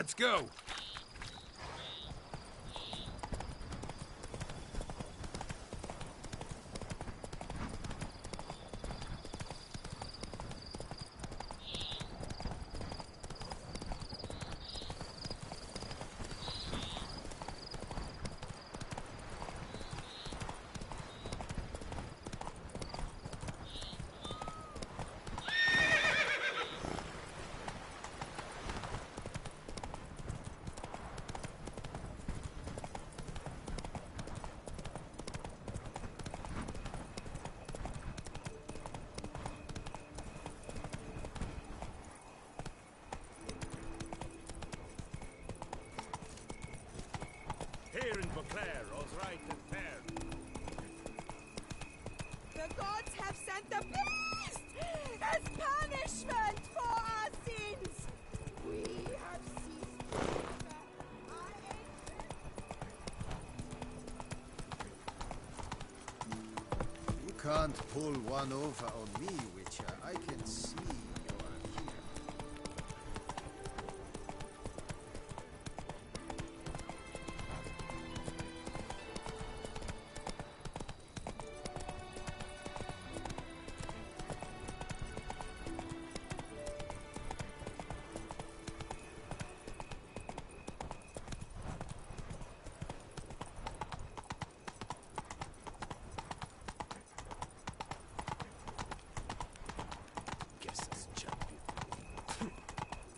Let's go. The gods have sent the beast as punishment for our sins. We have ceased You can't pull one over on me, Witcher. I can see you are here.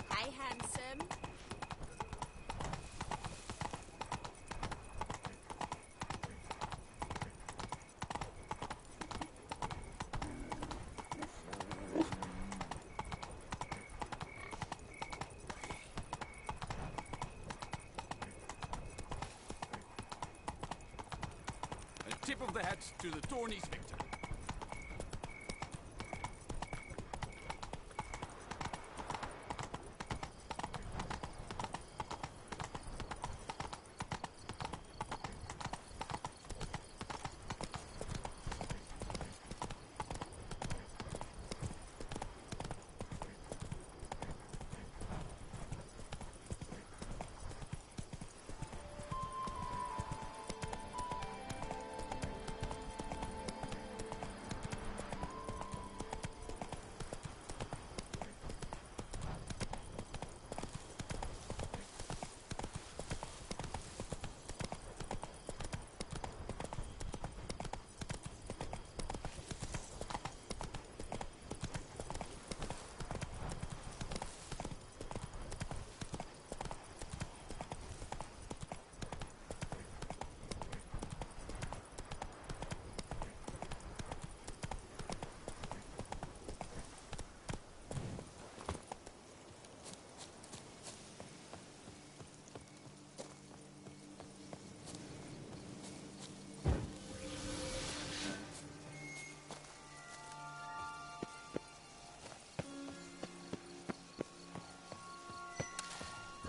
Hi, handsome. A tip of the hat to the Tawny's victor.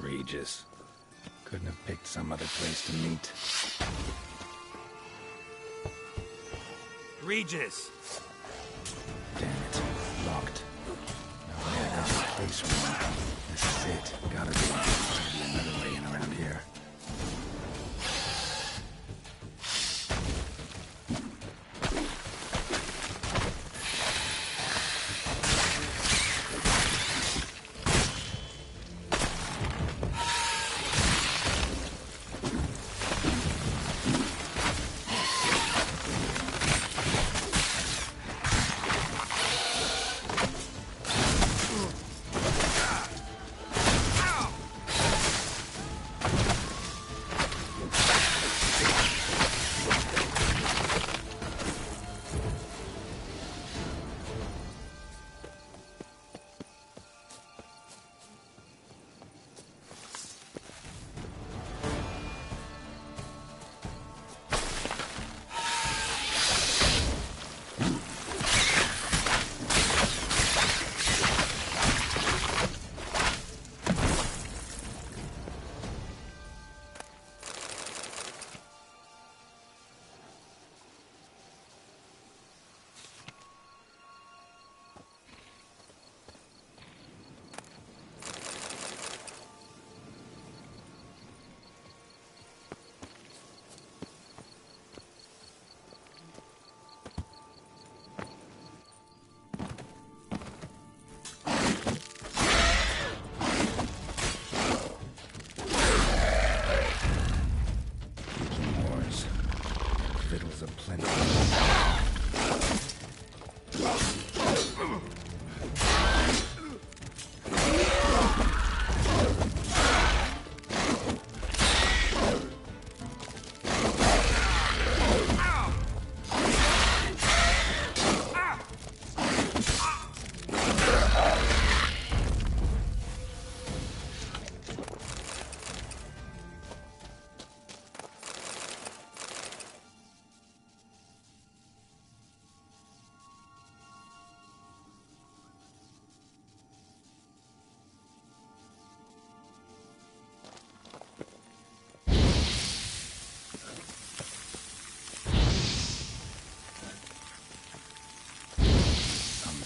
Regis. Couldn't have picked some other place to meet. Regis! Damn it. Locked. No way I got a place for one. This is it. Gotta be another way in around here.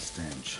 stench.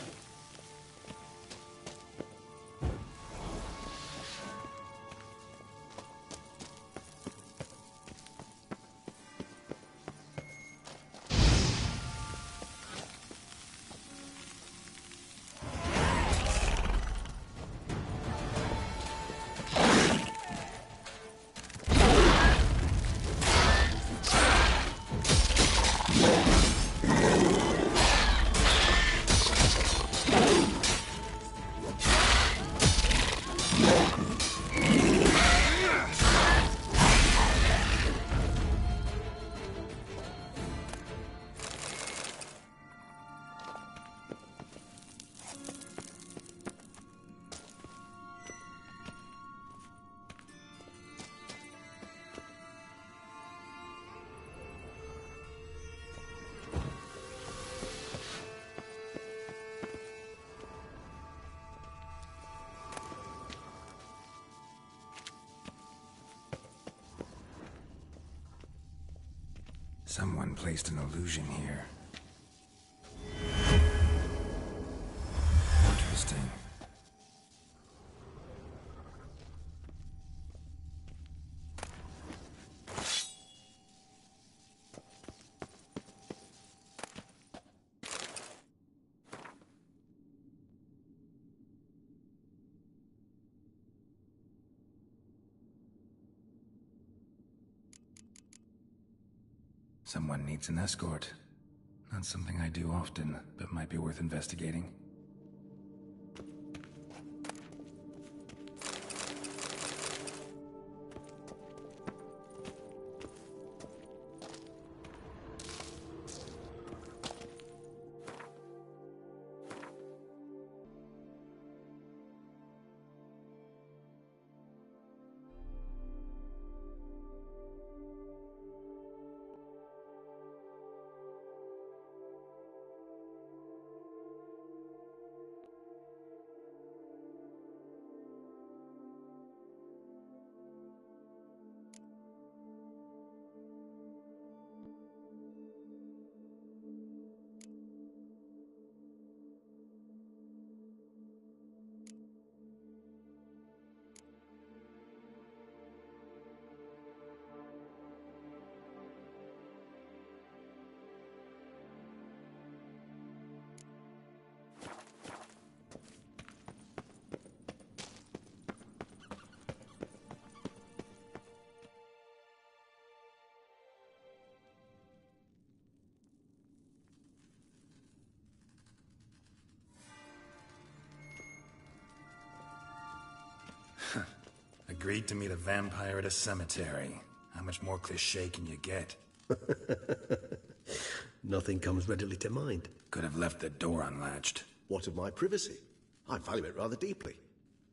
Someone placed an illusion here. Interesting. Someone needs an escort. Not something I do often, but might be worth investigating. Agreed to meet a vampire at a cemetery. How much more cliché can you get? Nothing comes readily to mind. Could have left the door unlatched. What of my privacy? I value it rather deeply.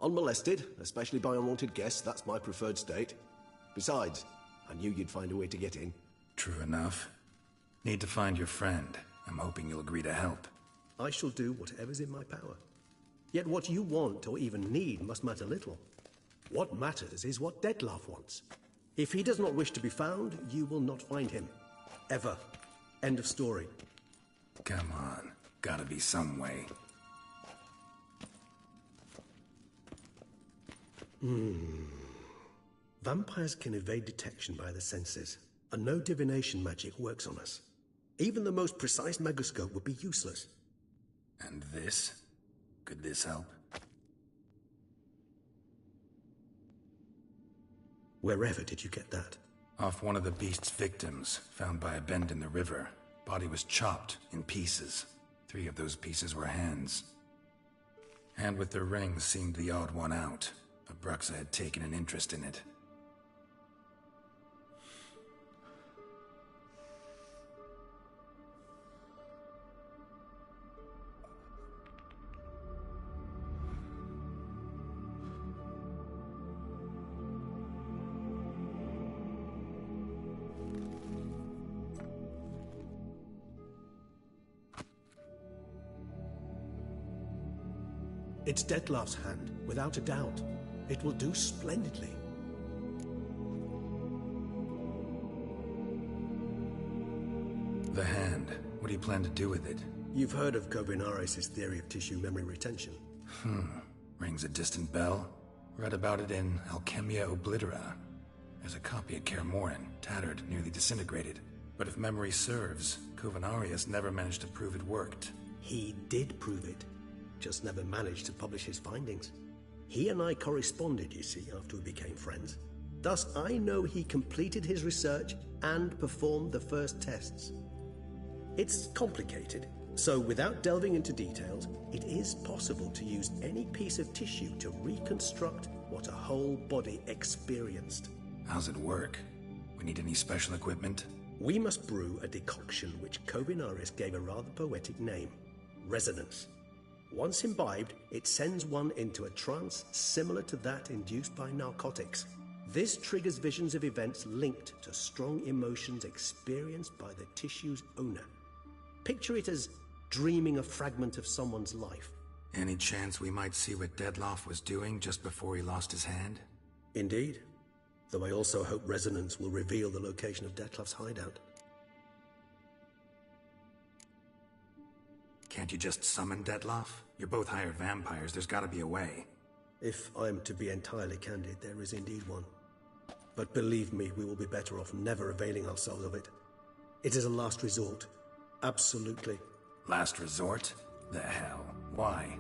Unmolested, especially by unwanted guests, that's my preferred state. Besides, I knew you'd find a way to get in. True enough. Need to find your friend. I'm hoping you'll agree to help. I shall do whatever's in my power. Yet what you want or even need must matter little. What matters is what Dettlaff wants. If he does not wish to be found, you will not find him. Ever. End of story. Come on. Gotta be some way. Vampires can evade detection by the senses, and no divination magic works on us. Even the most precise megoscope would be useless. And this? Could this help? Wherever did you get that? Off one of the beast's victims, found by a bend in the river. Body was chopped in pieces. 3 of those pieces were hands. Hand with the ring seemed the odd one out. Abruxa had taken an interest in it. It's Dettlaff's hand, without a doubt. It will do splendidly. The hand. What do you plan to do with it? You've heard of Kovinaris' theory of tissue memory retention. Rings a distant bell. Read about it in Alchemia Oblitera. There's a copy at Kermorin, tattered, nearly disintegrated. But if memory serves, Kovinaris never managed to prove it worked. He did prove it, just never managed to publish his findings. He and I corresponded, you see, after we became friends. Thus, I know he completed his research and performed the first tests. It's complicated, so without delving into details, it is possible to use any piece of tissue to reconstruct what a whole body experienced. How's it work? We need any special equipment? We must brew a decoction which Kovinaris gave a rather poetic name, resonance. Once imbibed, it sends one into a trance similar to that induced by narcotics. This triggers visions of events linked to strong emotions experienced by the tissue's owner. Picture it as dreaming a fragment of someone's life. Any chance we might see what Dettlaff was doing just before he lost his hand? Indeed. Though I also hope resonance will reveal the location of Dettlaff's hideout. Can't you just summon Dettlaff? You're both hired vampires, there's gotta be a way. If I'm to be entirely candid, there is indeed one. But believe me, we will be better off never availing ourselves of it. It is a last resort. Absolutely. Last resort? The hell? Why?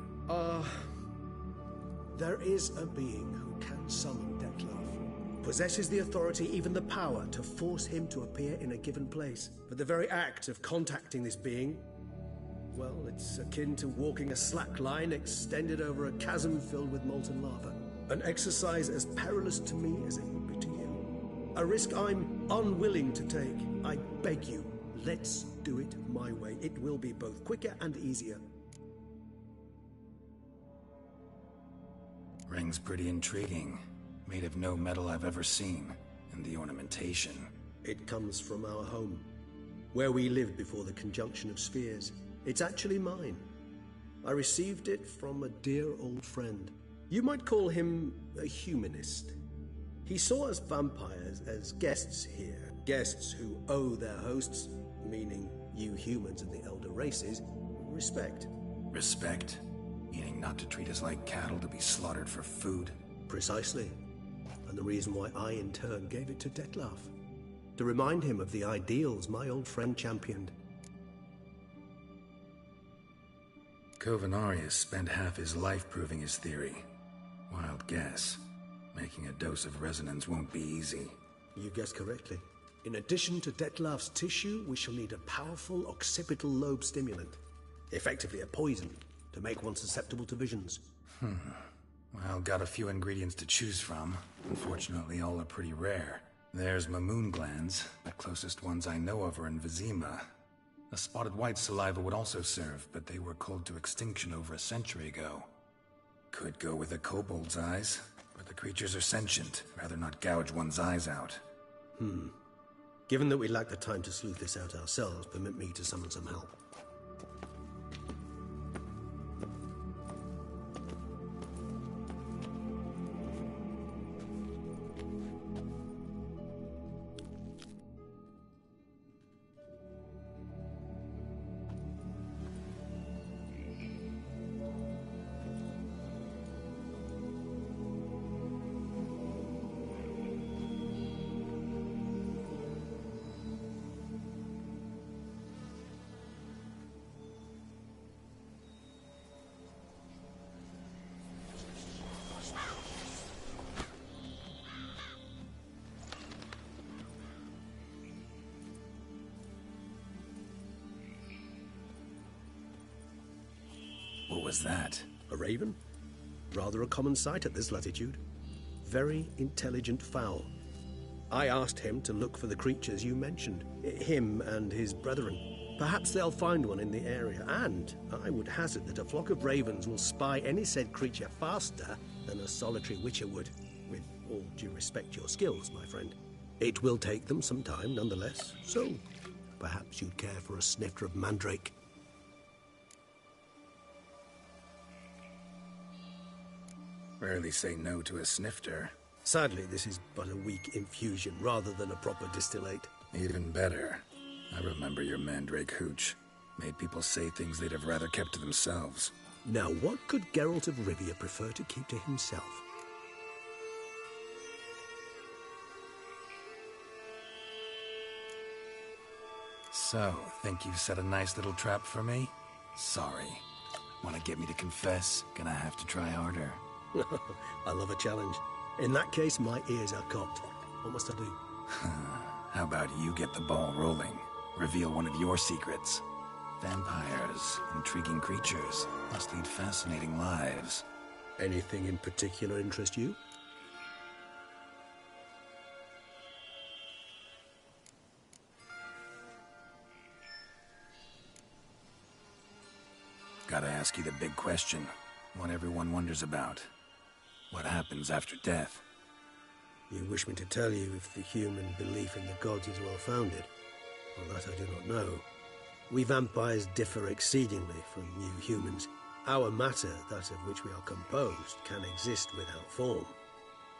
There is a being who can summon Dettlaff. Possesses the authority, even the power, to force him to appear in a given place. But the very act of contacting this being, well, it's akin to walking a slack line extended over a chasm filled with molten lava. An exercise as perilous to me as it would be to you. A risk I'm unwilling to take. I beg you, let's do it my way. It will be both quicker and easier. Ring's pretty intriguing. Made of no metal I've ever seen. And the ornamentation. It comes from our home, where we lived before the conjunction of spheres. It's actually mine. I received it from a dear old friend. You might call him a humanist. He saw us vampires as guests here, guests who owe their hosts, meaning you humans and the elder races, respect. Respect? Meaning not to treat us like cattle to be slaughtered for food? Precisely. And the reason why I in turn gave it to Dettlaff. To remind him of the ideals my old friend championed. Kovinaris spent half his life proving his theory. Wild guess. Making a dose of resonance won't be easy. You guessed correctly. In addition to Dettlaff's tissue, we shall need a powerful occipital lobe stimulant. Effectively a poison, to make one susceptible to visions. Well, got a few ingredients to choose from. Unfortunately, all are pretty rare. There's Mamoon glands. The closest ones I know of are in Vizima. A spotted white saliva would also serve, but they were cold to extinction over a century ago. Could go with a kobold's eyes, but the creatures are sentient. Rather not gouge one's eyes out. Given that we lack the time to sleuth this out ourselves, permit me to summon some help. What was that? A raven? Rather a common sight at this latitude. Very intelligent fowl. I asked him to look for the creatures you mentioned. Him and his brethren. Perhaps they'll find one in the area, and I would hazard that a flock of ravens will spy any said creature faster than a solitary witcher would. With all due respect to your skills, my friend. It will take them some time, nonetheless, so perhaps you'd care for a snifter of mandrake. Rarely say no to a snifter. Sadly, this is but a weak infusion rather than a proper distillate. Even better. I remember your mandrake hooch. Made people say things they'd have rather kept to themselves. Now, what could Geralt of Rivia prefer to keep to himself? So, think you've set a nice little trap for me? Sorry. Want to get me to confess? Gonna have to try harder. I love a challenge. In that case, my ears are cocked. What must I do? How about you get the ball rolling? Reveal one of your secrets. Vampires, intriguing creatures, must lead fascinating lives. Anything in particular interest you? Gotta ask you the big question. What everyone wonders about. What happens after death? You wish me to tell you if the human belief in the gods is well founded? Well, that I do not know. We vampires differ exceedingly from you humans. Our matter, that of which we are composed, can exist without form.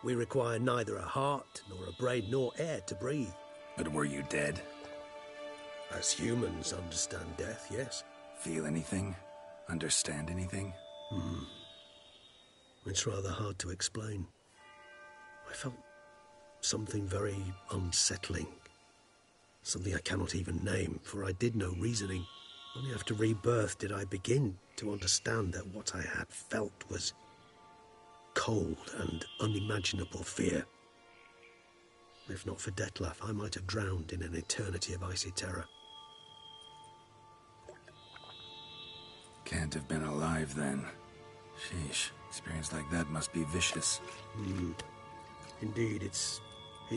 We require neither a heart, nor a brain, nor air to breathe. But were you dead? As humans understand death, yes. Feel anything? Understand anything? It's rather hard to explain. I felt something very unsettling. Something I cannot even name, for I did no reasoning. Only after rebirth did I begin to understand that what I had felt was cold and unimaginable fear. If not for Detlef, I might have drowned in an eternity of icy terror. Can't have been alive then. Sheesh, experience like that must be vicious. Indeed, it's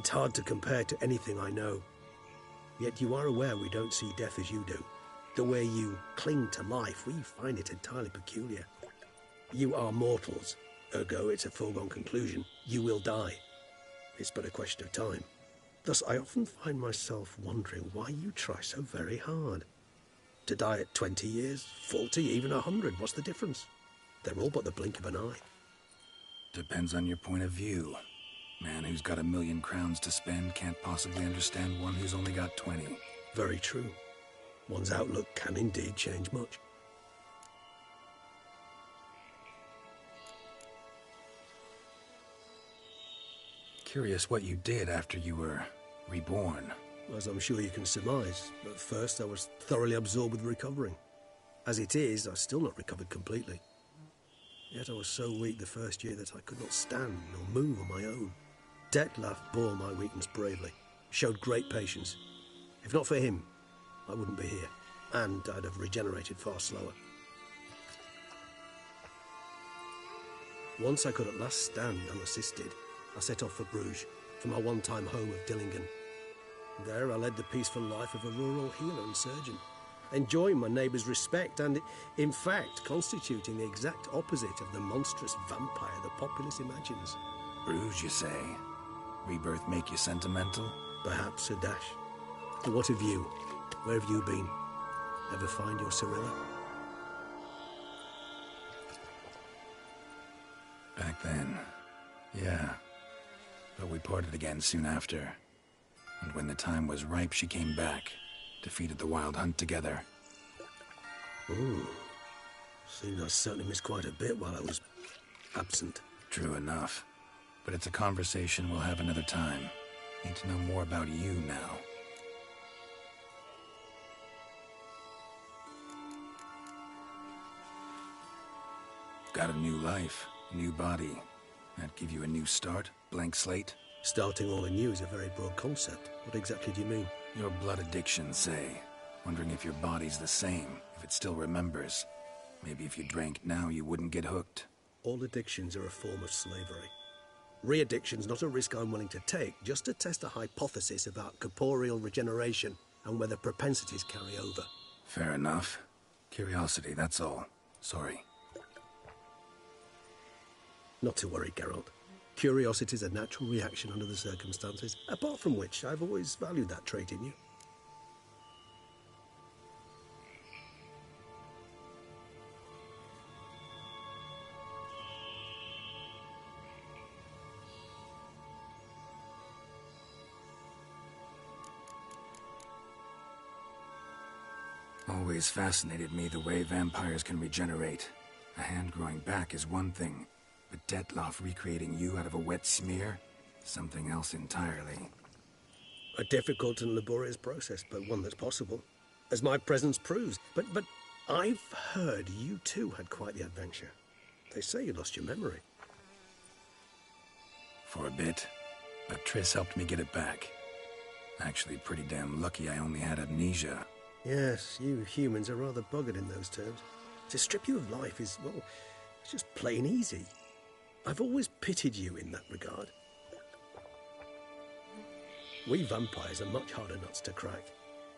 hard to compare to anything I know. Yet you are aware we don't see death as you do. The way you cling to life, we find it entirely peculiar. You are mortals, ergo it's a foregone conclusion. You will die. It's but a question of time. Thus, I often find myself wondering why you try so very hard. To die at 20 years, 40, even 100, what's the difference? They're all but the blink of an eye. Depends on your point of view. Man who's got 1,000,000 crowns to spend can't possibly understand one who's only got 20. Very true. One's outlook can indeed change much. Curious what you did after you were reborn. As I'm sure you can surmise, at first I was thoroughly absorbed with recovering. As it is, I've still not recovered completely. Yet I was so weak the first year that I could not stand nor move on my own. Detlef bore my weakness bravely, showed great patience. If not for him, I wouldn't be here, and I'd have regenerated far slower. Once I could at last stand unassisted, I set off for Bruges, from my one-time home of Dillingen. There I led the peaceful life of a rural healer and surgeon, enjoying my neighbours' respect and, in fact, constituting the exact opposite of the monstrous vampire the populace imagines. Bruges, you say? Rebirth make you sentimental? Perhaps a dash. But what of you? Where have you been? Ever find your Cirilla? Back then, yeah. But we parted again soon after. And when the time was ripe, she came back. Defeated the Wild Hunt together. Ooh. Seems I certainly missed quite a bit while I was absent. True enough. But it's a conversation we'll have another time. Need to know more about you now. Got a new life, a new body. That give you a new start? Blank slate? Starting all anew is a very broad concept. What exactly do you mean? Your blood addiction, say. Wondering if your body's the same, if it still remembers. Maybe if you drank now, you wouldn't get hooked. All addictions are a form of slavery. Re-addiction's not a risk I'm willing to take, just to test a hypothesis about corporeal regeneration and whether propensities carry over. Fair enough. Curiosity, that's all. Sorry. Not to worry, Geralt. Curiosity is a natural reaction under the circumstances, apart from which I've always valued that trait in you. All Always fascinated me the way vampires can regenerate. A hand growing back is one thing, but Detloff recreating you out of a wet smear? Something else entirely. A difficult and laborious process, but one that's possible, as my presence proves. But I've heard you too had quite the adventure. They say you lost your memory. For a bit, but Triss helped me get it back. Actually, pretty damn lucky I only had amnesia. Yes, you humans are rather buggered in those terms. To strip you of life is, well, it's just plain easy. I've always pitied you in that regard. We vampires are much harder nuts to crack.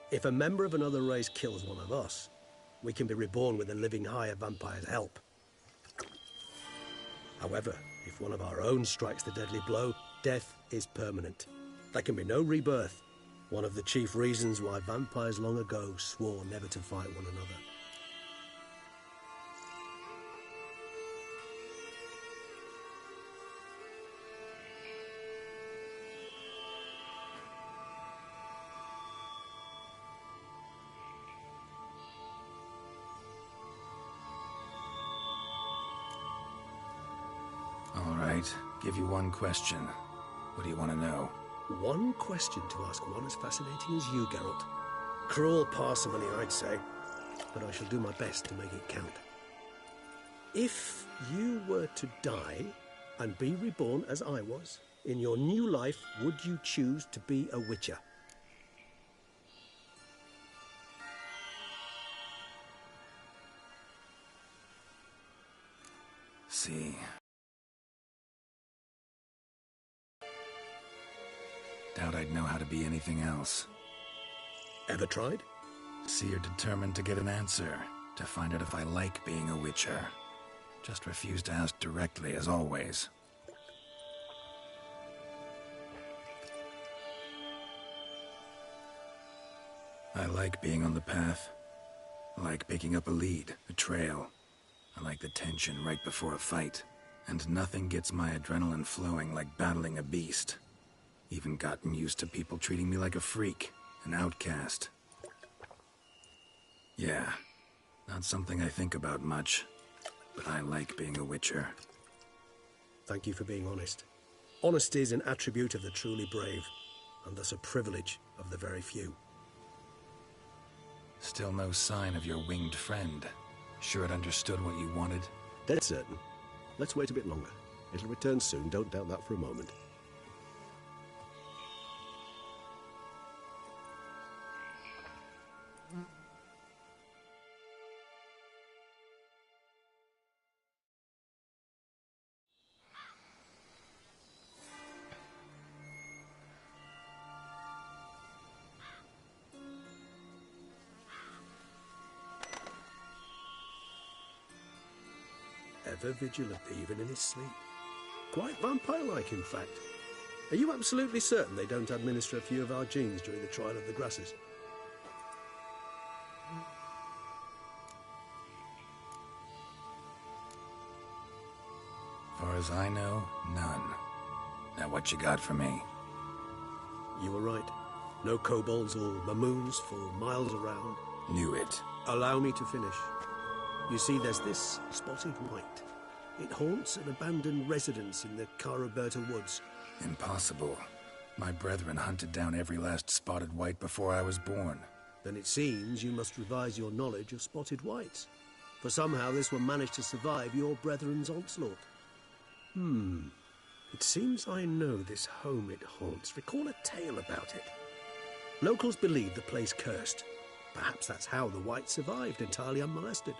If a member of another race kills one of us, we can be reborn with a living higher vampire's help. However, if one of our own strikes the deadly blow, death is permanent. There can be no rebirth. One of the chief reasons why vampires long ago swore never to fight one another. All right, give you one question. What do you want to know? One question to ask one as fascinating as you, Geralt. Cruel parsimony, I'd say, but I shall do my best to make it count. If you were to die and be reborn as I was, in your new life, would you choose to be a Witcher? See. Doubt I'd know how to be anything else. Ever tried? See, you're determined to get an answer, to find out if I like being a Witcher. Just refuse to ask directly, as always. I like being on the path. I like picking up a lead, a trail. I like the tension right before a fight. And nothing gets my adrenaline flowing like battling a beast. Even gotten used to people treating me like a freak, an outcast. Yeah, not something I think about much, but I like being a Witcher. Thank you for being honest. Honesty is an attribute of the truly brave, and thus a privilege of the very few. Still no sign of your winged friend. Sure it understood what you wanted? Dead certain. Let's wait a bit longer. It'll return soon, don't doubt that for a moment. Ever vigilant, even in his sleep. Quite vampire-like, in fact. Are you absolutely certain they don't administer a few of our genes during the trial of the grasses? Far as I know, none. Now what you got for me? You were right. No kobolds or mamoons for miles around. Knew it. Allow me to finish. You see, there's this spotted white. It haunts an abandoned residence in the Caraberta woods. Impossible. My brethren hunted down every last spotted white before I was born. Then it seems you must revise your knowledge of spotted whites. For somehow this one managed to survive your brethren's onslaught. It seems I know this home it haunts. Recall a tale about it. Locals believe the place cursed. Perhaps that's how the whites survived entirely unmolested.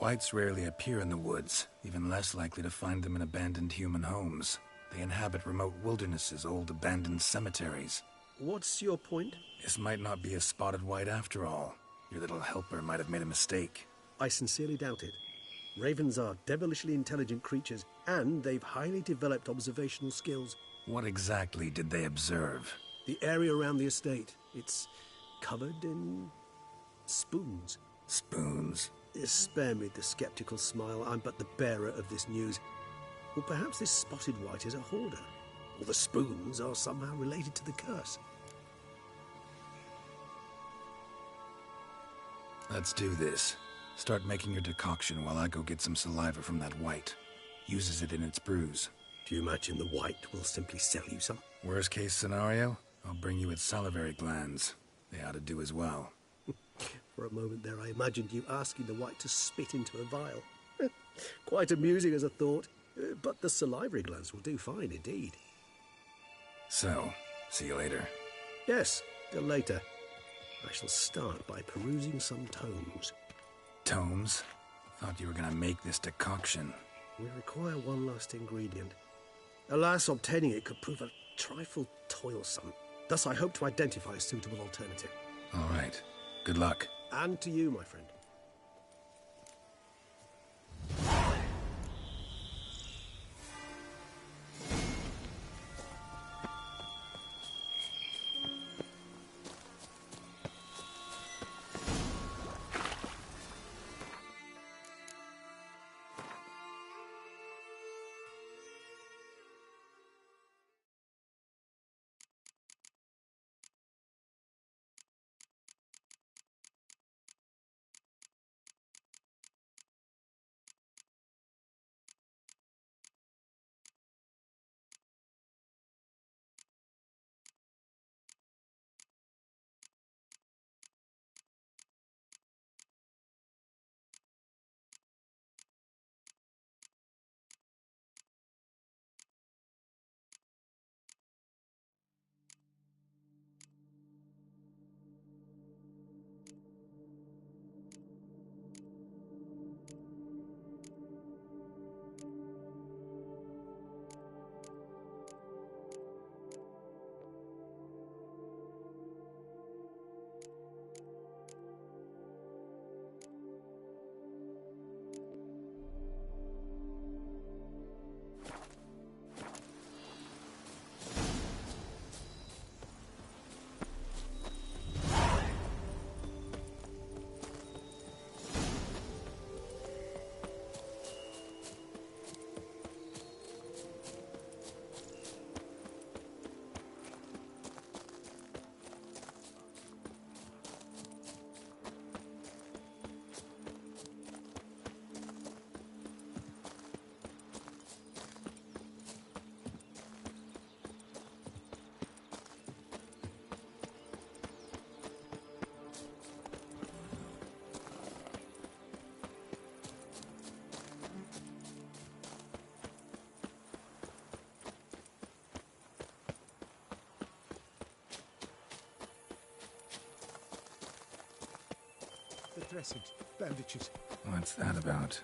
Whites rarely appear in the woods, even less likely to find them in abandoned human homes. They inhabit remote wildernesses, old abandoned cemeteries. What's your point? This might not be a spotted white after all. Your little helper might have made a mistake. I sincerely doubt it. Ravens are devilishly intelligent creatures, and they've highly developed observational skills. What exactly did they observe? The area around the estate, it's covered in spoons. Spoons? Spare me the skeptical smile. I'm but the bearer of this news. Or perhaps this spotted wight is a hoarder. Or the spoons are somehow related to the curse. Let's do this. Start making your decoction while I go get some saliva from that wight. Uses it in its brews. Do you imagine the wight will simply sell you some? Worst case scenario, I'll bring you its salivary glands. They ought to do as well. For a moment there, I imagined you asking the wight to spit into a vial. Quite amusing as a thought, but the salivary glands will do fine indeed. So, see you later. Yes, till later. I shall start by perusing some tomes. Tomes? Thought you were gonna make this decoction. We require one last ingredient. Alas, obtaining it could prove a trifle toilsome. Thus, I hope to identify a suitable alternative. All right. Good luck. And to you, my friend. The dressings, bandages. What's that about?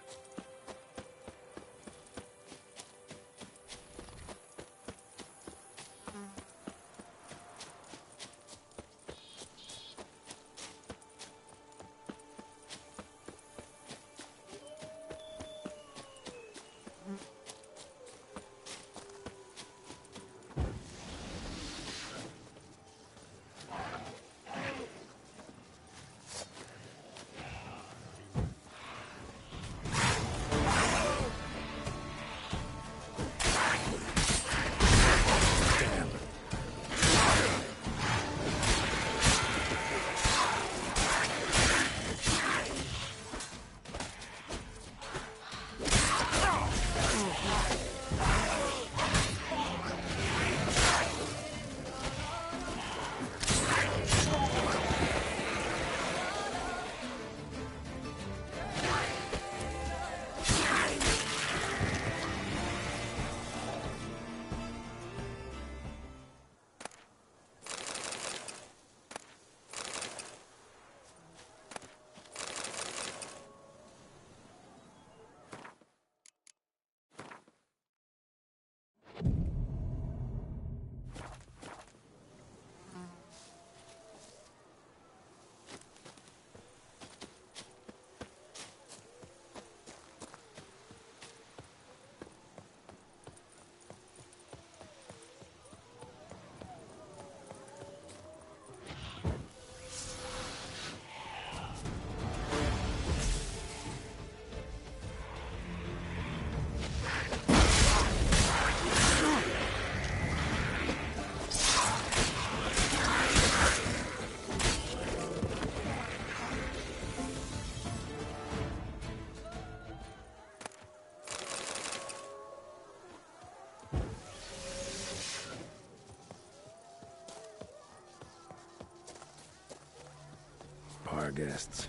guests.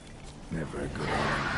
Never a good omen.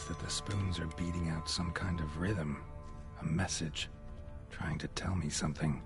That the spoons are beating out some kind of rhythm, a message, trying to tell me something.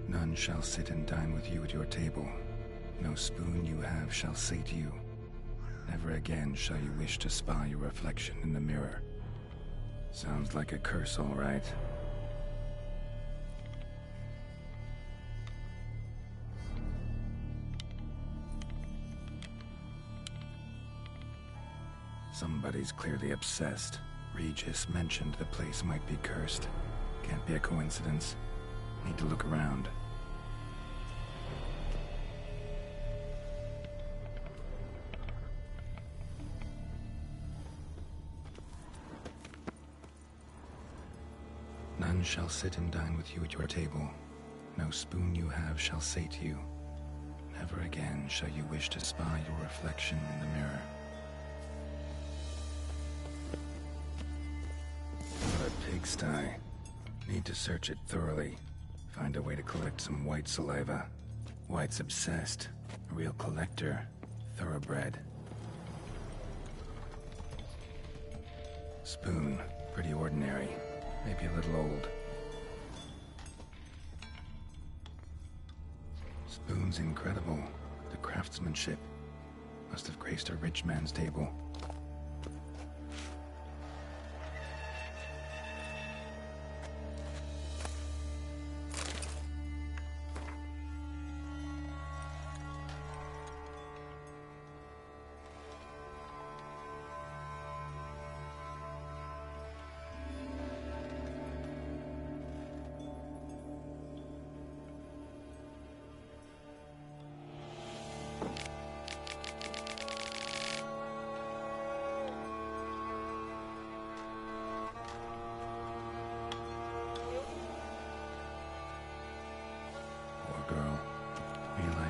None shall sit and dine with you at your table. No spoon you have shall sate you. Never again shall you wish to spy your reflection in the mirror. Sounds like a curse, all right. Somebody's clearly obsessed. Regis mentioned the place might be cursed. Can't be a coincidence. Need to look around. None shall sit and dine with you at your table. No spoon you have shall sate you. Never again shall you wish to spy your reflection in the mirror. What a pigsty. Need to search it thoroughly. Find a way to collect some white saliva. White's obsessed. A real collector. Thoroughbred. Spoon. Pretty ordinary. Maybe a little old. Spoon's incredible. The craftsmanship. Must have graced a rich man's table.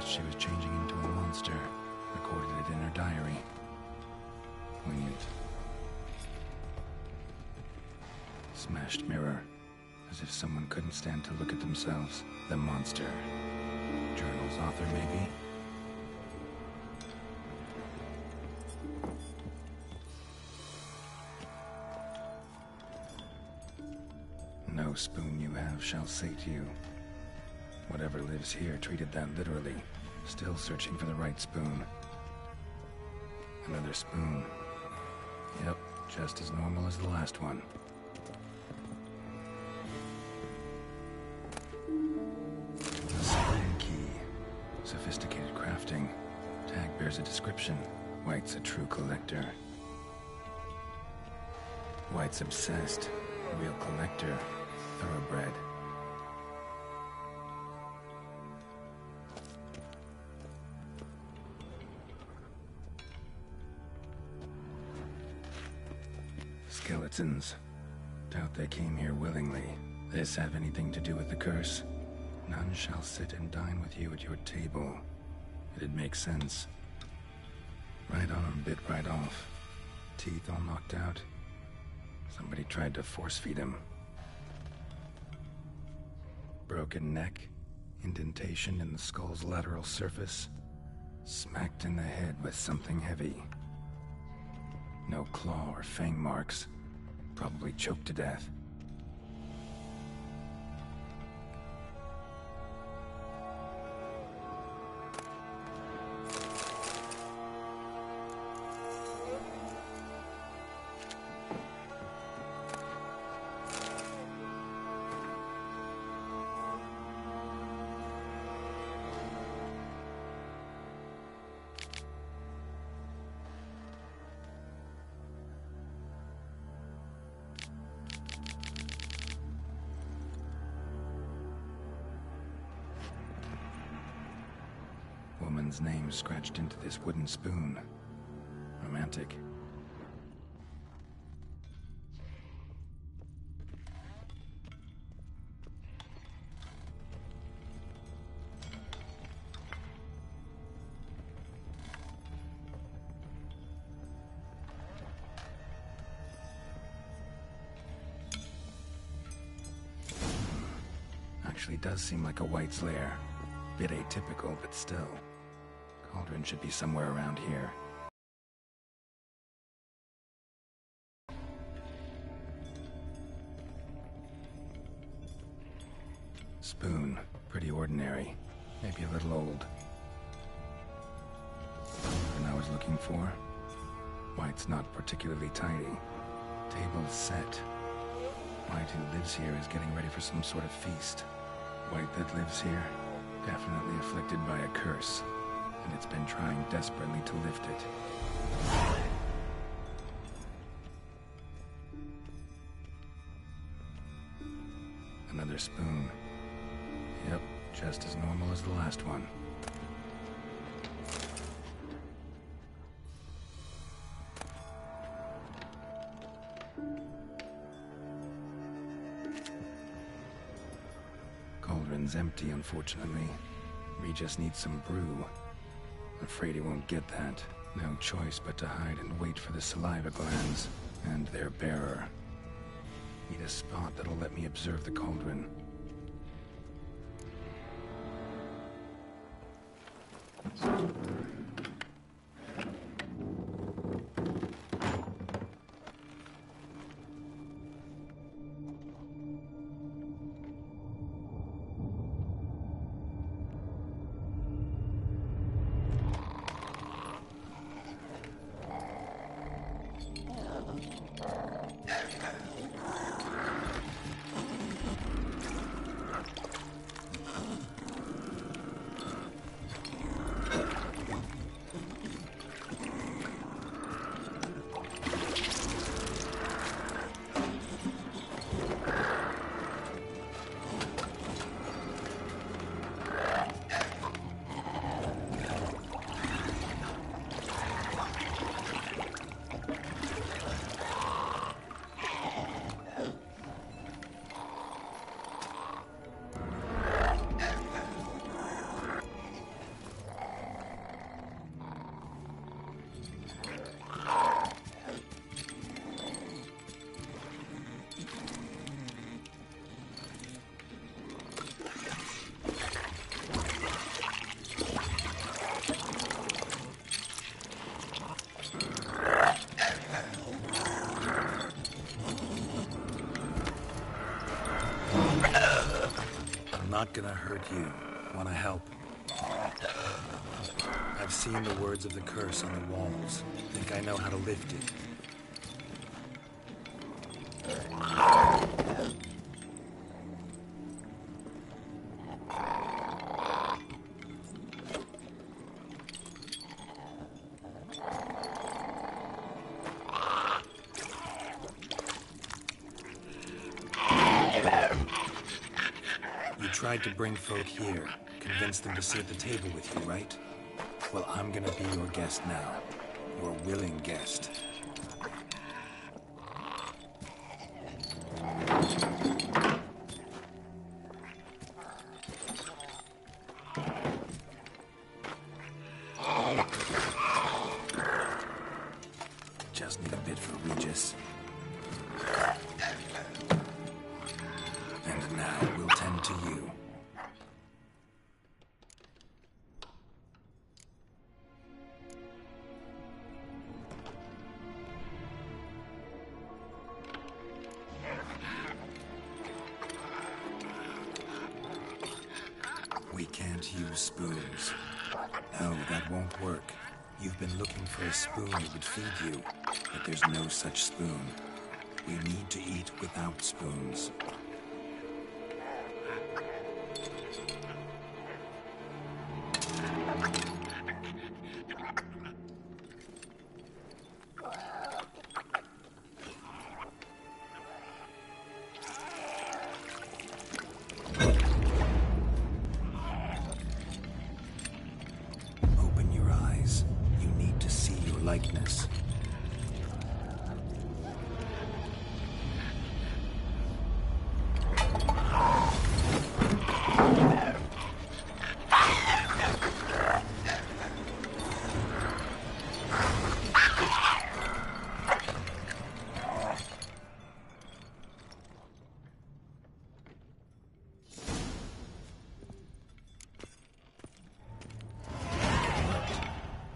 She was changing into a monster. Recorded it in her diary. Poignant. Smashed mirror. As if someone couldn't stand to look at themselves. The monster. Journal's author, maybe? No spoon you have shall sate you. Whatever lives here treated that literally. Still searching for the right spoon. Another spoon. Yep, just as normal as the last one. A spoon key. Sophisticated crafting. Tag bears a description. White's a true collector. White's obsessed. A real collector. Thoroughbred. Skeletons. Doubt they came here willingly. This have anything to do with the curse? None shall sit and dine with you at your table. It'd make sense. Right arm bit right off. Teeth all knocked out. Somebody tried to force feed him. Broken neck. Indentation in the skull's lateral surface. Smacked in the head with something heavy. No claw or fang marks. Probably choked to death. Woman's name scratched into this wooden spoon. Romantic. Actually does seem like a White's lair. Bit atypical, but still. Cauldron should be somewhere around here. Spoon. Pretty ordinary. Maybe a little old. What I was looking for? White's not particularly tidy. Table's set. White who lives here is getting ready for some sort of feast. White that lives here, definitely afflicted by a curse. And it's been trying desperately to lift it. Another spoon. Yep, just as normal as the last one. Cauldron's empty, unfortunately. We just need some brew. Afraid he won't get that. No choice but to hide and wait for the saliva glands and their bearer. Need a spot that'll let me observe the cauldron. Not gonna hurt you. Wanna help? I've seen the words of the curse on the walls. Think I know how to lift it. Tried to bring folk here, convince them to sit at the table with you, right? Well, I'm gonna be your guest now. Your willing guest. Just need a bit for Regis. And now we'll tend to you. We can't use spoons. No, that won't work. You've been looking for a spoon that would feed you, but there's no such spoon. We need to eat without spoons. Open your eyes. You need to see your likeness.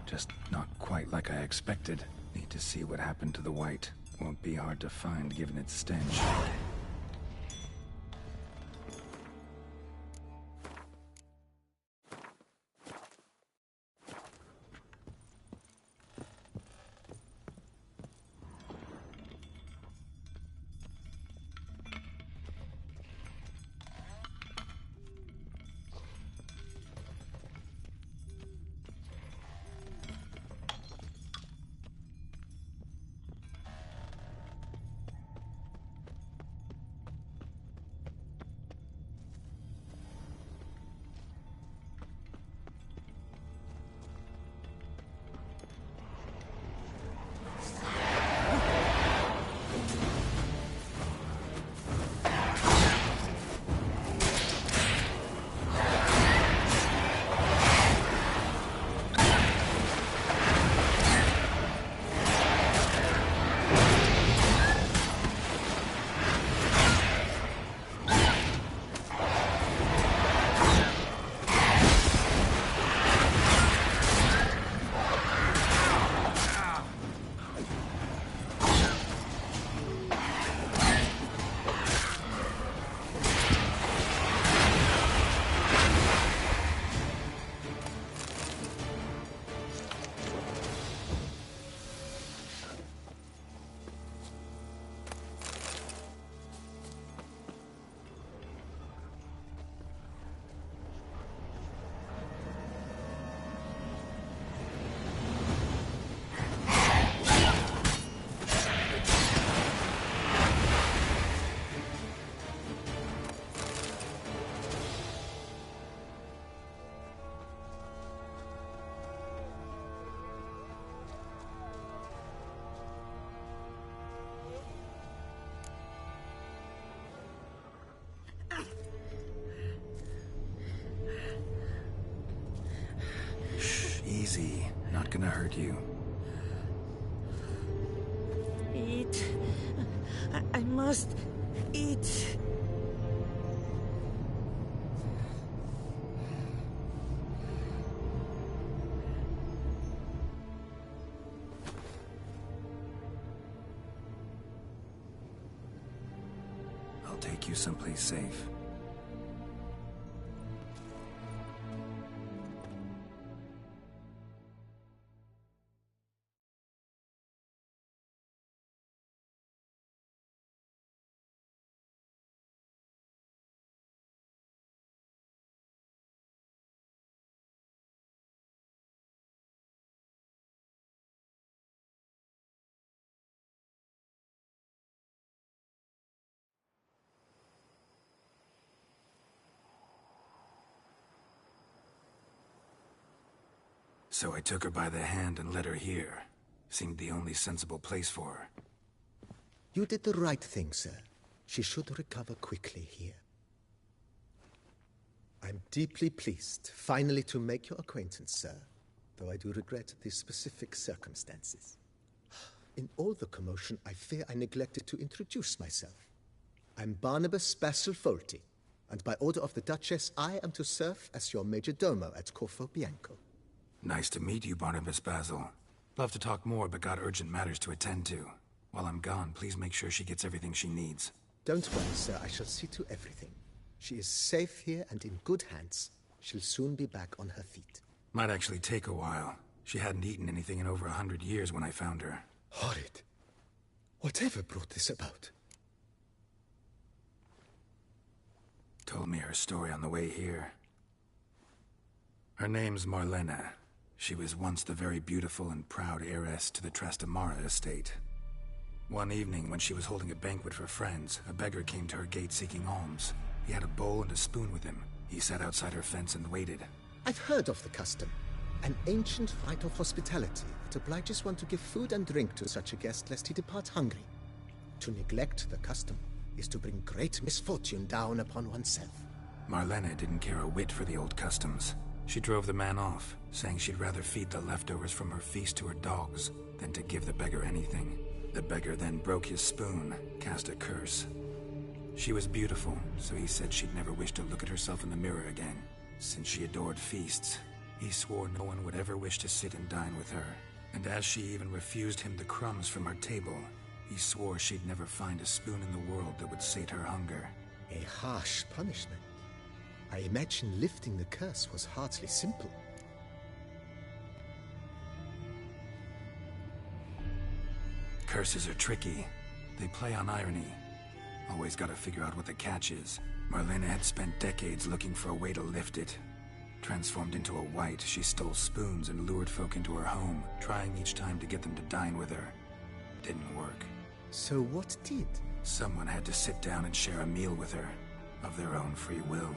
Just not quite like I expected. Need to see what happened to the white. Won't be hard to find given its stench. Easy. Not gonna hurt you. Eat. I must eat. I'll take you someplace safe. So I took her by the hand and led her here. Seemed the only sensible place for her. You did the right thing, sir. She should recover quickly here. I'm deeply pleased, finally, to make your acquaintance, sir, though I do regret the specific circumstances. In all the commotion, I fear I neglected to introduce myself. I'm Barnabas Basil Folty, and by order of the Duchess, I am to serve as your major domo at Corfo Bianco. Nice to meet you, Barnabas Basil. Love to talk more, but got urgent matters to attend to. While I'm gone, please make sure she gets everything she needs. Don't worry, sir. I shall see to everything. She is safe here and in good hands. She'll soon be back on her feet. Might actually take a while. She hadn't eaten anything in over 100 years when I found her. Horrid. Whatever brought this about? Told me her story on the way here. Her name's Marlena. She was once the very beautiful and proud heiress to the Trastamara estate. One evening, when she was holding a banquet for friends, a beggar came to her gate seeking alms. He had a bowl and a spoon with him. He sat outside her fence and waited. I've heard of the custom. An ancient rite of hospitality that obliges one to give food and drink to such a guest lest he depart hungry. To neglect the custom is to bring great misfortune down upon oneself. Marlena didn't care a whit for the old customs. She drove the man off, saying she'd rather feed the leftovers from her feast to her dogs than to give the beggar anything. The beggar then broke his spoon, cast a curse. She was beautiful, so he said she'd never wish to look at herself in the mirror again. Since she adored feasts, he swore no one would ever wish to sit and dine with her. And as she even refused him the crumbs from her table, he swore she'd never find a spoon in the world that would sate her hunger. A harsh punishment. I imagine lifting the curse was hardly simple. Curses are tricky. They play on irony. Always gotta figure out what the catch is. Marlena had spent decades looking for a way to lift it. Transformed into a wight, she stole spoons and lured folk into her home, trying each time to get them to dine with her. Didn't work. So what did? Someone had to sit down and share a meal with her, of their own free will.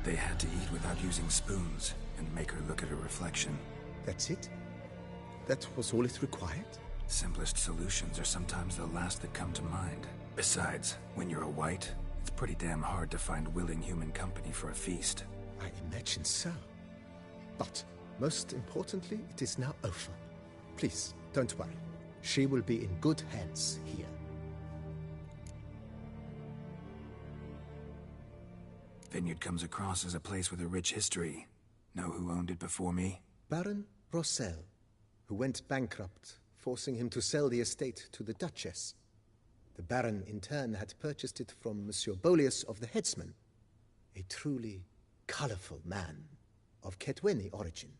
They had to eat without using spoons, and make her look at her reflection. That's it? That was all it required? Simplest solutions are sometimes the last that come to mind. Besides, when you're a wight, it's pretty damn hard to find willing human company for a feast. I imagine so. But, most importantly, it is now over. Please, don't worry. She will be in good hands here. Vineyard comes across as a place with a rich history. Know who owned it before me? Baron Rossel, who went bankrupt, forcing him to sell the estate to the Duchess. The Baron, in turn, had purchased it from Monsieur Bolius of the Headsman, a truly colorful man of Ketweni origin.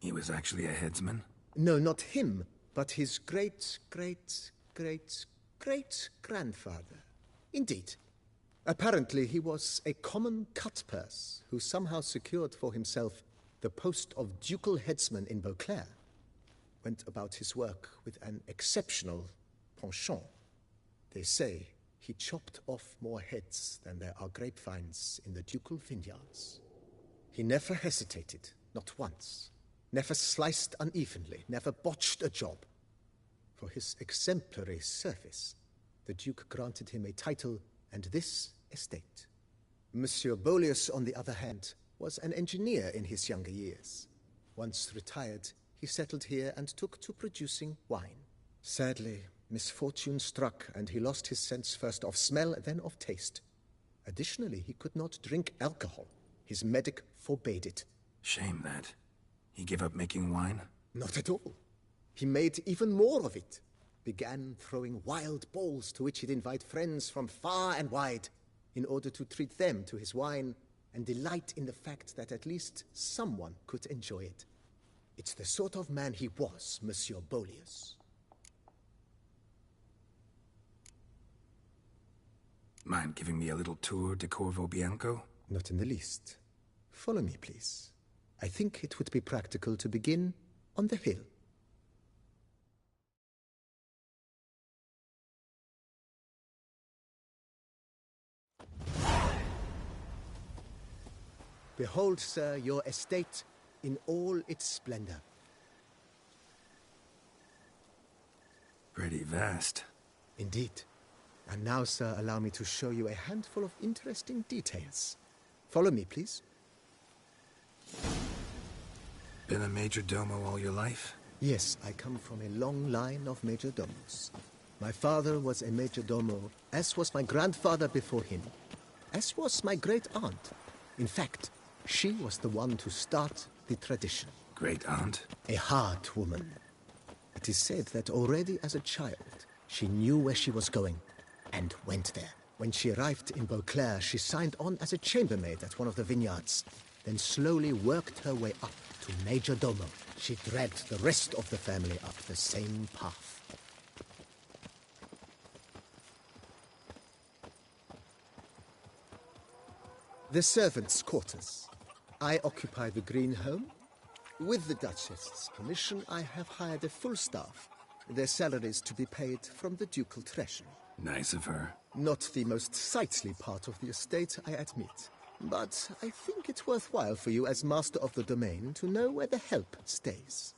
He was actually a headsman? No, not him, but his great-great-great-great-grandfather. Indeed. Apparently, he was a common cut-purse who somehow secured for himself the post of ducal headsman in Beauclair. Went about his work with an exceptional penchant. They say he chopped off more heads than there are grapevines in the ducal vineyards. He never hesitated, not once. Never sliced unevenly, never botched a job. For his exemplary service, the Duke granted him a title and this estate. Monsieur Bolius, on the other hand, was an engineer in his younger years. Once retired, he settled here and took to producing wine. Sadly, misfortune struck, and he lost his sense first of smell, then of taste. Additionally, he could not drink alcohol. His medic forbade it. Shame that. He gave up making wine? Not at all. He made even more of it. Began throwing wild balls to which he'd invite friends from far and wide in order to treat them to his wine and delight in the fact that at least someone could enjoy it. It's the sort of man he was, Monsieur Bolius. Mind giving me a little tour de Corvo Bianco? Not in the least. Follow me, please. I think it would be practical to begin on the hill. Behold, sir, your estate in all its splendor. Pretty vast. Indeed. And now, sir, allow me to show you a handful of interesting details. Follow me, please. Been a major domo all your life? Yes, I come from a long line of major domos. My father was a major domo, as was my grandfather before him, as was my great-aunt. In fact, she was the one to start the tradition. Great-aunt? A hard woman. It is said that already as a child, she knew where she was going, and went there. When she arrived in Beauclair, she signed on as a chambermaid at one of the vineyards. then slowly worked her way up to Major Domo. She dragged the rest of the family up the same path. The servants' quarters. I occupy the green home. With the Duchess's permission, I have hired a full staff. Their salaries to be paid from the ducal treasury. Nice of her. Not the most sightly part of the estate, I admit. But I think it's worthwhile for you as master of the domain to know where the help stays.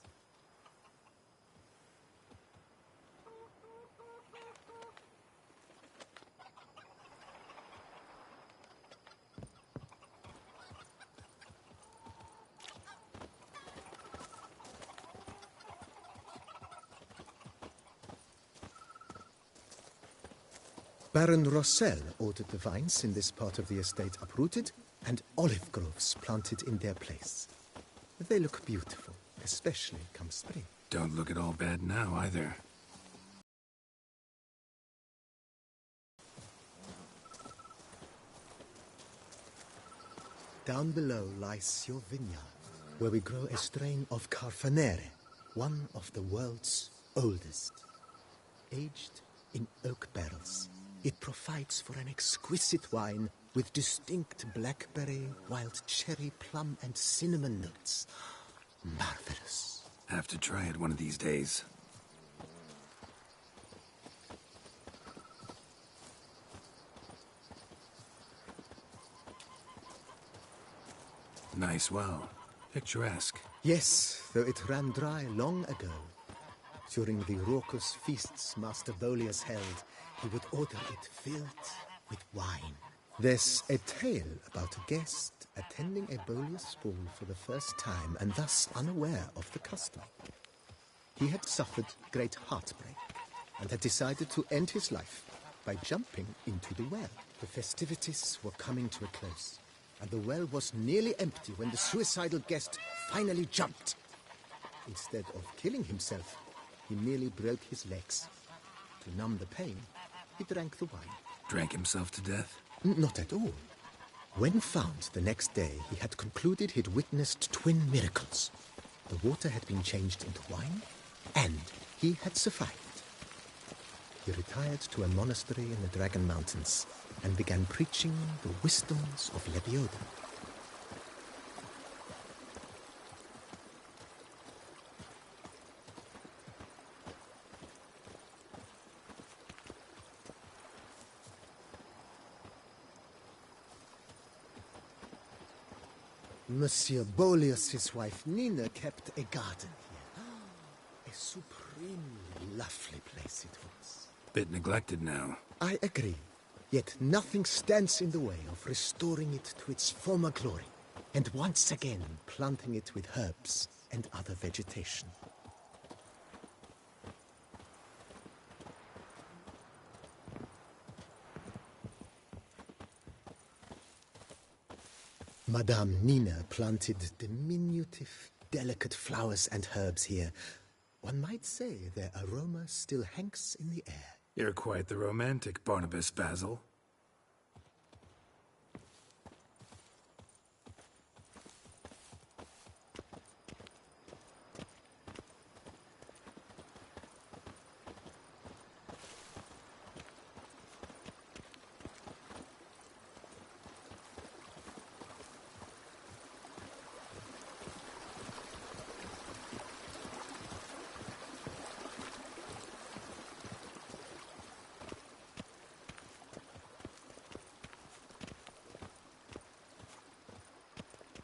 Baron Rossel ordered the vines in this part of the estate uprooted and olive groves planted in their place. They look beautiful, especially come spring. Don't look at all bad now, either. Down below lies your vineyard, where we grow a strain of Carfanere, one of the world's oldest. Aged in oak barrels, it provides for an exquisite wine with distinct blackberry, wild cherry, plum, and cinnamon notes. Marvelous. Have to try it one of these days. Nice well. Picturesque. Yes, though it ran dry long ago. During the raucous feasts Master Bolius held, he would order it filled with wine. There's a tale about a guest attending a Bolius ball for the first time and thus unaware of the custom. He had suffered great heartbreak and had decided to end his life by jumping into the well. The festivities were coming to a close, and the well was nearly empty when the suicidal guest finally jumped. Instead of killing himself, he merely broke his legs. To numb the pain, he drank the wine. Drank himself to death? Not at all. When found the next day, he had concluded he'd witnessed twin miracles. The water had been changed into wine, and he had survived. He retired to a monastery in the Dragon Mountains and began preaching the wisdoms of Lebioda. Monsieur Bolius' wife Nina kept a garden here. A supremely lovely place it was. Bit neglected now. I agree. Yet nothing stands in the way of restoring it to its former glory, and once again planting it with herbs and other vegetation. Madame Nina planted diminutive, delicate flowers and herbs here. One might say their aroma still hangs in the air. You're quite the romantic, Barnabas Basil.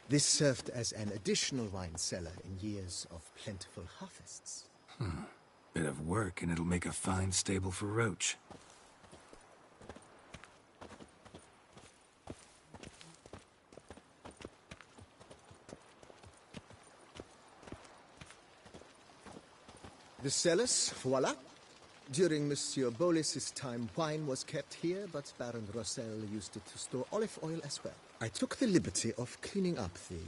This served as an additional wine cellar in years of plentiful harvests. Bit of work and it'll make a fine stable for Roach. The cellars, voila. During Monsieur Bolis's time, wine was kept here, but Baron Rossel used it to store olive oil as well. I took the liberty of cleaning up the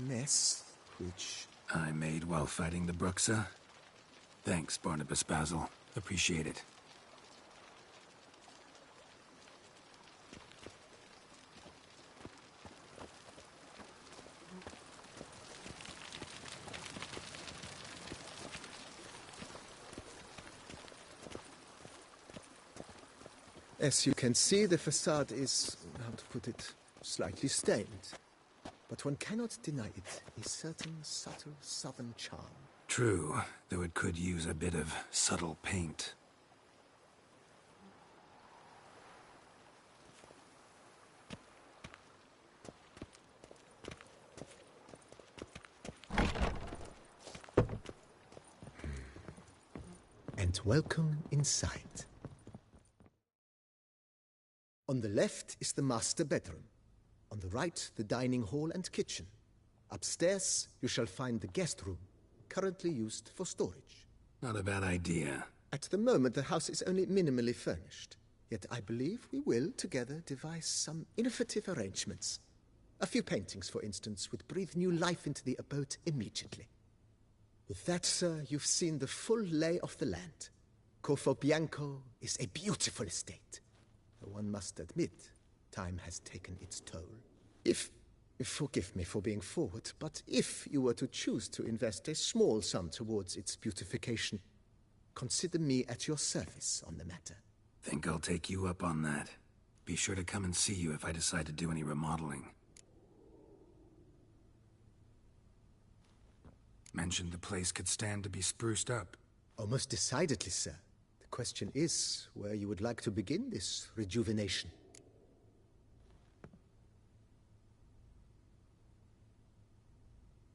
mess, which... I made while fighting the Bruxa. Thanks, Barnabas Basil. Appreciate it. As you can see, the facade is, how to put it, slightly stained. But one cannot deny it a certain subtle southern charm. True, though it could use a bit of subtle paint. And welcome inside. On the left is the master bedroom. On the right, the dining hall and kitchen. Upstairs, you shall find the guest room, currently used for storage. Not a bad idea. At the moment, the house is only minimally furnished. Yet I believe we will, together, devise some innovative arrangements. A few paintings, for instance, would breathe new life into the abode immediately. With that, sir, you've seen the full lay of the land. Corvo Bianco is a beautiful estate. Though one must admit, time has taken its toll. Forgive me for being forward, but if you were to choose to invest a small sum towards its beautification, consider me at your service on the matter. Think I'll take you up on that. Be sure to come and see you if I decide to do any remodeling. Mentioned the place could stand to be spruced up. Oh, most decidedly, sir. The question is where you would like to begin this rejuvenation.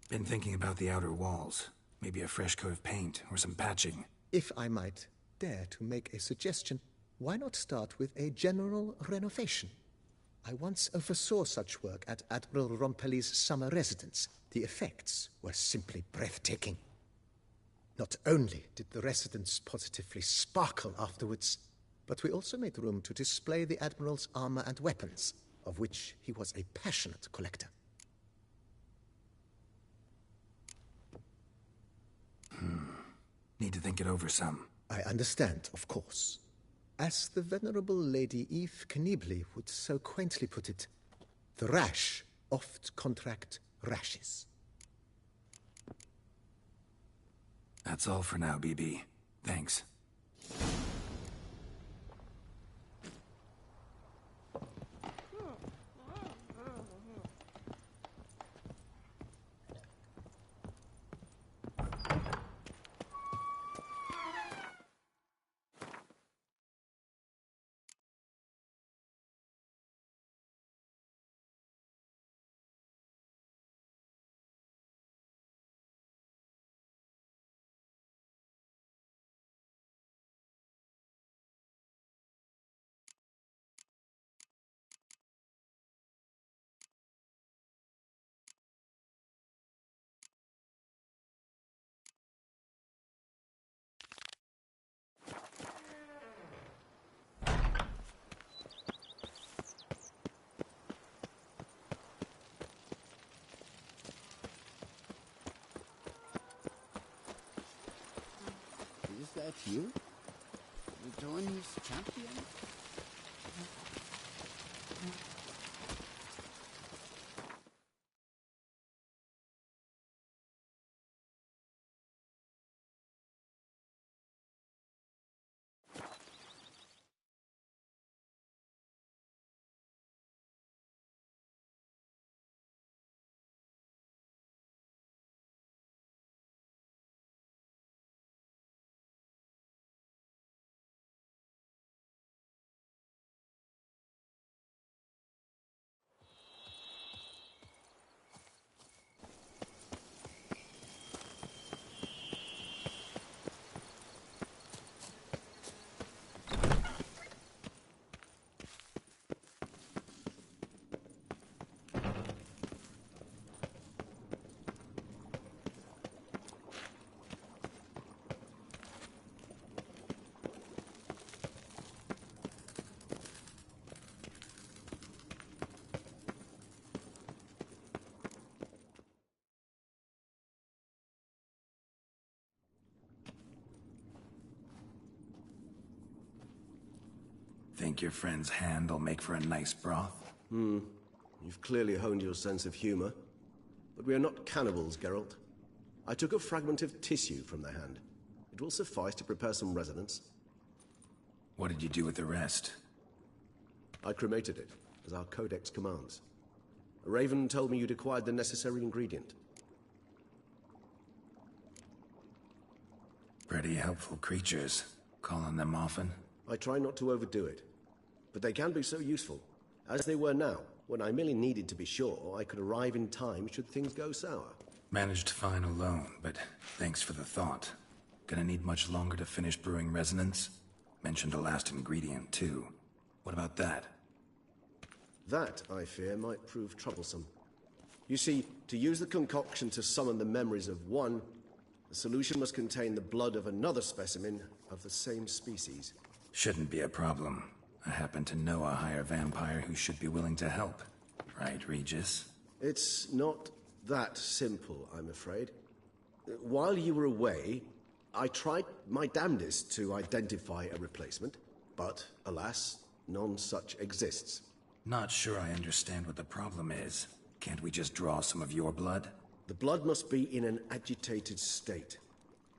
Been thinking about the outer walls. Maybe a fresh coat of paint or some patching. If I might dare to make a suggestion, why not start with a general renovation? I once oversaw such work at Admiral Rompelli's summer residence. The effects were simply breathtaking. Not only did the residence positively sparkle afterwards, but we also made room to display the Admiral's armor and weapons, of which he was a passionate collector. Need to think it over some. I understand, of course. As the venerable Lady Eve Knibley would so quaintly put it, the rash oft contract rashes. That's all for now, BB. Thanks. Is that you? The Dornies champion? Think your friend's hand will make for a nice broth? You've clearly honed your sense of humor. But we are not cannibals, Geralt. I took a fragment of tissue from their hand. It will suffice to prepare some resonance. What did you do with the rest? I cremated it, as our codex commands. A raven told me you'd acquired the necessary ingredient. Pretty helpful creatures. Call on them often? I try not to overdo it, but they can be so useful, as they were now, when I merely needed to be sure I could arrive in time should things go sour. Managed fine alone, but thanks for the thought. Gonna need much longer to finish brewing resonance? Mentioned a last ingredient, too. What about that? That, I fear, might prove troublesome. You see, to use the concoction to summon the memories of one, the solution must contain the blood of another specimen of the same species. Shouldn't be a problem. I happen to know a higher vampire who should be willing to help. Right, Regis? It's not that simple, I'm afraid. While you were away, I tried my damnedest to identify a replacement, but alas, none such exists. Not sure I understand what the problem is. Can't we just draw some of your blood? The blood must be in an agitated state.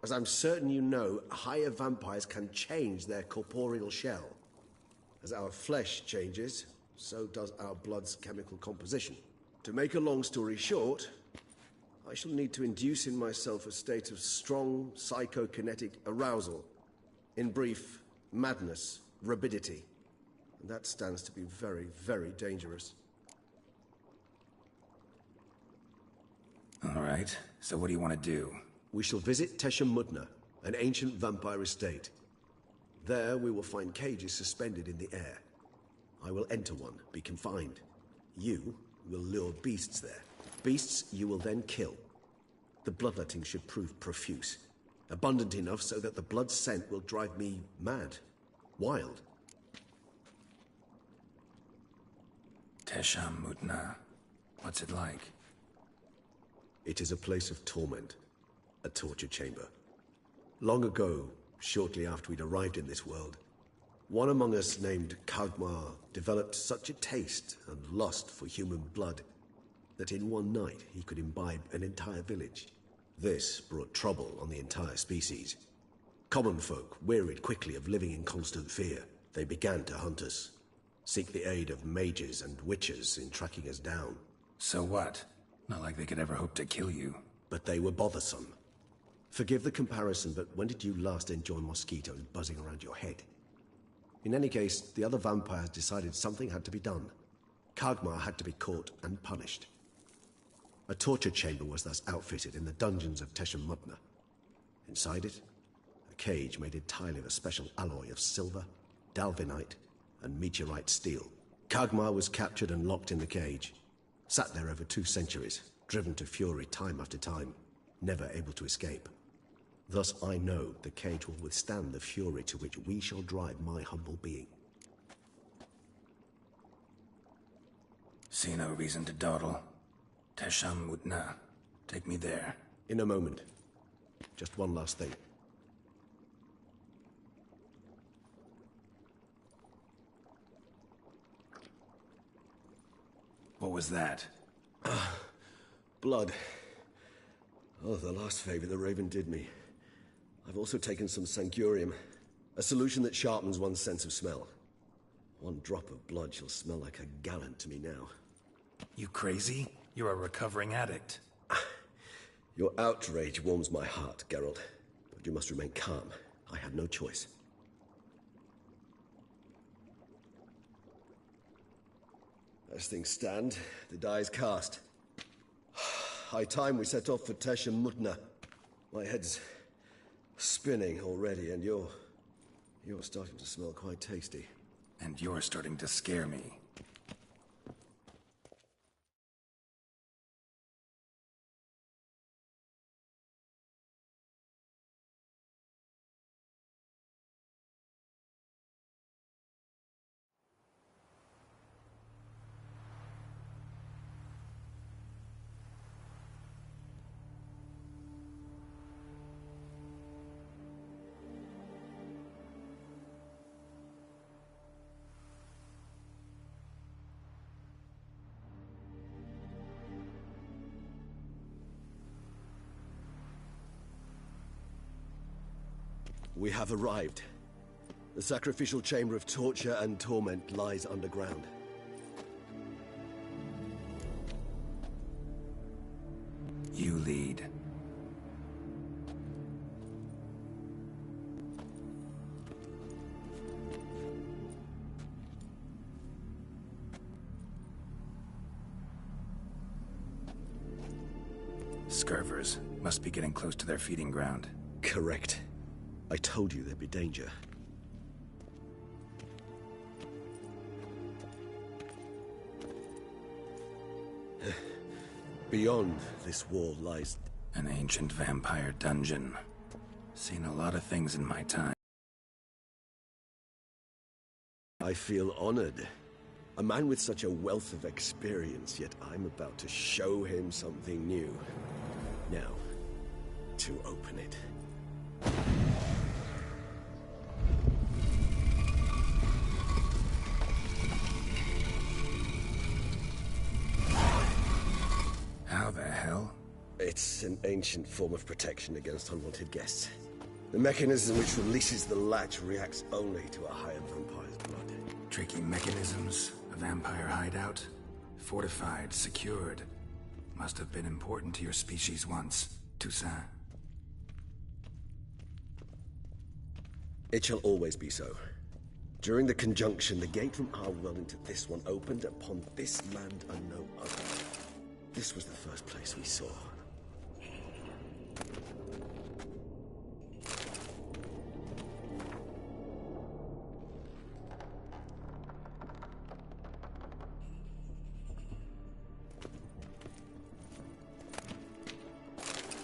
As I'm certain you know, higher vampires can change their corporeal shell. As our flesh changes, so does our blood's chemical composition. To make a long story short, I shall need to induce in myself a state of strong psychokinetic arousal. In brief, madness, rabidity. And that stands to be very, very dangerous. All right, so what do you want to do? We shall visit Teshamudna, an ancient vampire estate. There we will find cages suspended in the air. I will enter one, be confined. You will lure beasts there. Beasts you will then kill. The bloodletting should prove profuse. Abundant enough so that the blood scent will drive me mad. Wild. Teshamudna. What's it like? It is a place of torment. A torture chamber. Long ago, shortly after we'd arrived in this world, one among us named Kagmar developed such a taste and lust for human blood that in one night he could imbibe an entire village. This brought trouble on the entire species. Common folk wearied quickly of living in constant fear. They began to hunt us, seek the aid of mages and witches in tracking us down. So what? Not like they could ever hope to kill you. But they were bothersome. Forgive the comparison, but when did you last enjoy mosquitoes buzzing around your head? In any case, the other vampires decided something had to be done. Kagmar had to be caught and punished. A torture chamber was thus outfitted in the dungeons of Teshamudna. Inside it, a cage made entirely of a special alloy of silver, dalvinite, and meteorite steel. Kagmar was captured and locked in the cage. Sat there over 2 centuries, driven to fury time after time, never able to escape. Thus I know the cage will withstand the fury to which we shall drive my humble being. See no reason to dawdle. Teshamudna. Take me there. In a moment. Just one last thing. What was that? Blood. Oh, the last favor the Raven did me. I've also taken some Sancurium, a solution that sharpens one's sense of smell. One drop of blood shall smell like a gallon to me now. You crazy? You're a recovering addict. Your outrage warms my heart, Geralt. But you must remain calm. I had no choice. As things stand, the die is cast. High time we set off for Teshamudna. My head's spinning already, and you're starting to smell quite tasty. And you're starting to scare me. We have arrived. The sacrificial chamber of torture and torment lies underground. You lead. Scurvers must be getting close to their feeding ground. Correct. I told you there'd be danger. Beyond this wall lies... An ancient vampire dungeon. Seen a lot of things in my time. I feel honored. A man with such a wealth of experience, yet I'm about to show him something new. Now, to open it. How the hell? It's an ancient form of protection against unwanted guests. The mechanism which releases the latch reacts only to a higher vampire's blood. Tricky mechanisms, a vampire hideout. Fortified, secured. Must have been important to your species once, Toussaint. It shall always be so. During the conjunction, the gate from our world into this one opened upon this land and no other. This was the first place we saw.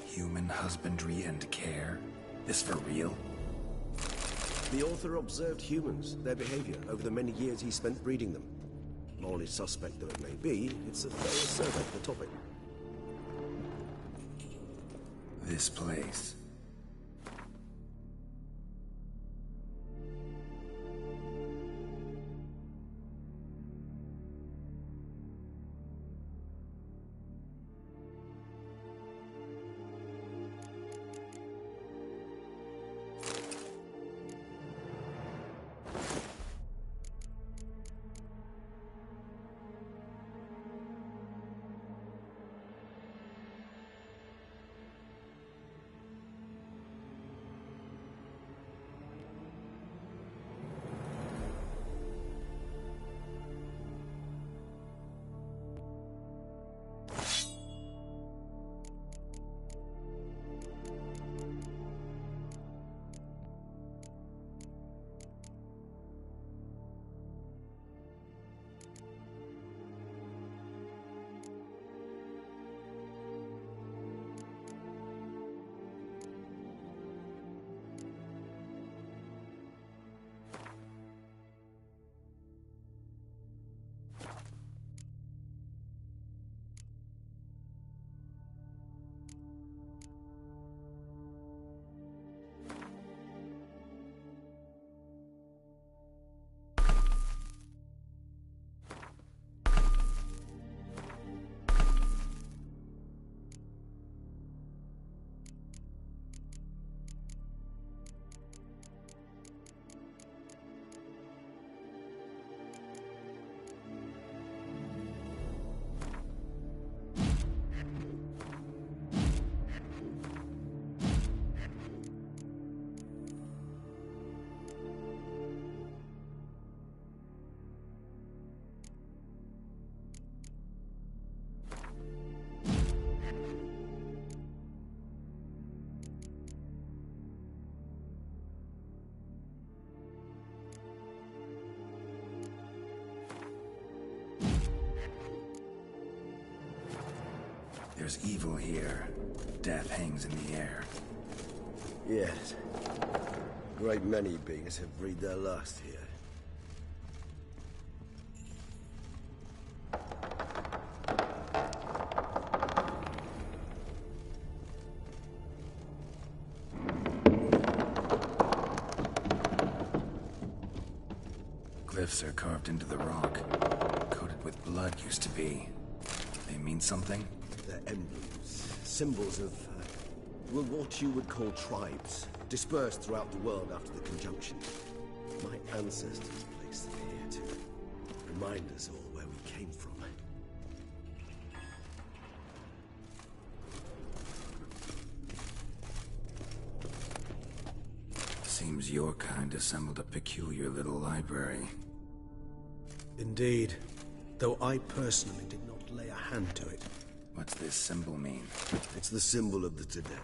Human husbandry and care? This for real? The author observed humans, their behavior, over the many years he spent breeding them. Morally suspect though it may be, it's a thorough survey of the topic. This place. There's evil here. Death hangs in the air. Yes. Great many beings have breathed their last here. Glyphs are carved into the rock. Coated with blood used to be. They mean something? They're emblems, symbols of, well, what you would call tribes, dispersed throughout the world after the conjunction. My ancestors placed them here to remind us all where we came from. Seems your kind assembled a peculiar little library. Indeed, though I personally did not lay a hand to it. What's this symbol mean? It's the symbol of the Tedet.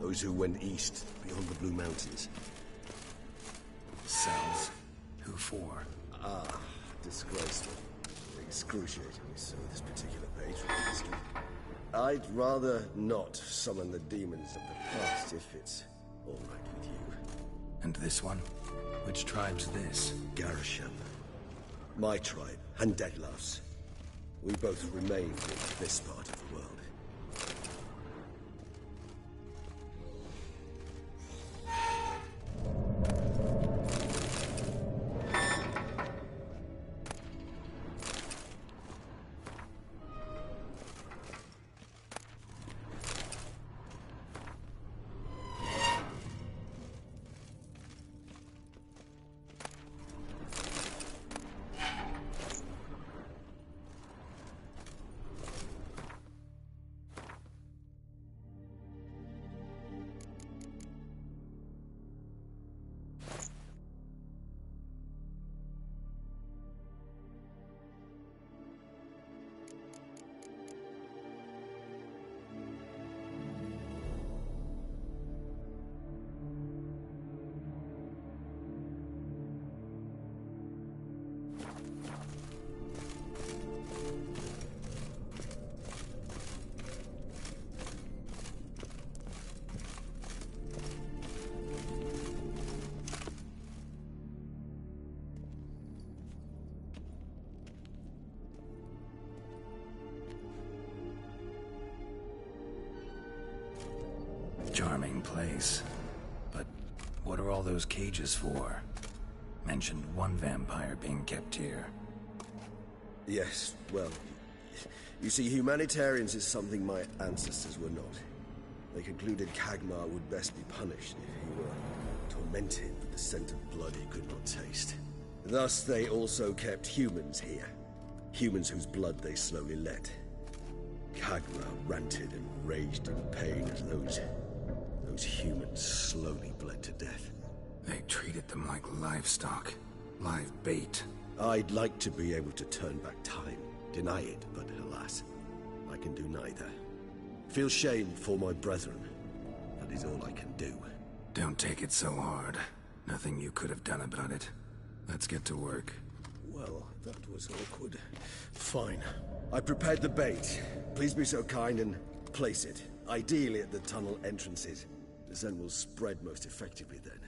Those who went east, beyond the Blue Mountains. Cells? Who for? Disgraceful. Excruciatingly so, this particular page from history. I'd rather not summon the demons of the past if it's all right with you. And this one? Which tribe's this? Garisham. My tribe, and Detlef's. We both remain in this part of the world. Charming place. But what are all those cages for? Mentioned one vampire being kept here. Yes, well, you see, humanitarians is something my ancestors were not. They concluded Kagmar would best be punished if he were tormented with the scent of blood he could not taste. Thus, they also kept humans here. Humans whose blood they slowly let. Kagmar ranted and raged in pain as those humans slowly bled to death. They treated them like livestock. Live bait. I'd like to be able to turn back time, deny it, but alas, I can do neither. Feel shame for my brethren. That is all I can do. Don't take it so hard. Nothing you could have done about it. Let's get to work. Well, that was awkward. Fine. I prepared the bait. Please be so kind and place it. Ideally at the tunnel entrances. The scent will spread most effectively then.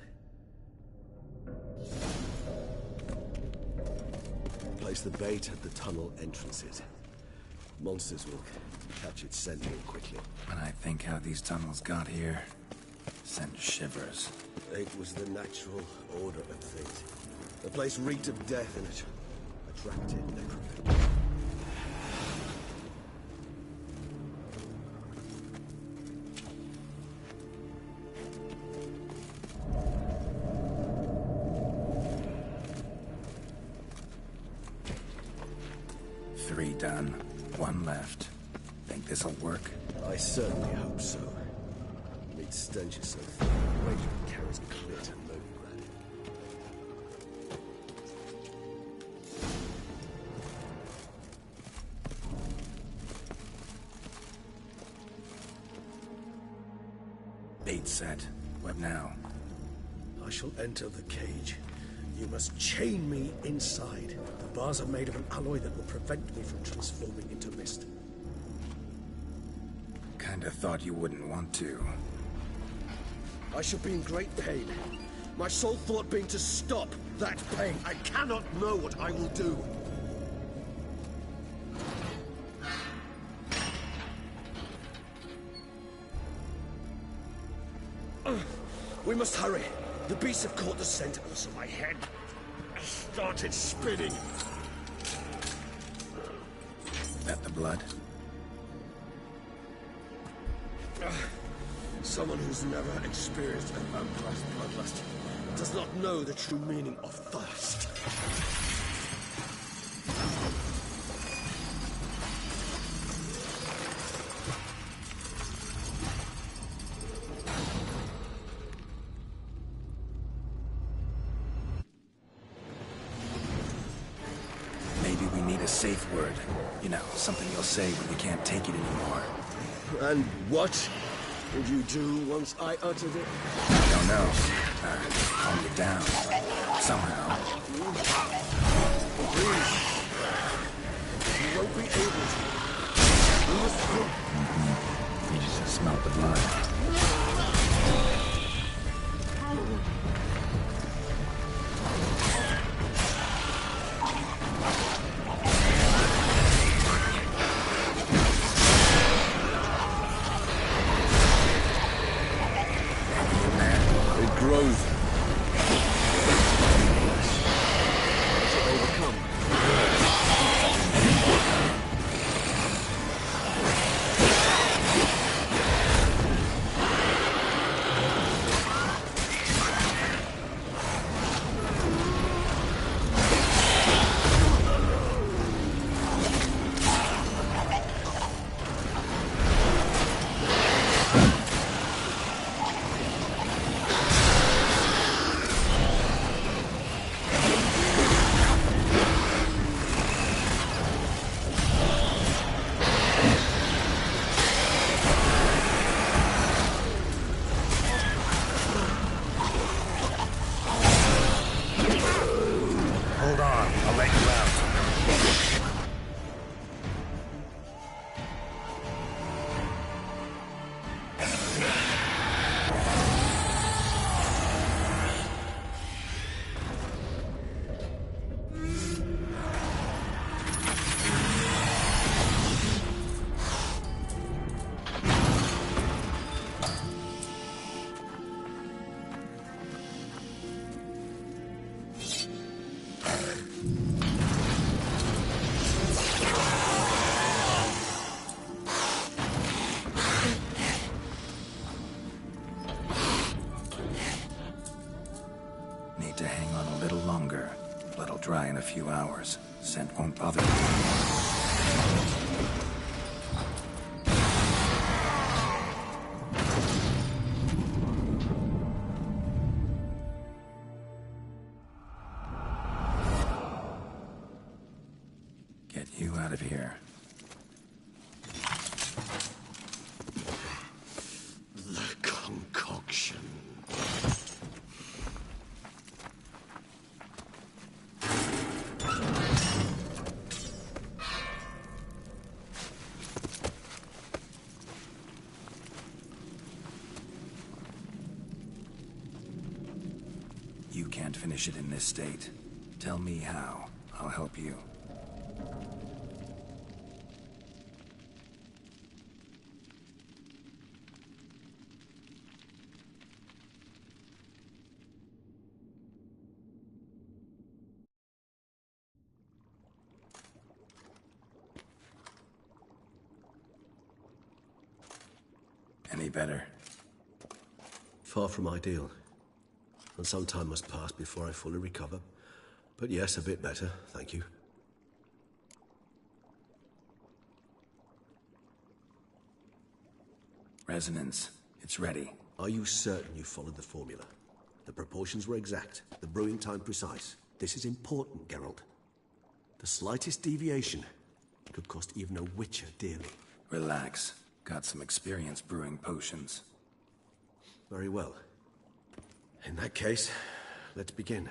Place the bait at the tunnel entrances. Monsters will catch its scent more quickly. When I think how these tunnels got here, send shivers. It was the natural order of things. The place reeked of death and it attracted necrophilia. Three done. One left. Think this'll work? I certainly hope so. Meat stench is so thick, the range of carries clear to Novigrad. Bait set. What now? I shall enter the cage. You must chain me inside. The bars are made of an alloy that will prevent me from transforming into mist. Kinda thought you wouldn't want to. I shall be in great pain. My sole thought being to stop that pain. I cannot know what I will do. We must hurry. The beasts have caught the scent, so my head started spinning. That the blood? Someone who's never experienced a vampire's bloodlust does not know the true meaning of thirst. Maybe we need a safe word. You know, something you'll say when you can't take it anymore. And what would you do once I uttered it? I don't know. Calm you down. Somehow. Please. You won't be able to. You must think. You just smelled the blood. Need to hang on a little longer. Blood'll dry in a few hours. Scent won't bother me. Get you out of here. The concoction. You can't finish it in this state. Tell me how. I'll help you. Any better? Far from ideal. And some time must pass before I fully recover. But yes, a bit better, thank you. Resonance. It's ready. Are you certain you followed the formula? The proportions were exact, the brewing time precise. This is important, Geralt. The slightest deviation could cost even a witcher dearly. Relax. Got some experience brewing potions. Very well. In that case, let's begin.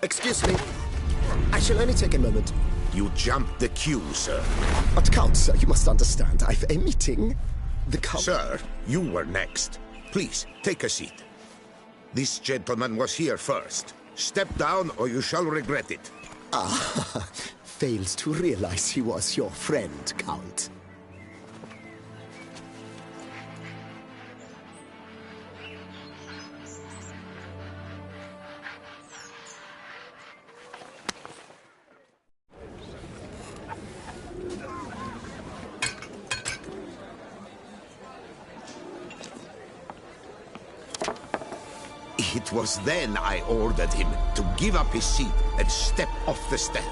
Excuse me. I shall only take a moment. You jumped the queue, sir. But Count, sir, you must understand. I've a meeting. The Count... Sir, you were next. Please, take a seat. This gentleman was here first. Step down or you shall regret it. Ah, fails to realize he was your friend, Count. It was then I ordered him to give up his seat and step off the stand.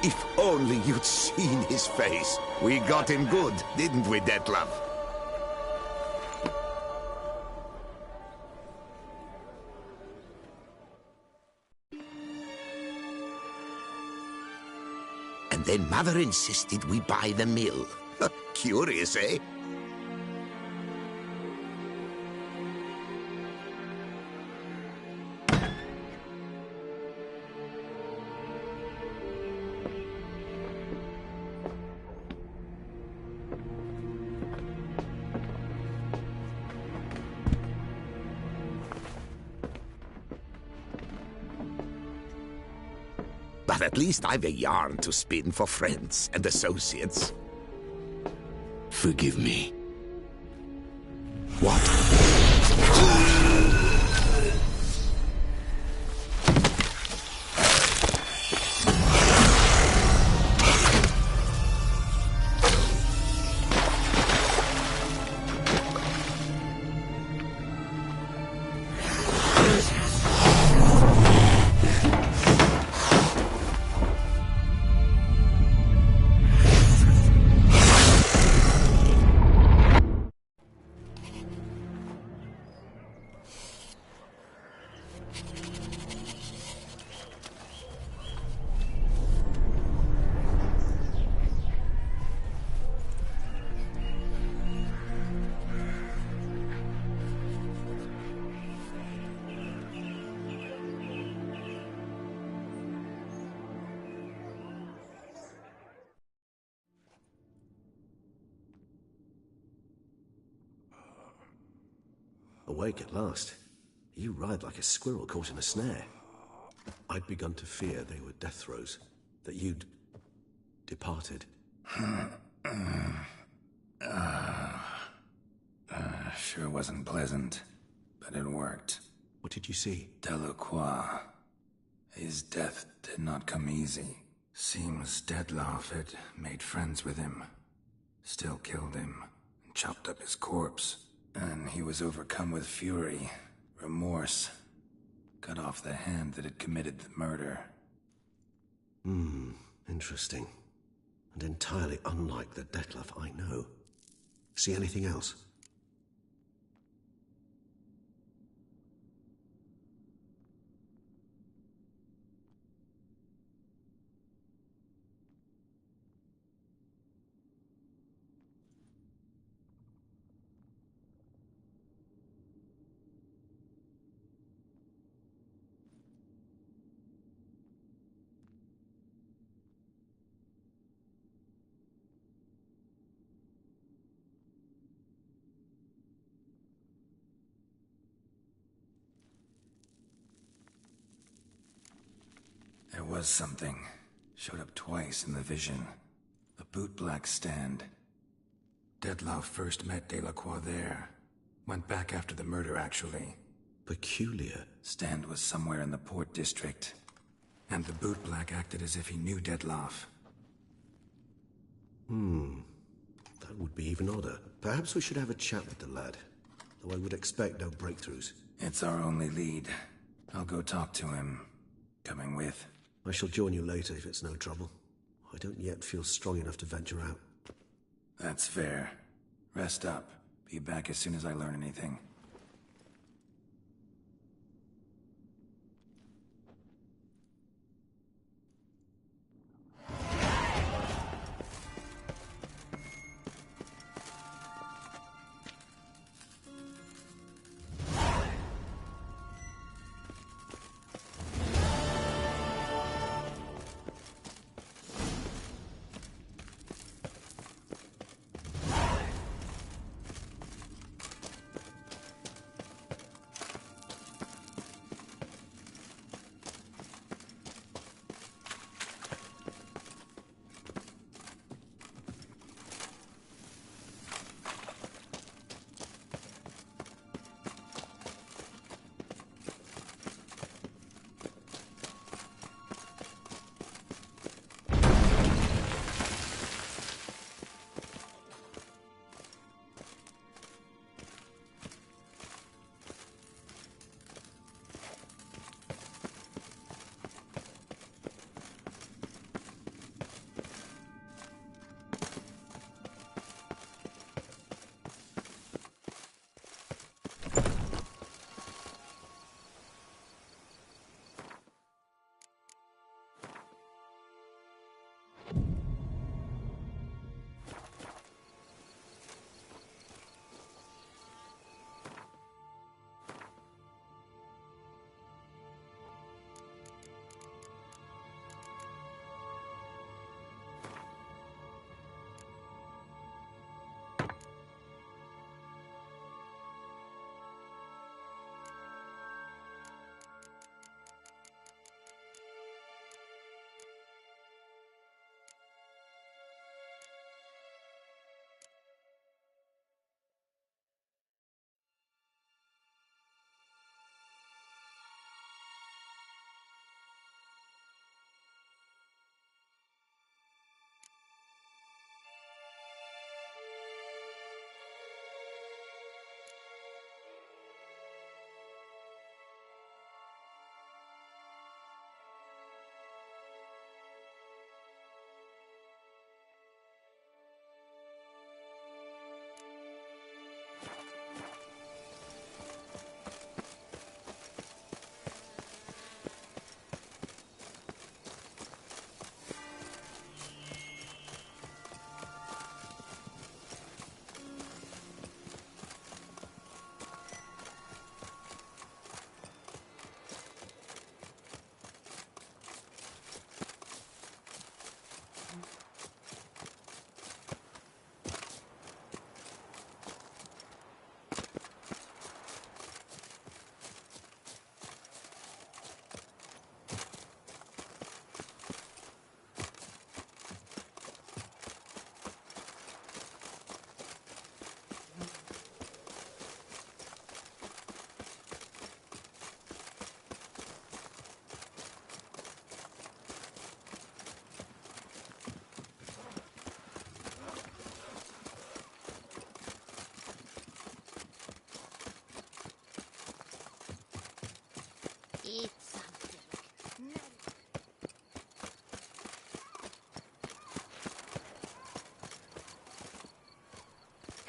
If only you'd seen his face. We got him good, didn't we, Detlef? And then Mother insisted we buy the mill. Curious, eh? But at least I've a yarn to spin for friends and associates. Forgive me. What? Awake at last. You ride like a squirrel caught in a snare. I'd begun to fear they were death throes, that you'd departed. Sure wasn't pleasant, but it worked. What did you see? Delacroix. His death did not come easy. Seems Detlef had made friends with him. Still killed him, and chopped up his corpse. And he was overcome with fury, remorse. Cut off the hand that had committed the murder. Interesting. And entirely unlike the Detlef I know. See anything else? There was something. Showed up twice in the vision. A bootblack stand. Detlef first met Delacroix there. Went back after the murder, actually. Peculiar. Stand was somewhere in the port district. And the bootblack acted as if he knew Detloff. That would be even odder. Perhaps we should have a chat with the lad. Though I would expect no breakthroughs. It's our only lead. I'll go talk to him. Coming with? I shall join you later if it's no trouble. I don't yet feel strong enough to venture out. That's fair. Rest up. Be back as soon as I learn anything. Eat something.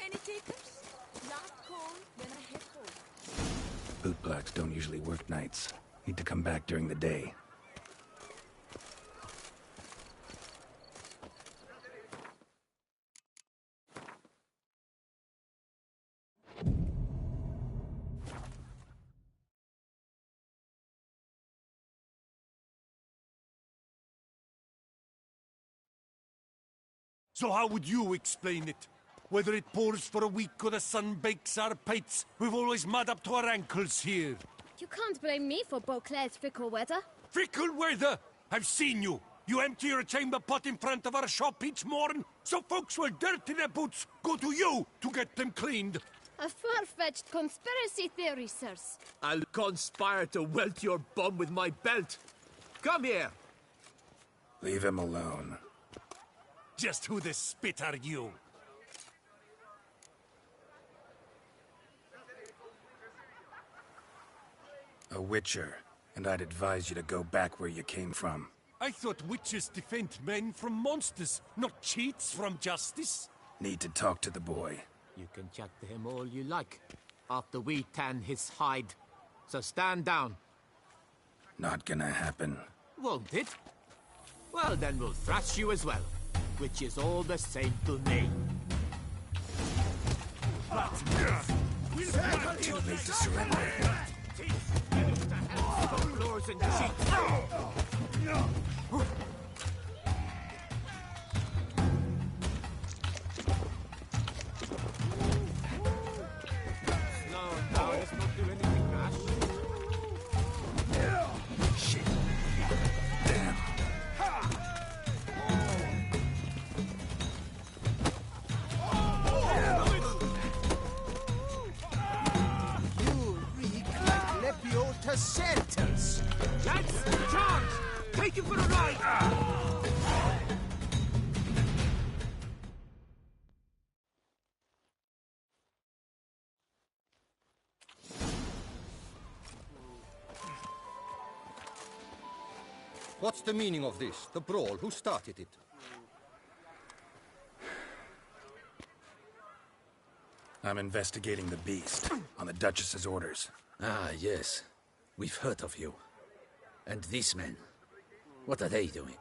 Any takers? Not cold, then I head home. Bootblacks don't usually work nights. Need to come back during the day. So how would you explain it? Whether it pours for a week or the sun bakes our pates, we've always mud up to our ankles here. You can't blame me for Beauclair's fickle weather. Fickle weather! I've seen you. You empty your chamber pot in front of our shop each morn, so folks will dirty their boots, go to you to get them cleaned. A far-fetched conspiracy theory, sirs. I'll conspire to welt your bum with my belt. Come here. Leave him alone. Just who the spit are you? A witcher, and I'd advise you to go back where you came from. I thought witches defend men from monsters, not cheats from justice. Need to talk to the boy. You can chat to him all you like, after we tan his hide. So stand down. Not gonna happen. Won't it? Well, then we'll thrash you as well, which is all the same to me. Too late to surrender. Floors and sheets. Sentence. Lads, charge! Take him for a ride! What's the meaning of this? The brawl? Who started it? I'm investigating the beast, on the Duchess's orders. Ah, yes. We've heard of you. And these men, what are they doing?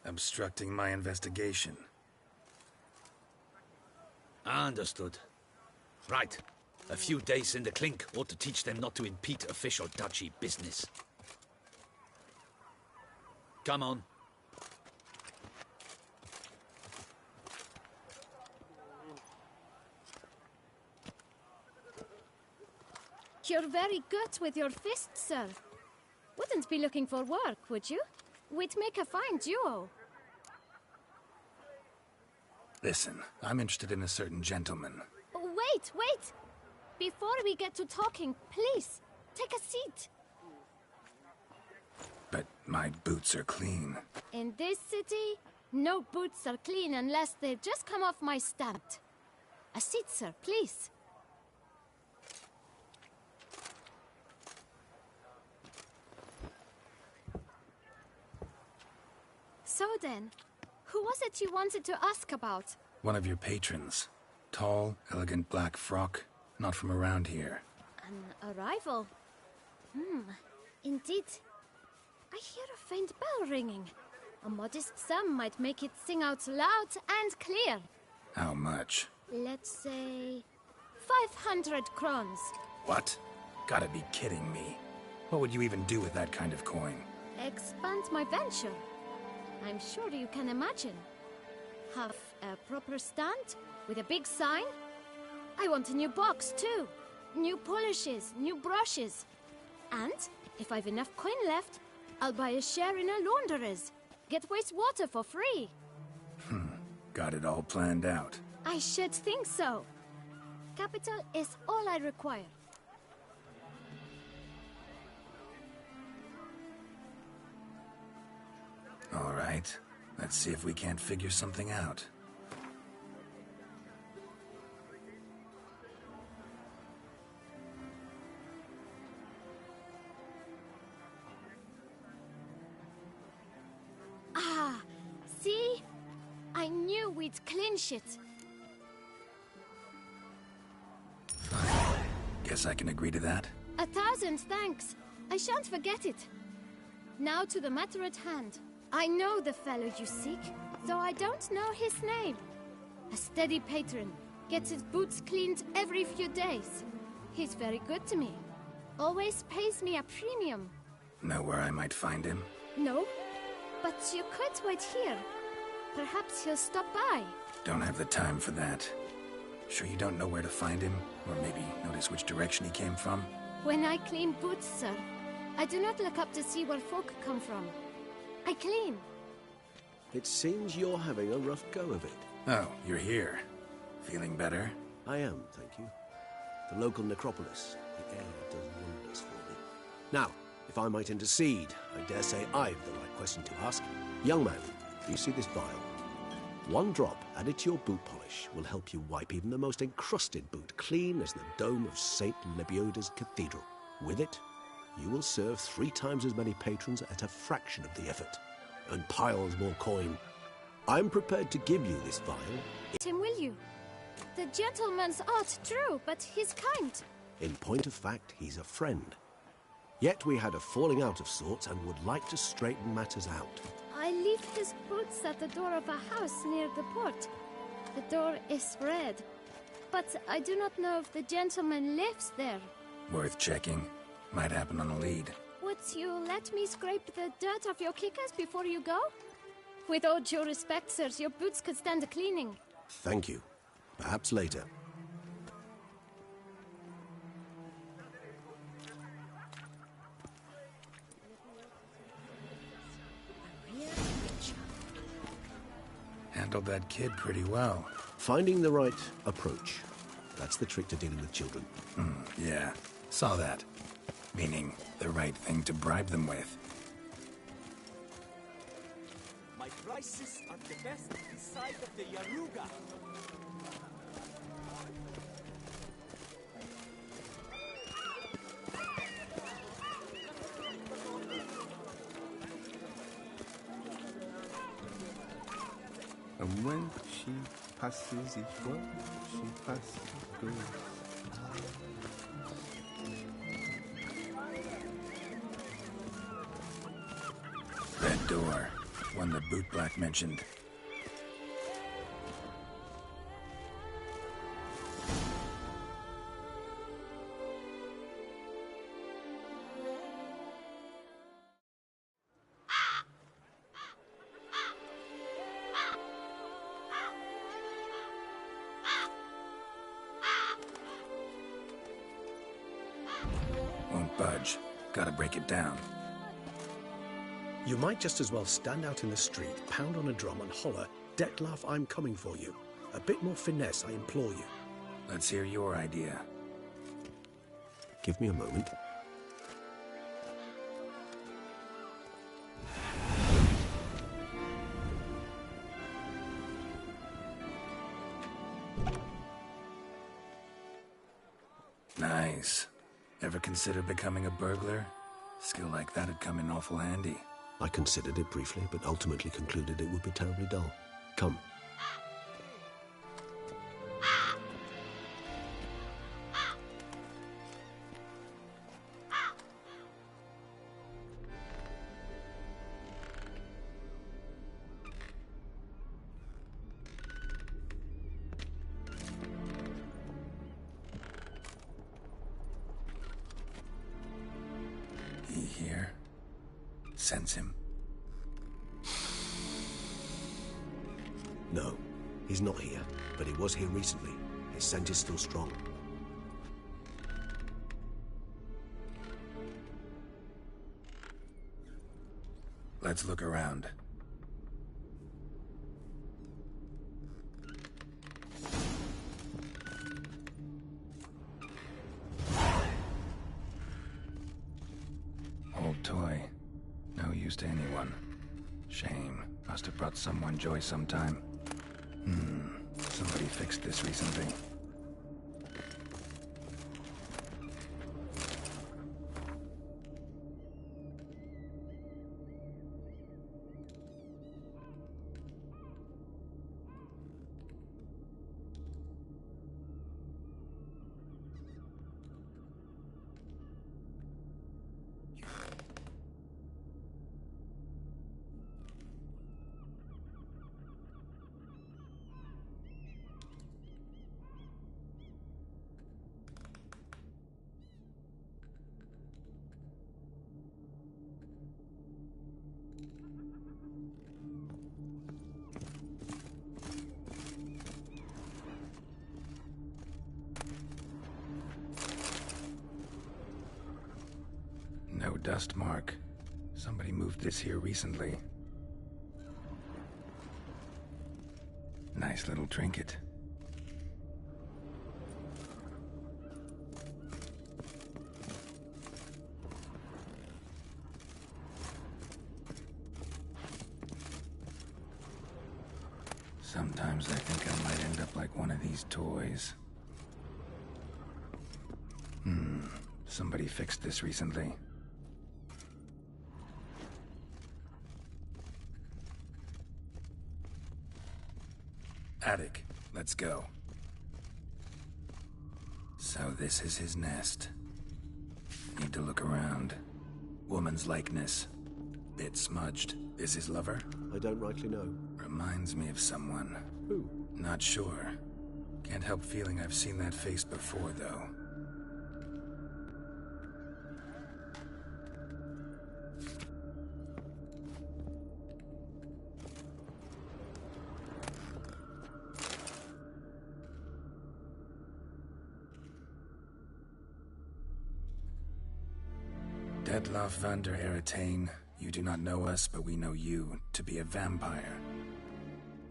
Obstructing my investigation. Understood. Right. A few days in the clink ought to teach them not to impede official duchy business. Come on. You're very good with your fists, sir. Wouldn't be looking for work, would you? We'd make a fine duo. Listen, I'm interested in a certain gentleman. Wait, wait! Before we get to talking, please, take a seat. But my boots are clean. In this city, no boots are clean unless they've just come off my stamp. A seat, sir, please. So then, who was it you wanted to ask about? One of your patrons. Tall, elegant black frock. Not from around here. An arrival? Indeed. I hear a faint bell ringing. A modest sum might make it sing out loud and clear. How much? Let's say 500 crowns. What? Gotta be kidding me. What would you even do with that kind of coin? Expand my venture. I'm sure you can imagine. Have a proper stand with a big sign. I want a new box too. New polishes, new brushes. And if I've enough coin left, I'll buy a share in a launderer's. Get wastewater for free. Got it all planned out. I should think so. Capital is all I require. All right. Let's see if we can't figure something out. Ah, see? I knew we'd clinch it. Guess I can agree to that. 1,000 thanks. I shan't forget it. Now to the matter at hand. I know the fellow you seek, though I don't know his name. A steady patron, gets his boots cleaned every few days. He's very good to me. Always pays me a premium. Know where I might find him? No, but you could wait here. Perhaps he'll stop by. Don't have the time for that. Sure you don't know where to find him? Or maybe notice which direction he came from? When I clean boots, sir, I do not look up to see where folk come from. I clean. It seems you're having a rough go of it. Oh, you're here. Feeling better? I am, thank you. The local necropolis. The air does wonders for me. Now, if I might intercede, I dare say I've the right question to ask. Young man, do you see this vial? One drop added to your boot polish will help you wipe even the most encrusted boot clean as the dome of St. Lebioda's Cathedral. With it, you will serve 3 times as many patrons at a fraction of the effort, and piles more coin. I'm prepared to give you this vial. Tim, will you? The gentleman's art, true, but he's kind. In point of fact, he's a friend. Yet we had a falling out of sorts and would like to straighten matters out. I leave his boots at the door of a house near the port. The door is red, but I do not know if the gentleman lives there. Worth checking. Might happen on a lead. Would you let me scrape the dirt off your kickers before you go? With all due respect, sirs, your boots could stand a cleaning. Thank you. Perhaps later. Handled that kid pretty well. Finding the right approach. That's the trick to dealing with children. Yeah, saw that. Meaning, the right thing to bribe them with. My prices are the best inside of the Yaruga. And when she passes it goes, she passes it goes. Red door. One the bootblack mentioned. Won't budge. Gotta break it down. You might just as well stand out in the street, pound on a drum and holler, "Detlef, I'm coming for you." A bit more finesse, I implore you. Let's hear your idea. Give me a moment. Nice. Ever consider becoming a burglar? Skill like that'd come in awful handy. I considered it briefly, but ultimately concluded it would be terribly dull. Come. He here? Sense him. No, he's not here, but he was here recently. His scent is still strong. Let's look around. Old toy. No use to anyone. Shame. Must have brought someone joy sometime. Somebody fixed this recently. No dust mark. Somebody moved this here recently. Nice little trinket. Sometimes I think I might end up like one of these toys. Somebody fixed this recently. Attic, let's go. So this is his nest. Need to look around. Woman's likeness. Bit smudged. Is his lover? I don't rightly know. Reminds me of someone. Who? Not sure. Can't help feeling I've seen that face before, though. Detloff van der Eretain, you do not know us, but we know you to be a vampire.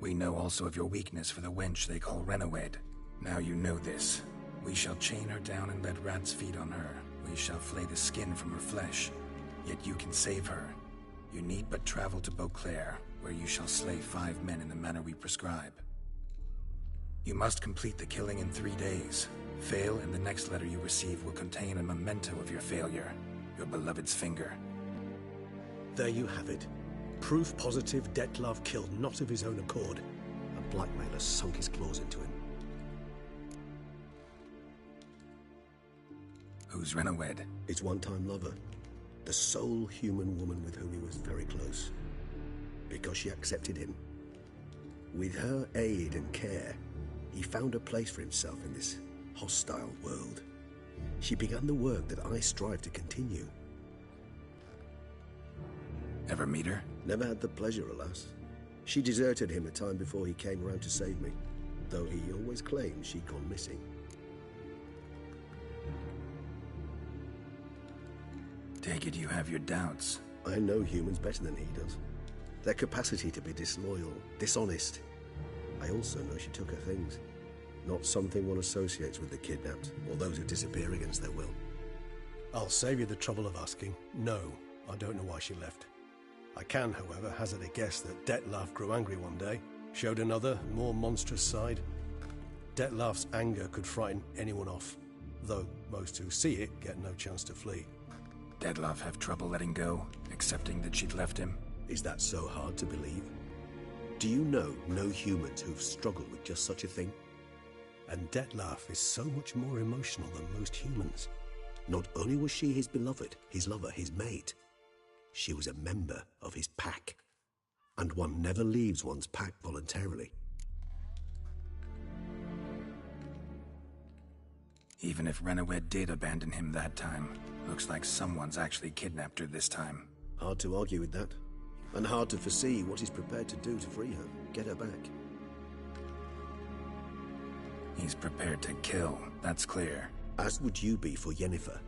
We know also of your weakness for the wench they call Renawed. Now you know this. We shall chain her down and let rats feed on her. We shall flay the skin from her flesh. Yet you can save her. You need but travel to Beauclair, where you shall slay 5 men in the manner we prescribe. You must complete the killing in 3 days. Fail, and the next letter you receive will contain a memento of your failure. Your beloved's finger. There you have it. Proof positive Detlav killed not of his own accord. A blackmailer sunk his claws into him. Who's Renawed? His one-time lover. The sole human woman with whom he was very close. Because she accepted him. With her aid and care, he found a place for himself in this hostile world. She began the work that I strive to continue. Ever meet her? Never had the pleasure, alas. She deserted him a time before he came around to save me, though he always claimed she'd gone missing. Take it you have your doubts. I know humans better than he does. Their capacity to be disloyal, dishonest. I also know she took her things. Not something one associates with the kidnapped, or those who disappear against their will. I'll save you the trouble of asking. No, I don't know why she left. I can, however, hazard a guess that Detlav grew angry one day, showed another, more monstrous side. Detlav's anger could frighten anyone off, though most who see it get no chance to flee. Detlav have trouble letting go, accepting that she'd left him? Is that so hard to believe? Do you know no humans who've struggled with just such a thing? And Detlav is so much more emotional than most humans. Not only was she his beloved, his lover, his mate, she was a member of his pack. And one never leaves one's pack voluntarily. Even if Renawed did abandon him that time, looks like someone's actually kidnapped her this time. Hard to argue with that. And hard to foresee what he's prepared to do to free her, get her back. He's prepared to kill, that's clear. As would you be for Yennefer.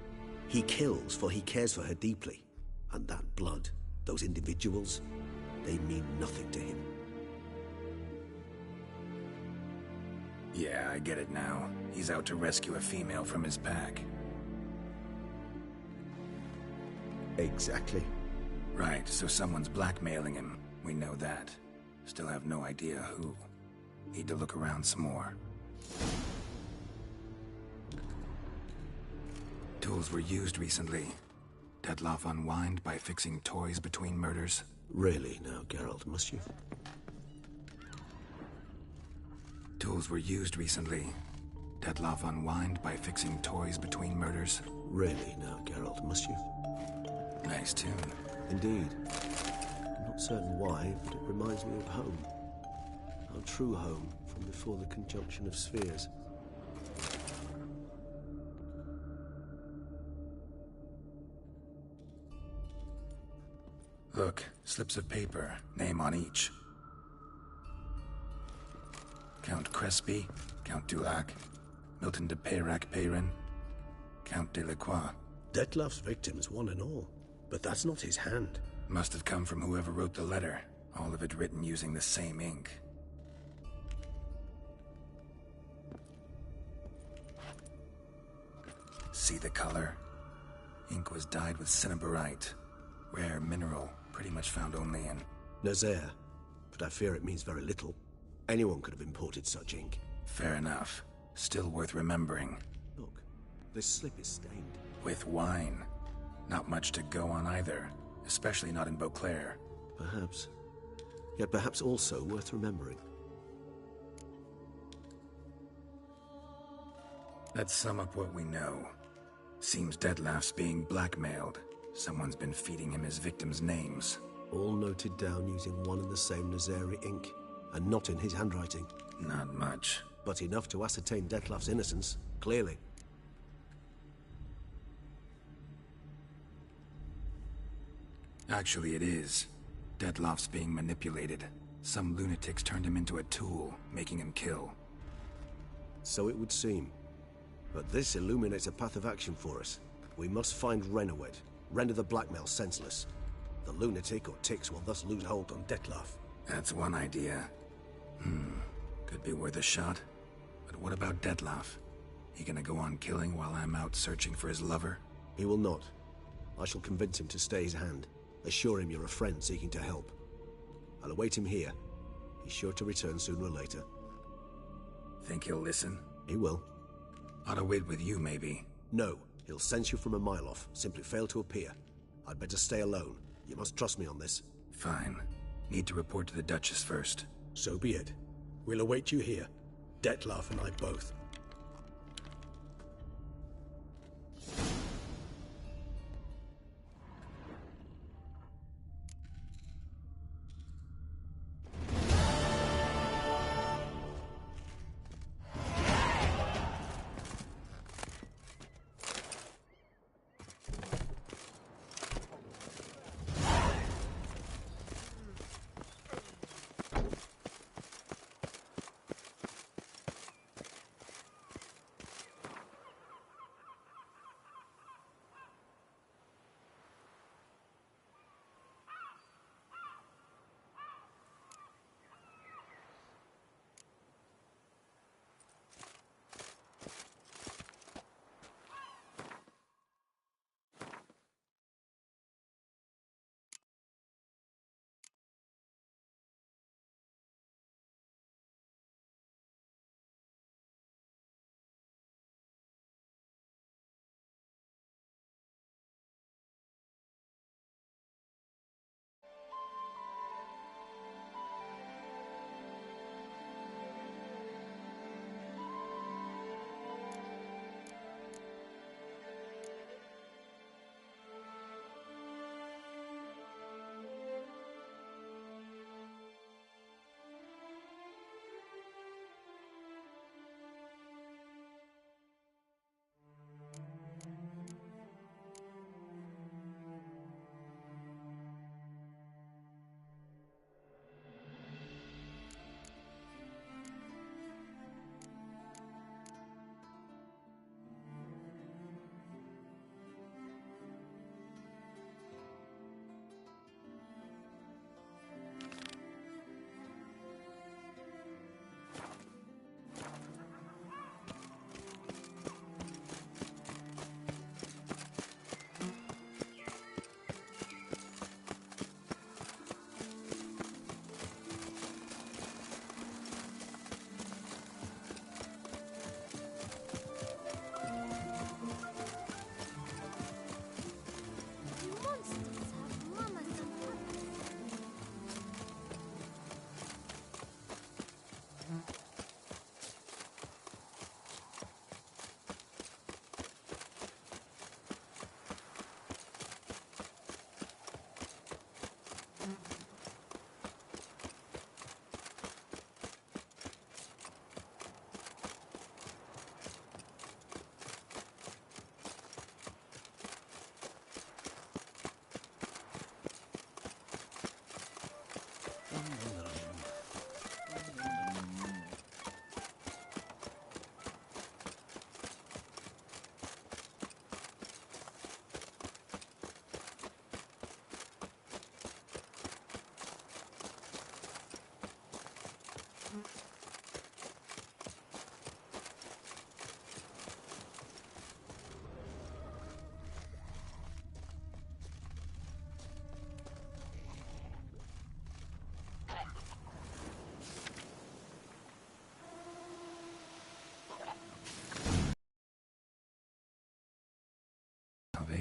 He kills for he cares for her deeply. And that blood, those individuals, they mean nothing to him. Yeah, I get it now. He's out to rescue a female from his pack. Exactly. Right, so someone's blackmailing him. We know that. Still have no idea who. Need to look around some more. Tools were used recently. Detlav unwind by fixing toys between murders. Really now, Geralt, must you? Tools were used recently. Detlav unwind by fixing toys between murders. Really now, Geralt, must you? Nice tune. Indeed. I'm not certain why, but it reminds me of home. Our true home from before the conjunction of spheres. Look, slips of paper, name on each. Count Crespi, Count Dulac, Milton de Peyrac-Peyrin, Count Delacroix. Detlav's victims, one and all. But that's not his hand. Must have come from whoever wrote the letter, all of it written using the same ink. See the color? Ink was dyed with cinnabarite. Rare mineral, pretty much found only in... Nazaire, but I fear it means very little. Anyone could have imported such ink. Fair enough. Still worth remembering. Look, this slip is stained. With wine. Not much to go on either, especially not in Beauclair. Perhaps. Yet perhaps also worth remembering. Let's sum up what we know. Seems Detlef's being blackmailed. Someone's been feeding him his victims' names. All noted down using one and the same Nazari ink, and not in his handwriting. Not much. But enough to ascertain Detlef's innocence, clearly. Actually, it is. Detlef's being manipulated. Some lunatics turned him into a tool, making him kill. So it would seem. But this illuminates a path of action for us. We must find Renowed, render the blackmail senseless. The lunatic or ticks will thus lose hold on Detlef. That's one idea. Could be worth a shot. But what about Detlef? He gonna go on killing while I'm out searching for his lover? He will not. I shall convince him to stay his hand. Assure him you're a friend seeking to help. I'll await him here. He's sure to return sooner or later. Think he'll listen? He will. Ought to wait with you, maybe. No, he'll sense you from a mile off. Simply fail to appear. I'd better stay alone. You must trust me on this. Fine. Need to report to the Duchess first. So be it. We'll await you here. Detlef and I both.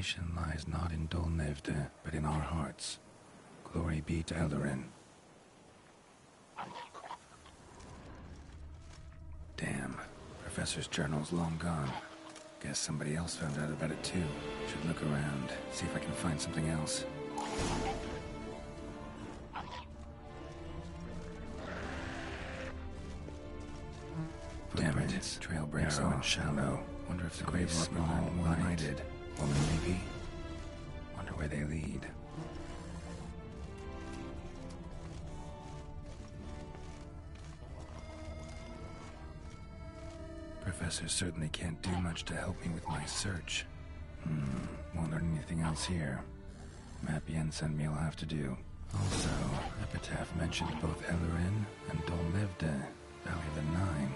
salvation lies not in Dolnevde, but in our hearts. Glory be to Eldarin. Damn, Professor's journal's long gone. Guess somebody else found out about it too. Should look around, see if I can find something else. Damn it, trail breaks narrow and shallow. Wonder if the graves small, one-eyed. Woman maybe? Wonder where they lead. Professor certainly can't do much to help me with my search. Won't learn anything else here. Map Jensen me'll have to do. Also, Epitaph mentioned both Eldarin and Dolnevde, Valley of the Nine.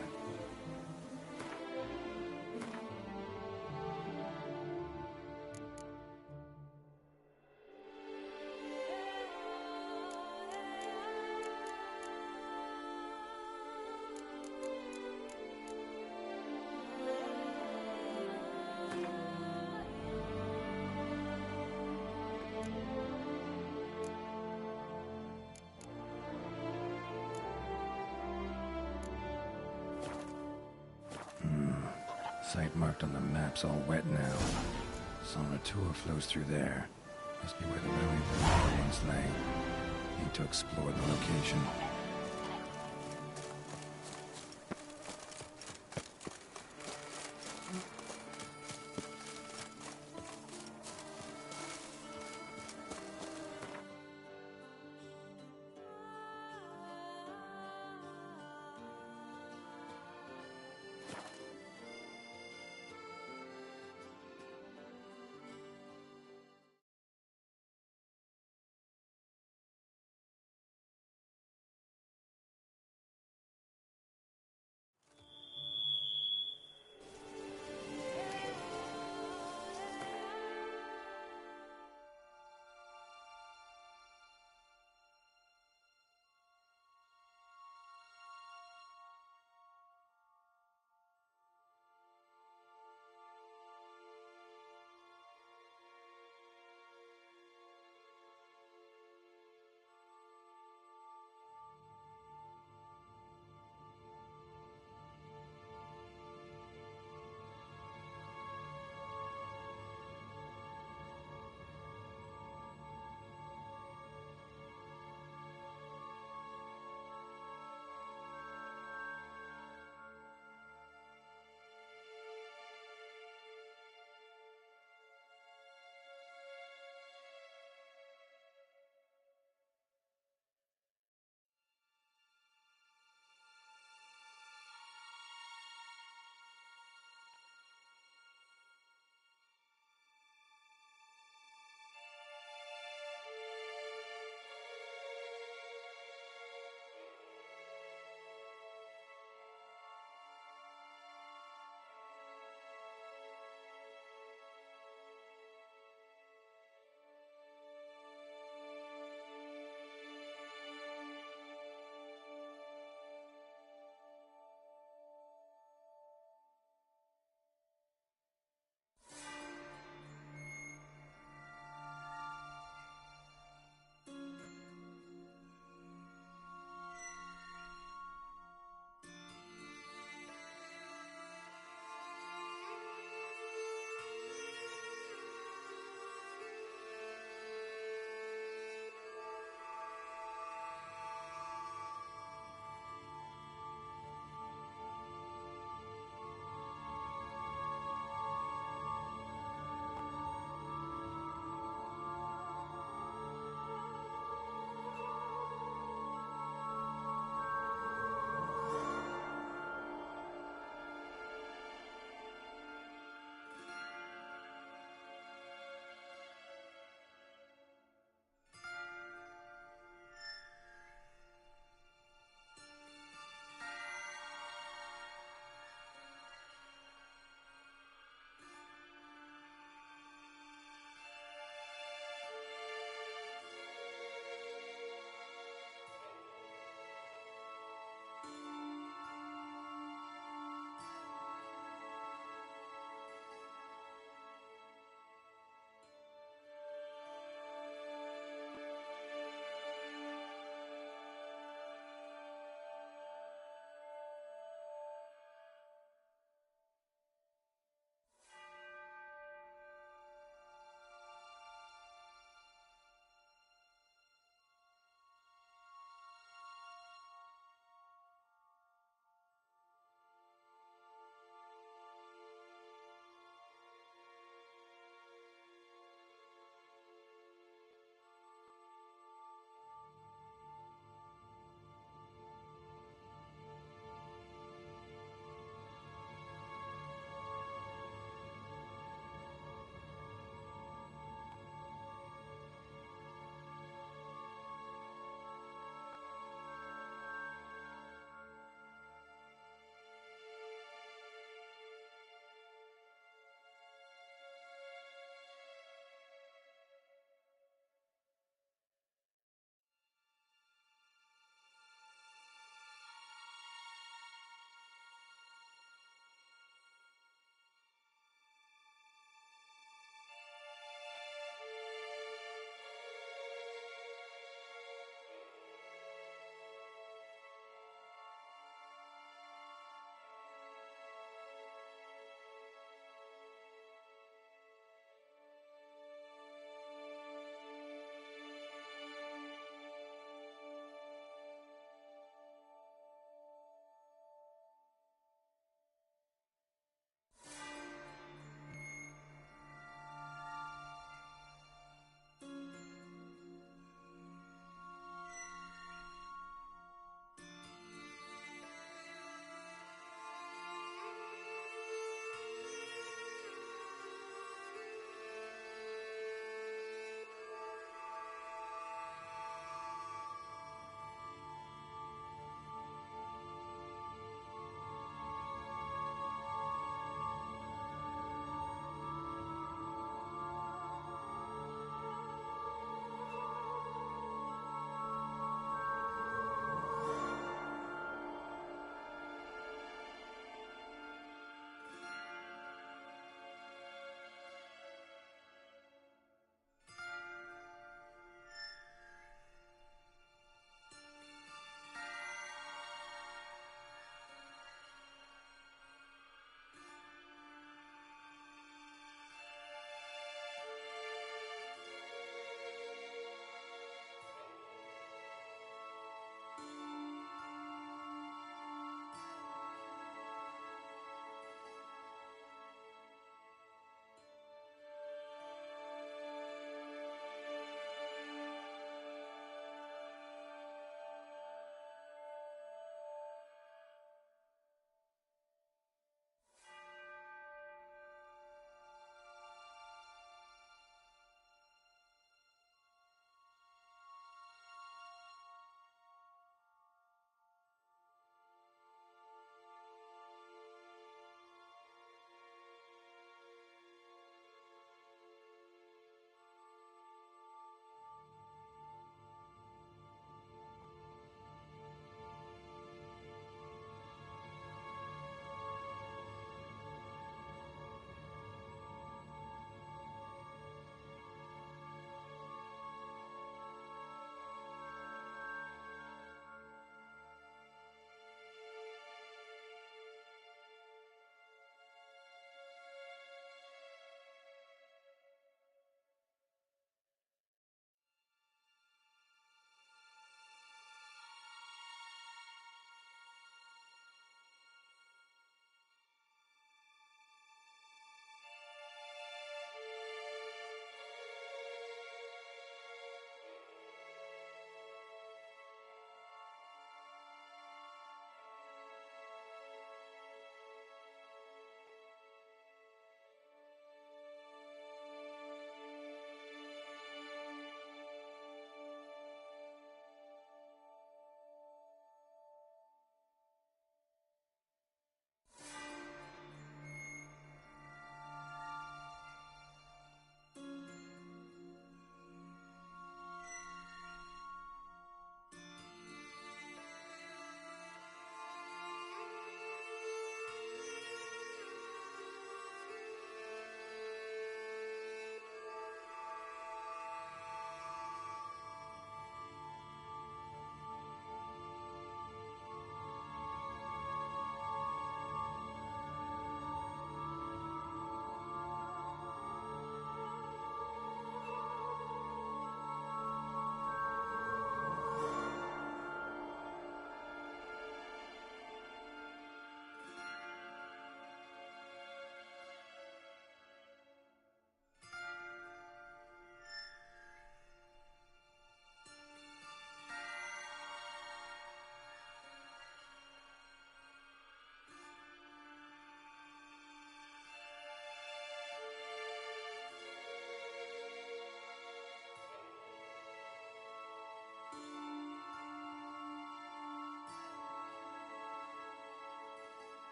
Site marked on the map's all wet now. Sonratur flows through there. Must be where the Valley of the Nine once lay. Need to explore the location.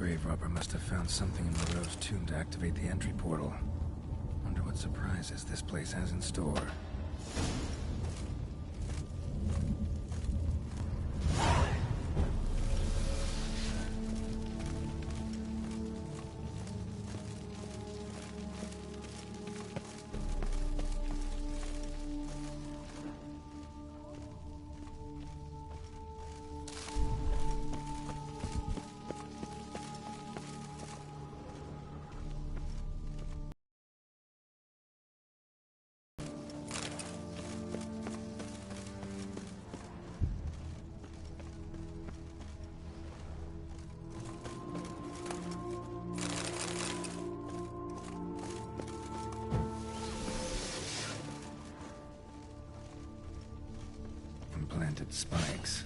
grave robber must have found something in Moreau's tomb to activate the entry portal. Wonder what surprises this place has in store. Implanted spikes.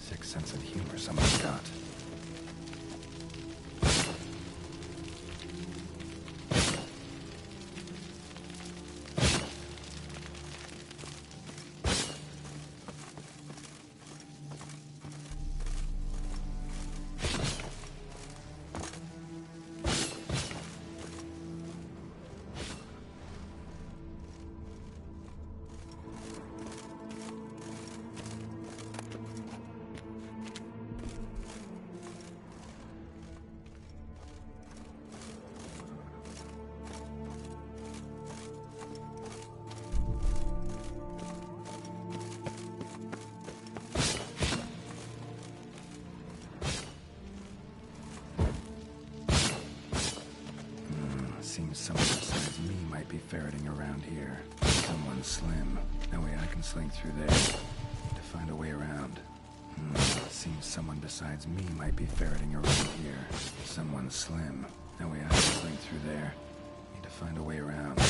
Sick sense of humor someone's got. Seems someone besides me might be ferreting around here. Someone slim. No way I can slink through there. Need to find a way around. Seems someone besides me might be ferreting around here. Someone slim. No way I can slink through there. Need to find a way around.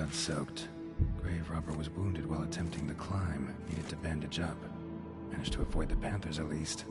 blood-soaked. Grave robber was wounded while attempting the climb. Needed to bandage up. Managed to avoid the Panthers at least.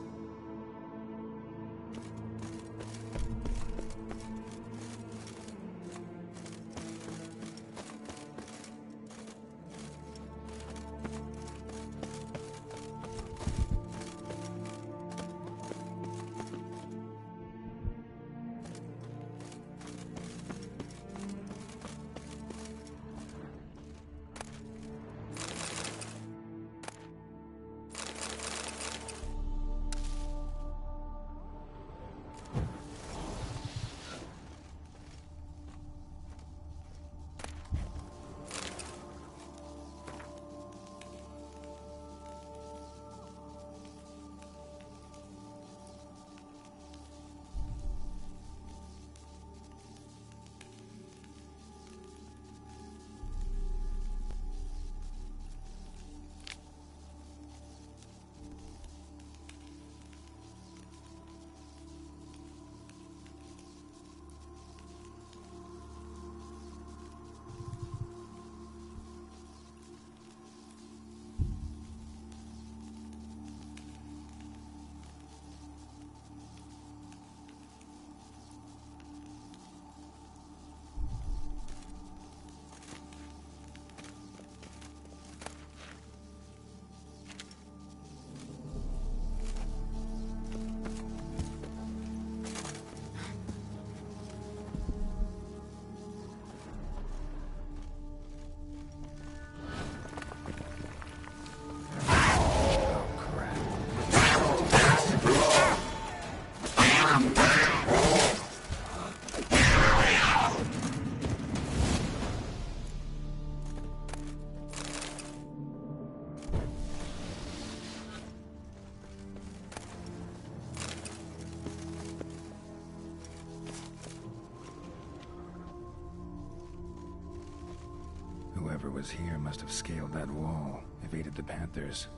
Whoever was here must have scaled that wall, evaded the Panthers.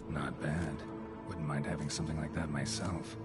Not bad. Wouldn't mind having something like that myself.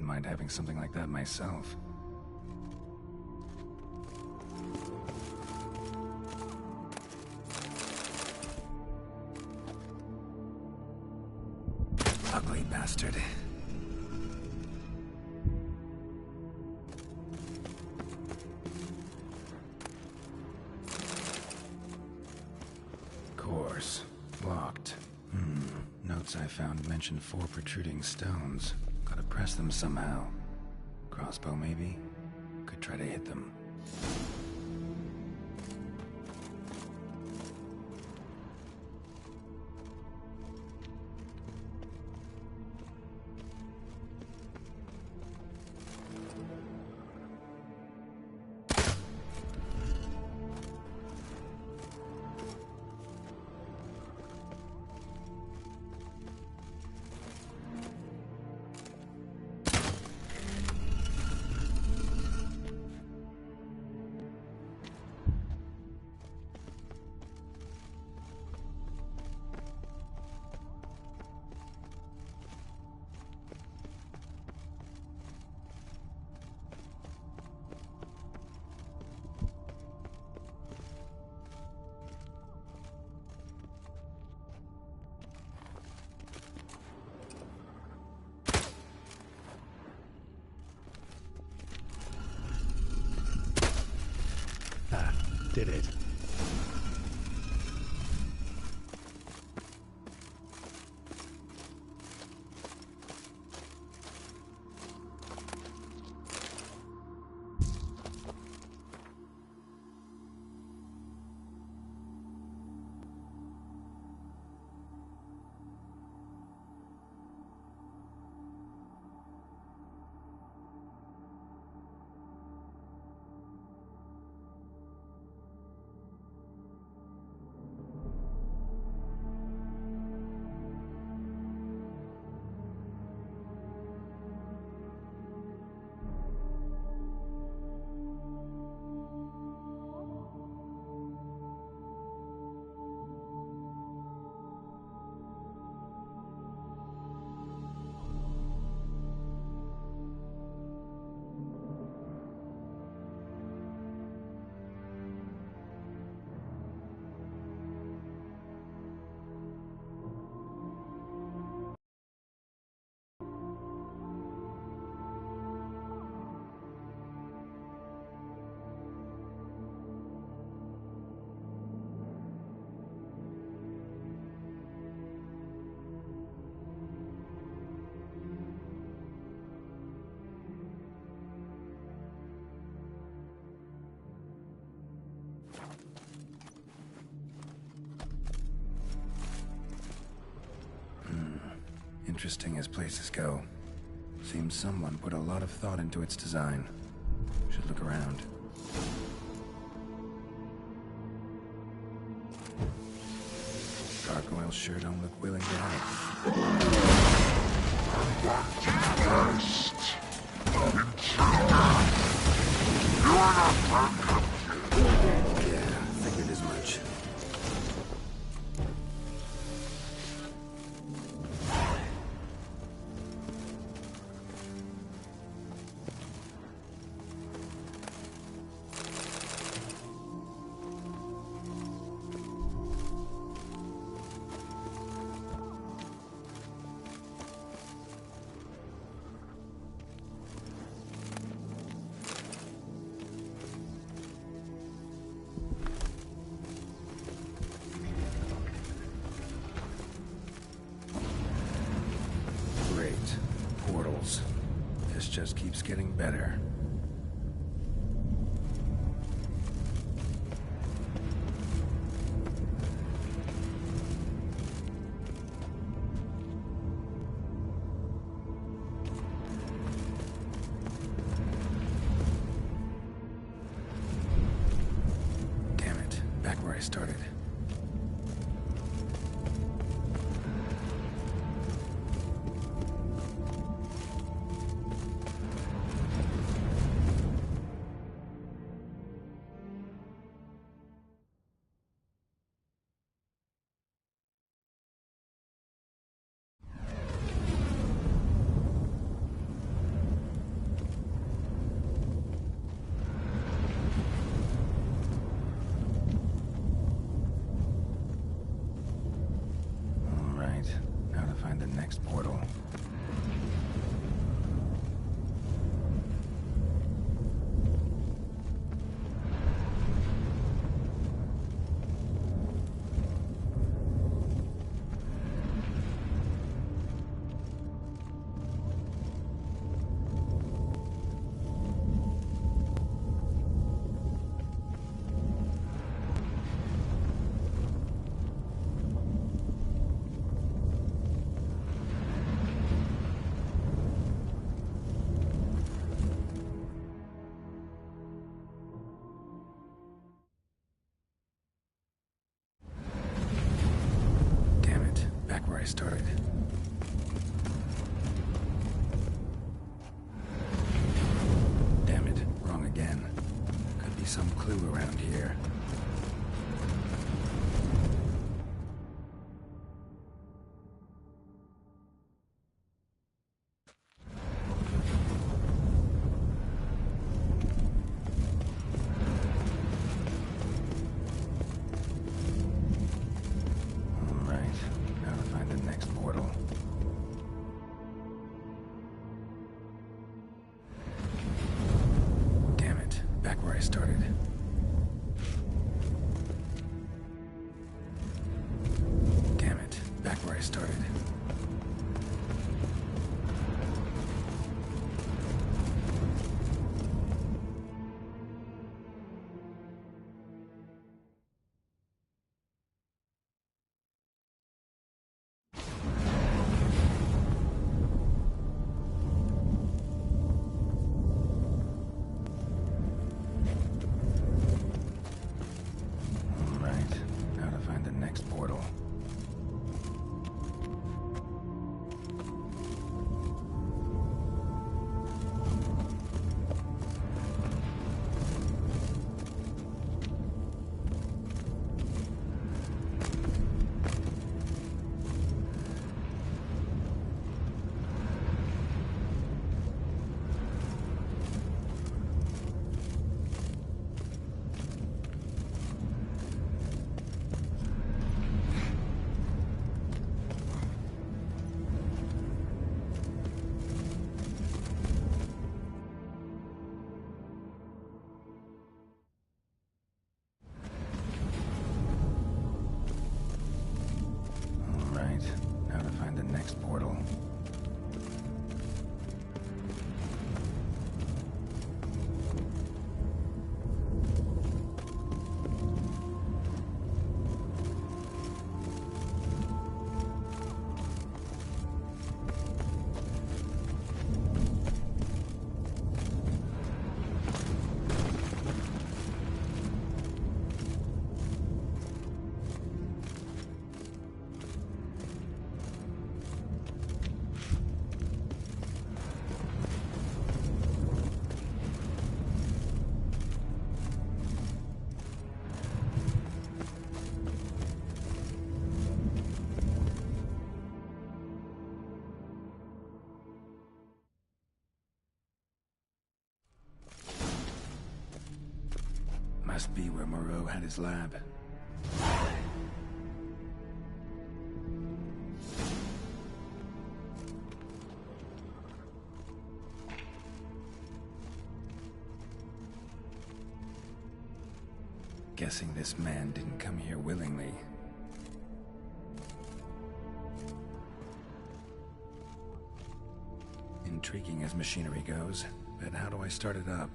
Wouldn't mind having something like that myself. Ugly bastard. Course. Locked. Notes I found mention 4 protruding stones. Gotta press them somehow. Crossbow, maybe? Could try to hit them. Did it. Interesting as places go. Seems someone put a lot of thought into its design. Should look around. Gargoyles sure don't look willing to help. Yeah, figured as much. Portals. This just keeps getting better. Damn it, back where I started. next portal. I started. Damn it, wrong again. Could be some clue around here. Must be where Moreau had his lab. Guessing this man didn't come here willingly. Intriguing as machinery goes, but how do I start it up?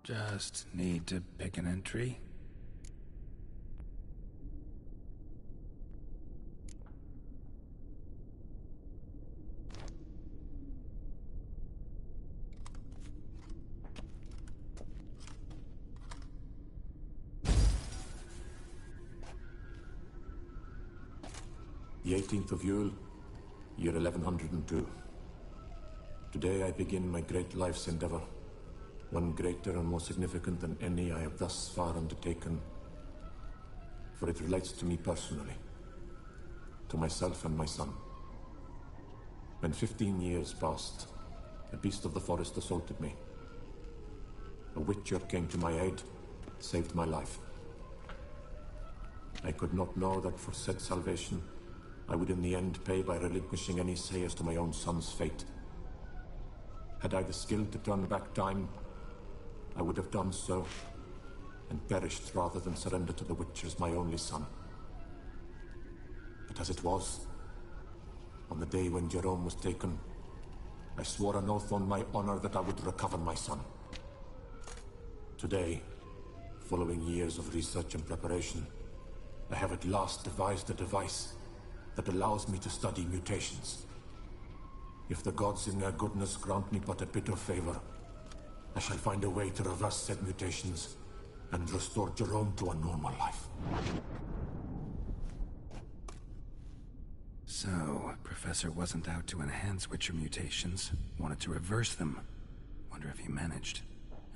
Just need to pick an entry. The 18th of Yule, year 1102. Today I begin my great life's endeavor. One greater and more significant than any I have thus far undertaken. For it relates to me personally. To myself and my son. When 15 years passed, a beast of the forest assaulted me. A witcher came to my aid, saved my life. I could not know that for said salvation, I would in the end pay by relinquishing any say as to my own son's fate. Had I the skill to turn back time, I would have done so, and perished rather than surrender to the Witchers my only son. But as it was, on the day when Jerome was taken, I swore an oath on my honor that I would recover my son. Today, following years of research and preparation, I have at last devised a device that allows me to study mutations. If the gods in their goodness grant me but a bit of favor, I shall find a way to reverse said mutations and restore Jerome to a normal life. So, Professor wasn't out to enhance Witcher mutations, wanted to reverse them. Wonder if he managed,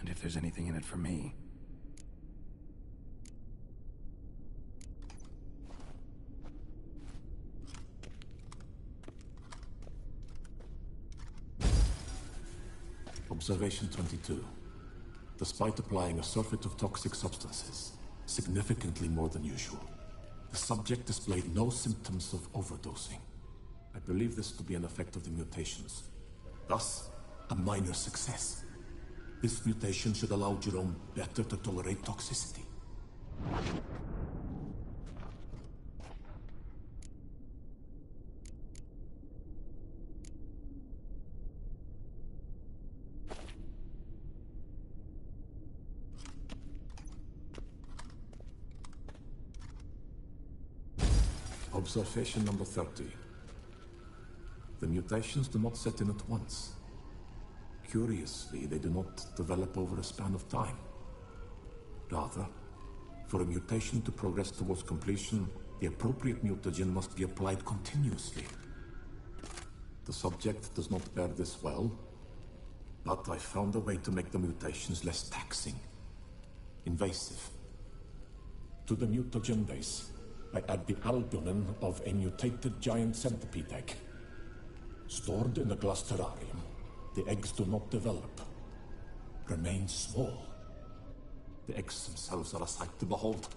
and if there's anything in it for me. Observation 22. Despite applying a surfeit of toxic substances, significantly more than usual, the subject displayed no symptoms of overdosing. I believe this to be an effect of the mutations. Thus, a minor success. This mutation should allow Jerome better to tolerate toxicity. Observation number 30. The mutations do not set in at once. Curiously, they do not develop over a span of time. Rather, for a mutation to progress towards completion, the appropriate mutagen must be applied continuously. The subject does not bear this well, but I found a way to make the mutations less taxing, invasive. To the mutagen base, I add the albumin of a mutated giant centipede egg. Stored in a glass terrarium, the eggs do not develop, remain small. The eggs themselves are a sight to behold.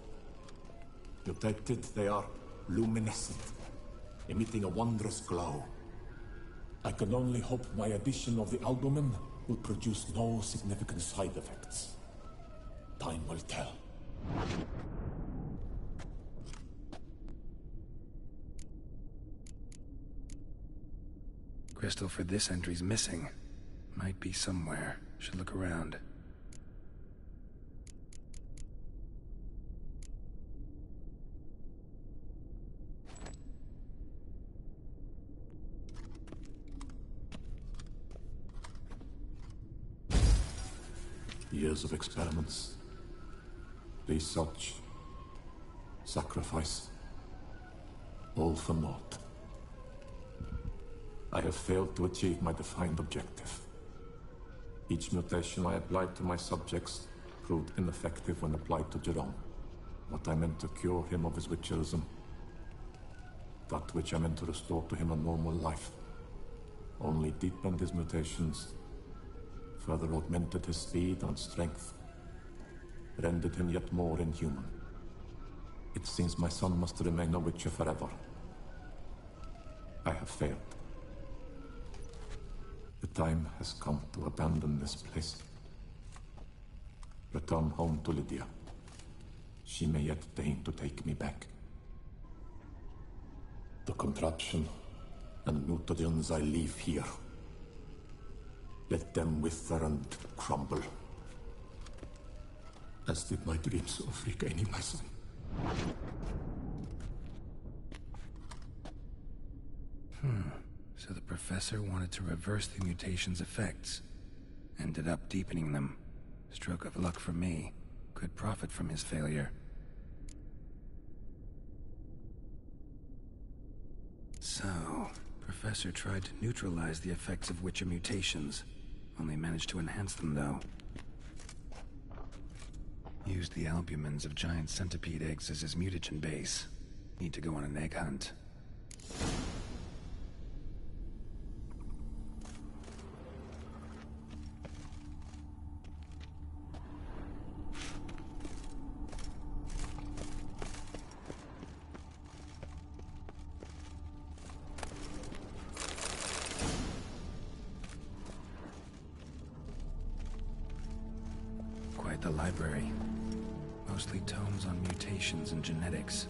Mutated, they are luminescent, emitting a wondrous glow. I can only hope my addition of the albumin will produce no significant side effects. Time will tell. Crystal for this entry's missing. Might be somewhere. Should look around. Years of experiments, research, sacrifice, all for naught. I have failed to achieve my defined objective. Each mutation I applied to my subjects proved ineffective when applied to Jerome. What I meant to cure him of his witcherism, that which I meant to restore to him a normal life, only deepened his mutations, further augmented his speed and strength, rendered him yet more inhuman. It seems my son must remain a witcher forever. I have failed. The time has come to abandon this place. Return home to Lydia. She may yet deign to take me back. The contraption and mutagens I leave here. Let them wither and crumble. As did my dreams of regaining my son. So the professor wanted to reverse the mutation's effects. Ended up deepening them. Stroke of luck for me. Could profit from his failure. So, Professor tried to neutralize the effects of Witcher mutations. Only managed to enhance them, though. Used the albumins of giant centipede eggs as his mutagen base. Need to go on an egg hunt. Quite the library. Mostly tomes on mutations and genetics.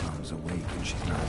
Mom's awake and she's not.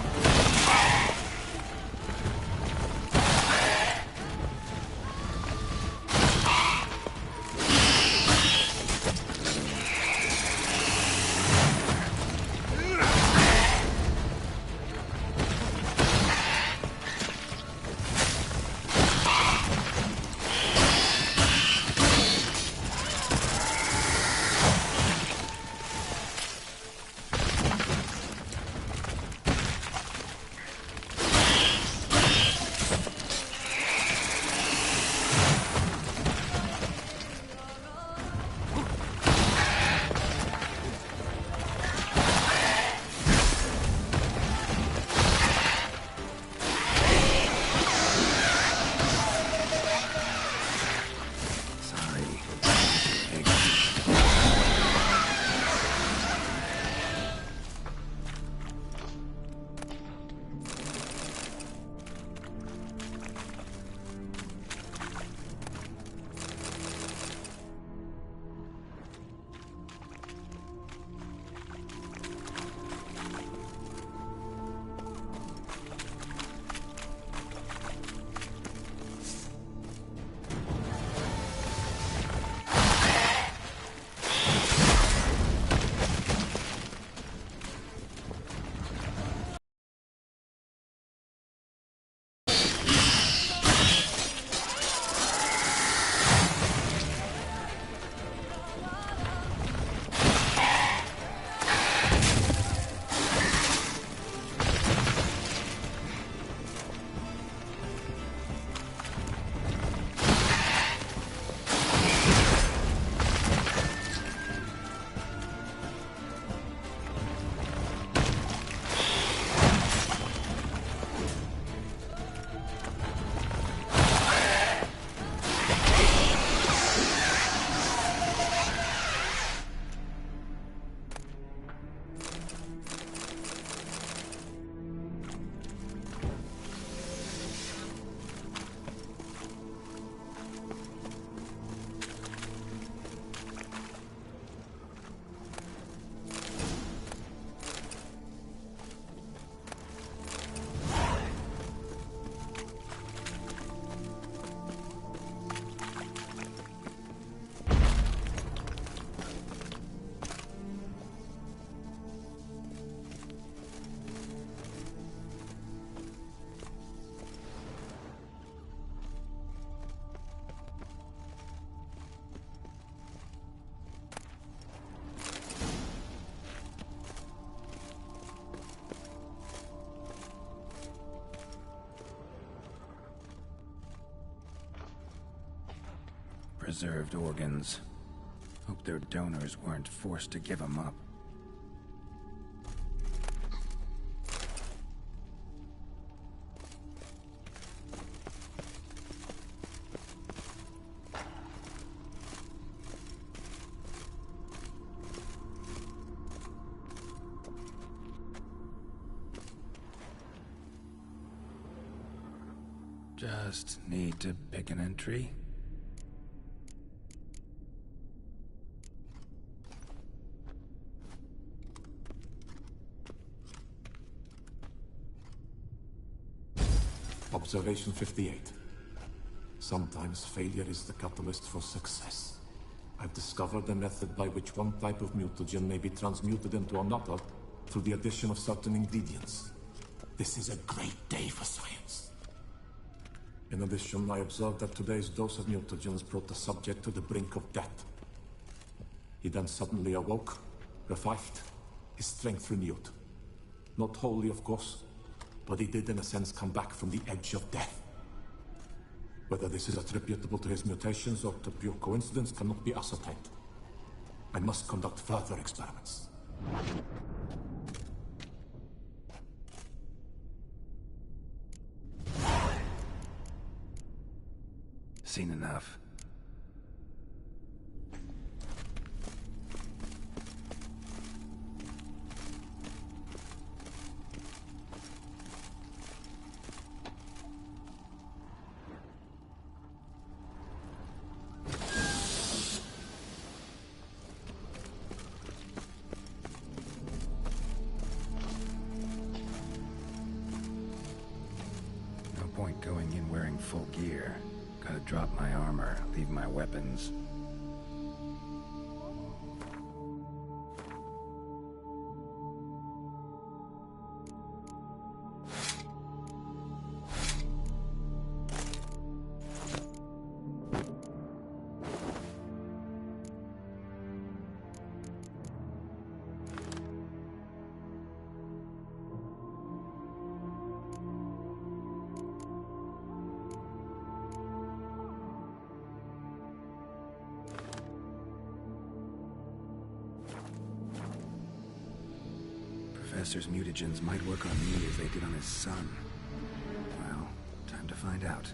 Preserved organs. Hope their donors weren't forced to give them up. Just need to pick an entry. Observation 58. Sometimes failure is the catalyst for success. I've discovered a method by which one type of mutagen may be transmuted into another through the addition of certain ingredients. This is a great day for science. In addition, I observed that today's dose of mutagens brought the subject to the brink of death. He then suddenly awoke, revived, his strength renewed. Not wholly, of course, but he did in a sense come back from the edge of death. Whether this is attributable to his mutations or to pure coincidence cannot be ascertained. I must conduct further experiments. Seen enough. No point going in wearing full gear. Gotta drop my armor, leave my weapons. Professor's mutagens might work on me as they did on his son. Well, time to find out.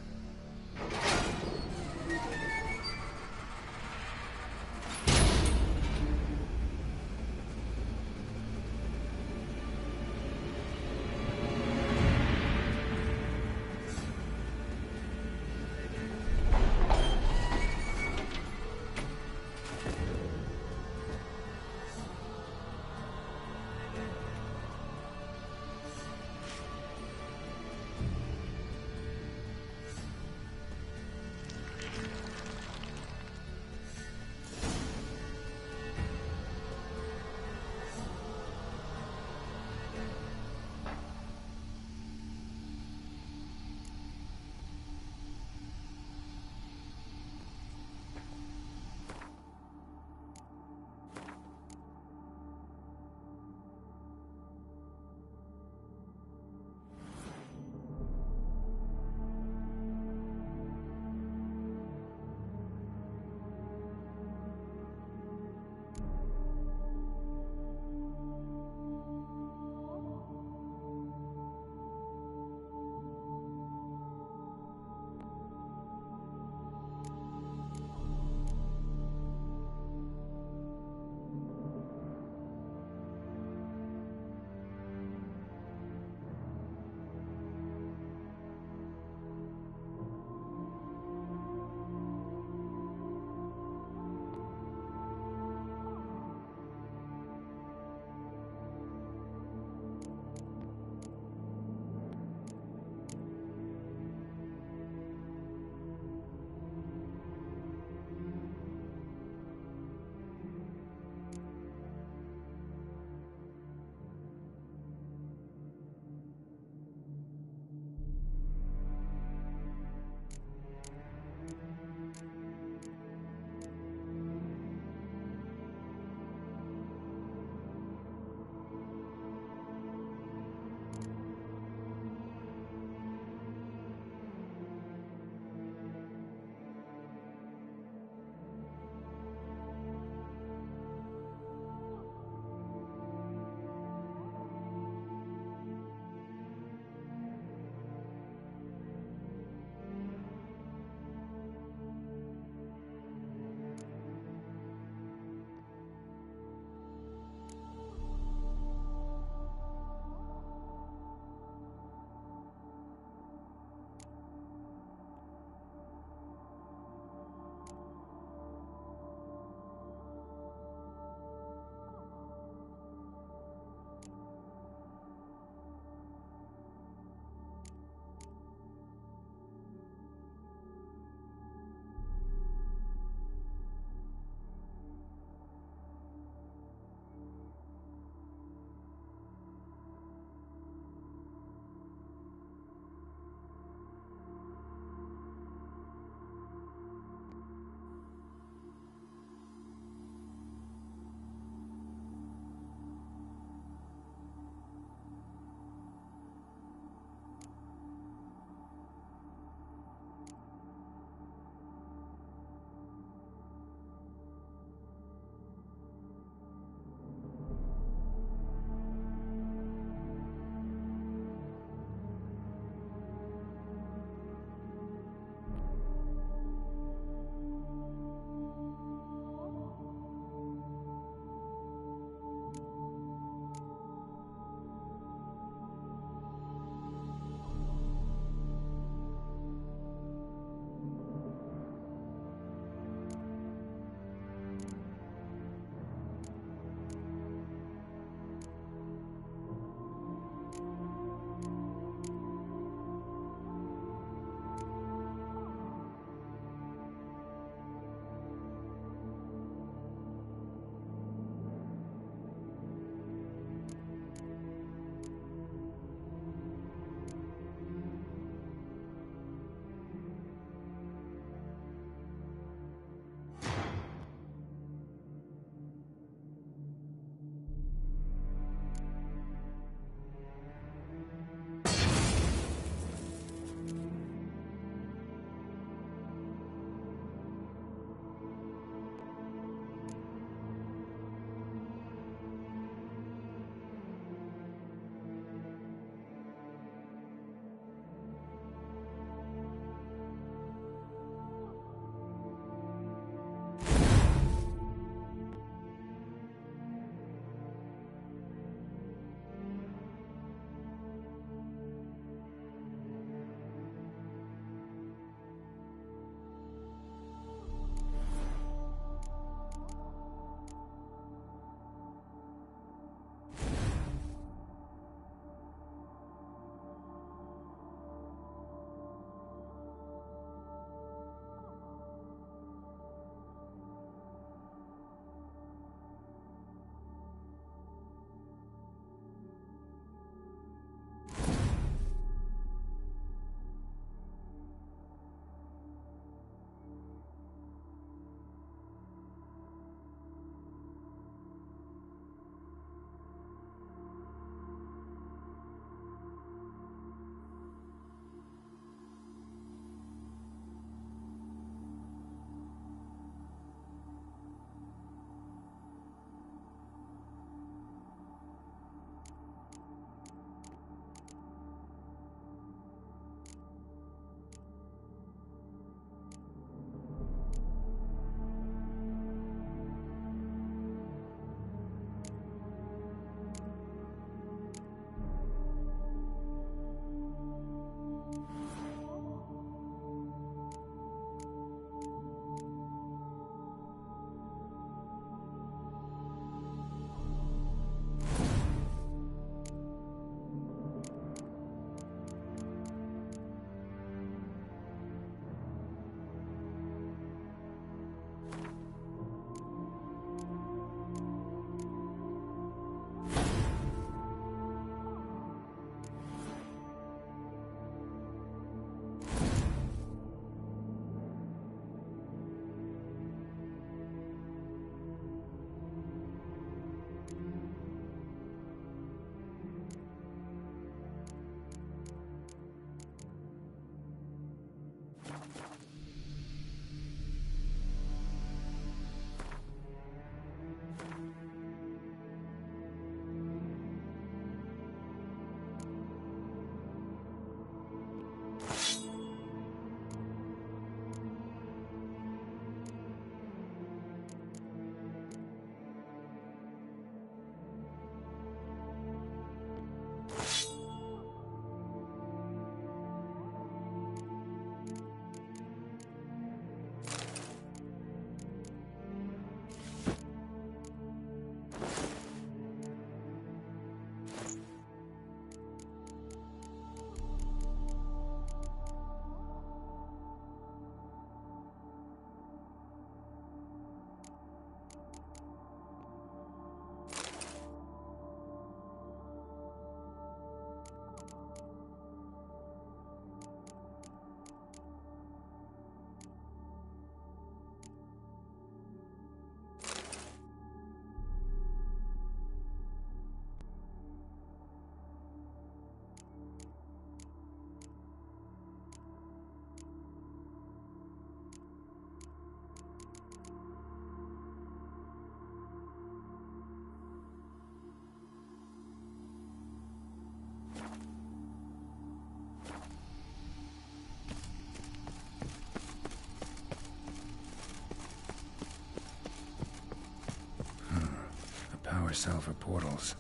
poor cell for portals.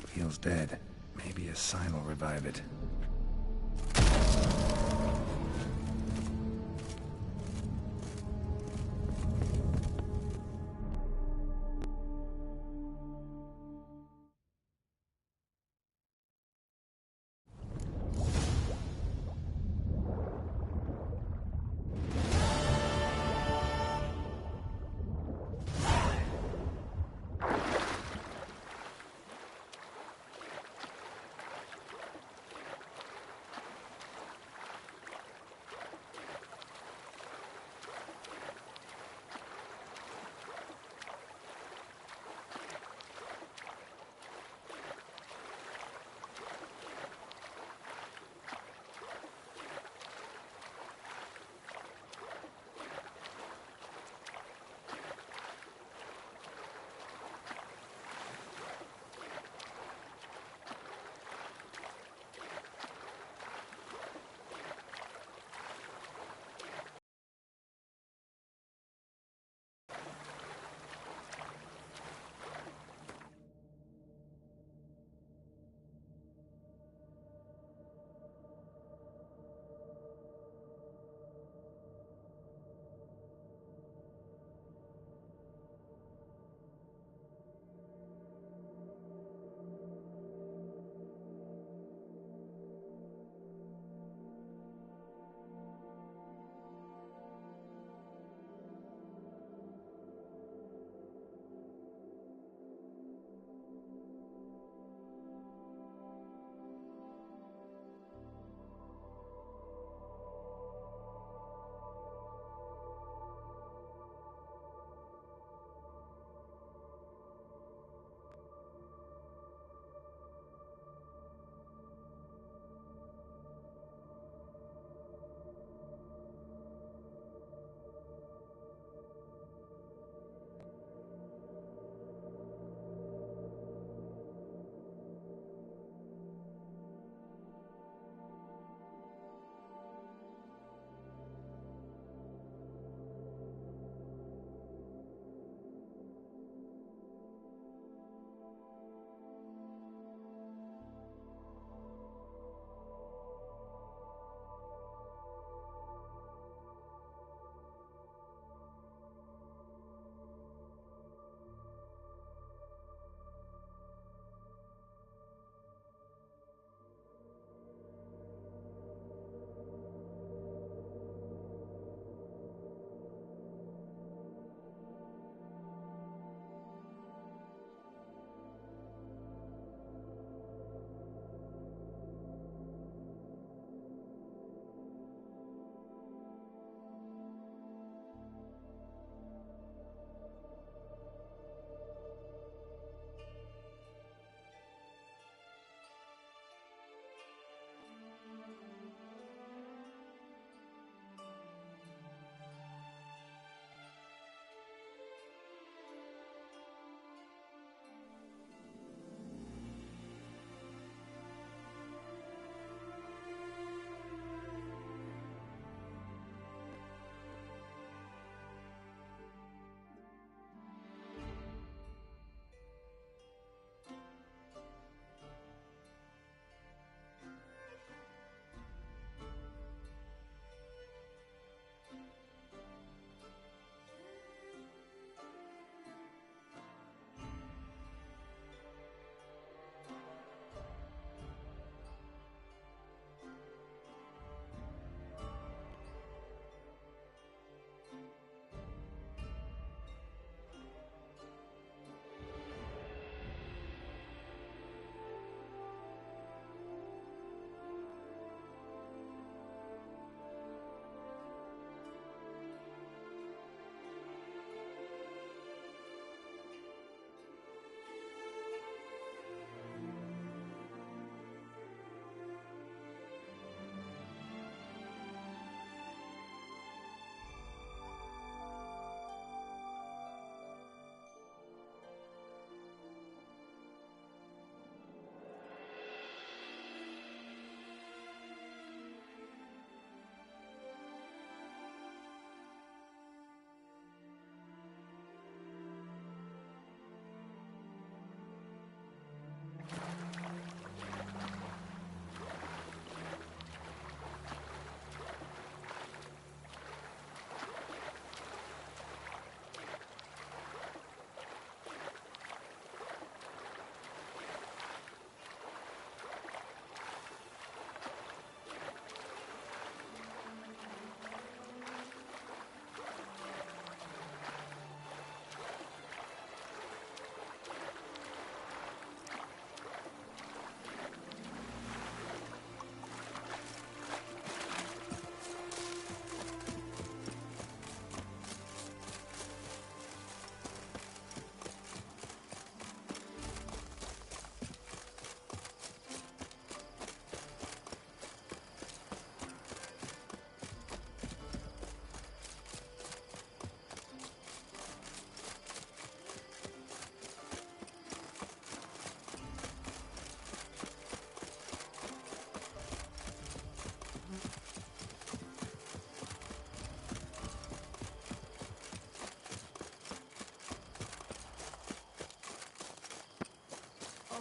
Feels dead. Maybe a sign will revive it.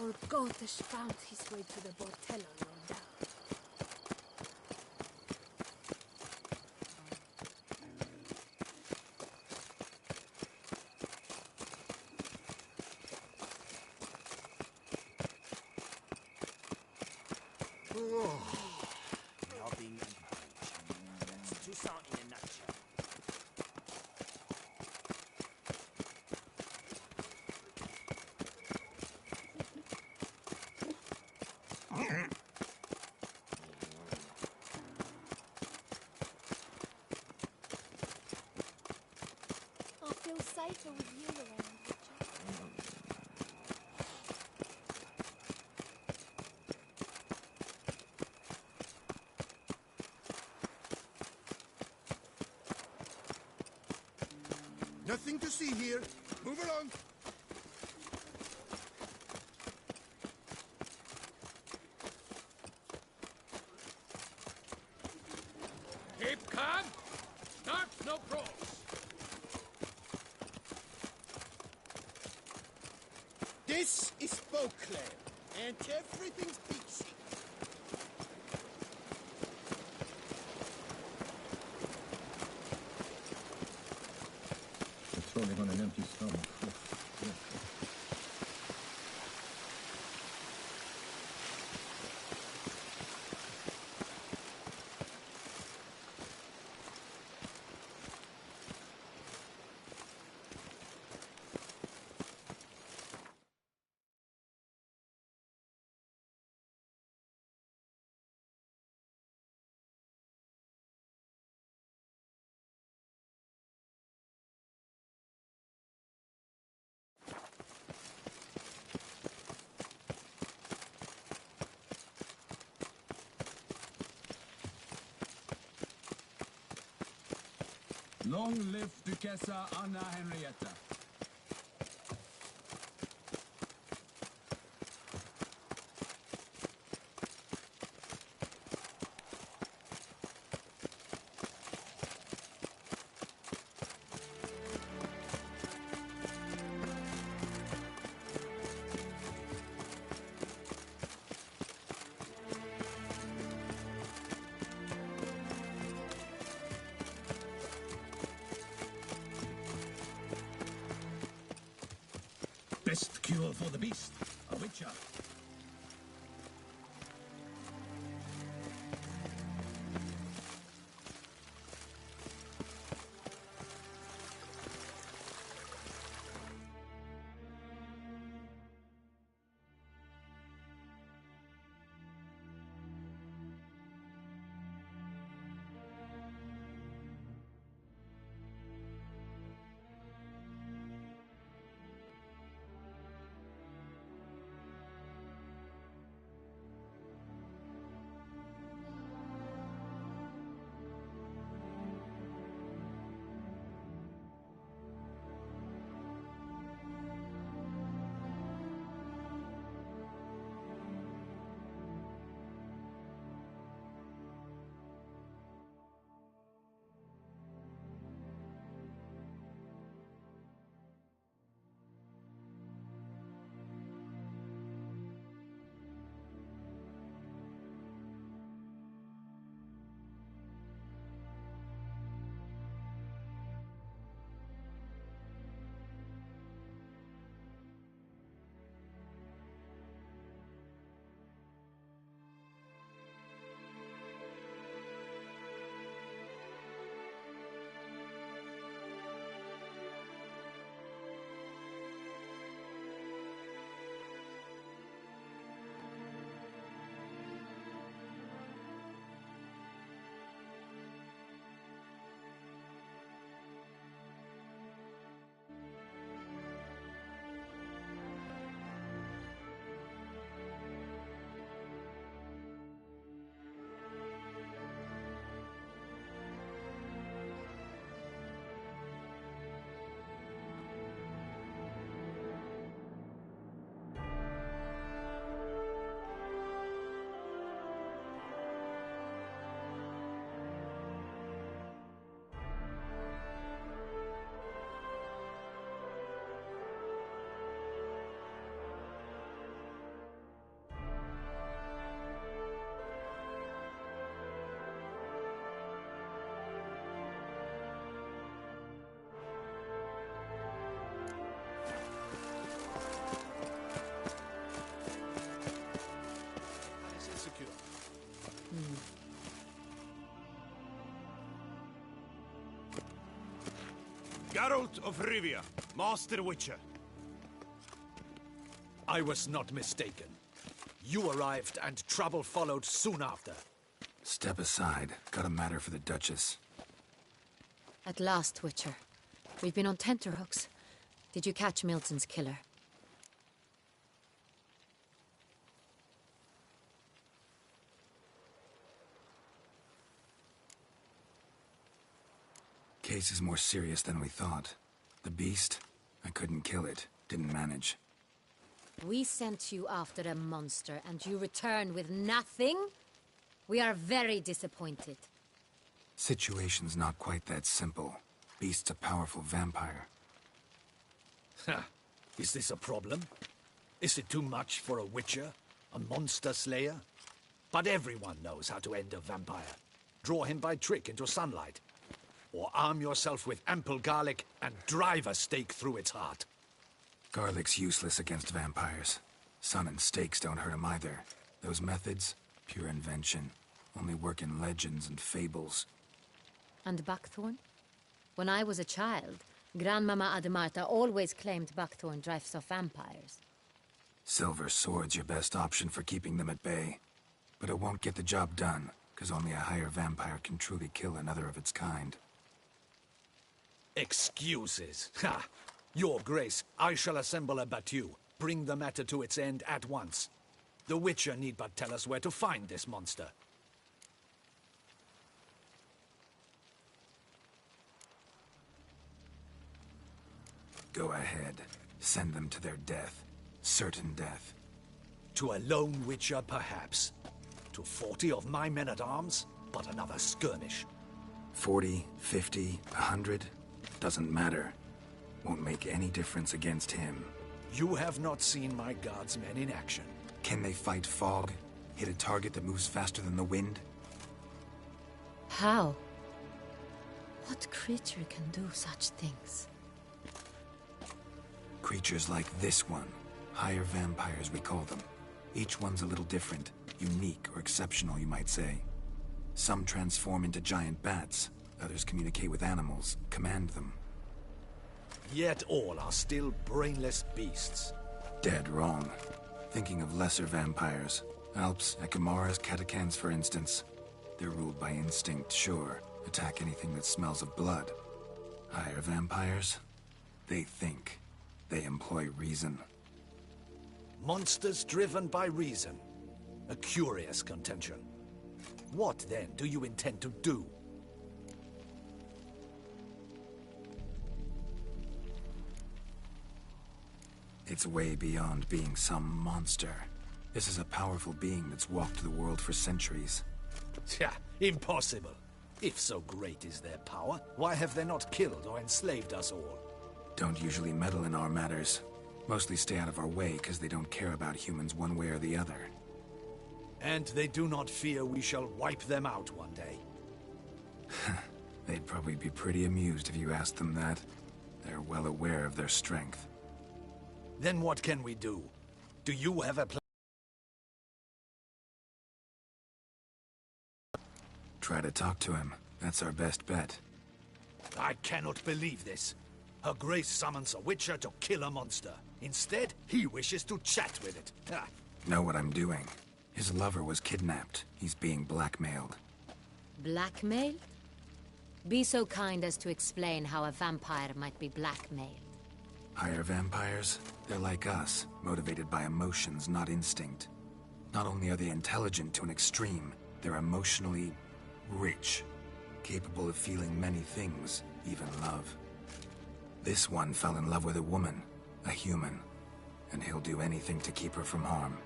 Old Gotish found his way to the Bordello, no doubt. Nobbing and poaching. That's Toussaint in a nutshell. I feel safer with you around, Richard. Nothing to see here. Move along. Keep calm. Start no pros. This is Beauclair, and everything's peachy. It's rolling on an empty stomach. Yeah. Long live Duchessa Anna Henrietta. Best cure for the beast, a witcher. Geralt of Rivia, Master Witcher. I was not mistaken. You arrived and trouble followed soon after. Step aside. Got a matter for the Duchess. At last, Witcher. We've been on tenterhooks. Did you catch Milton's killer? Case is more serious than we thought. The beast? I couldn't kill it. Didn't manage. We sent you after a monster, and you return with nothing? We are very disappointed. Situation's not quite that simple. Beast's a powerful vampire. Ha! Is this a problem? Is it too much for a witcher? A monster slayer? But everyone knows how to end a vampire. Draw him by trick into sunlight. Or arm yourself with ample garlic and drive a stake through its heart. Garlic's useless against vampires. Sun and stakes don't hurt him either. Those methods, pure invention. Only work in legends and fables. And buckthorn? When I was a child, Grandmama Ademarta always claimed buckthorn drives off vampires. Silver sword's your best option for keeping them at bay. But it won't get the job done, because only a higher vampire can truly kill another of its kind. Excuses. Ha! Your Grace, I shall assemble a battue. Bring the matter to its end at once. The Witcher need but tell us where to find this monster. Go ahead. Send them to their death. Certain death. To a lone Witcher, perhaps. To 40 of my men-at-arms, but another skirmish. 40, 50, 100? Doesn't matter. Won't make any difference against him. You have not seen my guardsmen in action. Can they fight fog? Hit a target that moves faster than the wind? How? What creature can do such things? Creatures like this one. Higher vampires, we call them. Each one's a little different. Unique or exceptional, you might say. Some transform into giant bats. Others communicate with animals, command them. Yet all are still brainless beasts. Dead wrong. Thinking of lesser vampires. Alps, Ekimaras, Catacans, for instance. They're ruled by instinct, sure. Attack anything that smells of blood. Higher vampires? They think. They employ reason. Monsters driven by reason. A curious contention. What, then, do you intend to do? It's way beyond being some monster. This is a powerful being that's walked the world for centuries. Tja, impossible. If so great is their power, why have they not killed or enslaved us all? Don't usually meddle in our matters. Mostly stay out of our way because they don't care about humans one way or the other. And they do not fear we shall wipe them out one day. They'd probably be pretty amused if you asked them that. They're well aware of their strength. Then what can we do? Do you have a plan? Try to talk to him. That's our best bet. I cannot believe this. Her Grace summons a Witcher to kill a monster. Instead, he wishes to chat with it. Ah. Know what I'm doing. His lover was kidnapped. He's being blackmailed. Blackmailed? Be so kind as to explain how a vampire might be blackmailed. Higher vampires? They're like us, motivated by emotions, not instinct. Not only are they intelligent to an extreme, they're emotionally rich, capable of feeling many things, even love. This one fell in love with a woman, a human, and he'll do anything to keep her from harm.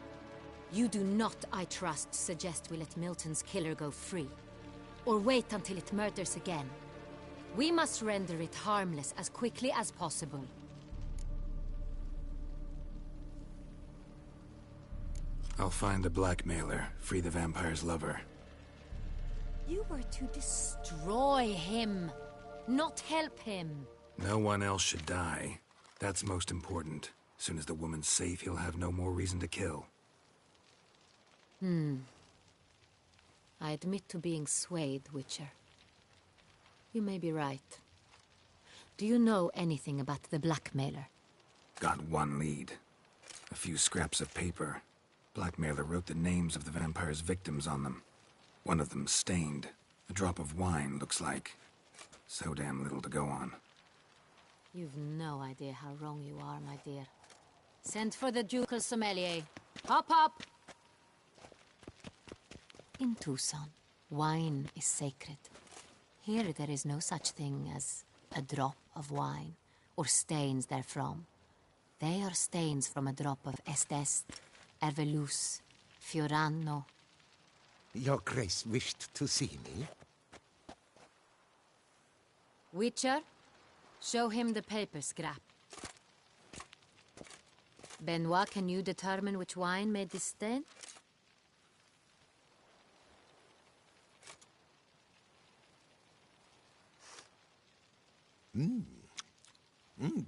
You do not, I trust, suggest we let Milton's killer go free, or wait until it murders again. We must render it harmless as quickly as possible. I'll find the blackmailer, free the vampire's lover. You were to destroy him, not help him. No one else should die. That's most important. As soon as the woman's safe, he'll have no more reason to kill. I admit to being swayed, Witcher. You may be right. Do you know anything about the blackmailer? Got one lead. A few scraps of paper. Blackmailer wrote the names of the vampire's victims on them. One of them stained. A drop of wine, looks like. So damn little to go on. You've no idea how wrong you are, my dear. Send for the ducal sommelier. Hop, hop! In Tucson, wine is sacred. Here there is no such thing as a drop of wine, or stains therefrom. They are stains from a drop of Est, Ervelus, Fiorano. Your Grace wished to see me? Witcher, show him the paper scrap. Benoit, can you determine which wine made this stain?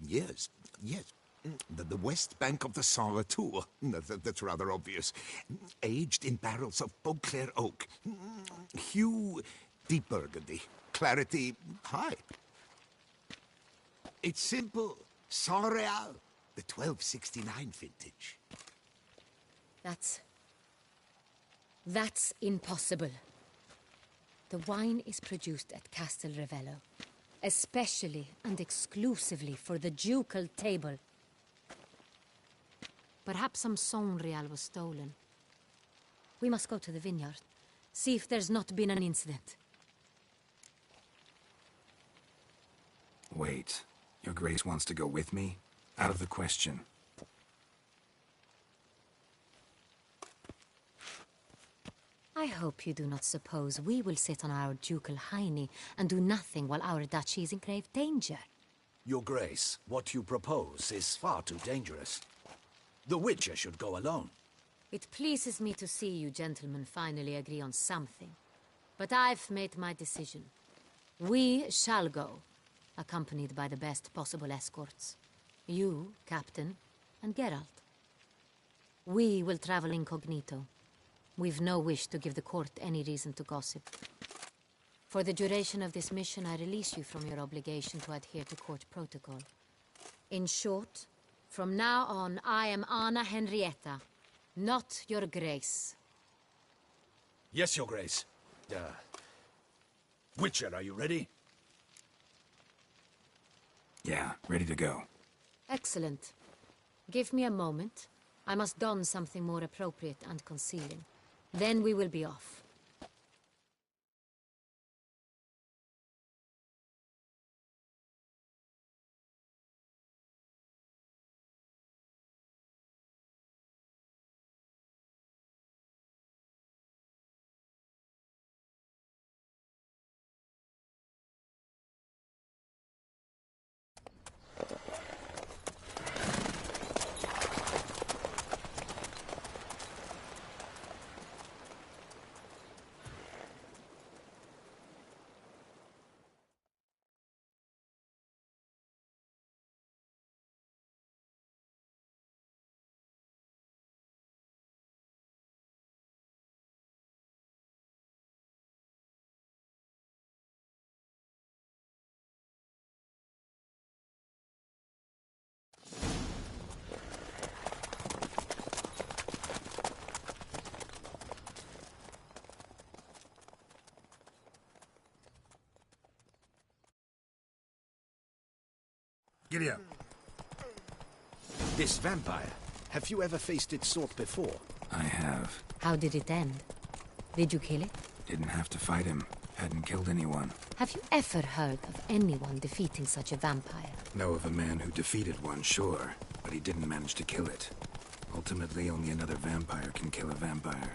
Yes, yes. The west bank of the Saint Retour. That's rather obvious. Aged in barrels of Beauclair oak. Hue, deep burgundy. Clarity, high. It's simple. Saint Real, the 1269 vintage. That's impossible. The wine is produced at Castel Ravello, especially and exclusively for the ducal table. Perhaps some Saint Real was stolen. We must go to the vineyard, see if there's not been an incident. Wait. Your Grace wants to go with me? Out of the question. I hope you do not suppose we will sit on our ducal hiney and do nothing while our duchy is in grave danger. Your Grace, what you propose is far too dangerous. The Witcher should go alone. It pleases me to see you gentlemen finally agree on something. But I've made my decision. We shall go, accompanied by the best possible escorts. You, Captain, and Geralt. We will travel incognito. We've no wish to give the court any reason to gossip. For the duration of this mission, I release you from your obligation to adhere to court protocol. In short, from now on, I am Anna Henrietta, not your Grace. Yes, Your Grace. Witcher, are you ready? Yeah, ready to go. Excellent. Give me a moment. I must don something more appropriate and concealing. Then we will be off. Giddy up. This vampire, have you ever faced its sort before? I have. How did it end? Did you kill it? Didn't have to fight him. Hadn't killed anyone. Have you ever heard of anyone defeating such a vampire? Know of a man who defeated one, sure, but he didn't manage to kill it. Ultimately, only another vampire can kill a vampire.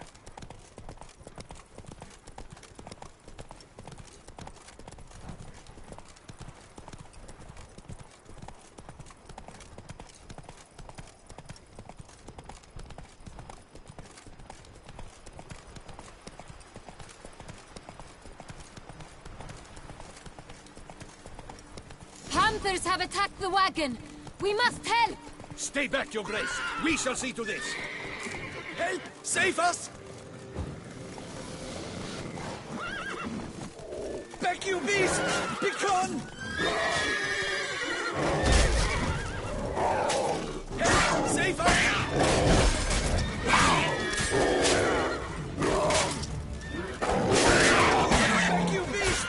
Panthers have attacked the wagon! We must help! Stay back, Your Grace! We shall see to this! Help! Save us! Back, you beast! Be gone! Save us! Thank you, beast!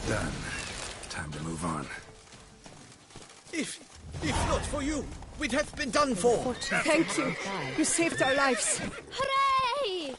Done. Time to move on. If not for you, we'd have been done for. Thank you. You saved our lives. Hooray!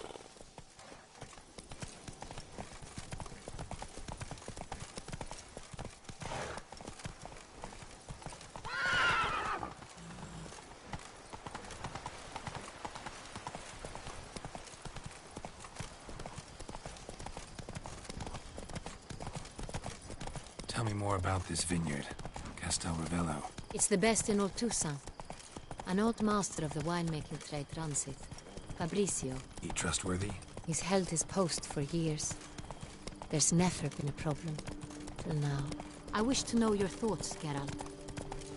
Tell me more about this vineyard, Castel Ravello. It's the best in all Toussaint. An old master of the winemaking trade runs it. Fabrizio. He trustworthy? He's held his post for years. There's never been a problem. Till now. I wish to know your thoughts, Geralt.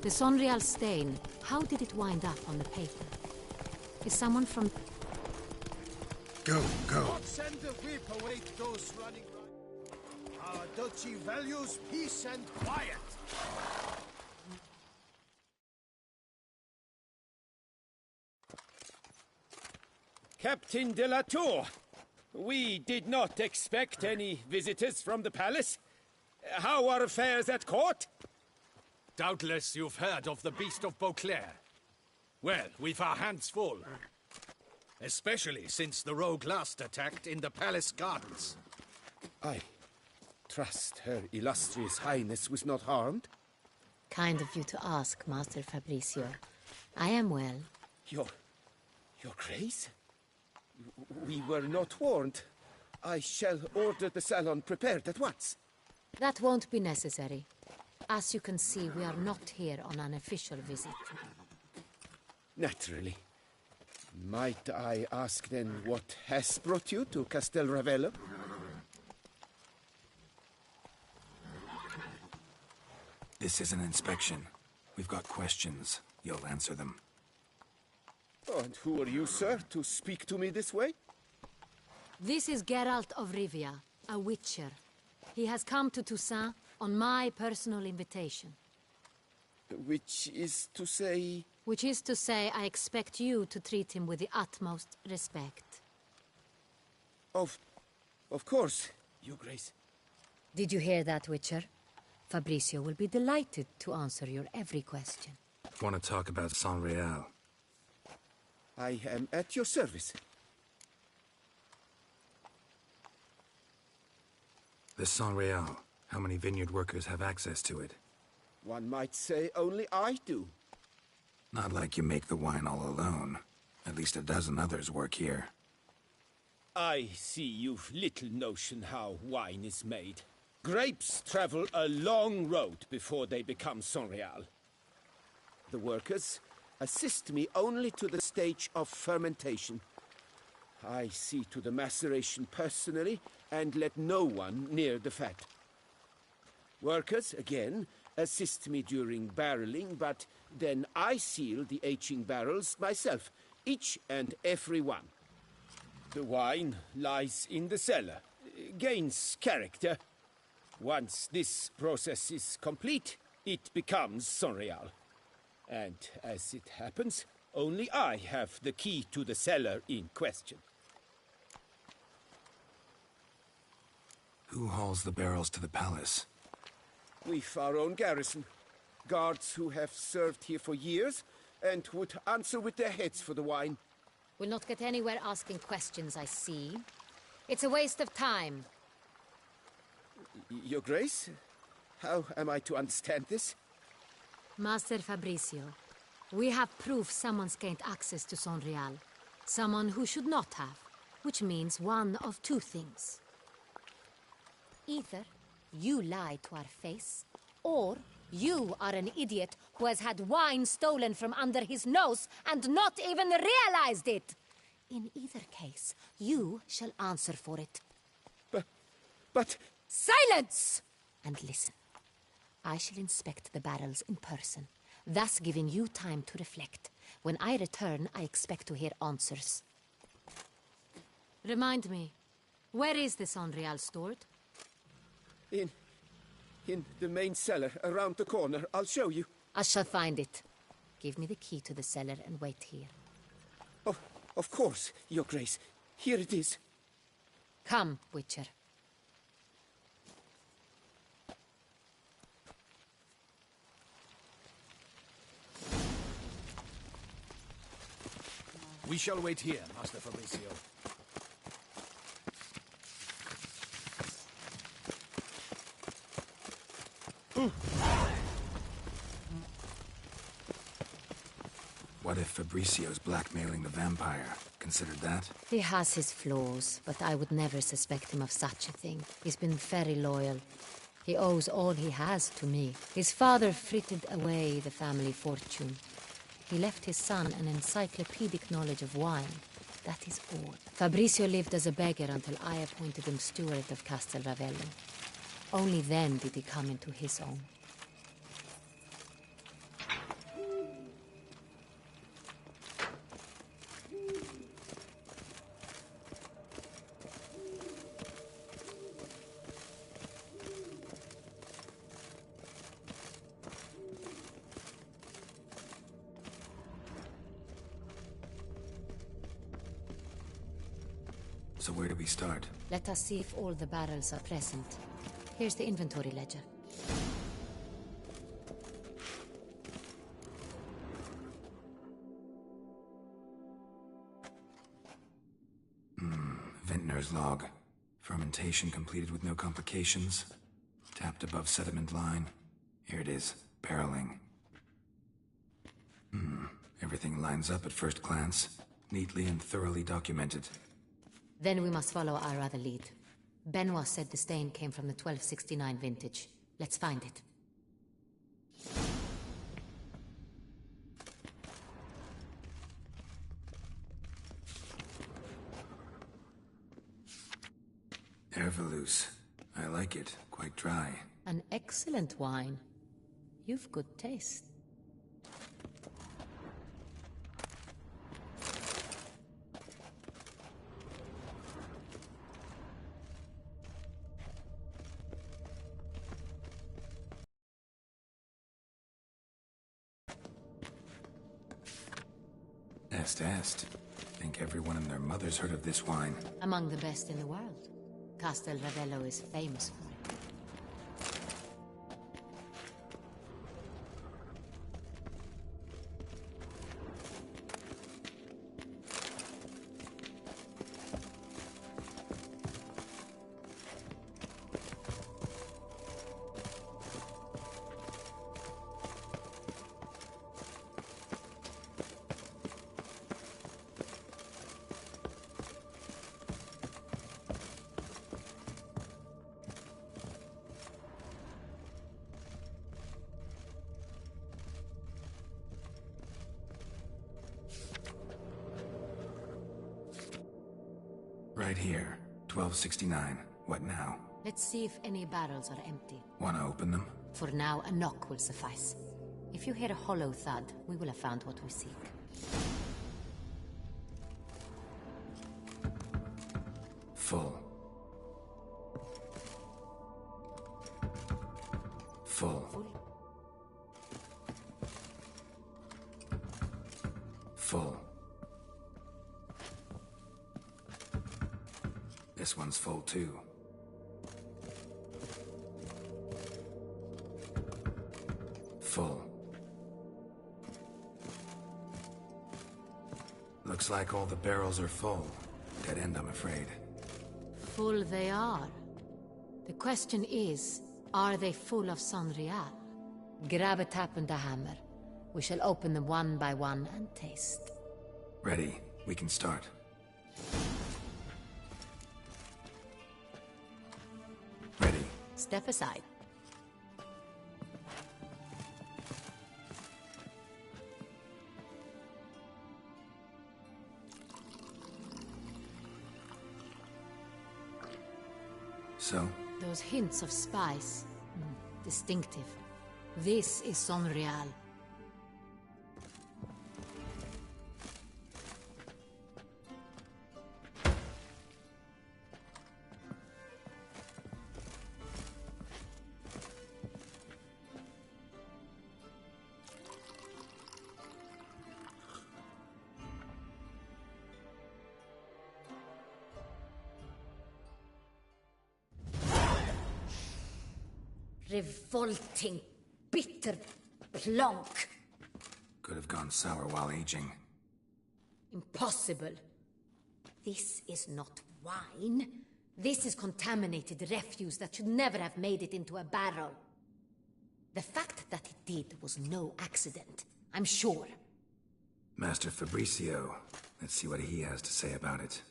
The Sonreal stain, how did it wind up on the paper? Is someone from... Go. God send the whip away those running. Our duchy values peace and quiet. Captain de la Tour, we did not expect any visitors from the palace. How are affairs at court? Doubtless you've heard of the Beast of Beauclair. Well, we've our hands full. Especially since the rogue last attacked in the palace gardens. I trust Her Illustrious Highness was not harmed? Kind of you to ask, Master Fabrizio. I am well. Your Grace? We were not warned. I shall order the salon prepared at once. That won't be necessary. As you can see, we are not here on an official visit. Naturally. Might I ask then what has brought you to Castel Ravello? This is an inspection. We've got questions. You'll answer them. Oh, and who are you, sir, to speak to me this way? This is Geralt of Rivia, a witcher. He has come to Toussaint on my personal invitation. Which is to say... Which is to say, I expect you to treat him with the utmost respect. Of course, Your Grace. Did you hear that, Witcher? Fabrizio will be delighted to answer your every question. Want to talk about Sonreal? I am at your service. The Sonreal. How many vineyard workers have access to it? One might say only I do. Not like you make the wine all alone. At least a dozen others work here. I see you've little notion how wine is made. Grapes travel a long road before they become Sonreal. The workers assist me only to the stage of fermentation. I see to the maceration personally and let no one near the fat. Workers, again, assist me during barreling, but then I seal the aging barrels myself, each and every one. The wine lies in the cellar, gains character. Once this process is complete, it becomes Sonreal. And as it happens, only I have the key to the cellar in question. Who hauls the barrels to the palace? We've our own garrison. Guards who have served here for years and would answer with their heads for the wine. We'll not get anywhere asking questions, I see. It's a waste of time. Your Grace? How am I to understand this? Master Fabrizio, we have proof someone's gained access to Sonreal. Someone who should not have, which means one of two things. Either you lied to our face, or you are an idiot who has had wine stolen from under his nose and not even realized it. In either case, you shall answer for it. But... Silence! And listen. I shall inspect the barrels in person. thus giving you time to reflect. When I return, I expect to hear answers. Remind me, where is this Unreal stored? In the main cellar, around the corner. I'll show you. I shall find it. Give me the key to the cellar and wait here. Oh, of course, Your Grace. Here it is. Come, Witcher. We shall wait here, Master Fabrizio. What if Fabricio's blackmailing the vampire? Considered that? He has his flaws, but I would never suspect him of such a thing. He's been very loyal. He owes all he has to me. His father frittered away the family fortune. He left his son an encyclopedic knowledge of wine. That is all. Fabricio lived as a beggar until I appointed him steward of Castel Ravello. Only then did he come into his own. So where do we start? Let us see if all the barrels are present. Here's the inventory ledger. Vintner's log. Fermentation completed with no complications. Tapped above sediment line. Here it is. Barreling. Everything lines up at first glance. Neatly and thoroughly documented. Then we must follow our other lead. Benoit said the stain came from the 1269 vintage. Let's find it. Ervelous. I like it. Quite dry. An excellent wine. You've good taste. Est. Think everyone and their mother's heard of this wine. Among the best in the world. Castel Ravello is famous for it. Right here. 1269. What now? Let's see if any barrels are empty. Wanna open them? For now, a knock will suffice. If you hear a hollow thud, we will have found what we seek. Full. Full. Full. This one's full too. Full. Looks like all the barrels are full. Dead end, I'm afraid. Full they are. The question is, are they full of Sonreal? Grab a tap and a hammer. We shall open them one by one and taste. Ready. We can start. Ready. Step aside. So? Those hints of spice. Distinctive. This is Sonreal. revolting, bitter plonk. Could have gone sour while aging. Impossible. This is not wine. This is contaminated refuse that should never have made it into a barrel. The fact that it did was no accident, I'm sure. Master Fabricio. Let's see what he has to say about it.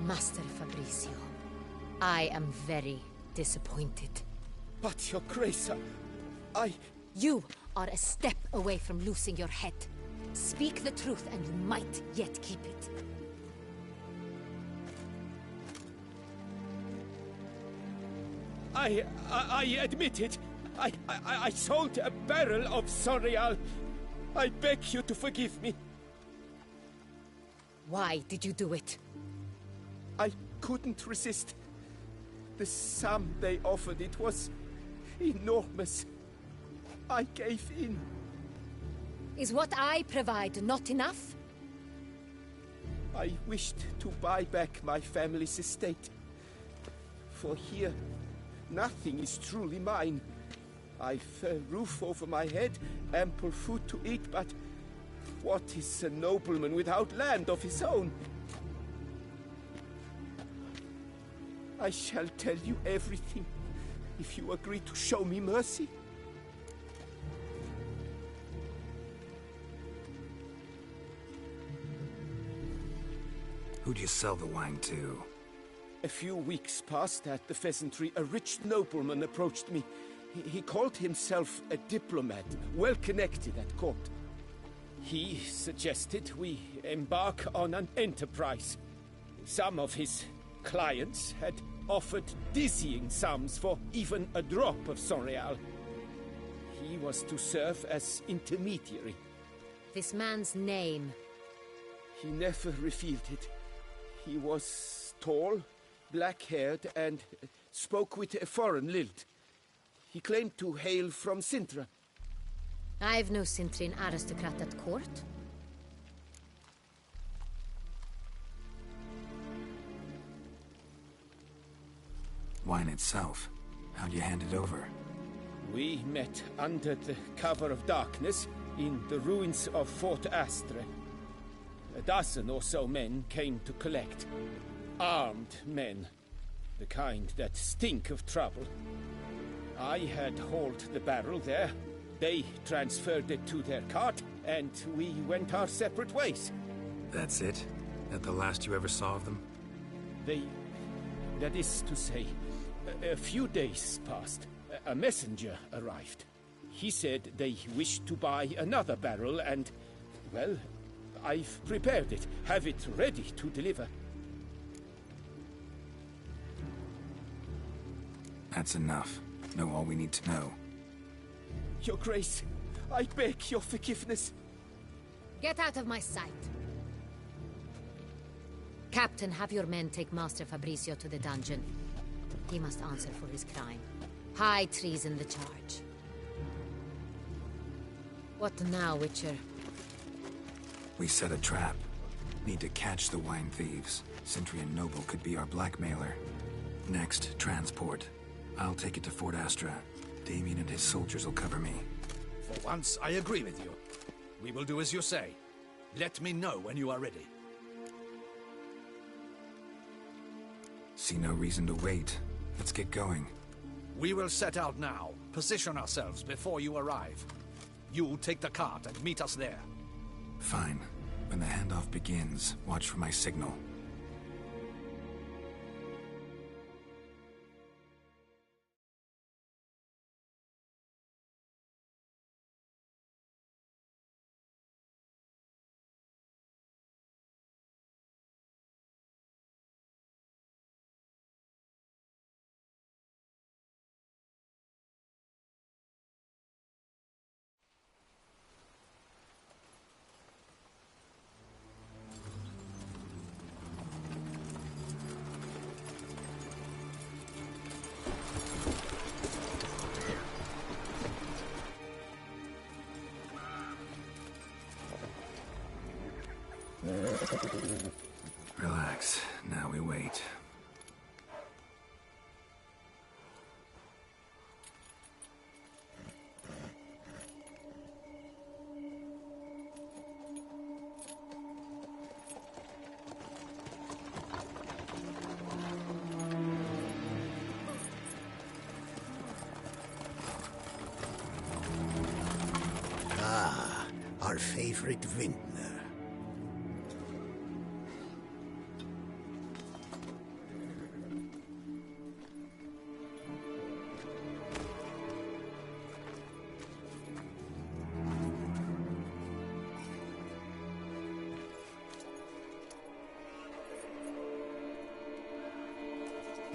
Master Fabricio, I am very disappointed. But, Your Grace, I... You are a step away from losing your head. Speak the truth and you might yet keep it. I admit it. I sold a barrel of Sonreal. I beg you to forgive me. Why did you do it? I couldn't resist. The sum they offered, it was enormous. I gave in. Is what I provide not enough? I wished to buy back my family's estate. For here, nothing is truly mine. I've a roof over my head, ample food to eat, but what is a nobleman without land of his own? I shall tell you everything, if you agree to show me mercy. Who'd you sell the wine to? A few weeks past at the pheasantry, a rich nobleman approached me. He called himself a diplomat, well connected at court. He suggested we embark on an enterprise. Some of his clients had offered dizzying sums for even a drop of Sonreal. He was to serve as intermediary. This man's name? He never revealed it. He was tall, black-haired, and spoke with a foreign lilt. He claimed to hail from Sintra. I've no Sintrin aristocrat at court. Wine itself. How'd you hand it over? We met under the cover of darkness in the ruins of Fort Astre. A dozen or so men came to collect. Armed men. The kind that stink of trouble. I had hauled the barrel there. They transferred it to their cart, and we went our separate ways. That's it? That the last you ever saw of them? That is to say, a few days passed. A messenger arrived. He said they wished to buy another barrel and, well, I've prepared it. Have it ready to deliver. That's enough. Know all we need to know. Your Grace, I beg your forgiveness. Get out of my sight. Captain, have your men take Master Fabricio to the dungeon. He must answer for his crime. High treason the charge. What now, Witcher? We set a trap. Need to catch the wine thieves. Sentry and Noble could be our blackmailer. Next, transport. I'll take it to Fort Astra. Damien and his soldiers will cover me. For once, I agree with you. We will do as you say. Let me know when you are ready. See no reason to wait. Let's get going. We will set out now. Position ourselves before you arrive. You'll take the cart and meet us there. Fine. When the handoff begins, watch for my signal. Relax. Now we wait. Ah, our favorite vintner.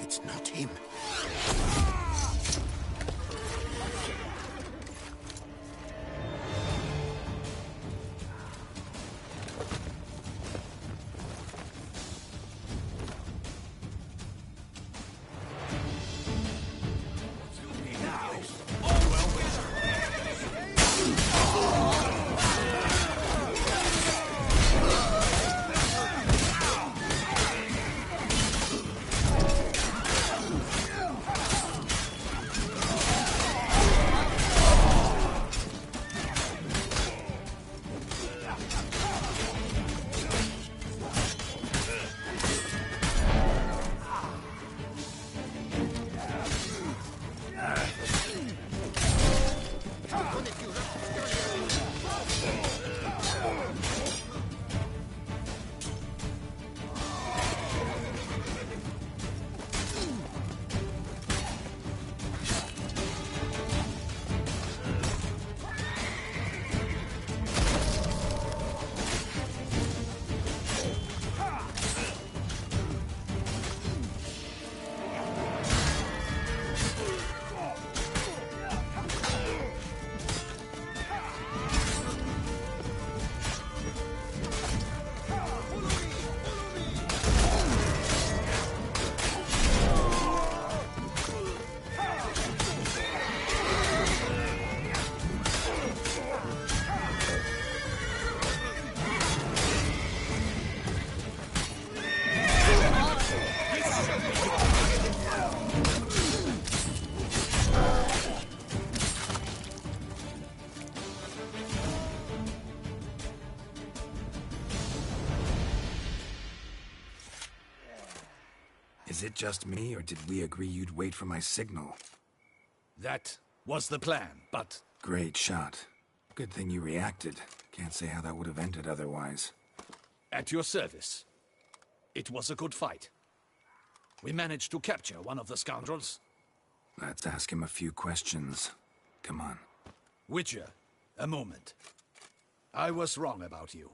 It's not him. Is it just me, or did we agree you'd wait for my signal? That was the plan, but... Great shot. Good thing you reacted. Can't say how that would have ended otherwise. At your service. It was a good fight. We managed to capture one of the scoundrels. Let's ask him a few questions. Come on. Witcher, a moment. I was wrong about you.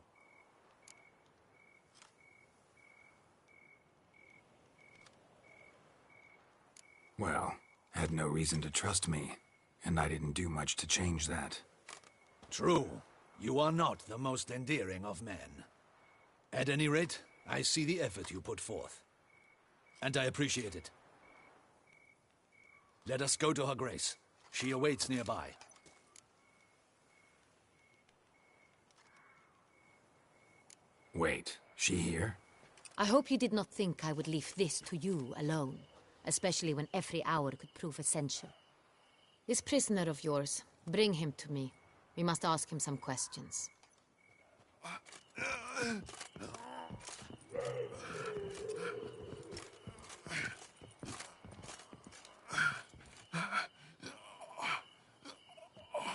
Well, had no reason to trust me, and I didn't do much to change that. True. You are not the most endearing of men. At any rate, I see the effort you put forth. And I appreciate it. Let us go to her grace. She awaits nearby. Wait, she here? I hope you did not think I would leave this to you alone, especially when every hour could prove essential. This prisoner of yours, bring him to me. We must ask him some questions.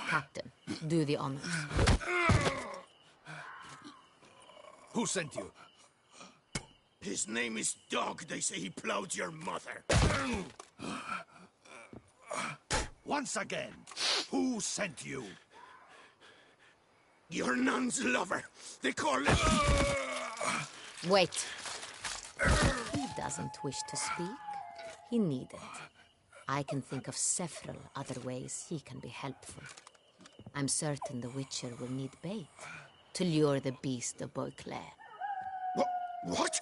Captain, do the honors. Who sent you? His name is Dog. They say he plowed your mother. Once again, who sent you? Your nun's lover. They call him... Wait. He doesn't wish to speak. He needn't. I can think of several other ways he can be helpful. I'm certain the Witcher will need bait to lure the beast of Beauclair. What?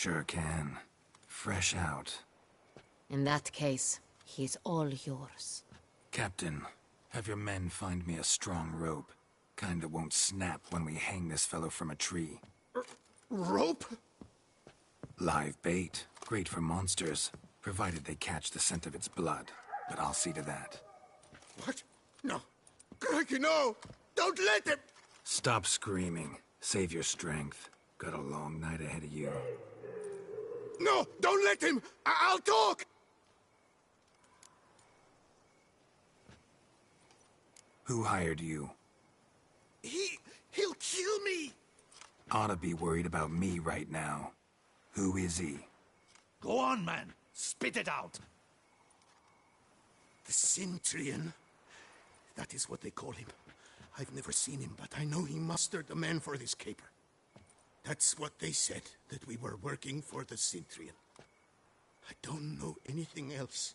Sure can. Fresh out. In that case, he's all yours. Captain, have your men find me a strong rope. Kind that won't snap when we hang this fellow from a tree. Rope? Live bait. Great for monsters, provided they catch the scent of its blood. But I'll see to that. What? No. Crikey, no! Don't let him! Stop screaming. Save your strength. Got a long night ahead of you. No! Don't let him! I'll talk! Who hired you? He'll kill me! Ought to be worried about me right now. Who is he? Go on, man. Spit it out. The Centurion. That is what they call him. I've never seen him, but I know he mustered the men for this caper. That's what they said, that we were working for the Centurion. I don't know anything else.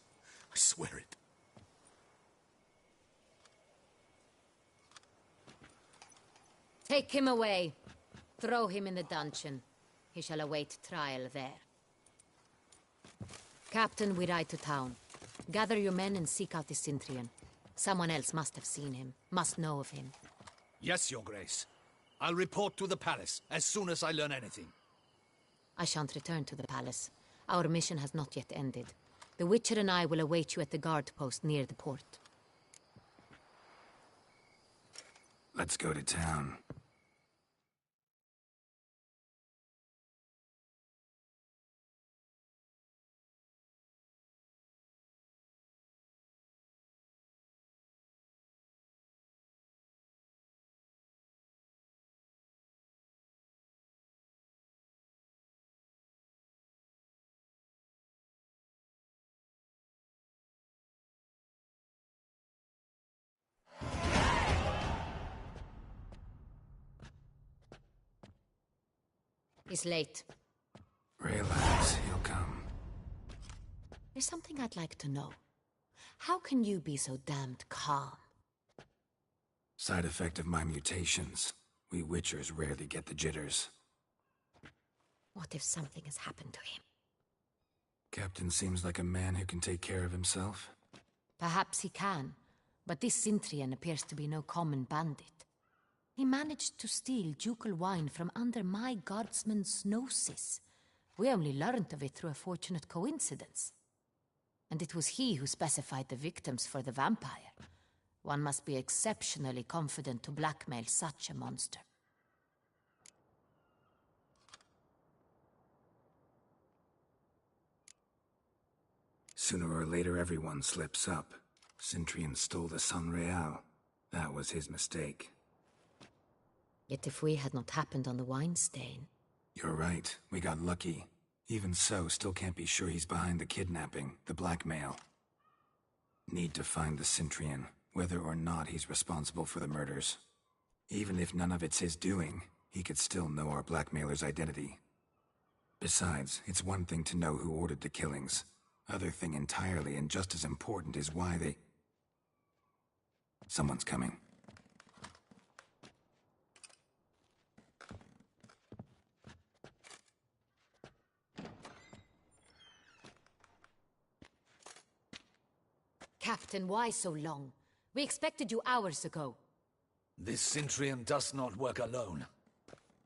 I swear it. Take him away. Throw him in the dungeon. He shall await trial there. Captain, we ride to town. Gather your men and seek out the Centurion. Someone else must have seen him, must know of him. Yes, Your Grace. I'll report to the palace as soon as I learn anything. I shan't return to the palace. Our mission has not yet ended. The Witcher and I will await you at the guard post near the port. Let's go to town. He's late. Relax, he'll come. There's something I'd like to know. How can you be so damned calm? Side effect of my mutations. We Witchers rarely get the jitters. What if something has happened to him? Captain seems like a man who can take care of himself. Perhaps he can, but this Centurion appears to be no common bandit. He managed to steal ducal wine from under my guardsman's noses. We only learned of it through a fortunate coincidence. And it was he who specified the victims for the vampire. One must be exceptionally confident to blackmail such a monster. Sooner or later, everyone slips up. Centurion stole the Sun Real. That was his mistake. Yet if we had not happened on the wine stain... You're right. We got lucky. Even so, still can't be sure he's behind the kidnapping, the blackmail. Need to find the Centurion, whether or not he's responsible for the murders. Even if none of it's his doing, he could still know our blackmailer's identity. Besides, it's one thing to know who ordered the killings. Other thing entirely, and just as important, is why they... Someone's coming. Captain, why so long? We expected you hours ago. This Centurion does not work alone.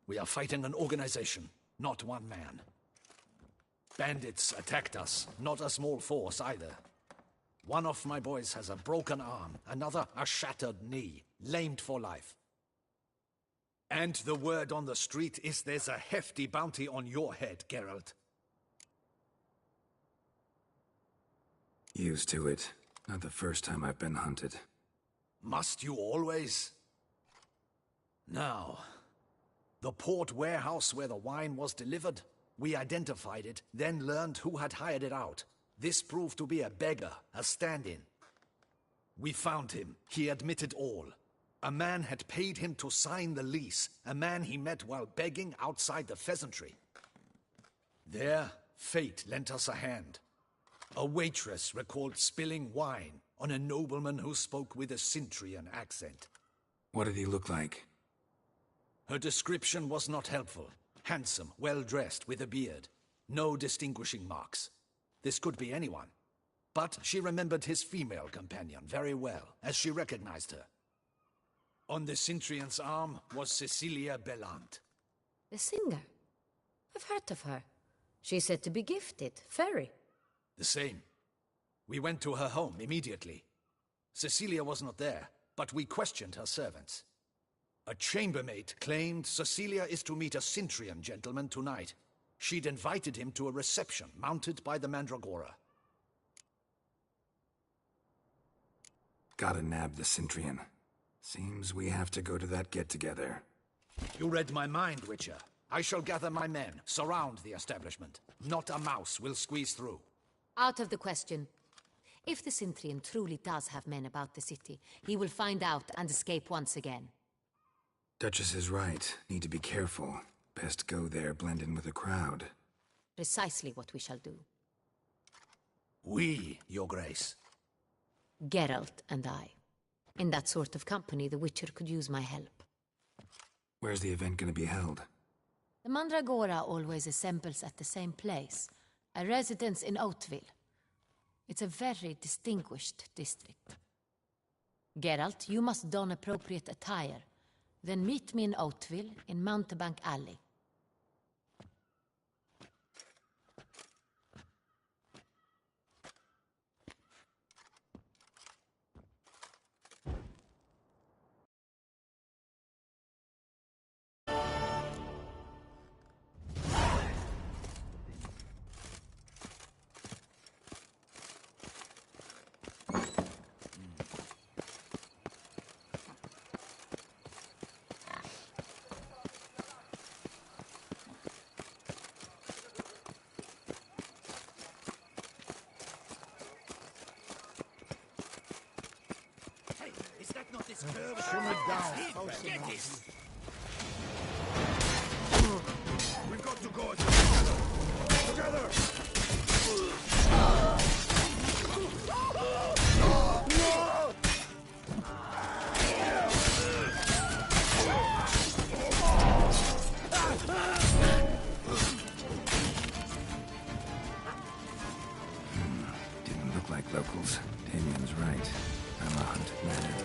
We are fighting an organization, not one man. Bandits attacked us, not a small force either. One of my boys has a broken arm, another a shattered knee, lamed for life. And the word on the street is there's a hefty bounty on your head, Geralt. Used to it. Not the first time I've been hunted. Must you always? Now, the port warehouse where the wine was delivered, we identified it, then learned who had hired it out. This proved to be a beggar, a stand-in. We found him. He admitted all. A man had paid him to sign the lease, a man he met while begging outside the pheasantry. There, fate lent us a hand. A waitress recalled spilling wine on a nobleman who spoke with a Centurion accent. What did he look like? Her description was not helpful. Handsome, well-dressed, with a beard. No distinguishing marks. This could be anyone. But she remembered his female companion very well, as she recognized her. On the Cintrian's arm was Cecilia Bellant. The singer. I've heard of her. She's said to be gifted, fairy. The same. We went to her home immediately. Cecilia was not there, but we questioned her servants. A chambermaid claimed Cecilia is to meet a Cintrian gentleman tonight. She'd invited him to a reception mounted by the Mandragora. Gotta nab the Cintrian. Seems we have to go to that get-together. You read my mind, Witcher. I shall gather my men, surround the establishment. Not a mouse will squeeze through. Out of the question. If the Cintrian truly does have men about the city, he will find out and escape once again. Duchess is right. Need to be careful. Best go there, blend in with the crowd. Precisely what we shall do. We, Your Grace. Geralt and I. In that sort of company, the Witcher could use my help. Where's the event gonna be held? The Mandragora always assembles at the same place, a residence in Oatville. It's a very distinguished district. Geralt, you must don appropriate attire. Then meet me in Oatville, in Mountebank Alley. Shimmer down. Get it! We've got to go together. Together. Didn't look like locals. Damien's right. I'm a hunted man.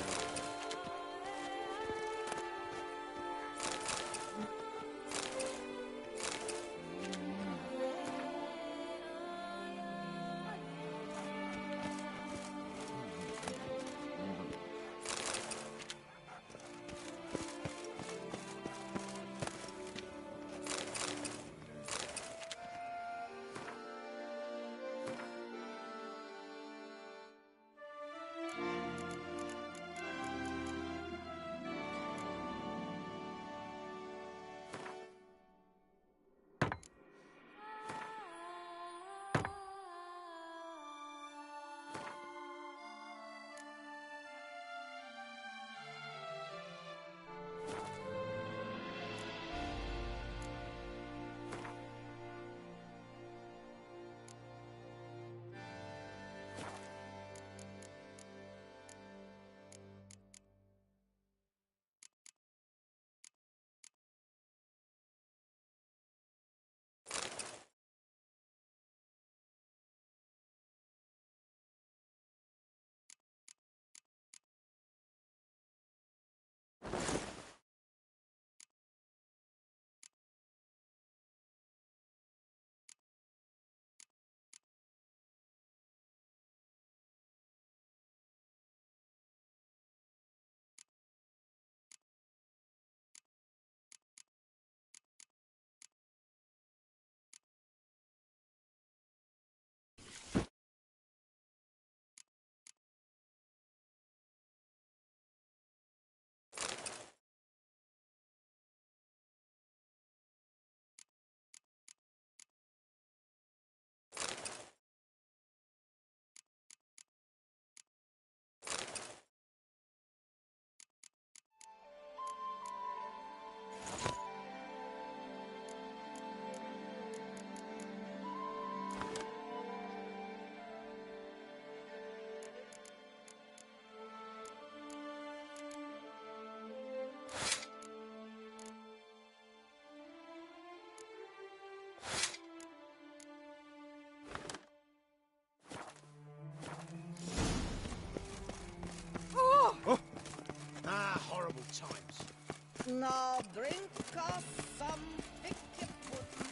Now drink us some picky pudding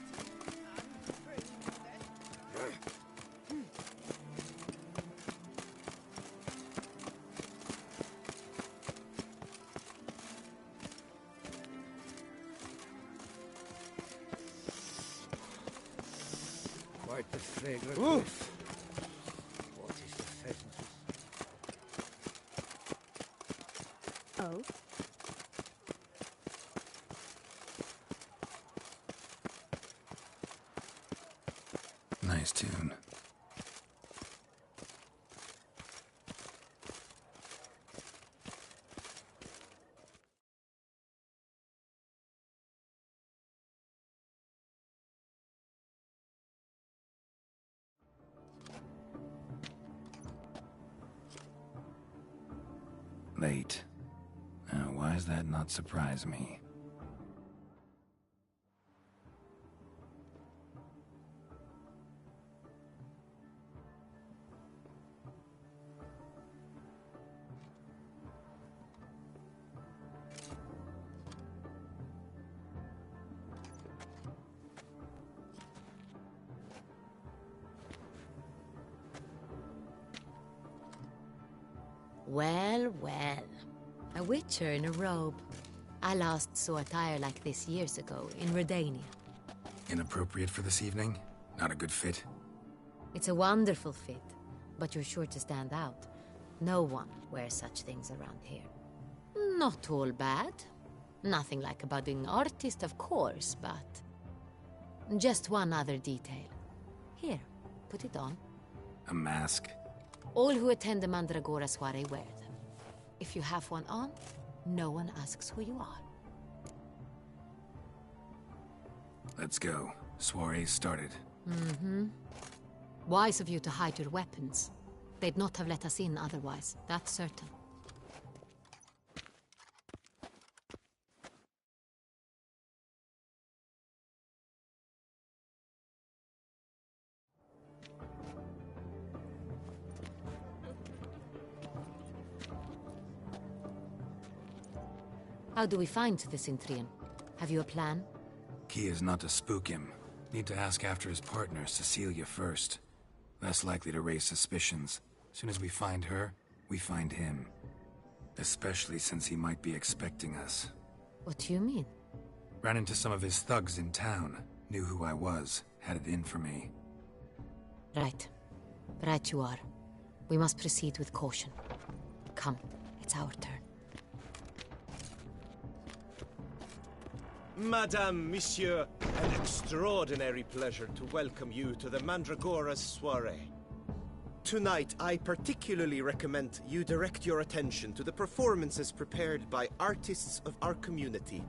and bring that. Quite the fragrant whiff. What is the pheasant? Oh? Nice tune. Late. Why does that not surprise me? Well, well. A witcher in a robe. I last saw attire like this years ago in Redania. Inappropriate for this evening? Not a good fit? It's a wonderful fit, but you're sure to stand out. No one wears such things around here. Not all bad. Nothing like a budding artist, of course, but... just one other detail. Here, put it on. A mask? All who attend the Mandragora soiree wear them. If you have one on, no one asks who you are. Let's go. Soiree started. Mm-hmm. Wise of you to hide your weapons. They'd not have let us in otherwise, that's certain. How do we find the Cintrian? Have you a plan? Key is not to spook him. Need to ask after his partner, Cecilia, first. Less likely to raise suspicions. Soon as we find her, we find him. Especially since he might be expecting us. What do you mean? Ran into some of his thugs in town. Knew who I was. Had it in for me. Right. Right you are. We must proceed with caution. Come, it's our turn. Madame, Monsieur, an extraordinary pleasure to welcome you to the Mandragora's soiree. Tonight, I particularly recommend you direct your attention to the performances prepared by artists of our community.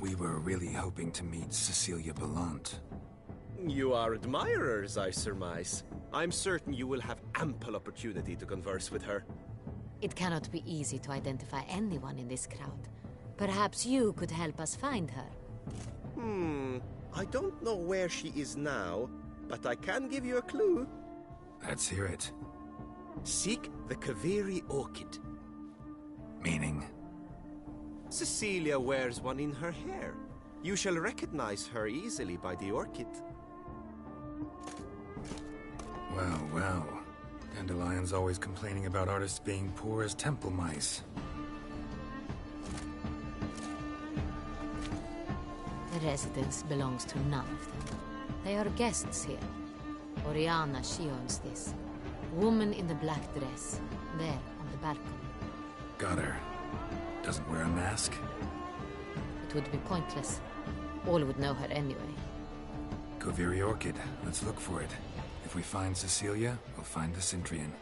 We were really hoping to meet Cecilia Bellant. You are admirers, I surmise. I'm certain you will have ample opportunity to converse with her. It cannot be easy to identify anyone in this crowd. Perhaps you could help us find her. I don't know where she is now, but I can give you a clue. Let's hear it. Seek the Kaveri orchid. Meaning? Cecilia wears one in her hair. You shall recognize her easily by the orchid. Well, well. Dandelion's always complaining about artists being poor as temple mice. The residence belongs to none of them. They are guests here. Oriana, she owns this. Woman in the black dress. There, on the balcony. Got her. Doesn't wear a mask? It would be pointless. All would know her anyway. Kaveri Orchid. Let's look for it. If we find Cecilia, we'll find the Cintrian.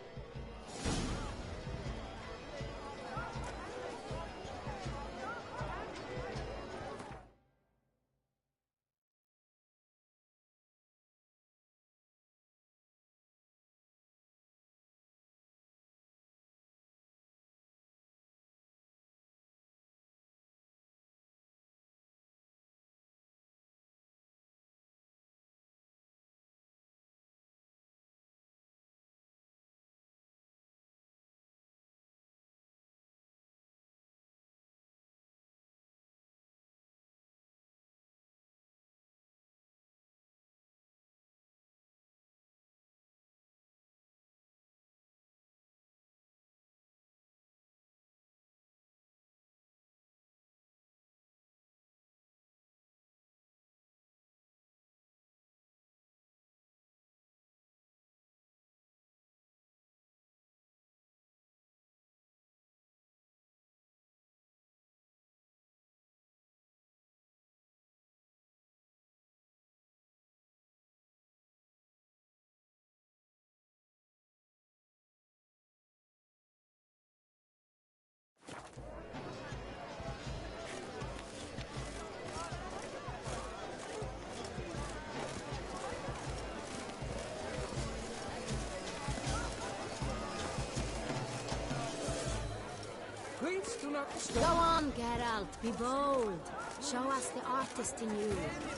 Go on, Geralt, be bold. Show us the artist in you.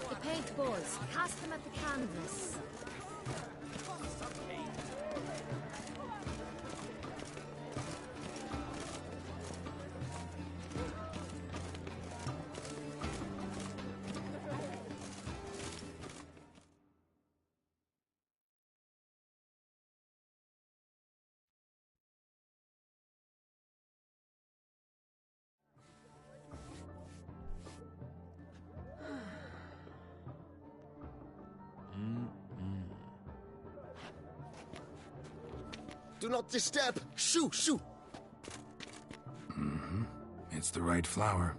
The paintballs, cast them at the canvas. Do not disturb! Shoo, shoo! It's the right flower.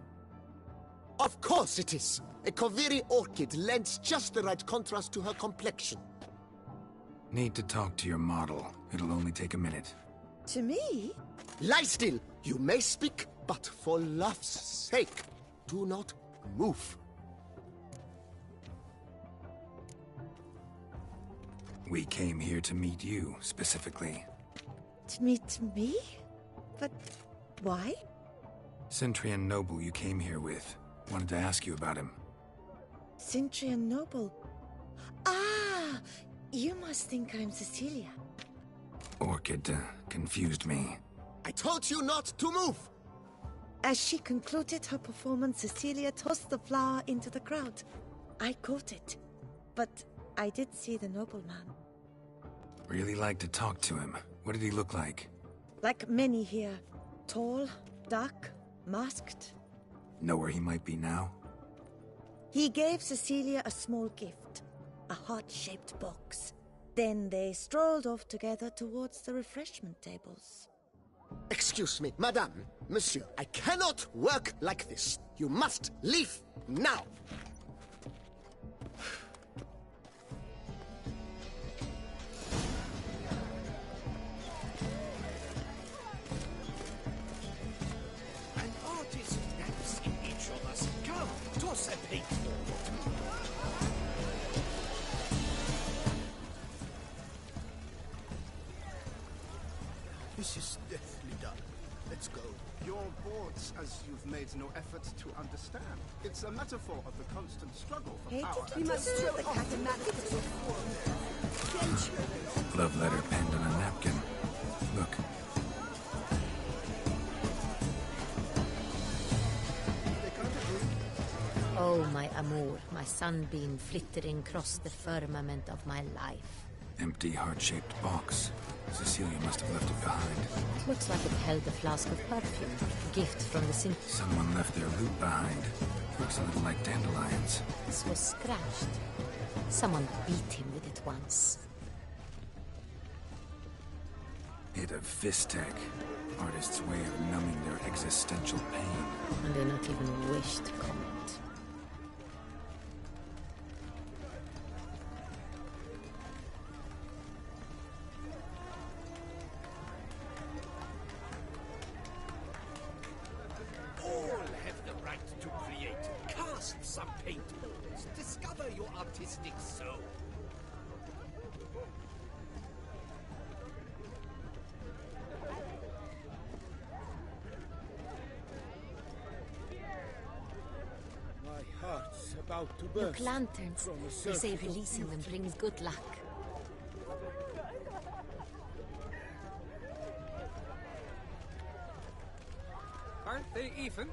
Of course it is! A Koviri orchid lends just the right contrast to her complexion. Need to talk to your model. It'll only take a minute. To me? Lie still! You may speak, but for love's sake, do not move. We came here to meet you, specifically. To meet me? But why? Centrian noble you came here with. Wanted to ask you about him. Centrian noble. Ah! You must think I'm Cecilia. Orchid confused me. I told you not to move! As she concluded her performance, Cecilia tossed the flower into the crowd. I caught it, but I did see the nobleman. Really like to talk to him. What did he look like? Like many here. Tall, dark, masked. Know where he might be now? He gave Cecilia a small gift, a heart-shaped box. Then they strolled off together towards the refreshment tables. Excuse me, madame, monsieur, I cannot work like this. You must leave now. An artist naps in each of us. Come, toss a paintball. This is deathly done. Let's go. You're bored as you've made no effort to understand. It's a metaphor of the constant struggle for power. We must throw the cat and mouse. Love letter penned on a napkin. Look. Oh, my amour, my sunbeam flittering across the firmament of my life. Empty, heart-shaped box. Cecilia must have left it behind. It looks like it held a flask of perfume. A gift from the Someone left their loot behind. Looks a little like dandelions. This was scratched. Someone beat him with it once. Hit of Fistek. Artist's way of numbing their existential pain. And they not even wish to comment. All have the right to create. Cast some paintballs. Discover your artistic soul. My heart's about to Look, burst. lanterns. from a They say surfeit of releasing them beauty. brings good luck. Aren't they even?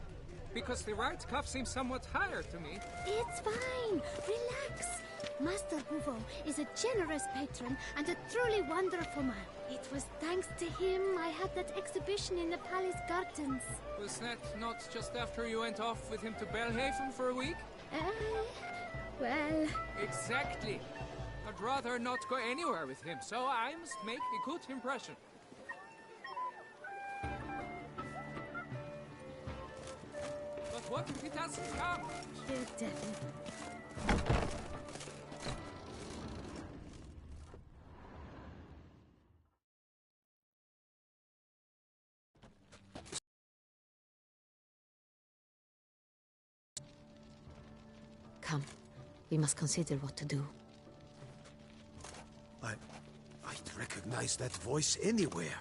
Because the right cuff seems somewhat higher to me. It's fine. Relax. Master Buvo is a generous patron and a truly wonderful man. It was thanks to him I had that exhibition in the palace gardens. Was that not just after you went off with him to Belhaven for a week? Well... Exactly. I'd rather not go anywhere with him, so I must make a good impression. But what if he doesn't come? You devil. Come, we must consider what to do. I'd recognize that voice anywhere.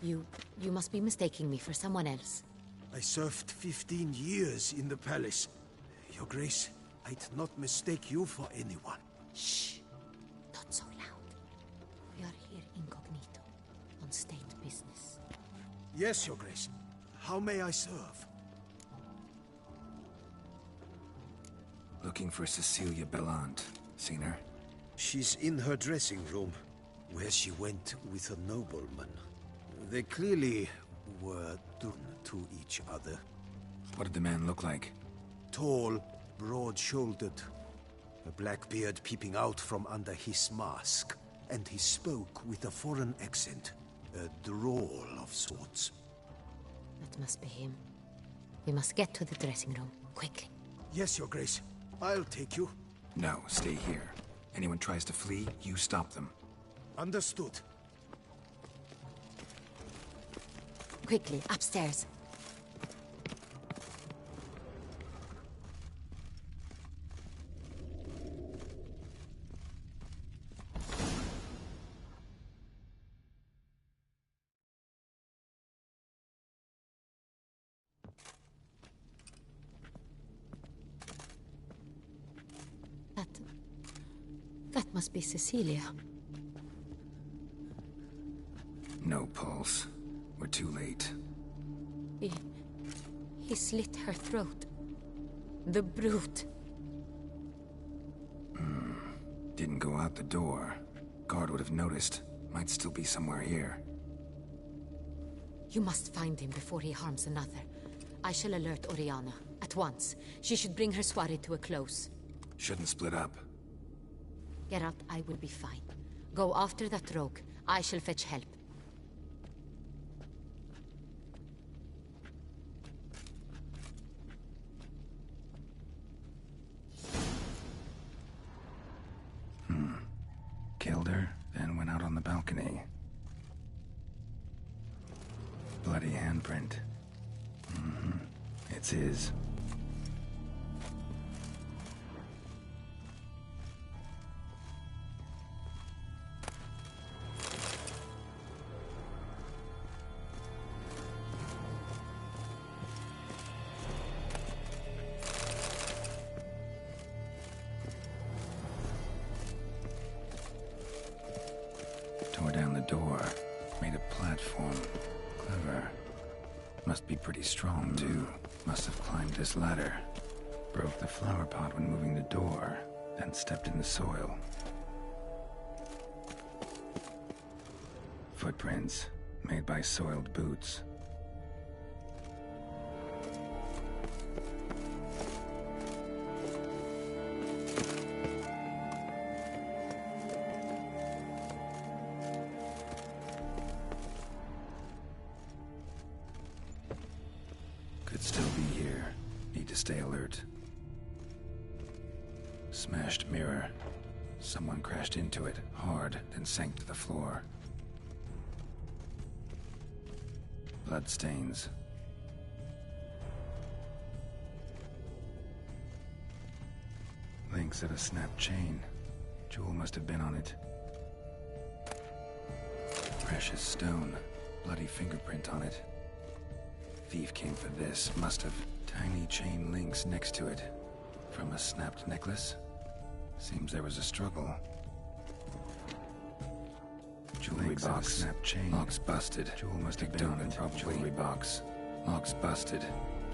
You You must be mistaking me for someone else. I served 15 years in the palace. Your Grace, I'd not mistake you for anyone. Shh! Not so loud. We are here incognito, on state business. Yes, Your Grace. How may I serve? Looking for Cecilia Bellant. Seen her? She's in her dressing room, where she went with a nobleman. They clearly were drawn to each other. What did the man look like? Tall, broad-shouldered, a black beard peeping out from under his mask, and he spoke with a foreign accent, a drawl of sorts. That must be him. We must get to the dressing room, quickly. Yes, Your Grace. I'll take you. No, stay here. Anyone tries to flee, you stop them. Understood. Quickly, upstairs. That must be Cecilia. No pulse. We're too late. He slit her throat. The brute. Didn't go out the door. Guard would have noticed. Might still be somewhere here. You must find him before he harms another. I shall alert Oriana at once. She should bring her soirée to a close. Shouldn't split up. Geralt, I will be fine. Go after that rogue. I shall fetch help. Killed her, then went out on the balcony. Bloody handprint. It's his. Tore down the door. Made a platform. Clever. Must be pretty strong, too. Must have climbed this ladder. Broke the flower pot when moving the door, then stepped in the soil. Footprints, made by soiled boots. Could still be here. Need to stay alert. Smashed mirror. Someone crashed into it, hard, then sank to the floor. Bloodstains. Links of a snapped chain. Jewel must have been on it. Precious stone. Bloody fingerprint on it. Thief came for this. Must have. Tiny chain links next to it. From a snapped necklace? Seems there was a struggle. Jewelry box. Snapped chain. Lock's busted. Jewel must have been open, probably. Jewelry box. Lock's busted.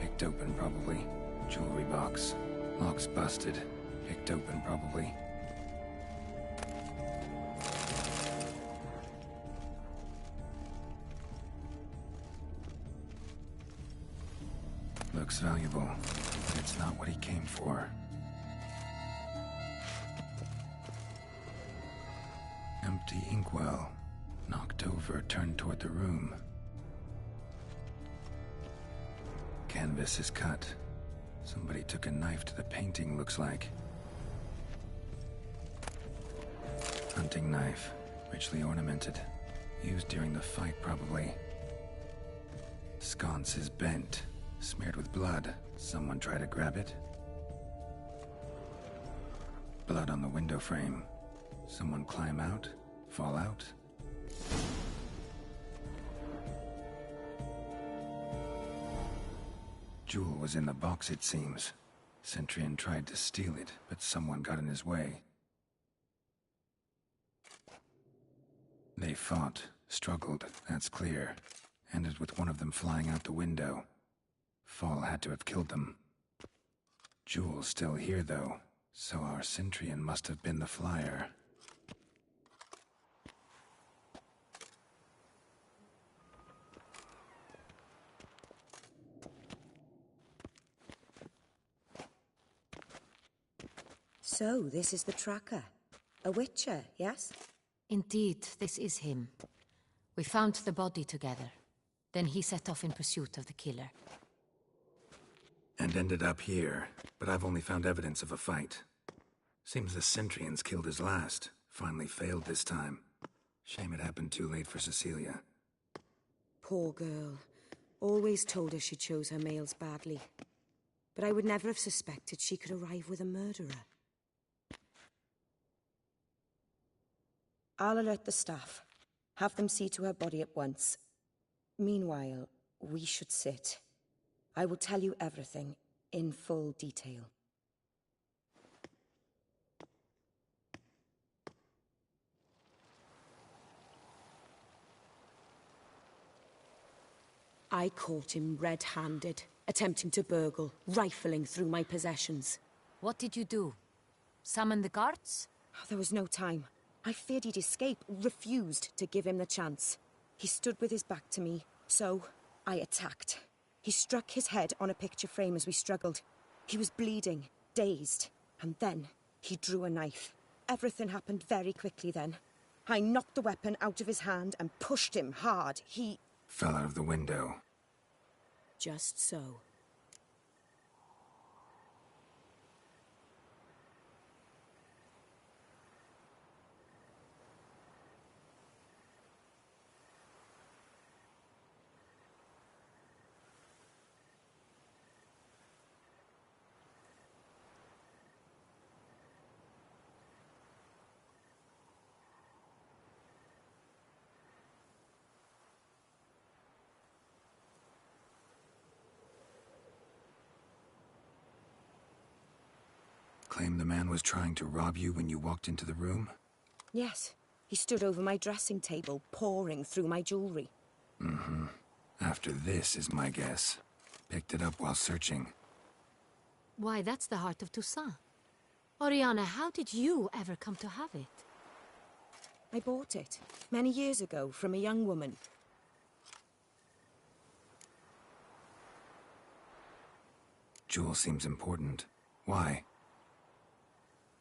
Picked open, probably. Jewelry box. Lock's busted. Picked open, probably. Looks valuable. It's not what he came for. Empty inkwell. Knocked over, turned toward the room. Canvas is cut. Somebody took a knife to the painting, looks like. Hunting knife. Richly ornamented. Used during the fight, probably. Sconce is bent. Smeared with blood. Someone try to grab it? Blood on the window frame. Someone climb out? Fall out? Jewel was in the box, it seems. Centurion tried to steal it, but someone got in his way. They fought, struggled, that's clear. Ended with one of them flying out the window. Fall had to have killed them. Jewel's still here, though, so our Centurion must have been the flyer. So, this is the tracker. A witcher, yes? Indeed, this is him. We found the body together. Then he set off in pursuit of the killer. And ended up here, but I've only found evidence of a fight. Seems the Centurions killed his last. Finally failed this time. Shame it happened too late for Cecilia. Poor girl. Always told her she chose her males badly. But I would never have suspected she could arrive with a murderer. I'll alert the staff. Have them see to her body at once. Meanwhile, we should sit. I will tell you everything, in full detail. I caught him red-handed, attempting to burgle, rifling through my possessions. What did you do? Summon the guards? There was no time. I feared he'd escape, refused to give him the chance. He stood with his back to me, so I attacked. He struck his head on a picture frame as we struggled. He was bleeding, dazed, and then he drew a knife. Everything happened very quickly then. I knocked the weapon out of his hand and pushed him hard. He fell out of the window. Just so. Claim the man was trying to rob you when you walked into the room? Yes. He stood over my dressing table, pouring through my jewelry. Mm-hmm. After this is my guess. Picked it up while searching. Why, that's the heart of Toussaint. Oriana, how did you ever come to have it? I bought it, many years ago, from a young woman. Jewel seems important. Why?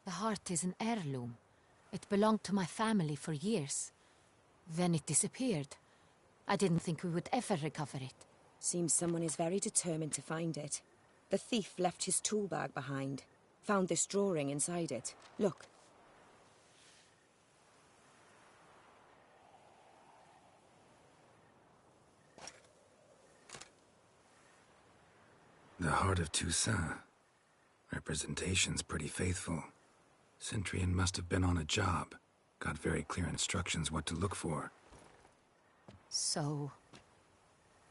The heart is an heirloom. It belonged to my family for years. Then it disappeared. I didn't think we would ever recover it. Seems someone is very determined to find it. The thief left his tool bag behind. Found this drawing inside it. Look. The heart of Toussaint. Representation's pretty faithful. Centurion must have been on a job. Got very clear instructions what to look for. So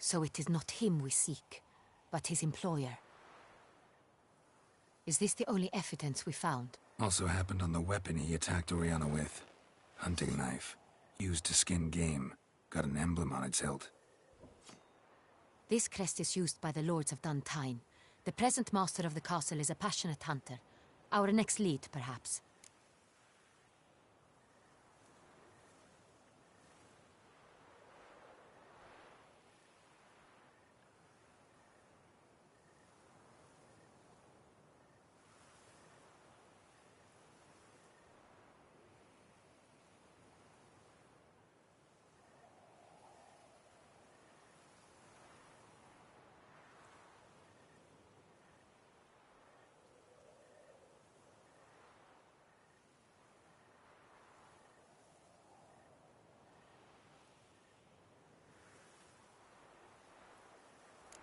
it is not him we seek, but his employer. Is this the only evidence we found? Also happened on the weapon he attacked Oriana with. Hunting knife. Used to skin game. Got an emblem on its hilt. This crest is used by the Lords of Duntine. The present master of the castle is a passionate hunter. Our next lead, perhaps.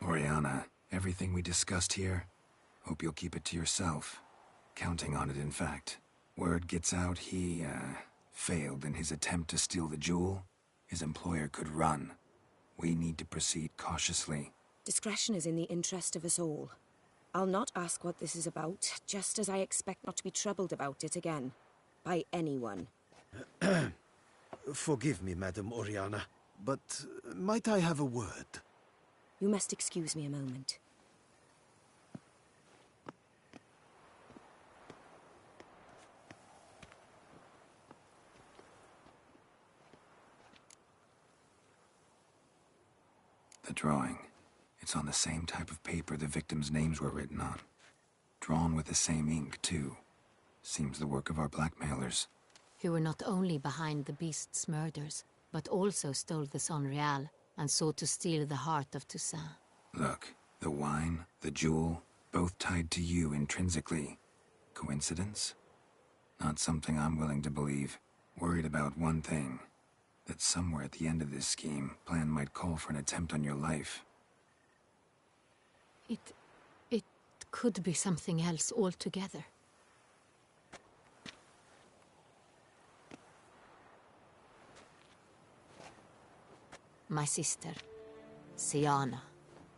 Oriana, everything we discussed here, hope you'll keep it to yourself. Counting on it, in fact. Word gets out he, failed in his attempt to steal the jewel. His employer could run. We need to proceed cautiously. Discretion is in the interest of us all. I'll not ask what this is about, just as I expect not to be troubled about it again. By anyone. Forgive me, Madam Oriana, but might I have a word? You must excuse me a moment. The drawing. It's on the same type of paper the victims' names were written on. Drawn with the same ink, too. Seems the work of our blackmailers. Who were not only behind the beast's murders, but also stole the Son Real and sought to steal the heart of Toussaint. Look, the wine, the jewel, both tied to you intrinsically. Coincidence? Not something I'm willing to believe. Worried about one thing. That somewhere at the end of this scheme, plan might call for an attempt on your life. It could be something else altogether. My sister, Siana,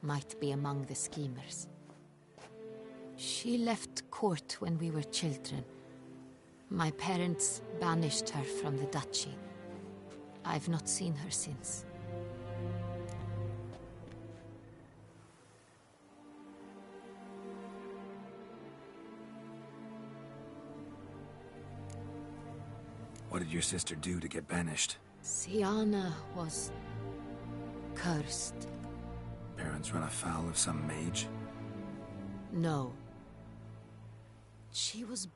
might be among the schemers. She left court when we were children. My parents banished her from the duchy. I've not seen her since. What did your sister do to get banished? Siana was cursed. Parents run afoul of some mage? No. She was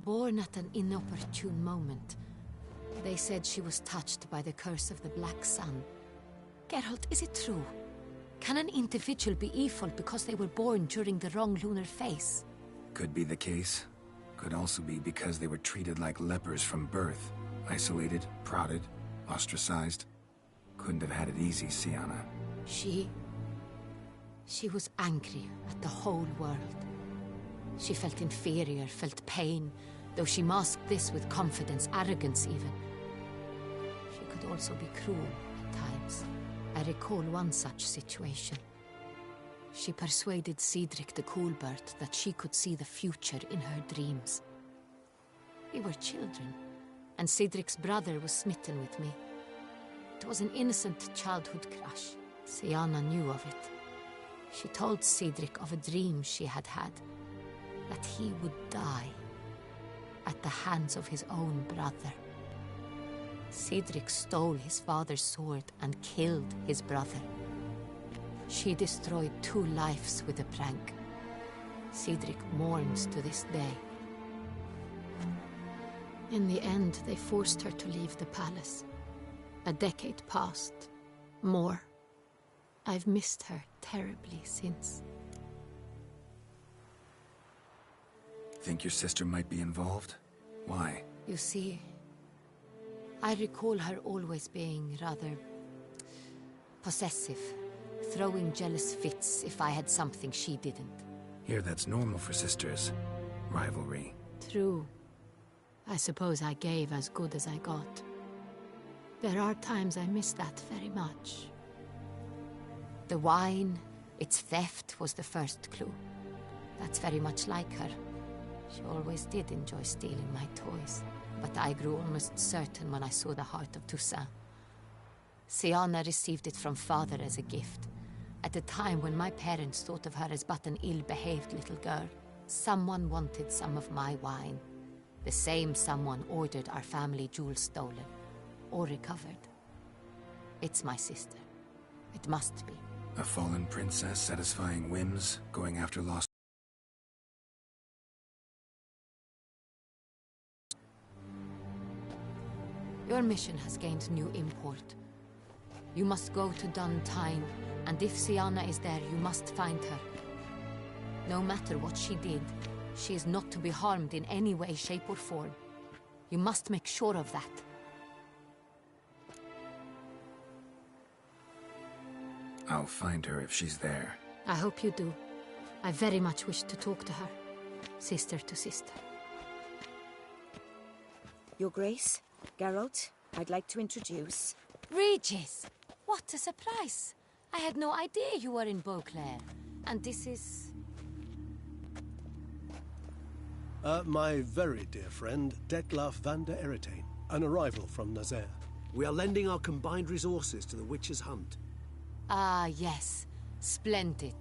born at an inopportune moment. They said she was touched by the curse of the Black Sun. Geralt, is it true? Can an individual be evil because they were born during the wrong lunar phase? Could be the case. Could also be because they were treated like lepers from birth. Isolated, prodded, ostracized. Couldn't have had it easy, Siana. She was angry at the whole world. She felt inferior, felt pain, though she masked this with confidence, arrogance even. She could also be cruel at times. I recall one such situation. She persuaded Cedric the Coolbird that she could see the future in her dreams. We were children, and Cedric's brother was smitten with me. It was an innocent childhood crush. Siana knew of it. She told Cedric of a dream she had had, that he would die at the hands of his own brother. Cedric stole his father's sword and killed his brother. She destroyed 2 lives with a prank. Cedric mourns to this day. In the end, they forced her to leave the palace. A decade passed. More. I've missed her terribly since. Think your sister might be involved? Why? You see, I recall her always being rather possessive, throwing jealous fits if I had something she didn't. Here, that's normal for sisters. Rivalry. True. I suppose I gave as good as I got. There are times I miss that very much. The wine, its theft, was the first clue. That's very much like her. She always did enjoy stealing my toys, but I grew almost certain when I saw the heart of Toussaint. Siana received it from father as a gift, at a time when my parents thought of her as but an ill-behaved little girl. Someone wanted some of my wine. The same someone ordered our family jewels stolen, or recovered. It's my sister. It must be. A fallen princess satisfying whims, going after lost... Your mission has gained new import. You must go to Duntine, and if Siana is there, you must find her. No matter what she did, she is not to be harmed in any way, shape, or form. You must make sure of that. I'll find her if she's there. I hope you do. I very much wish to talk to her. Sister to sister. Your Grace, Geralt, I'd like to introduce... Regis! What a surprise! I had no idea you were in Beauclair. And this is... My very dear friend, Detlaf van der Eretain, an arrival from Nazaire. We are lending our combined resources to the Witcher's hunt. Ah, yes. Splendid.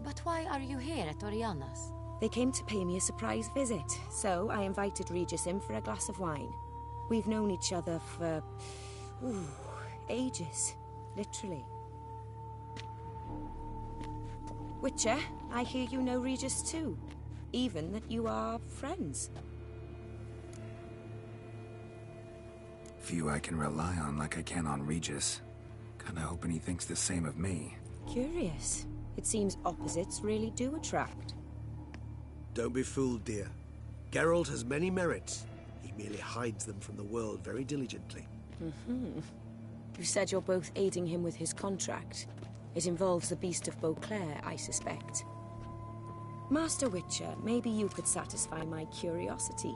But why are you here at Oriana's? They came to pay me a surprise visit, so I invited Regis in for a glass of wine. We've known each other for... ages. Literally. Witcher, I hear you know Regis too. Even that you are friends. Few I can rely on like I can on Regis. Kinda hoping he thinks the same of me. Curious. It seems opposites really do attract. Don't be fooled, dear. Geralt has many merits. He merely hides them from the world very diligently. You said you're both aiding him with his contract. It involves the Beast of Beauclair, I suspect. Master Witcher, maybe you could satisfy my curiosity.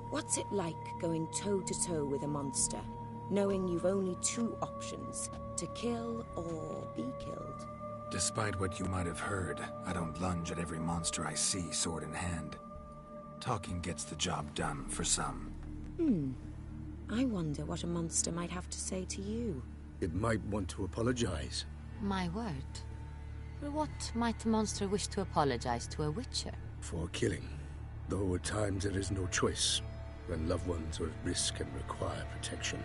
What's it like going toe-to-toe with a monster, knowing you've only two options, to kill or be killed? Despite what you might have heard, I don't lunge at every monster I see sword in hand. Talking gets the job done for some. I wonder what a monster might have to say to you. It might want to apologize. My word. For what might the monster wish to apologize to a Witcher? For killing. Though at times there is no choice, when loved ones are at risk and require protection.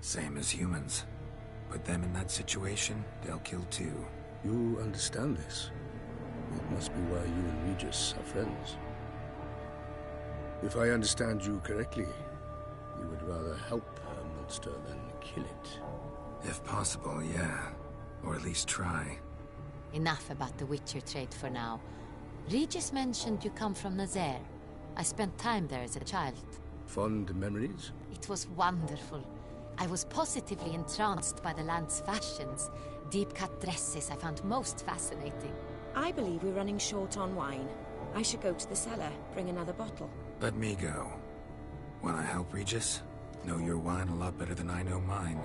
Same as humans. Put them in that situation, they'll kill too. You understand this. It must be why you and Regis are friends. If I understand you correctly, you would rather help a monster than kill it. If possible, yeah. Or at least try. Enough about the Witcher trade for now. Regis mentioned you come from Nazaire. I spent time there as a child. Fond memories? It was wonderful. I was positively entranced by the land's fashions. Deep-cut dresses I found most fascinating. I believe we're running short on wine. I should go to the cellar, bring another bottle. Let me go. Wanna help, Regis? Know your wine a lot better than I know mine.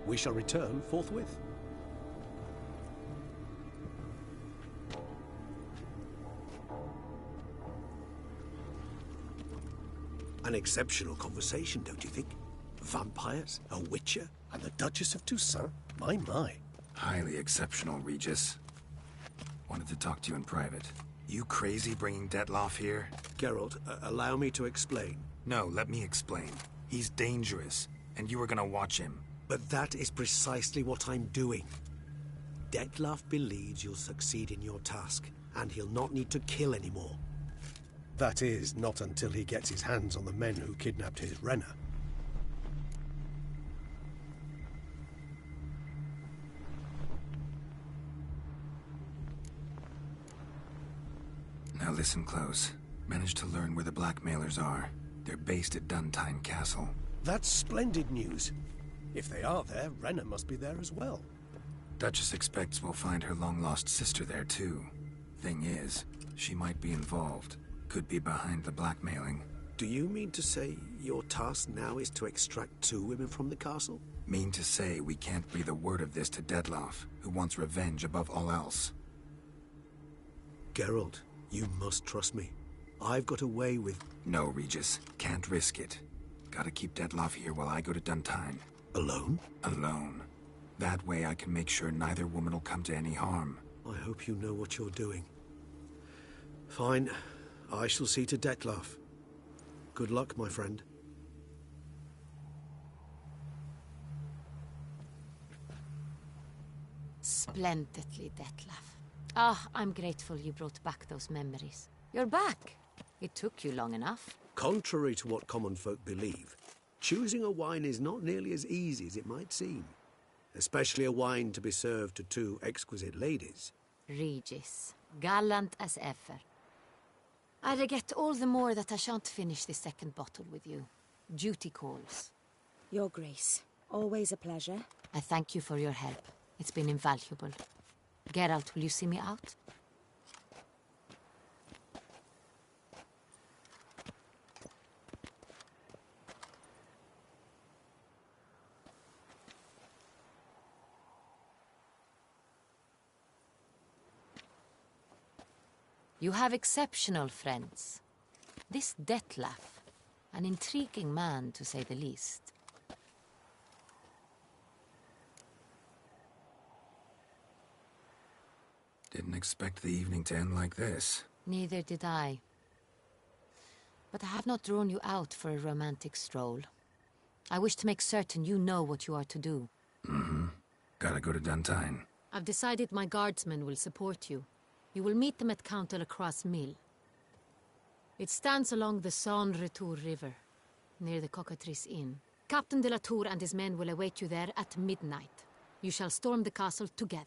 We shall return forthwith. An exceptional conversation, don't you think? Vampires, a witcher, and the Duchess of Toussaint? My. Highly exceptional, Regis. Wanted to talk to you in private. You crazy bringing Detlaf here? Geralt, allow me to explain. No, let me explain. He's dangerous, and you were gonna watch him. But that is precisely what I'm doing. Detlaf believes you'll succeed in your task, and he'll not need to kill anymore. That is, not until he gets his hands on the men who kidnapped his Renna. Now listen close. Managed to learn where the blackmailers are. They're based at Duntine Castle. That's splendid news. If they are there, Renna must be there as well. Duchess expects we'll find her long-lost sister there, too. Thing is, she might be involved. Could be behind the blackmailing. Do you mean to say your task now is to extract two women from the castle? Mean to say we can't breathe a word of this to Detlaf, who wants revenge above all else. Geralt, you must trust me. I've got away with... No, Regis. Can't risk it. Gotta keep Detlaf here while I go to Duntine. Alone? Alone. That way I can make sure neither woman will come to any harm. I hope you know what you're doing. Fine. I shall see to Detlaf. Good luck, my friend. Splendidly, Detlaf. Ah, I'm grateful you brought back those memories. You're back. It took you long enough. Contrary to what common folk believe, choosing a wine is not nearly as easy as it might seem. Especially a wine to be served to two exquisite ladies. Regis, gallant as ever. I regret all the more that I shan't finish the second bottle with you. Duty calls. Your Grace, always a pleasure. I thank you for your help. It's been invaluable. Geralt, will you see me out? You have exceptional friends. This Detlef, an intriguing man to say the least. Didn't expect the evening to end like this. Neither did I. But I have not drawn you out for a romantic stroll. I wish to make certain you know what you are to do. Mm-hmm. Gotta go to Duntine. I've decided my guardsmen will support you. You will meet them at Count de la Croix Mill. It stands along the Saône-Retour River, near the Cockatrice Inn. Captain de la Tour and his men will await you there at midnight. You shall storm the castle together.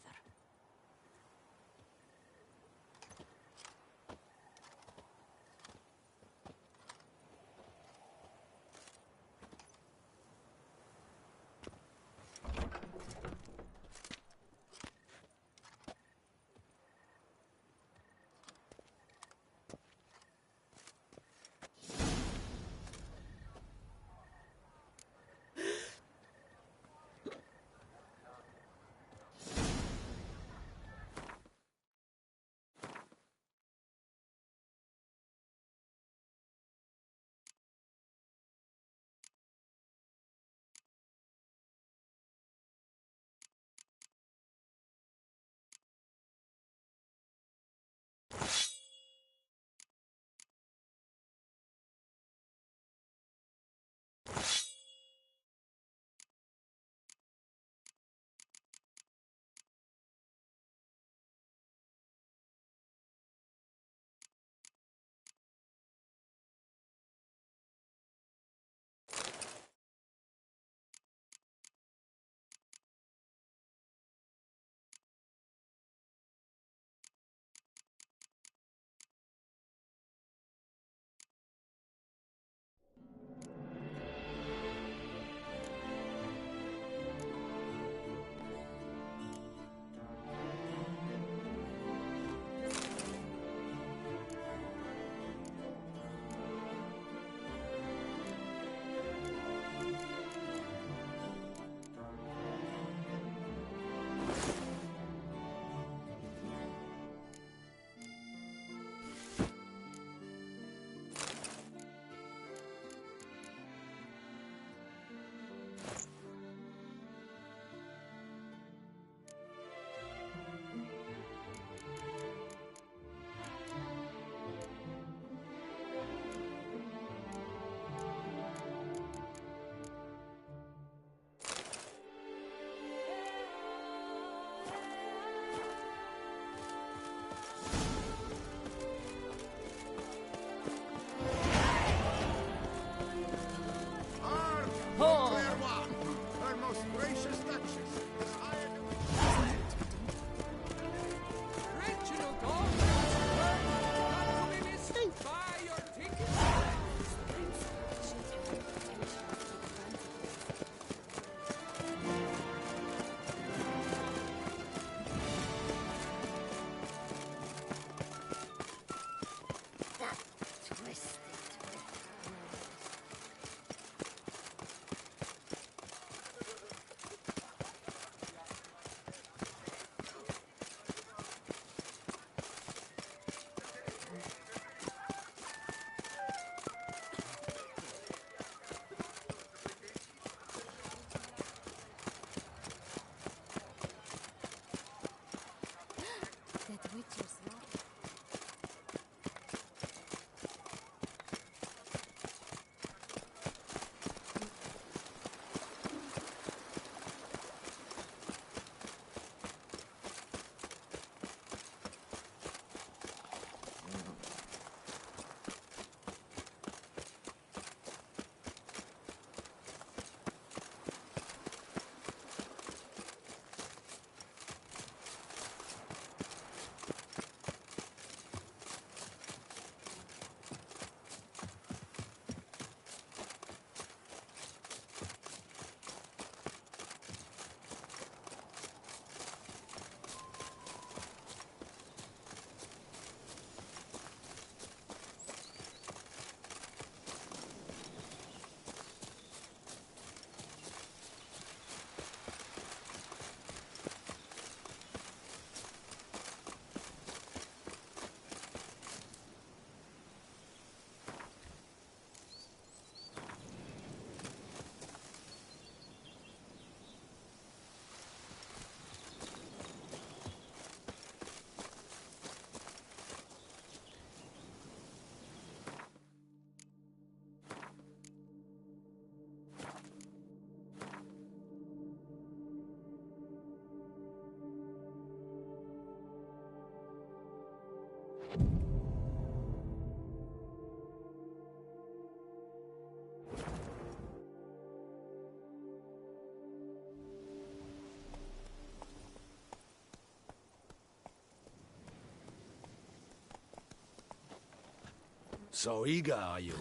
So eager, are you?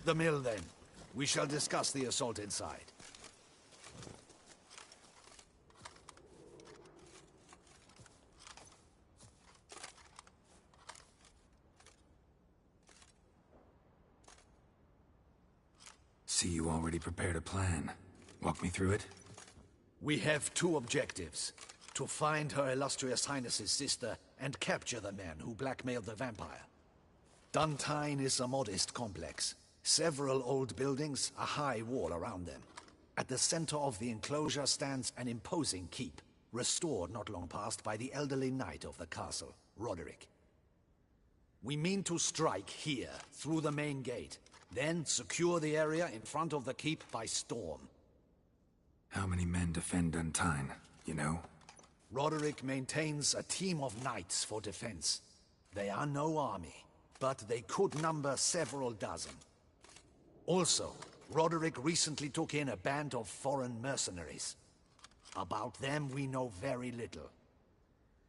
The mill, then. We shall discuss the assault inside. See, you already prepared a plan. Walk me through it? We have two objectives. To find Her Illustrious Highness's sister and capture the man who blackmailed the vampire. Duntine is a modest complex. Several old buildings, a high wall around them. At the center of the enclosure stands an imposing keep, restored not long past by the elderly knight of the castle, Roderick. We mean to strike here, through the main gate, then secure the area in front of the keep by storm. How many men defend Duntine, you know? Roderick maintains a team of knights for defense. They are no army, but they could number several dozen. Also, Roderick recently took in a band of foreign mercenaries. About them we know very little.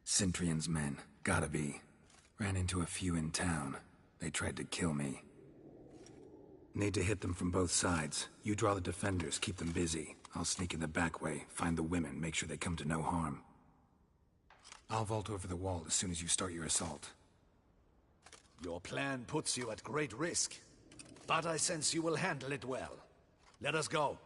Cintrian's men, gotta be. Ran into a few in town. They tried to kill me. Need to hit them from both sides. You draw the defenders, keep them busy. I'll sneak in the back way, find the women, make sure they come to no harm. I'll vault over the wall as soon as you start your assault. Your plan puts you at great risk, but I sense you will handle it well. Let us go.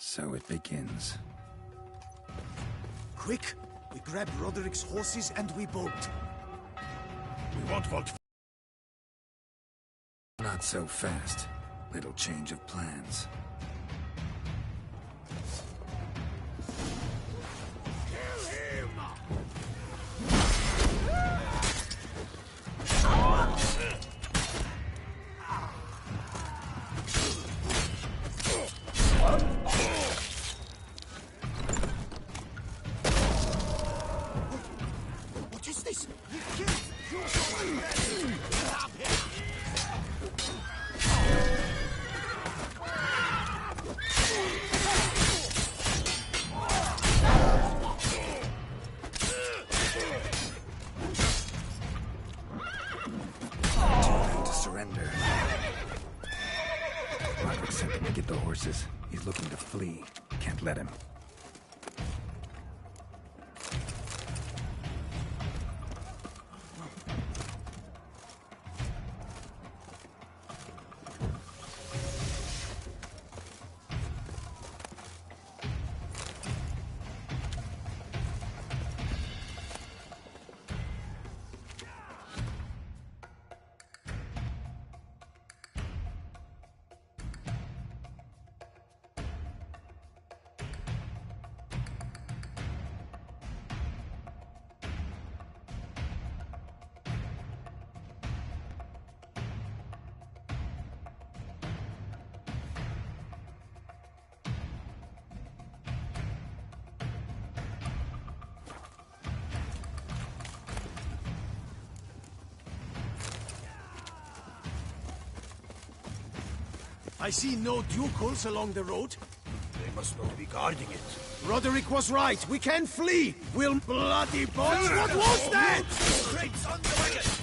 So it begins. Quick! We grab Roderick's horses and we bolt. We won't vote. Not so fast. Little change of plans. He's looking to flee. Can't let him. I see no ducals along the road. They must not be guarding it. Roderick was right. We can flee. We'll bloody boys. What was that? Crates on the wagon!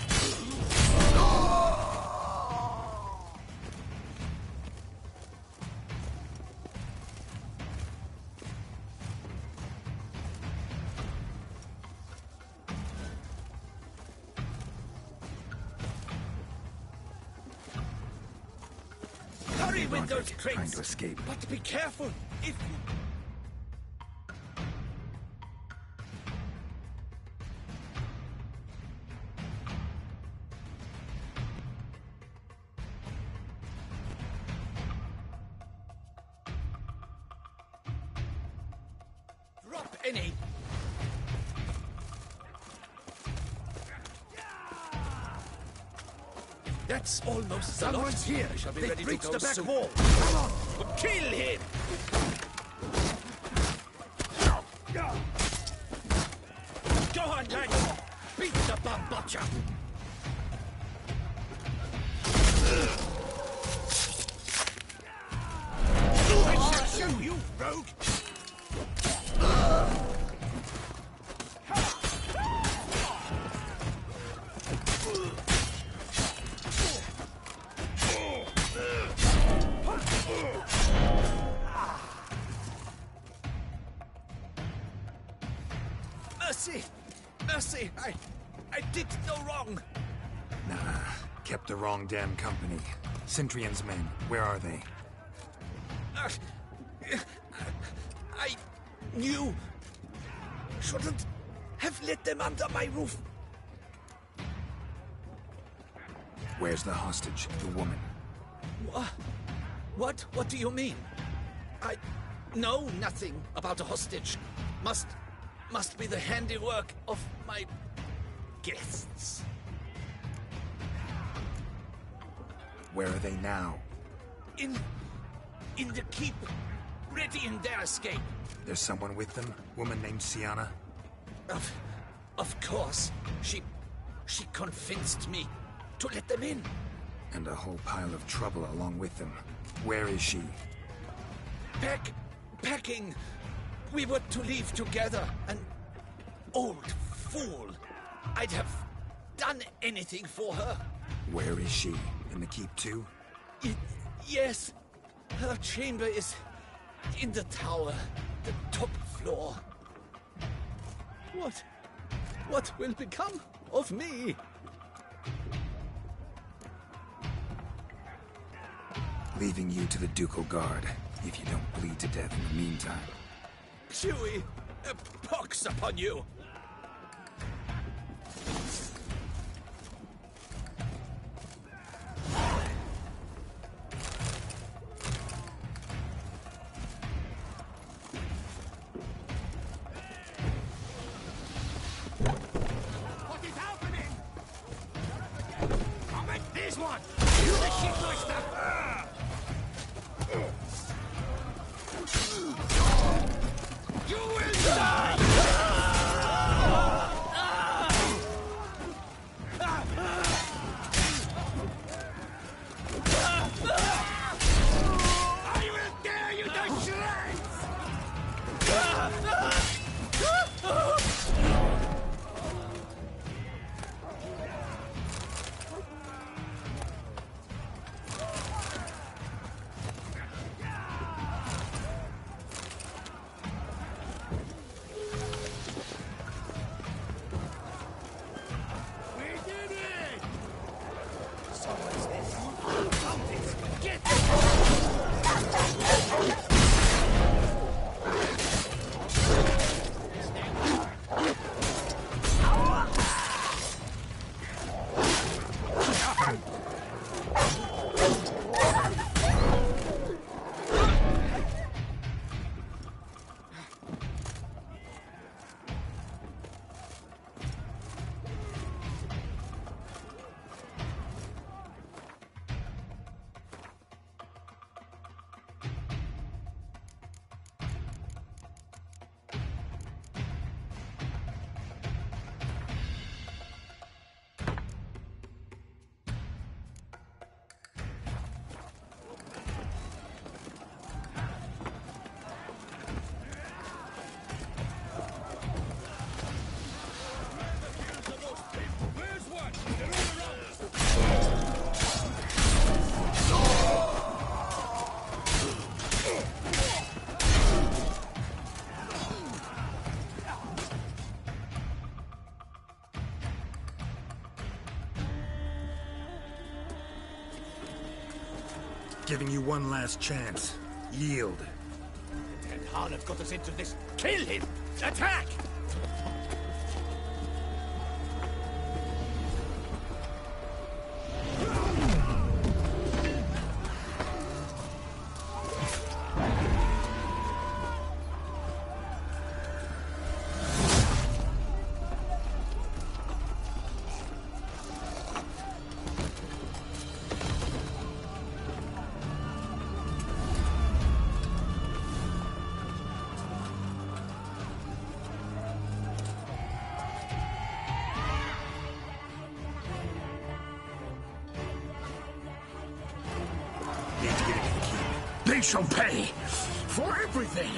windows, trying crates. to escape. But be careful. If drop any. That's almost a lot. Someone's here. We shall be They've ready to breached go the back soon. wall. Come on, kill him. Go on, lads. Beat the bum butcher. I shall show you, rogue. Mercy! Mercy! I did no wrong! Nah, kept the wrong damn company. Centrion's men, where are they? I knew. Shouldn't have let them under my roof. Where's the hostage, the woman? What? What do you mean? I know nothing about a hostage. Must be the handiwork of my guests. Where are they now? In the keep, ready in their escape. There's someone with them? Woman named Sienna? Of course. She convinced me to let them in. And a whole pile of trouble along with them. Where is she? Packing. We were to leave together. An old fool. I'd have done anything for her. Where is she? In the keep too? Yes. Her chamber is in the tower, the top floor. What will become of me? Leaving you to the Ducal Guard, if you don't bleed to death in the meantime. Chewie, a pox upon you! What is happening? Comment this one! You the shit oyster! You will die! I will tear you to shreds! Giving you one last chance. Yield. Ten Han have got us into this. Kill him! Attack! They shall pay for everything!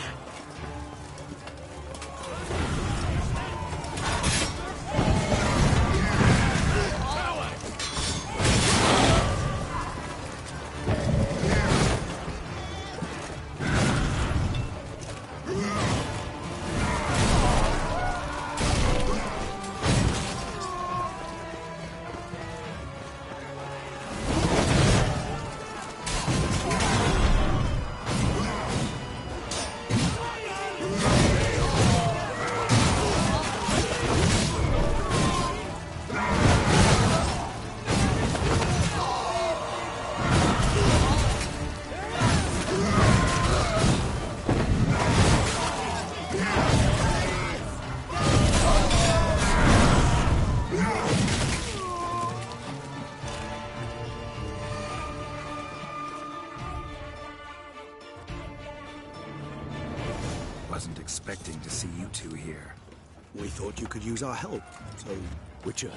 Wasn't expecting to see you two here. We thought you could use our help, so... Witcher,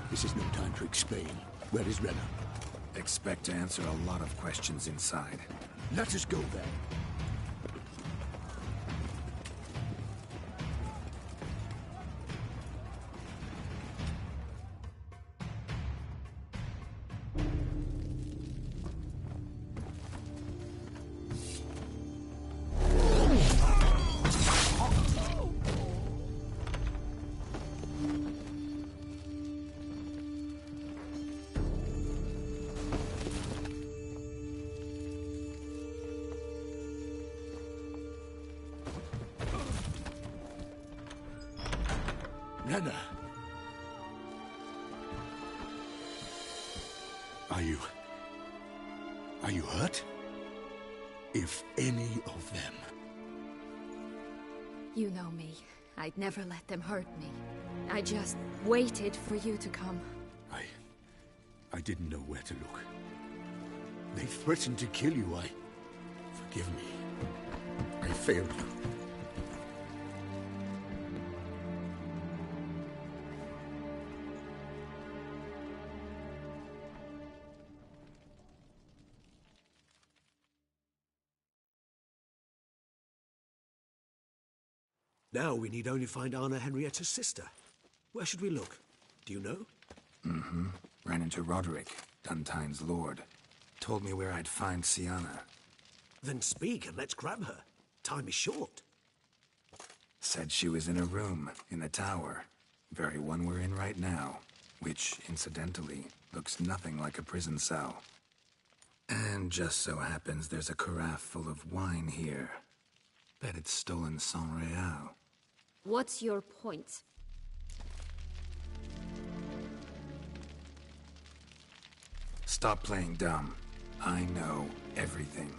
this is no time to explain. Where is Renna? Expect to answer a lot of questions inside. Let us go then. Renna! Are you hurt? If any of them... You know me. I'd never let them hurt me. I just waited for you to come. I didn't know where to look. They threatened to kill you. Forgive me. I failed you. Now we need only find Anna Henrietta's sister. Where should we look? Do you know? Mm-hmm. Ran into Roderick, Duntine's lord. Told me where I'd find Sienna. Then speak and let's grab her. Time is short. Said she was in a room in the tower. Very one we're in right now. Which, incidentally, looks nothing like a prison cell. And just so happens there's a carafe full of wine here. Bet it's stolen Sans-Real. What's your point? Stop playing dumb. I know everything.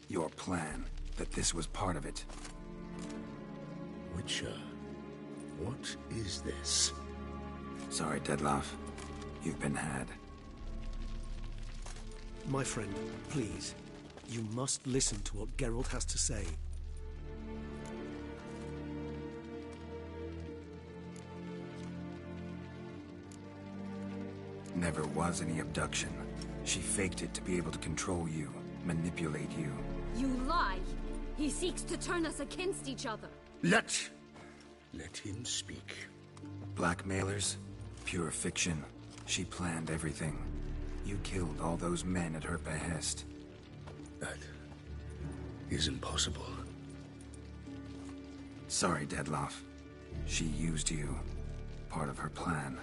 Your plan, that this was part of it. Witcher, what is this? Sorry, Dettlaff. You've been had. My friend, please. You must listen to what Geralt has to say. Never was any abduction. She faked it to be able to control you, manipulate you. You lie! He seeks to turn us against each other. Let him speak. Blackmailers? Pure fiction. She planned everything. You killed all those men at her behest. That is impossible. Sorry, Dettlaff. She used you. Part of her plan.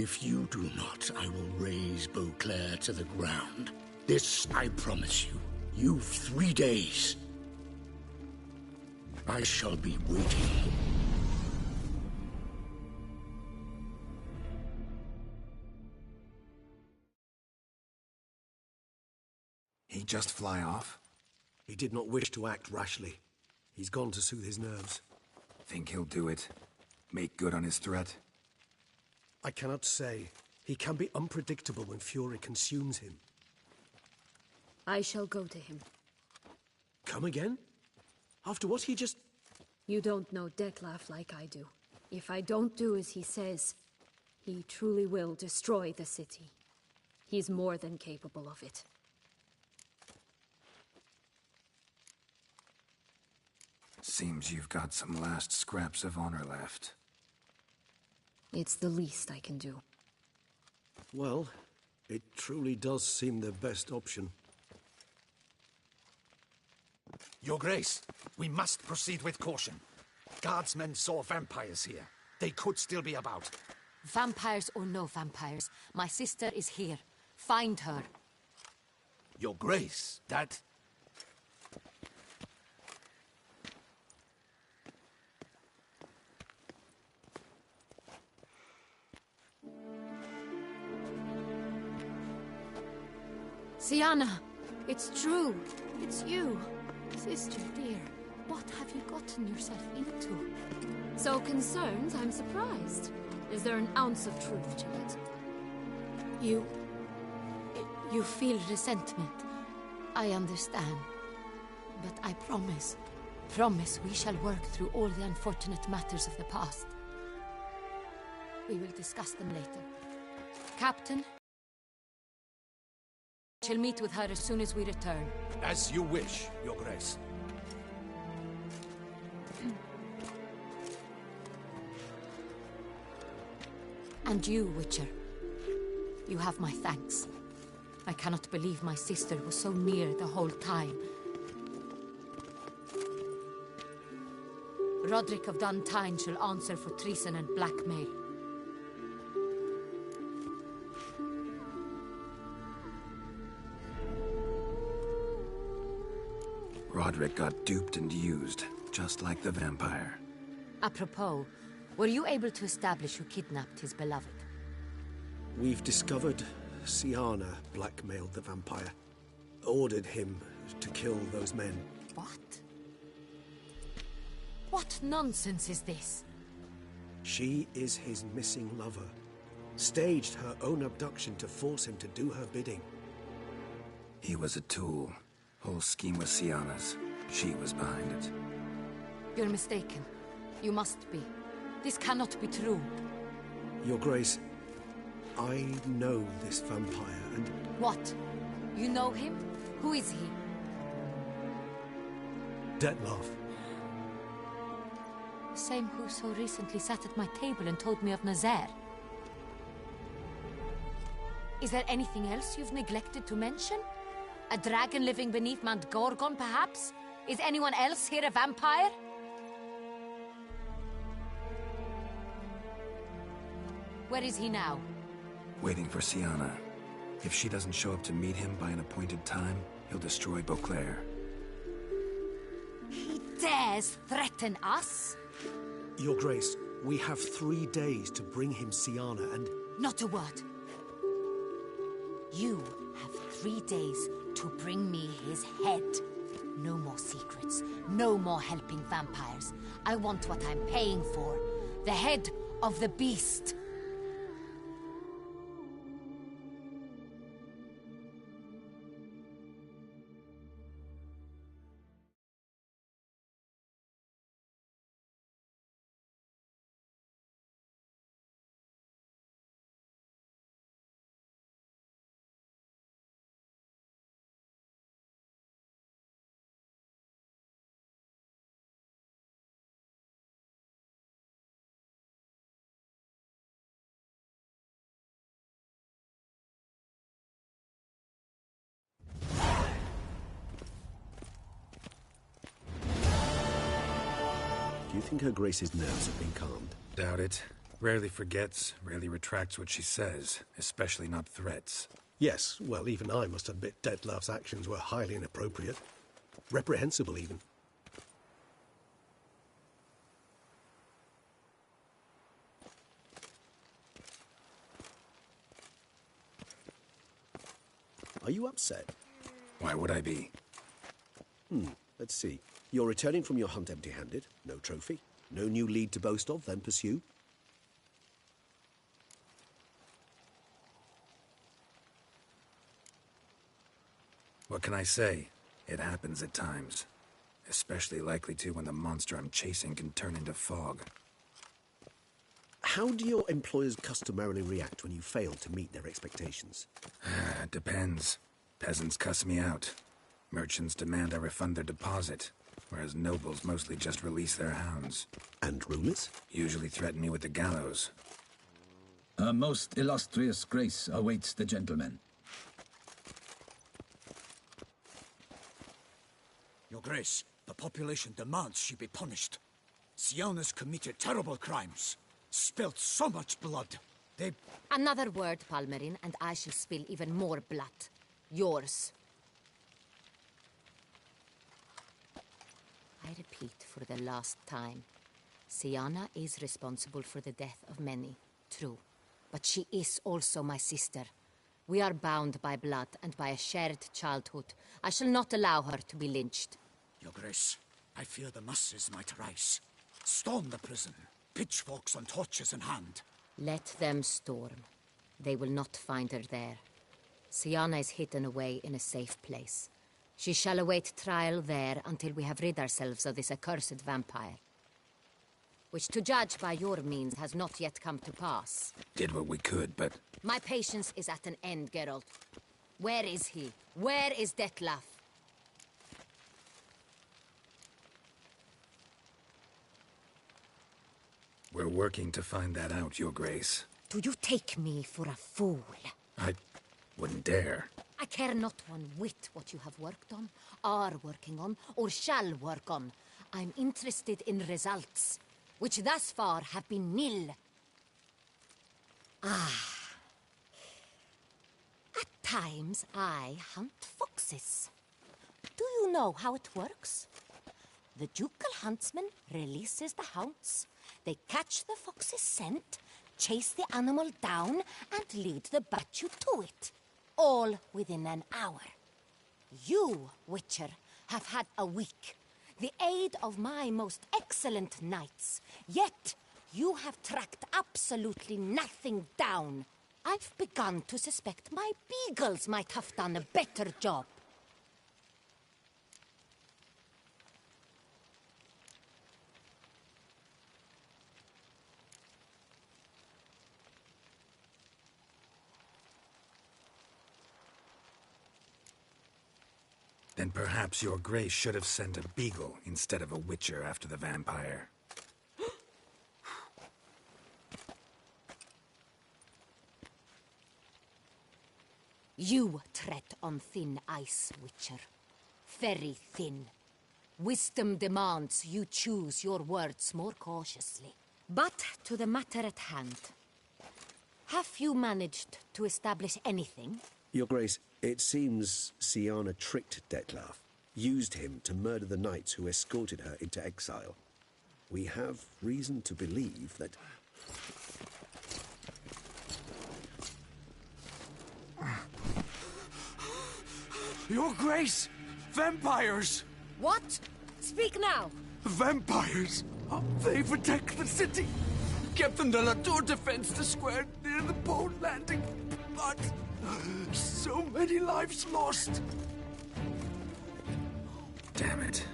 If you do not, I will raze Beauclair to the ground. This I promise you. You've 3 days. I shall be waiting. He just fly off? He did not wish to act rashly. He's gone to soothe his nerves. Think he'll do it? Make good on his threat? I cannot say. He can be unpredictable when fury consumes him. I shall go to him. Come again? After what he just... You don't know Detlef like I do. If I don't do as he says, he truly will destroy the city. He's more than capable of it. Seems you've got some last scraps of honor left. It's the least I can do. Well, it truly does seem the best option. Your Grace, we must proceed with caution. Guardsmen saw vampires here. They could still be about. Vampires or no vampires, my sister is here. Find her. Your Grace, that... Sienna, it's true. It's you. Sister dear, what have you gotten yourself into? So concerned, I'm surprised. Is there an ounce of truth to it? You feel resentment. I understand. But I promise we shall work through all the unfortunate matters of the past. We will discuss them later. Captain, I shall meet with her as soon as we return. As you wish, Your Grace. And you, Witcher. You have my thanks. I cannot believe my sister was so near the whole time. Roderick of Duntine shall answer for treason and blackmail. Roderick got duped and used, just like the vampire. Apropos, were you able to establish who kidnapped his beloved? We've discovered Sienna blackmailed the vampire. Ordered him to kill those men. What? What nonsense is this? She is his missing lover. Staged her own abduction to force him to do her bidding. He was a tool. Whole scheme was Sienna's. She was behind it. You're mistaken. You must be. This cannot be true. Your Grace, I know this vampire and... What? You know him? Who is he? Detlef. The same who so recently sat at my table and told me of Nazaire. Is there anything else you've neglected to mention? A dragon living beneath Mount Gorgon, perhaps? Is anyone else here a vampire? Where is he now? Waiting for Sienna. If she doesn't show up to meet him by an appointed time, he'll destroy Beauclair. He dares threaten us? Your Grace, we have 3 days to bring him Sienna and... Not a word. You have 3 days to bring me his head. No more secrets. No more helping vampires. I want what I'm paying for. The head of the beast. Do you think Her Grace's nerves have been calmed? Doubt it. Rarely forgets, rarely retracts what she says, especially not threats. Yes, well, even I must admit Detlav's actions were highly inappropriate. Reprehensible, even. Are you upset? Why would I be? Let's see. You're returning from your hunt empty-handed. No trophy. No new lead to boast of, then pursue. What can I say? It happens at times. Especially likely to when the monster I'm chasing can turn into fog. How do your employers customarily react when you fail to meet their expectations? Depends. Peasants cuss me out. Merchants demand I refund their deposit, whereas nobles mostly just release their hounds. And rulers? Usually threaten me with the gallows. A most illustrious grace awaits the gentleman. Your Grace, the population demands she be punished. Siona's committed terrible crimes. Spilt so much blood. They... Another word, Palmerin, and I shall spill even more blood. Yours. I repeat for the last time. Siana is responsible for the death of many, true. But she is also my sister. We are bound by blood and by a shared childhood. I shall not allow her to be lynched. Your Grace, I fear the masses might rise. Storm the prison, pitchforks and torches in hand. Let them storm. They will not find her there. Siana is hidden away in a safe place. She shall await trial there until we have rid ourselves of this accursed vampire. Which, to judge by your means, has not yet come to pass. Did what we could, but... My patience is at an end, Geralt. Where is he? Where is Detlaf? We're working to find that out, Your Grace. Do you take me for a fool? I wouldn't dare. I care not one whit what you have worked on, are working on, or shall work on. I'm interested in results, which thus far have been nil. At times I hunt foxes. Do you know how it works? The ducal huntsman releases the hounds. They catch the fox's scent, chase the animal down, and lead the battue to it. All within an hour. You, Witcher, have had a week. The aid of my most excellent knights. Yet, you have tracked absolutely nothing down. I've begun to suspect my beagles might have done a better job. Then perhaps Your Grace should have sent a beagle instead of a witcher after the vampire. You tread on thin ice, Witcher. Very thin. Wisdom demands you choose your words more cautiously. But to the matter at hand. Have you managed to establish anything? Your Grace, it seems Siana tricked Detlaf, used him to murder the knights who escorted her into exile. We have reason to believe that... Your Grace! Vampires! What? Speak now! Vampires! They've attacked the city! Captain de la Tour defends the square near the boat landing, but... so many lives lost! Damn it.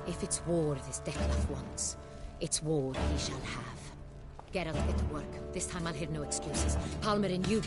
If it's war this Detlaf wants, it's war he shall have. Geralt, get to work. This time I'll hear no excuses. Palmerin, you...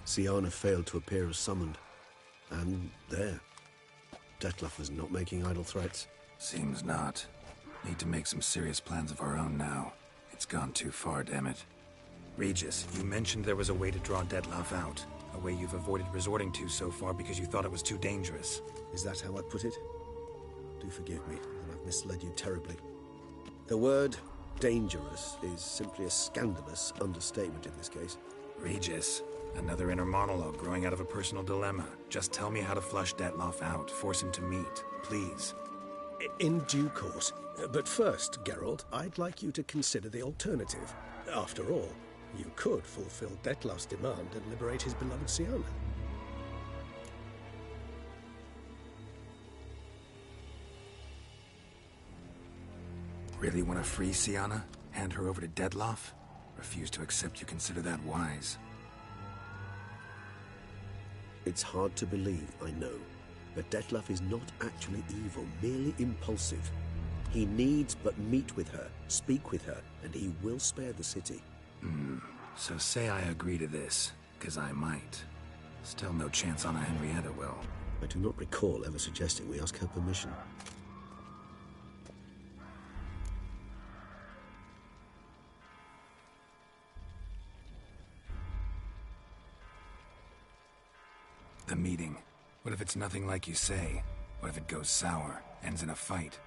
Siana failed to appear as summoned. And there. Detlef was not making idle threats. Seems not. Need to make some serious plans of our own now. It's gone too far, damn it. Regis, you mentioned there was a way to draw Detlef out. A way you've avoided resorting to so far because you thought it was too dangerous. Is that how I put it? Do forgive me, and I've misled you terribly. The word dangerous is simply a scandalous understatement in this case. Regis, another inner monologue growing out of a personal dilemma. Just tell me how to flush Detlef out. Force him to meet, please. In due course. But first, Geralt, I'd like you to consider the alternative. After all, you could fulfill Detlef's demand and liberate his beloved Siana. Really want to free Siana? Hand her over to Detlef? Refuse to accept you consider that wise. It's hard to believe, I know, but Detlef is not actually evil, merely impulsive. He needs but meet with her, speak with her, and he will spare the city. So say I agree to this, because I might. Still no chance Anna Henrietta will. I do not recall ever suggesting we ask her permission. The meeting. What if it's nothing like you say? What if it goes sour, ends in a fight?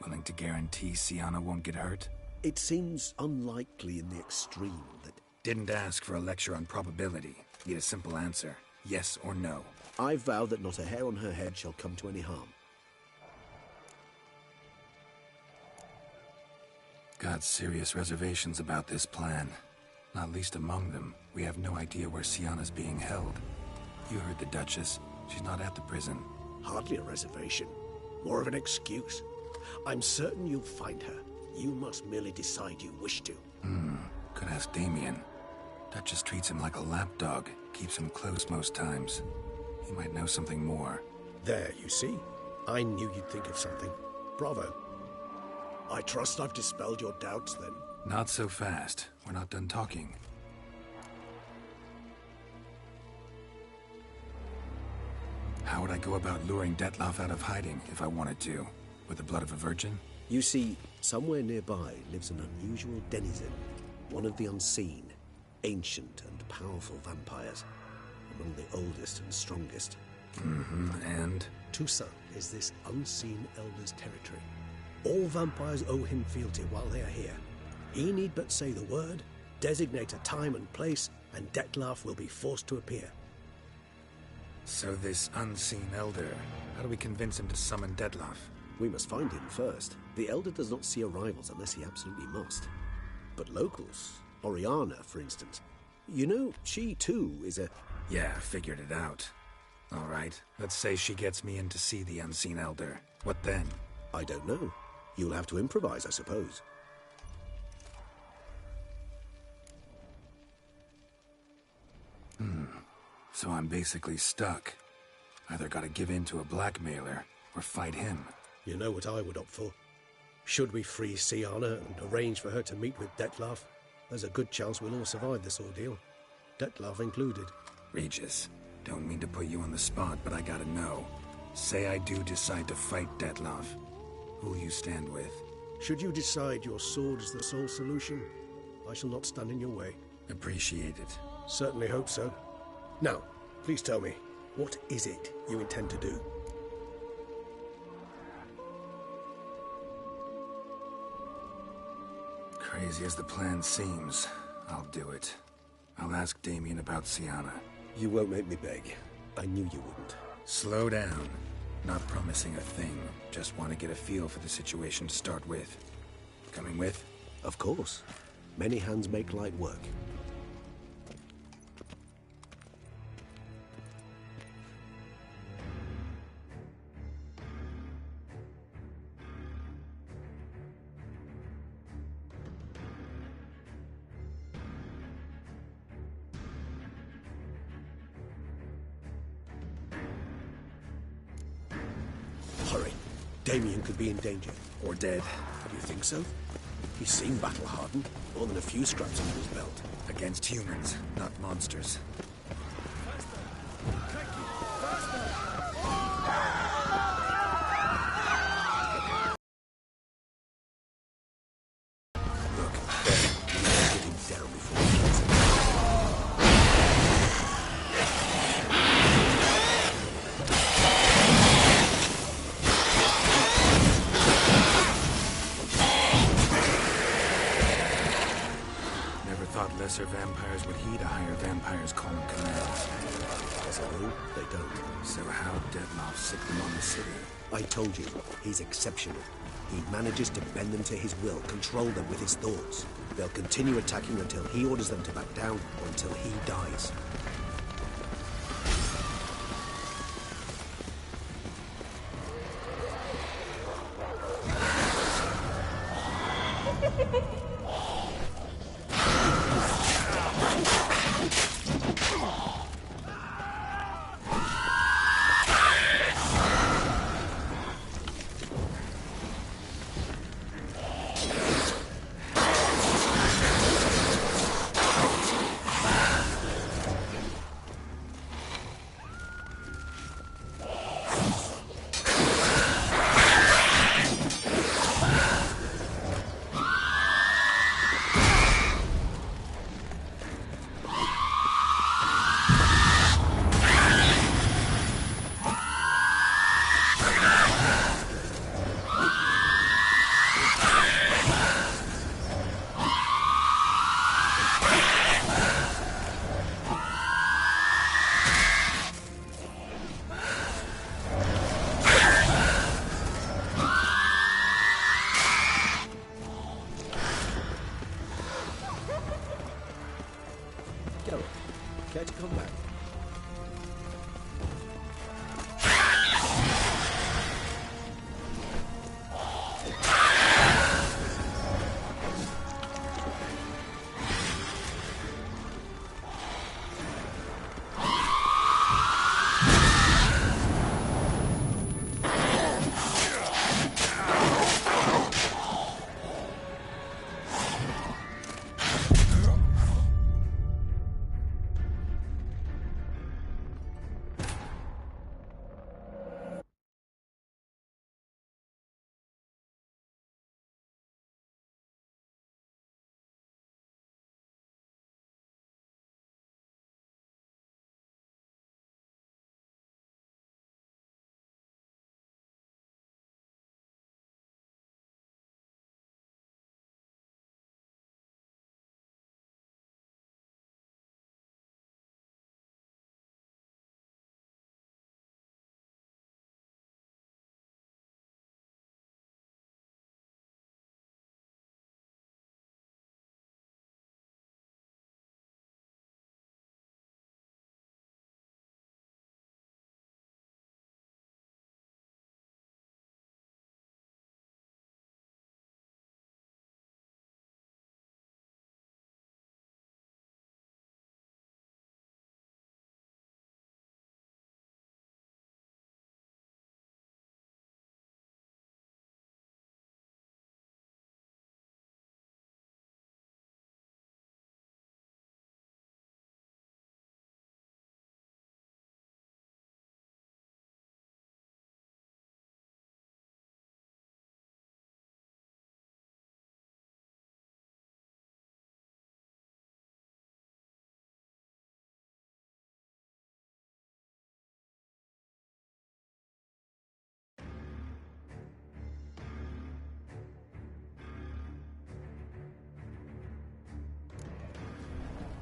Willing to guarantee Siana won't get hurt? It seems unlikely in the extreme that... Didn't ask for a lecture on probability. Need a simple answer. Yes or no. I vow that not a hair on her head shall come to any harm. Got serious reservations about this plan. Not least among them, we have no idea where Siana's being held. You heard the Duchess. She's not at the prison. Hardly a reservation. More of an excuse. I'm certain you'll find her. You must merely decide you wish to. Could ask Damien. Duchess treats him like a lapdog. Keeps him close most times. He might know something more. There, you see? I knew you'd think of something. Bravo. I trust I've dispelled your doubts, then. Not so fast. We're not done talking. How would I go about luring Detlef out of hiding if I wanted to? With the blood of a virgin? You see, somewhere nearby lives an unusual denizen. One of the unseen, ancient and powerful vampires. Among the oldest and strongest. And? Toussaint is this unseen elder's territory. All vampires owe him fealty while they are here. He need but say the word, designate a time and place, and Detlef will be forced to appear. So this unseen elder, how do we convince him to summon Detlef? We must find him first. The elder does not see arrivals unless he absolutely must. But locals, Oriana, for instance. You know, she too is a... Yeah, figured it out. All right, let's say she gets me in to see the unseen elder. What then? I don't know. You'll have to improvise, I suppose. So I'm basically stuck. Either gotta give in to a blackmailer, or fight him. You know what I would opt for. Should we free Siana and arrange for her to meet with Detlef, there's a good chance we'll all survive this ordeal. Detlef included. Regis, don't mean to put you on the spot, but I gotta know. Say I do decide to fight Detlef. Who'll you stand with? Should you decide your sword is the sole solution, I shall not stand in your way. Appreciate it. Certainly hope so. Now, please tell me, what is it you intend to do? Crazy as the plan seems, I'll do it. I'll ask Damien about Siana. You won't make me beg. I knew you wouldn't. Slow down. Not promising a thing. Just want to get a feel for the situation to start with. Coming with? Of course. Many hands make light work. Hurry. Damien could be in danger. Or dead. Do you think so? He seemed battle-hardened. More than a few scraps under his belt. Against humans, not monsters. lesser vampires would heed a higher vampire's call and commands. As a rule, they don't. So how Deadmau5 sick them on the city? I told you, he's exceptional. He manages to bend them to his will, control them with his thoughts. They'll continue attacking until he orders them to back down, or until he dies. Care to come back?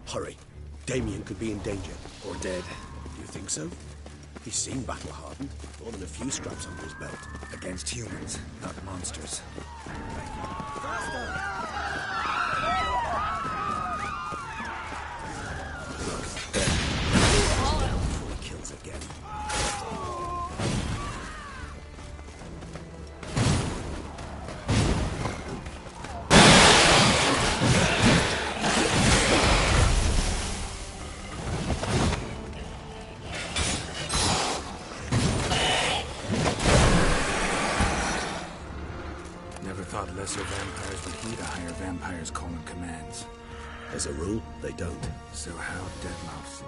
Hurry. Damien could be in danger. Or dead. Do you think so? He seemed battle-hardened. More than a few scraps under his belt. Against humans, not monsters. Look, there. Before he kills again. Lesser vampires would heed a higher vampire's call and commands. As a rule, they don't. So how Deadmau5?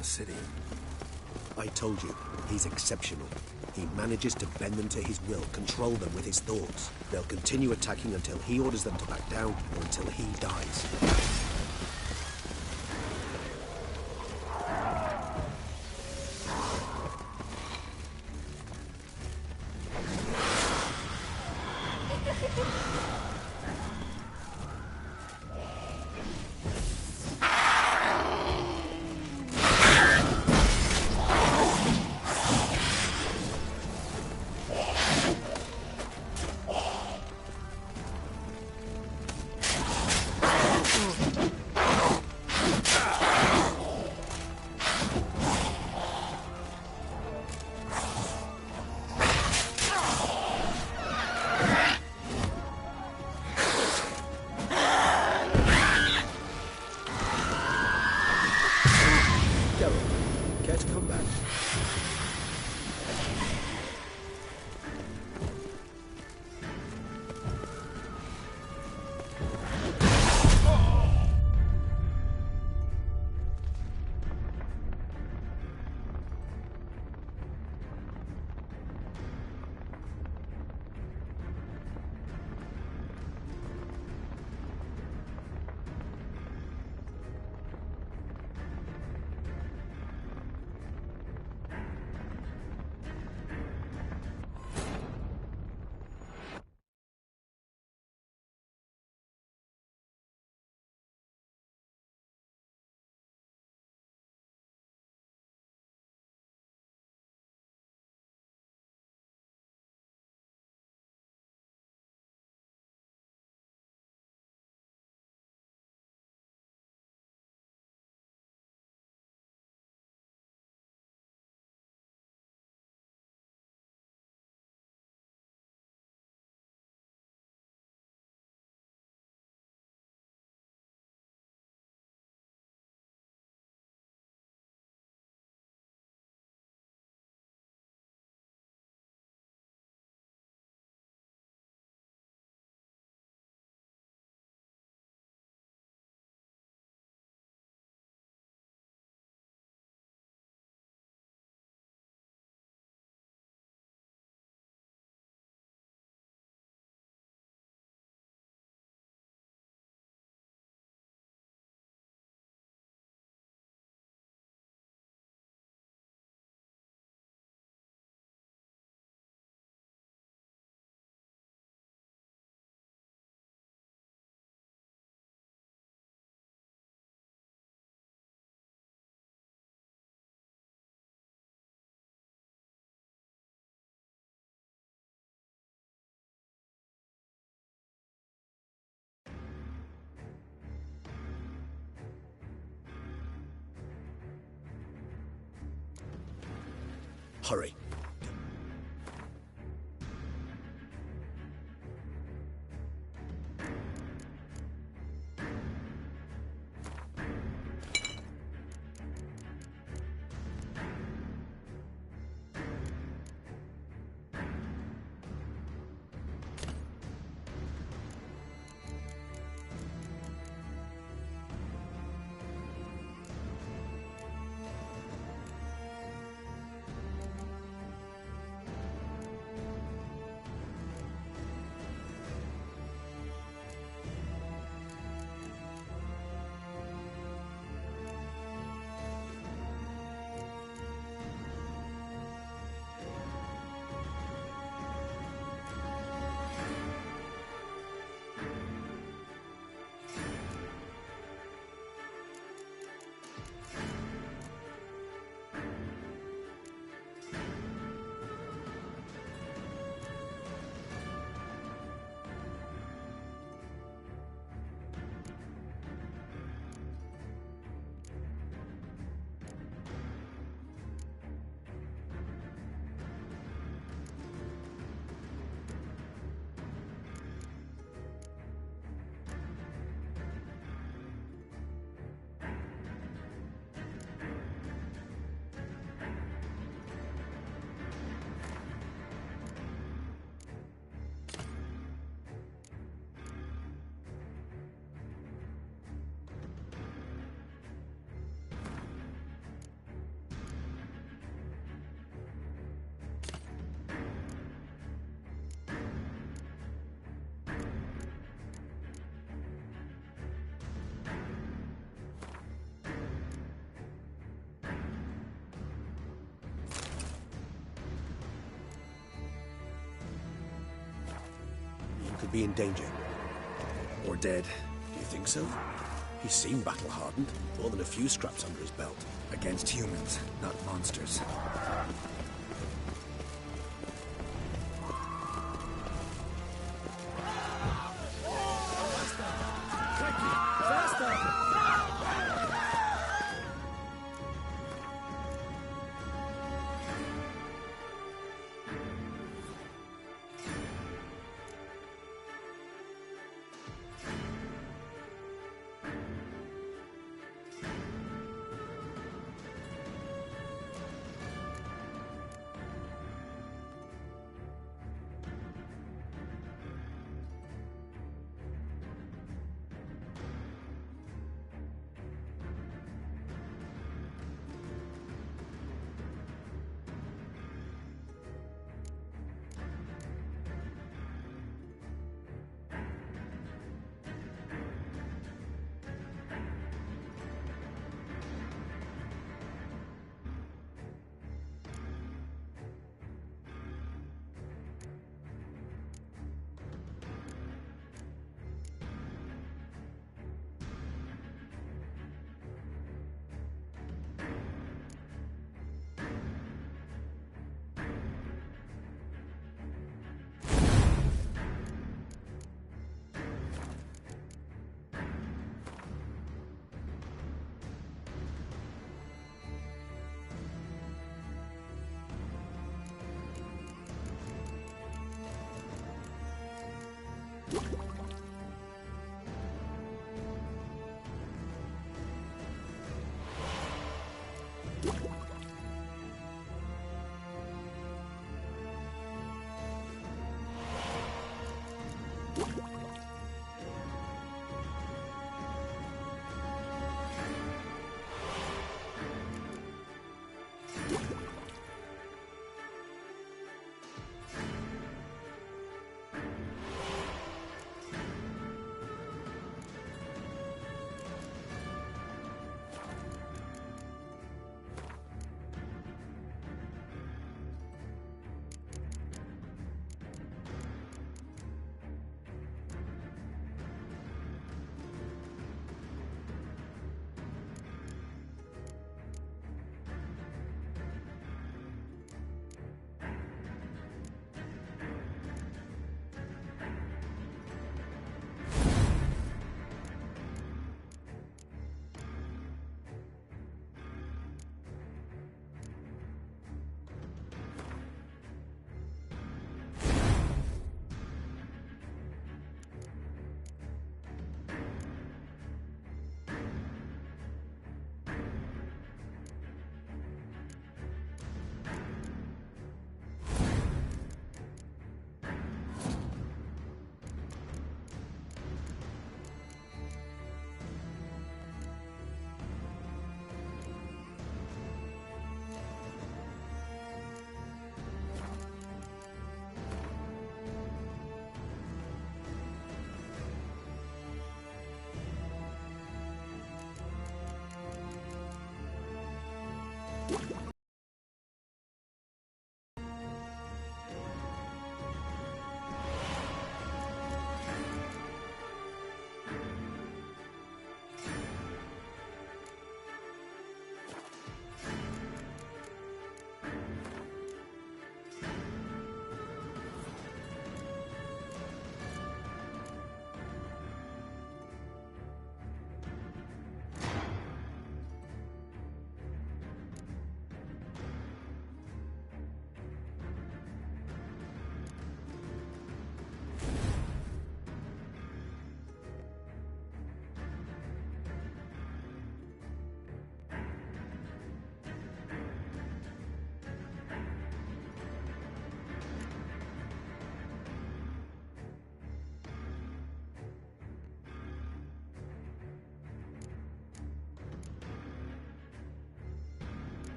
a city. I told you, he's exceptional. He manages to bend them to his will, control them with his thoughts. They'll continue attacking until he orders them to back down, or until he dies. Hurry. could be in danger. Or dead. Do you think so? He seemed battle-hardened. More than a few scraps under his belt. Against humans, not monsters.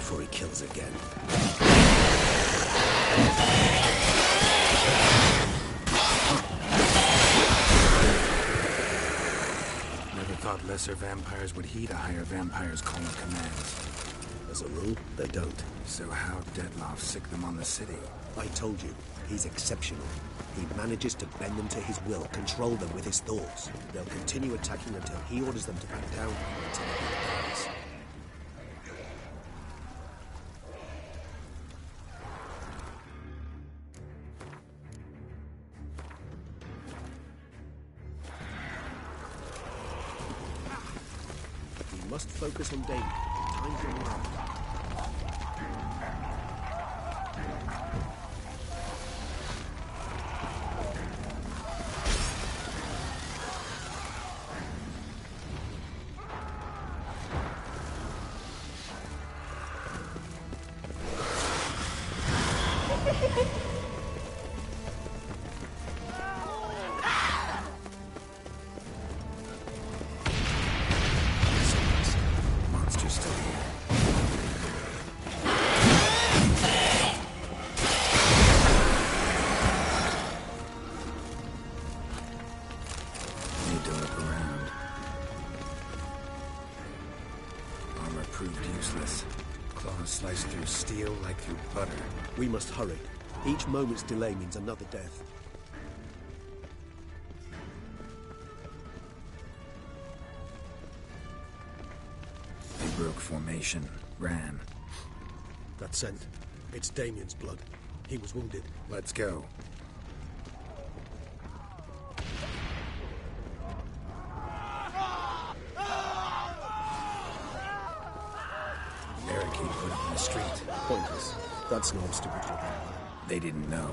before he kills again. Never thought lesser vampires would heed a higher vampire's call and commands. As a rule, they don't. So how Dettlaff sick them on the city? I told you, he's exceptional. He manages to bend them to his will, control them with his thoughts. They'll continue attacking until he orders them to back down, or until he dies. We must focus on Damien. Time's running out. Monster's still here. Need to look around. Armor proved useless. Claws sliced through steel like through butter. We must hurry. Each moment's delay means another death. They broke formation, ran. That scent. It's Damien's blood. He was wounded. Let's go. Barricade put up in the street. Pointless. That's no obstacle to a vampire. They didn't know.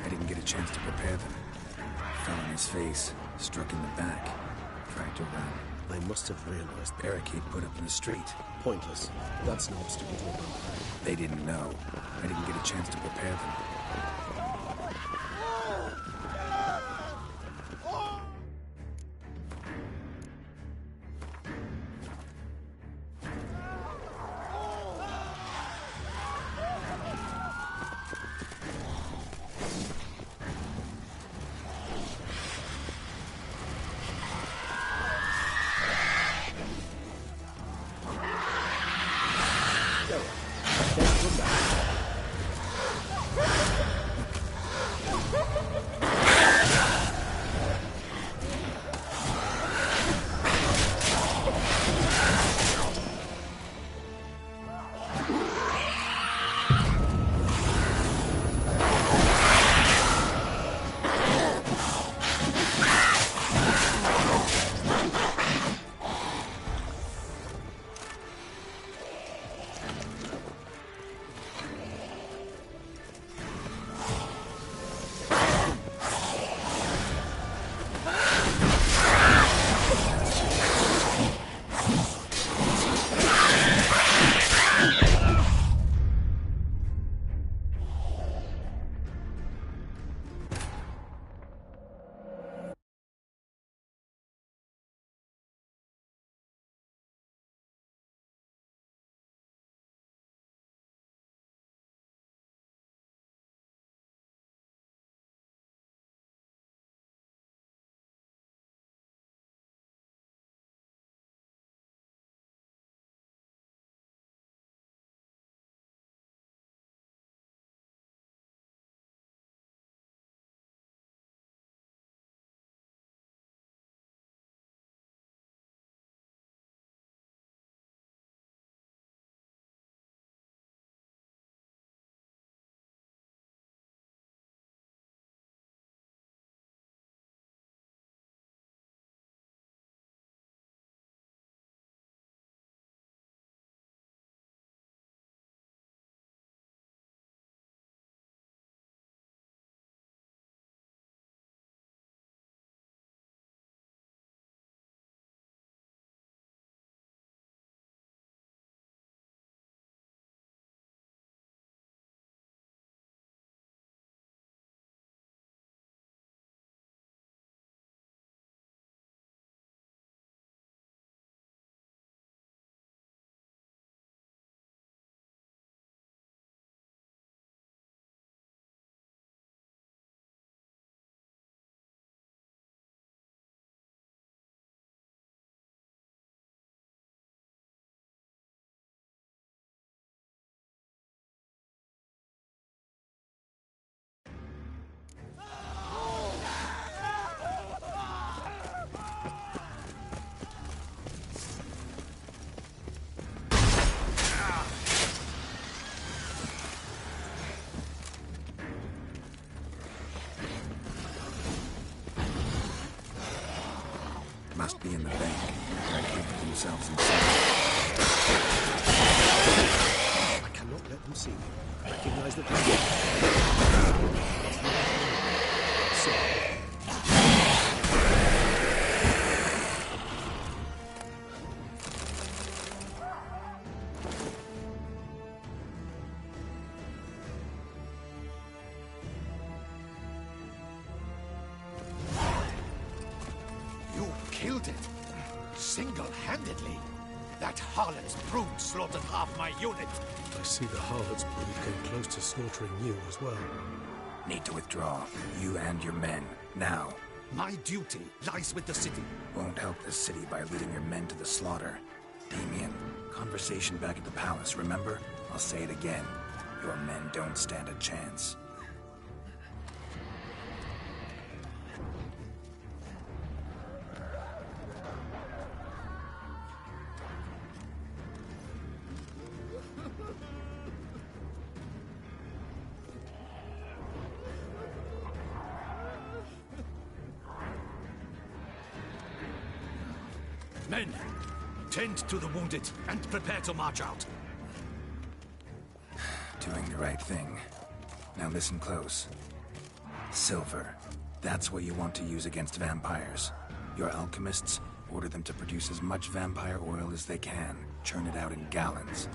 I didn't get a chance to prepare them. Fell on his face, struck in the back, tried to run. I must have realized. Barricade put up in the street. Pointless. That's no obstacle to a vampire. They didn't know. I didn't get a chance to prepare them. Must be in the bank. They're keeping themselves inside. I cannot let them see me. Recognize the You killed it. Single-handedly. That harlot's brood slaughtered half my unit. I see the harlot's brood came close to slaughtering you as well. Need to withdraw. You and your men. Now. My duty lies with the city. Won't help the city by leading your men to the slaughter. Damien, conversation back at the palace, remember? I'll say it again. Your men don't stand a chance. Men, tend to the wounded and prepare to march out. Doing the right thing. Now listen close. Silver. That's what you want to use against vampires. Your alchemists, order them to produce as much vampire oil as they can. Churn it out in gallons.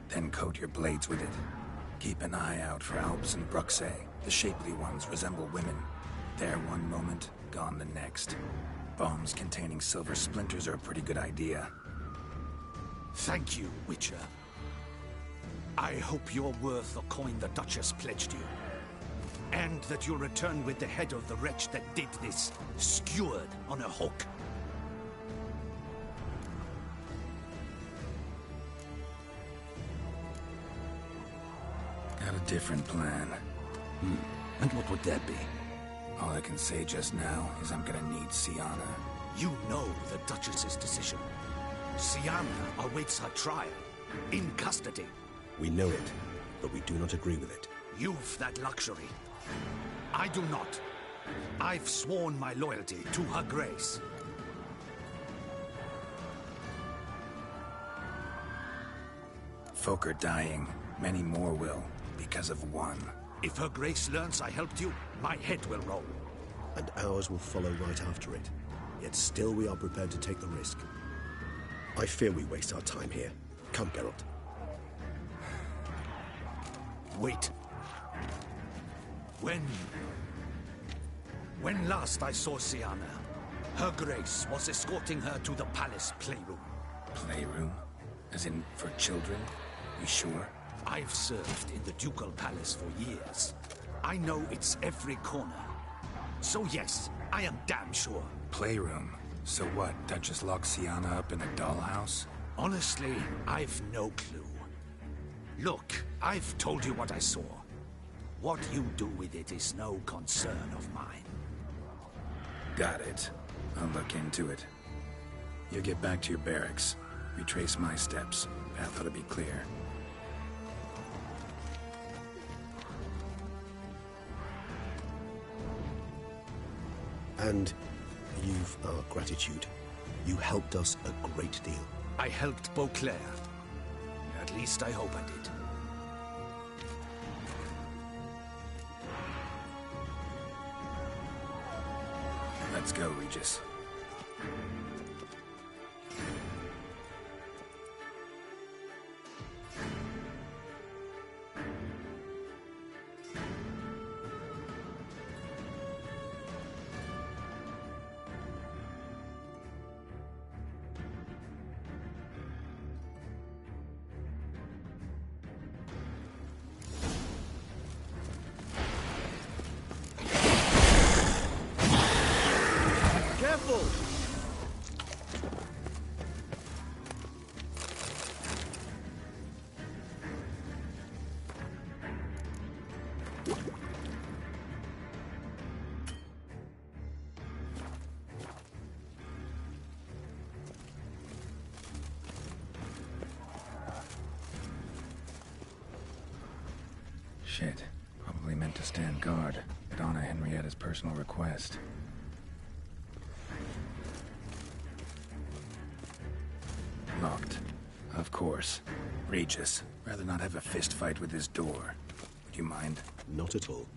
Then coat your blades with it. Keep an eye out for Alps and Bruxae. The shapely ones resemble women. There one moment, gone the next. Bombs containing silver splinters are a pretty good idea. Thank you, Witcher. I hope you're worth the coin the Duchess pledged you. And that you'll return with the head of the wretch that did this, skewered on a hook. Got a different plan. And what would that be? All I can say just now is I'm gonna need Sienna. You know the Duchess's decision. Sienna awaits her trial, in custody. We know it, but we do not agree with it. You've that luxury. I do not. I've sworn my loyalty to her grace. Folk are dying. Many more will, because of one. If her grace learns I helped you, my head will roll. And ours will follow right after it. Yet still we are prepared to take the risk. I fear we waste our time here. Come, Geralt. Wait. When last I saw Sienna, her grace was escorting her to the palace playroom. Playroom? As in, for children? You sure? I've served in the ducal palace for years. I know its every corner. So yes, I am damn sure. Playroom? So what, Duchess locks Sienna up in a dollhouse? Honestly, I've no clue. Look, I've told you what I saw. What you do with it is no concern of mine. Got it. I'll look into it. You get back to your barracks. Retrace my steps. Path ought to be clear. And you've our gratitude. You helped us a great deal. I helped Beauclair. At least I hope I did. Let's go, Regis. Shit. Probably meant to stand guard, but honor Henrietta's personal request. Locked. Of course. Regis. Rather not have a fist fight with his door. Would you mind? Not at all.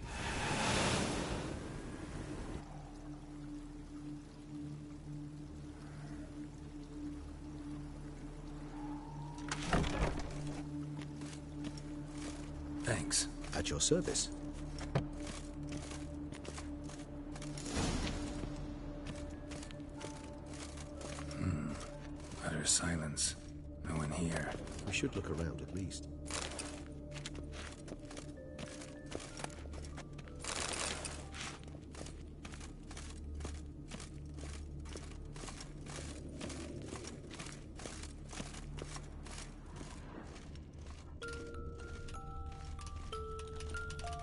Thanks. At your service. Utter silence. No one here. We should look around at least.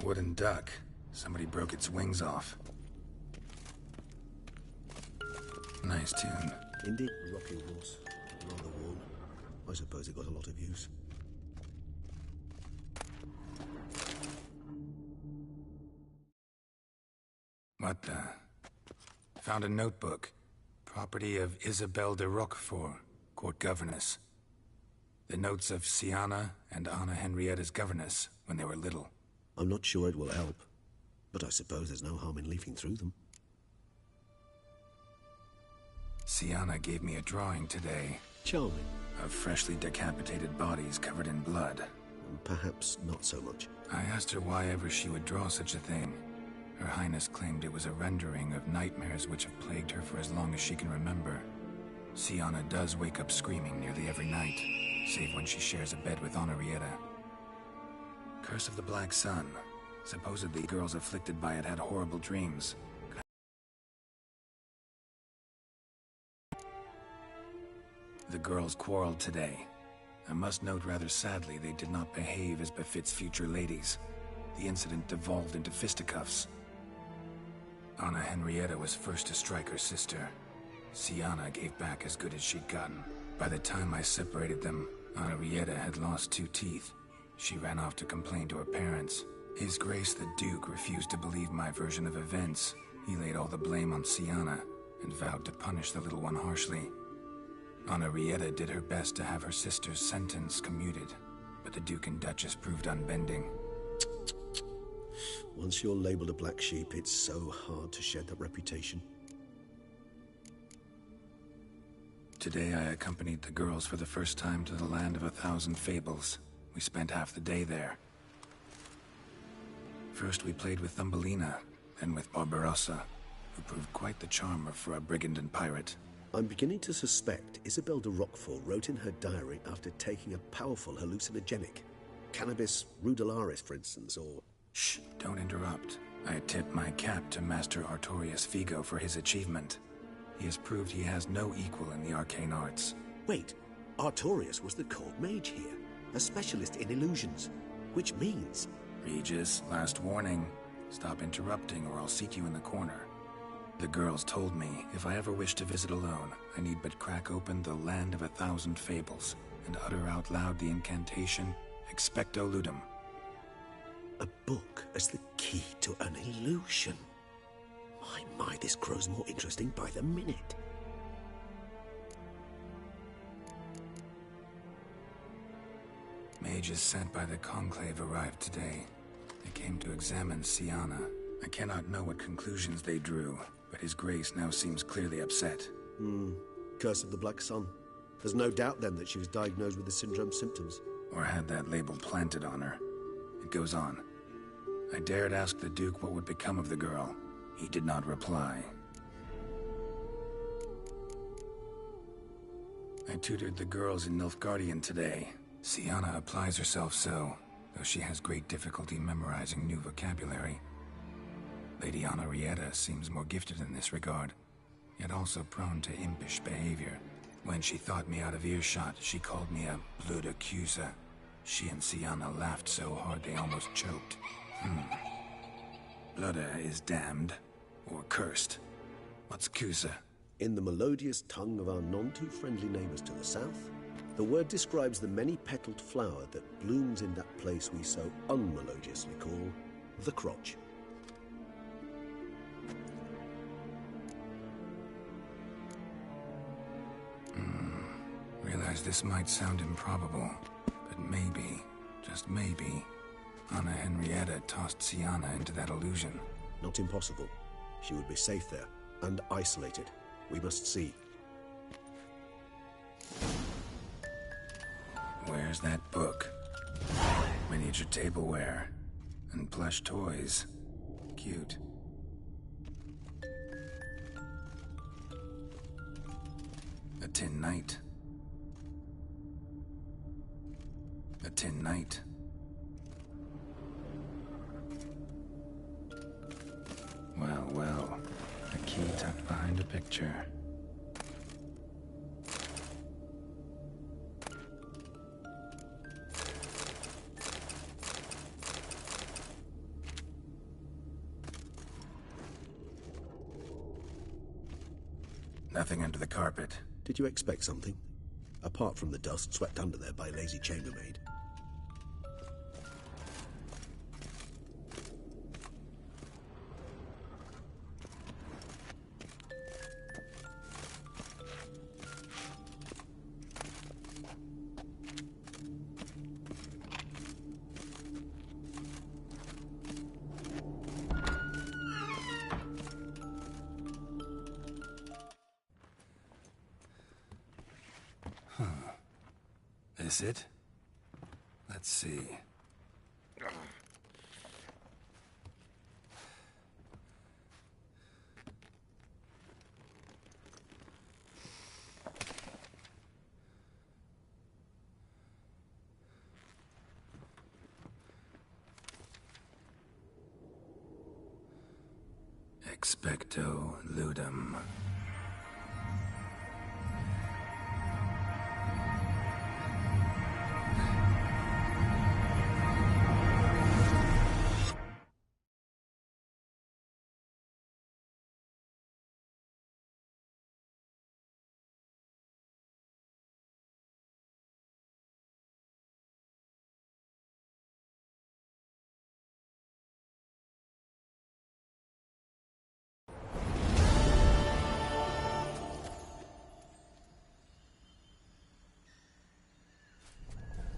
Wooden duck. Somebody broke its wings off. Nice tune. Indeed, rocking horse. Rather worn. I suppose it got a lot of use. What the? Found a notebook. Property of Isabelle de Roquefort, court governess. The notes of Sienna and Anna Henrietta's governess when they were little. I'm not sure it will help, but I suppose there's no harm in leafing through them. Sienna gave me a drawing today. Charming. Of freshly decapitated bodies covered in blood. Perhaps not so much. I asked her why ever she would draw such a thing. Her Highness claimed it was a rendering of nightmares which have plagued her for as long as she can remember. Sienna does wake up screaming nearly every night, save when she shares a bed with Henrietta. Curse of the Black Sun. Supposedly girls afflicted by it had horrible dreams. The girls quarreled today. I must note rather sadly they did not behave as befits future ladies. The incident devolved into fisticuffs. Anna Henrietta was first to strike her sister. Sienna gave back as good as she'd gotten. By the time I separated them, Henrietta had lost 2 teeth. She ran off to complain to her parents. His Grace the Duke refused to believe my version of events. He laid all the blame on Sienna and vowed to punish the little one harshly. Henrietta did her best to have her sister's sentence commuted, but the Duke and Duchess proved unbending. Once you're labeled a black sheep, it's so hard to shed that reputation. Today I accompanied the girls for the first time to the land of 1,000 fables. We spent half the day there. First we played with Thumbelina, then with Barbarossa, who proved quite the charmer for a brigand and pirate. I'm beginning to suspect Isabelle de Roquefort wrote in her diary after taking a powerful hallucinogenic. Cannabis rudularis, for instance, or... Shh, don't interrupt. I tip my cap to Master Artorius Figo for his achievement. He has proved he has no equal in the arcane arts. Wait, Artorius was the court mage here, a specialist in illusions, which means... Regis, last warning. Stop interrupting or I'll seat you in the corner. The girls told me if I ever wish to visit alone, I need but crack open the land of 1,000 fables and utter out loud the incantation, Expecto Ludum. A book as the key to an illusion. My, this grows more interesting by the minute. Mages sent by the Conclave arrived today. They came to examine Sienna. I cannot know what conclusions they drew, but His Grace now seems clearly upset. Curse of the Black Sun. There's no doubt then that she was diagnosed with the syndrome symptoms. Or had that label planted on her. It goes on. I dared ask the Duke what would become of the girl. He did not reply. I tutored the girls in Nilfgaardian today. Sienna applies herself so, though she has great difficulty memorizing new vocabulary. Lady Henrietta seems more gifted in this regard, yet also prone to impish behavior. When she thought me out of earshot, she called me a blood accuser. She and Sienna laughed so hard they almost choked. Blooda is damned, or cursed. What's accuser? In the melodious tongue of our none-too-friendly neighbors to the south, the word describes the many-petaled flower that blooms in that place we so unmelodiously call the crotch. Realize realize this might sound improbable, but maybe, just maybe, Anna Henrietta tossed Sienna into that illusion. Not impossible. She would be safe there, and isolated. We must see. Where's that book? Miniature tableware. And plush toys. Cute. A tin knight. A tin knight. Well, well. A key tucked behind a picture. Nothing under the carpet. Did you expect something? Apart from the dust swept under there by a lazy chambermaid. Is it? Let's see. Expecto ludum.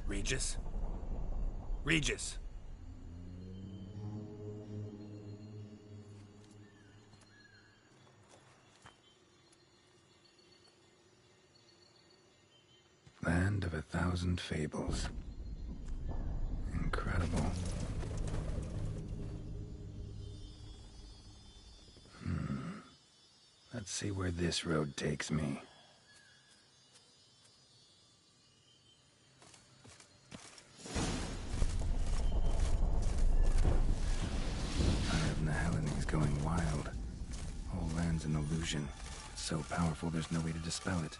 Regis? Regis! Land of 1,000 fables. Incredible. Let's see where this road takes me. Going wild. Whole land's an illusion. It's so powerful there's no way to dispel it.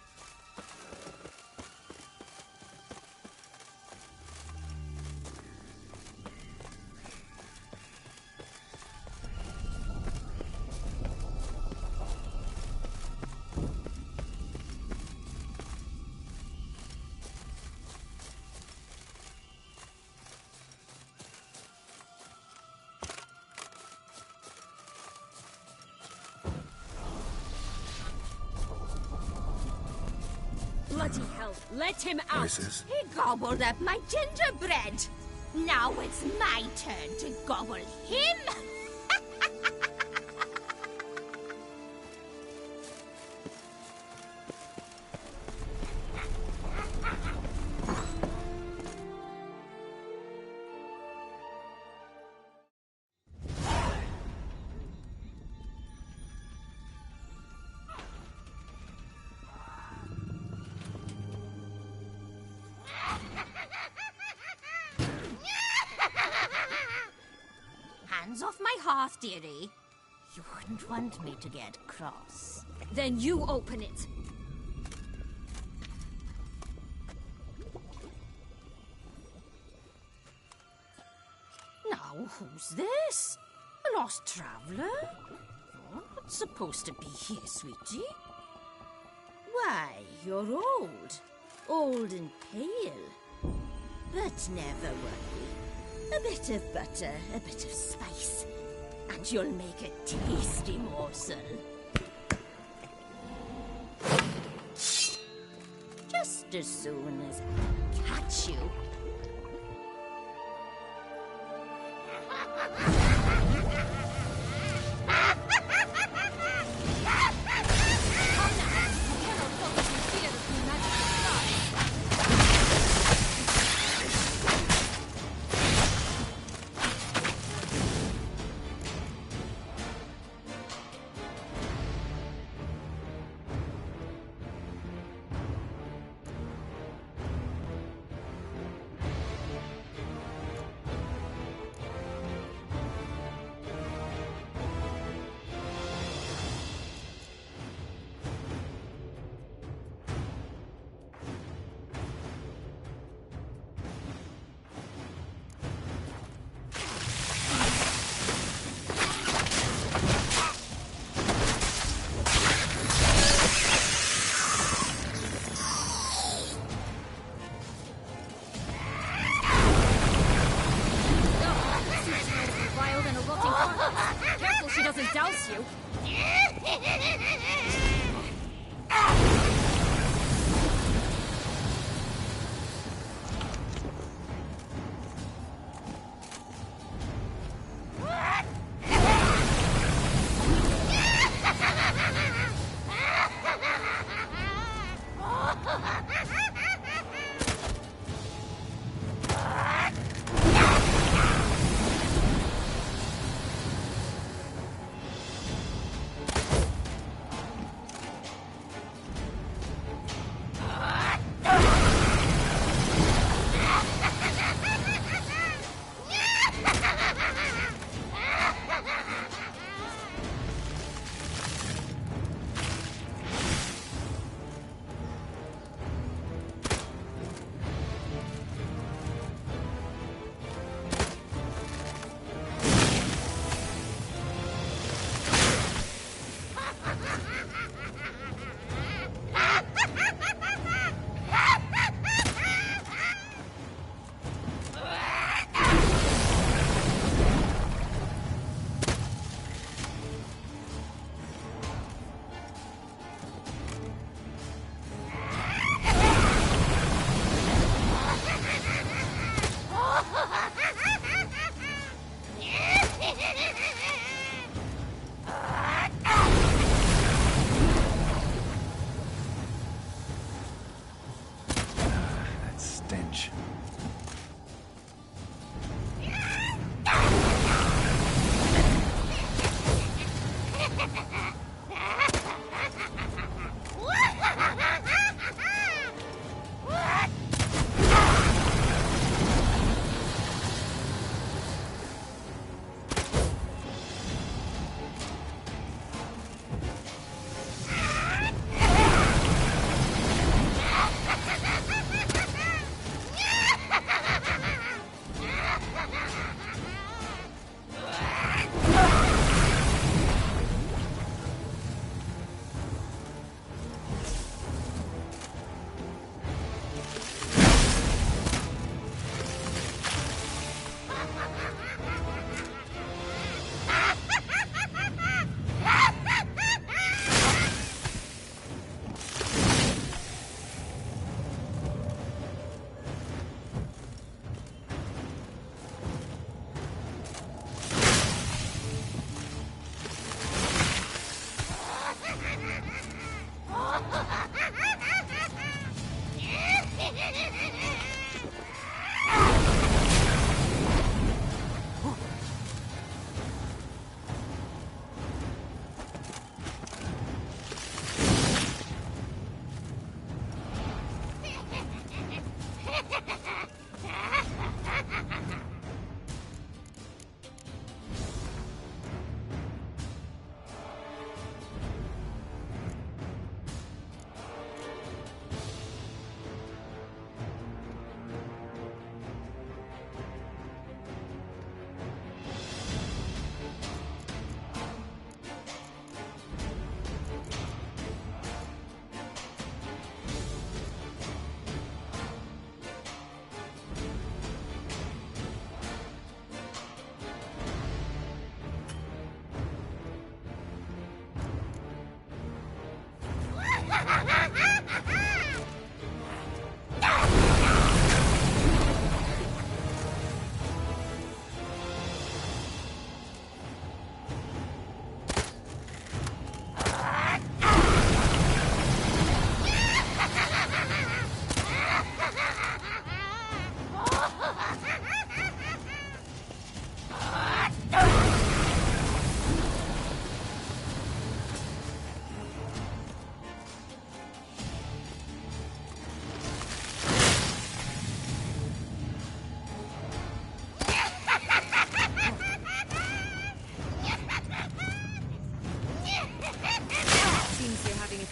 Bloody hell, let him out! Voices. He gobbled up my gingerbread. Now it's my turn to gobble him. Hands off my hearth, dearie. You wouldn't want me to get cross. Then you open it. Now, who's this? A lost traveler? You're not supposed to be here, sweetie. Why, you're old. Old and pale. But never worry. A bit of butter, a bit of spice, and you'll make a tasty morsel. Just just as soon as I catch you. Careful she doesn't douse you.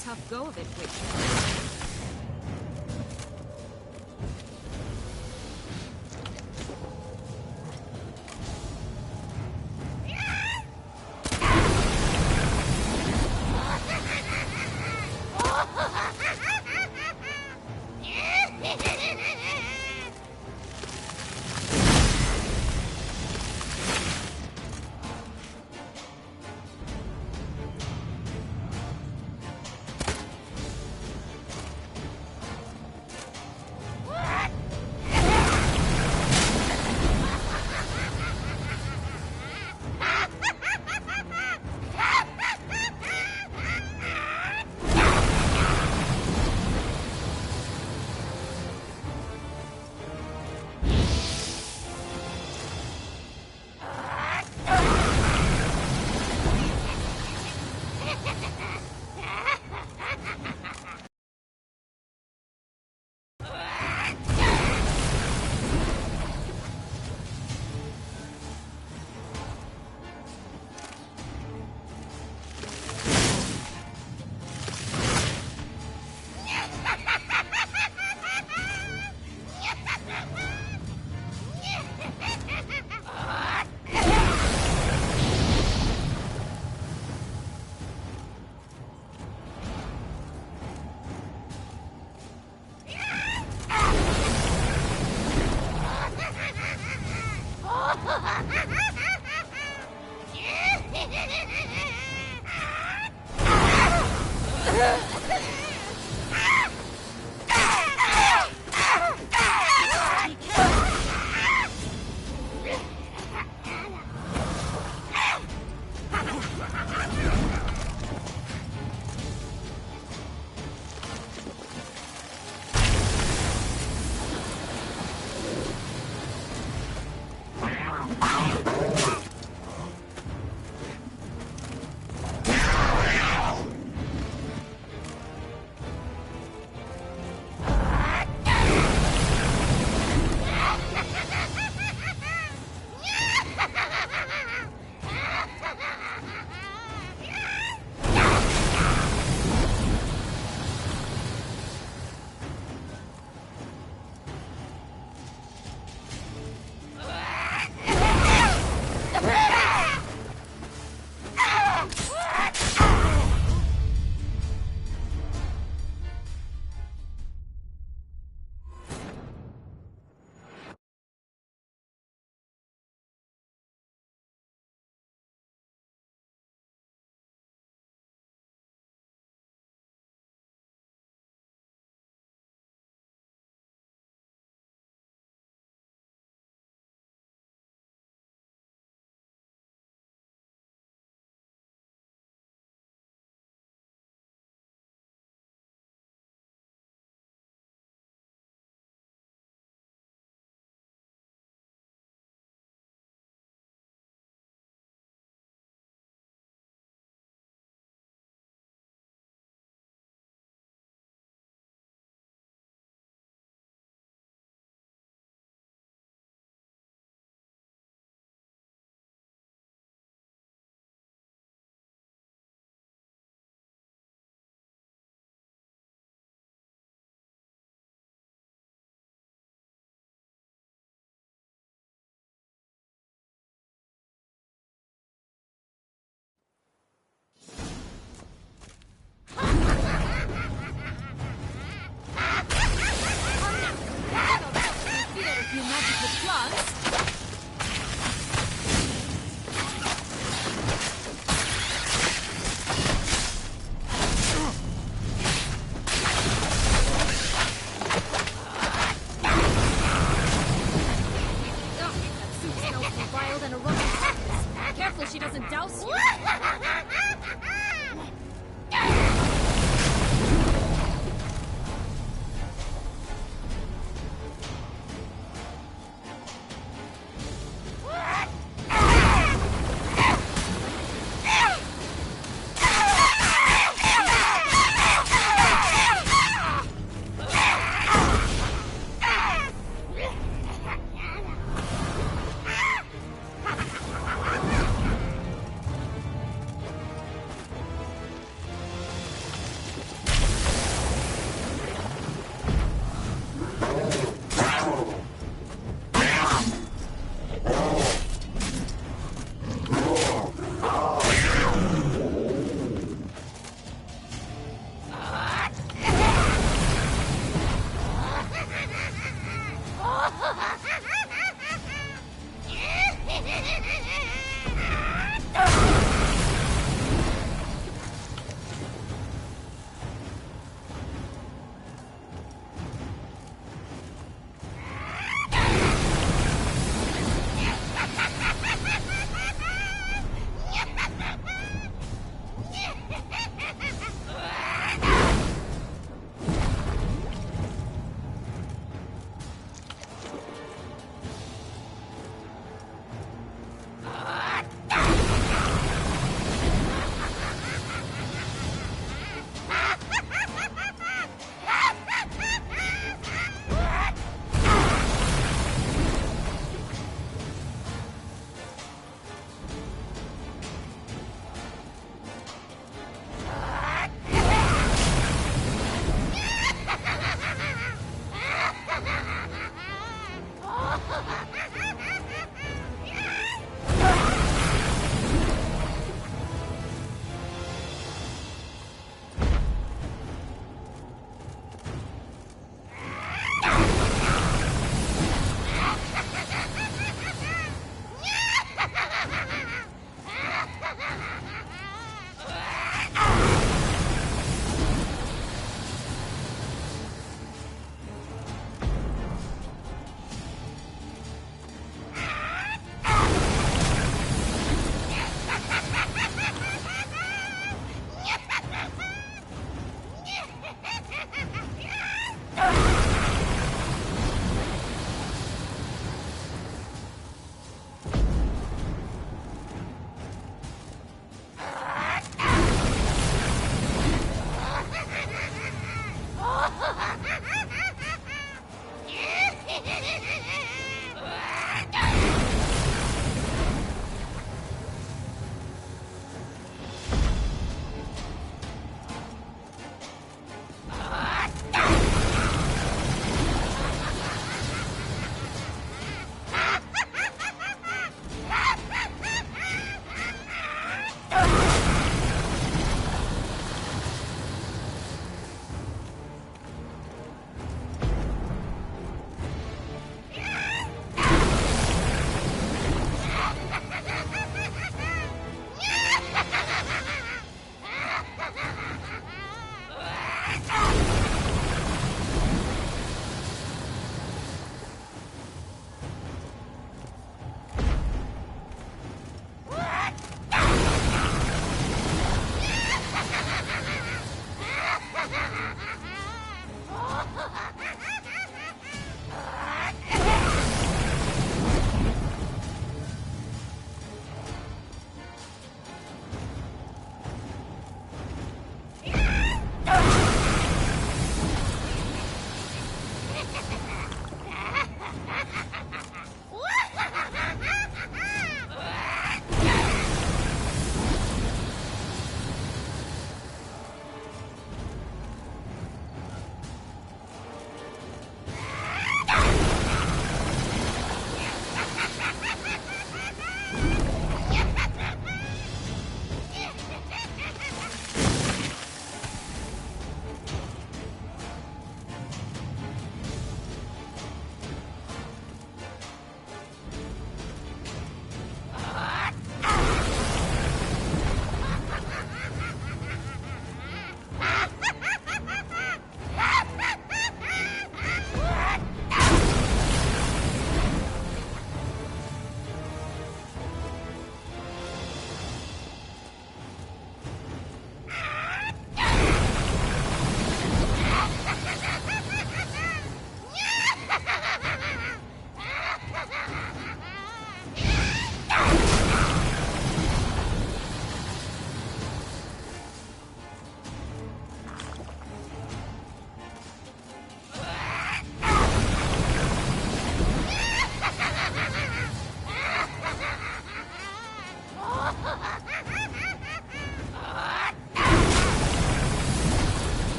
tough go of it, Witcher.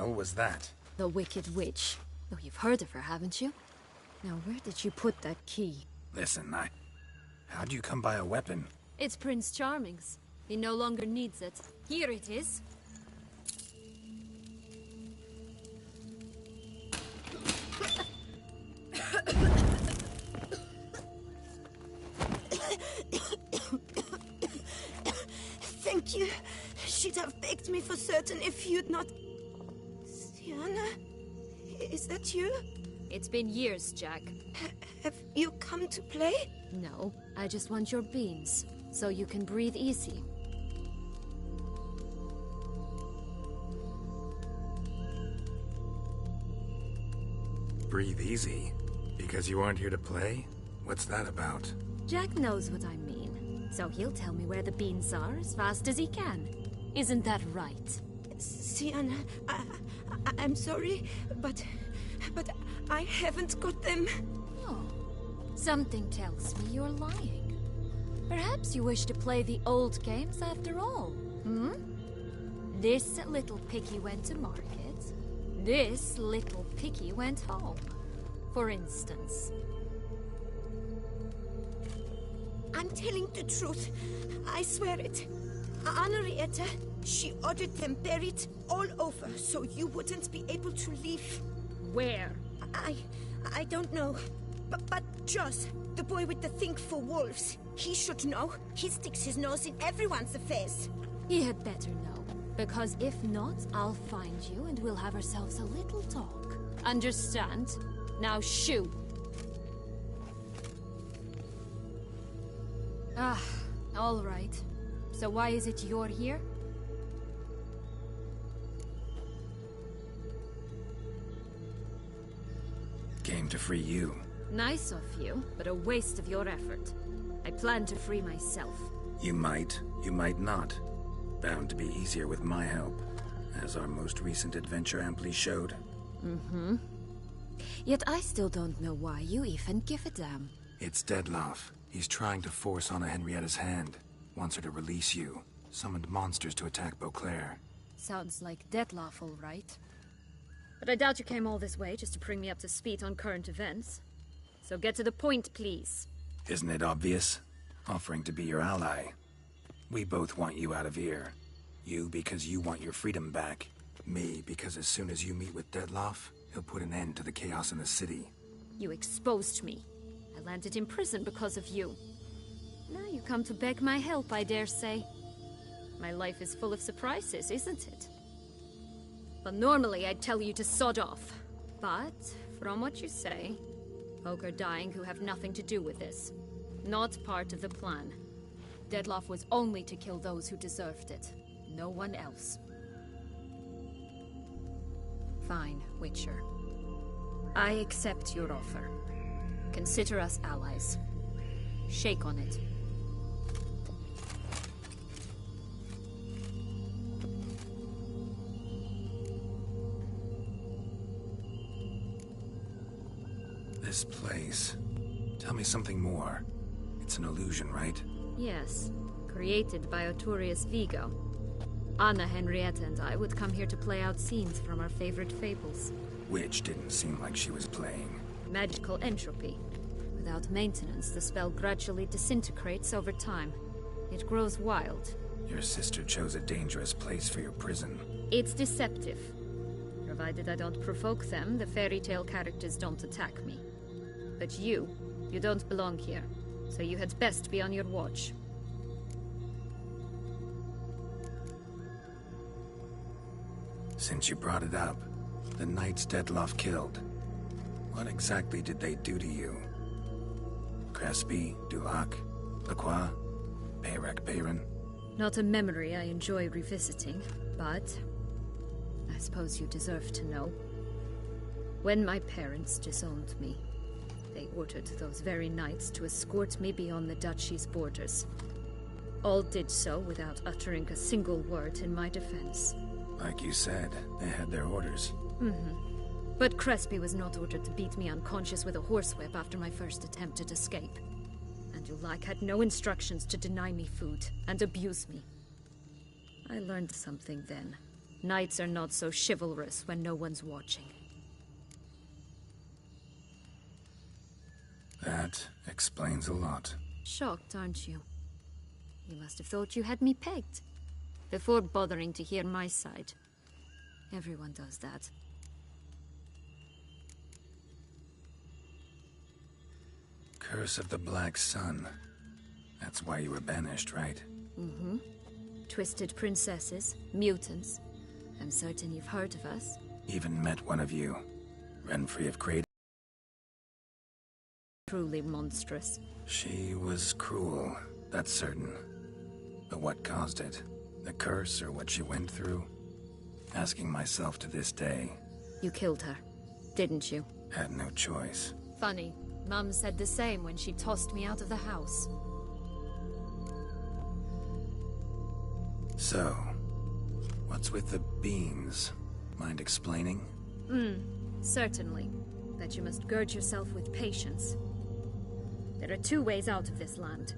hell was that? The Wicked Witch. Oh, you've heard of her, haven't you? Now, where did you put that key? Listen, how'd you come by a weapon? It's Prince Charming's. He no longer needs it. Here it is. Thank you. She'd have begged me for certain if you'd not... Sienna? Is that you? It's been years, Jack. Have you come to play? No, I just want your beans, so you can breathe easy. Breathe easy? Because you aren't here to play? What's that about? Jack knows what I mean, so he'll tell me where the beans are as fast as he can. Isn't that right? Sienna, I'm sorry, but I haven't got them. Oh, something tells me you're lying. Perhaps you wish to play the old games after all, hmm? This little piggy went to market. This little piggy went home, for instance. I'm telling the truth. I swear it. Henrietta, she ordered them buried all over, so you wouldn't be able to leave. Where? I don't know. But Joss, the boy with the thing for wolves, he should know. He sticks his nose in everyone's affairs. He had better know, because if not, I'll find you and we'll have ourselves a little talk. Understand? Now shoo! Ah, all right. So why is it you're here? Came to free you. Nice of you, but a waste of your effort. I plan to free myself. You might not. Bound to be easier with my help, as our most recent adventure amply showed. Mm-hmm. Yet I still don't know why you even give a damn. It's Dettlaff. He's trying to force Anna Henrietta's hand. Wants her to release you. Summoned monsters to attack Beauclair. Sounds like Dettlaff, all right. But I doubt you came all this way just to bring me up to speed on current events. So get to the point, please. Isn't it obvious? Offering to be your ally. We both want you out of here. You because you want your freedom back. Me because as soon as you meet with Dettlaff, he'll put an end to the chaos in the city. You exposed me. I landed in prison because of you. Now you come to beg my help, I dare say. My life is full of surprises, isn't it? But normally I'd tell you to sod off. But, from what you say, folk are dying who have nothing to do with this. Not part of the plan. Dettlaff was only to kill those who deserved it. No one else. Fine, Witcher. I accept your offer. Consider us allies. Shake on it. This place. Tell me something more. It's an illusion, right? Yes. Created by Arturius Vigo. Anna, Henrietta, and I would come here to play out scenes from our favorite fables. Which didn't seem like she was playing. Magical entropy. Without maintenance, the spell gradually disintegrates over time. It grows wild. Your sister chose a dangerous place for your prison. It's deceptive. Provided I don't provoke them, the fairy tale characters don't attack me. But you don't belong here, so you had best be on your watch. Since you brought it up, the knights Dettlaff killed. What exactly did they do to you? Crespi, Dulac, Lacroix, Peyrac Bayron? Not a memory I enjoy revisiting, but I suppose you deserve to know. When my parents disowned me, they ordered those very knights to escort me beyond the duchy's borders. All did so without uttering a single word in my defense. Like you said, they had their orders. Mm-hmm. But Crespi was not ordered to beat me unconscious with a horsewhip after my first attempt at escape. And Dulac had no instructions to deny me food and abuse me. I learned something then. Knights are not so chivalrous when no one's watching. That explains a lot. Shocked, aren't you? You must have thought you had me pegged. Before bothering to hear my side. Everyone does that. Curse of the Black Sun. That's why you were banished, right? Mm-hmm. Twisted princesses, mutants. I'm certain you've heard of us. Even met one of you. Renfrey of Kratos. Truly monstrous. She was cruel, that's certain. But what caused it? The curse or what she went through? Asking myself to this day. You killed her, didn't you? Had no choice. Funny. Mum said the same when she tossed me out of the house. So, what's with the beans? Mind explaining? Certainly. But you must gird yourself with patience. There are 2 ways out of this land.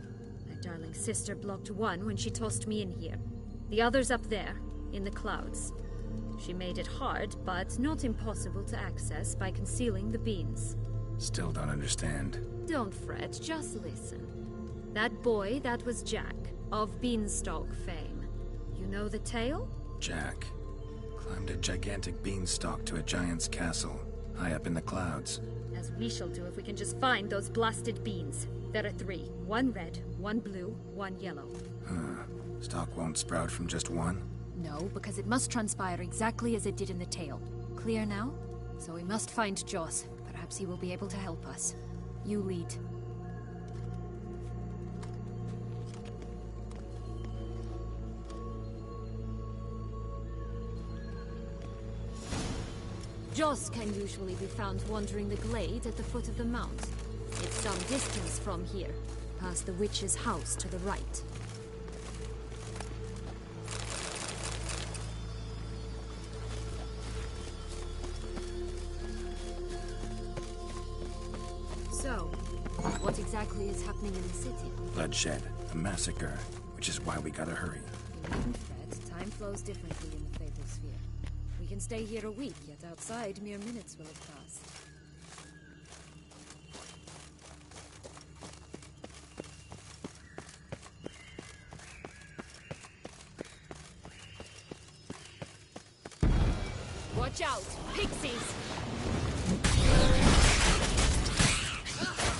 My darling sister blocked one when she tossed me in here. The other's up there, in the clouds. She made it hard, but not impossible to access by concealing the beans. Still don't understand. Don't fret, just listen. That boy, that was Jack, of Beanstalk fame. You know the tale? Jack climbed a gigantic beanstalk to a giant's castle, high up in the clouds. As we shall do if we can just find those blasted beans. There are 3. 1 red, 1 blue, 1 yellow. Stalk won't sprout from just one? No, because it must transpire exactly as it did in the tale. Clear now? So we must find Joss. Perhaps he will be able to help us. You lead. Joss can usually be found wandering the glade at the foot of the mount. It's some distance from here, past the witch's house to the right. So, what exactly is happening in the city? Bloodshed, a massacre, which is why we gotta hurry. You needn't fret. Time flows differently in the Fable Sphere. We can stay here a week, yet outside mere minutes will have passed. Watch out! Pixies!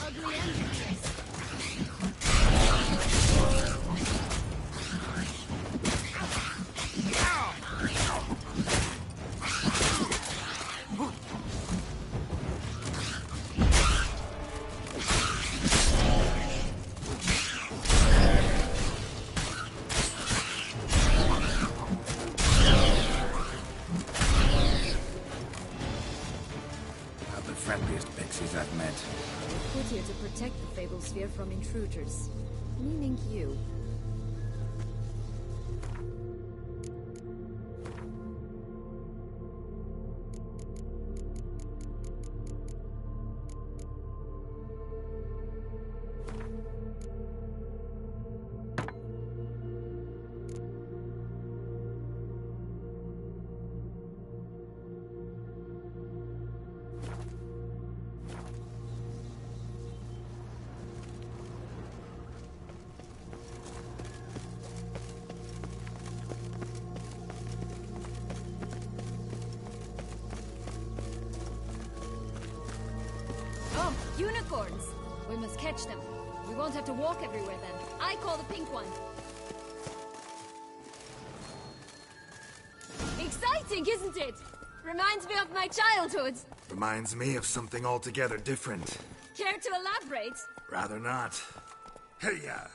Ugly enemies! Here to protect the Fable Sphere from intruders, meaning you. Unicorns! We must catch them. We won't have to walk everywhere then. I call the pink one. Exciting, isn't it? Reminds me of my childhood. Reminds me of something altogether different. Care to elaborate? Rather not. Hey-ya!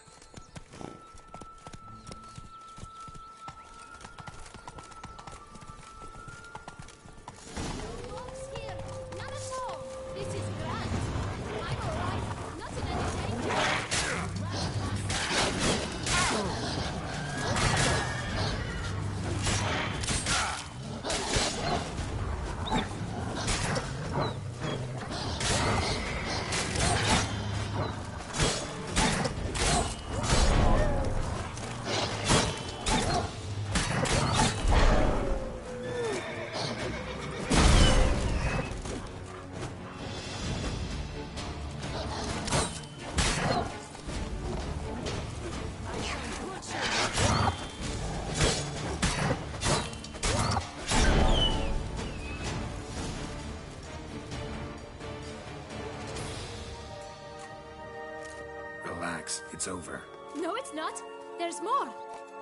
it's over. No, it's not. There's more.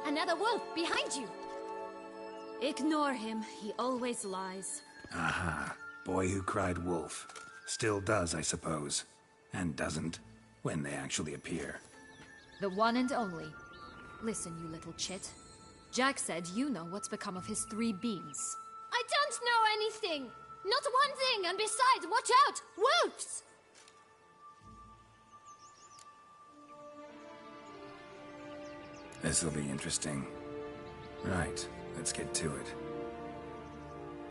Another wolf behind you. Ignore him. He always lies. Aha. Boy who cried wolf. Still does, I suppose. And doesn't, when they actually appear. The one and only. Listen, you little chit. Jack said you know what's become of his 3 beans. I don't know anything. Not one thing, and besides, watch out! Wolves! This'll be interesting. Right, let's get to it.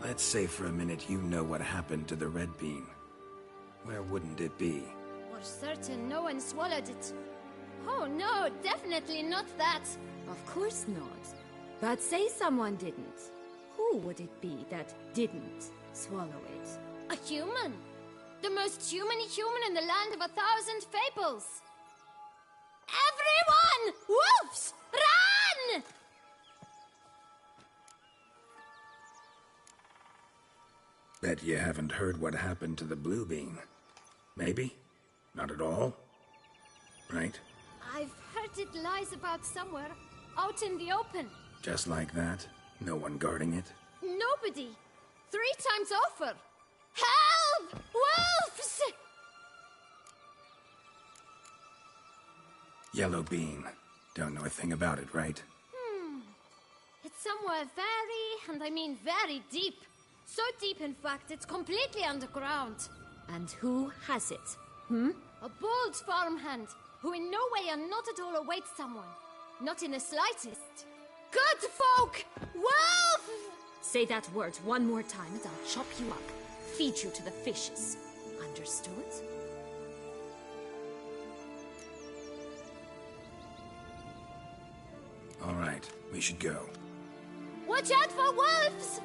Let's say for a minute you know what happened to the red bean. Where wouldn't it be? For certain, no one swallowed it. Oh no, definitely not that. Of course not. But say someone didn't. Who would it be that didn't swallow it? A human. The most human-y human in the land of 1,000 fables. Everyone! Wolves! Run! Bet you haven't heard what happened to the blue bean. Maybe? Not at all? Right? I've heard it lies about somewhere, out in the open. Just like that? No one guarding it? Nobody. 3 times over. Help! Wolves! Yellow bean. Don't know a thing about it, right? It's somewhere very, and I mean very deep. So deep, in fact, it's completely underground. And who has it? A bold farmhand, who in no way and not at all awaits someone. Not in the slightest. Good folk! Wolf! Say that word one more time and I'll chop you up. Feed you to the fishes. Understood? All right, we should go. Watch out for wolves!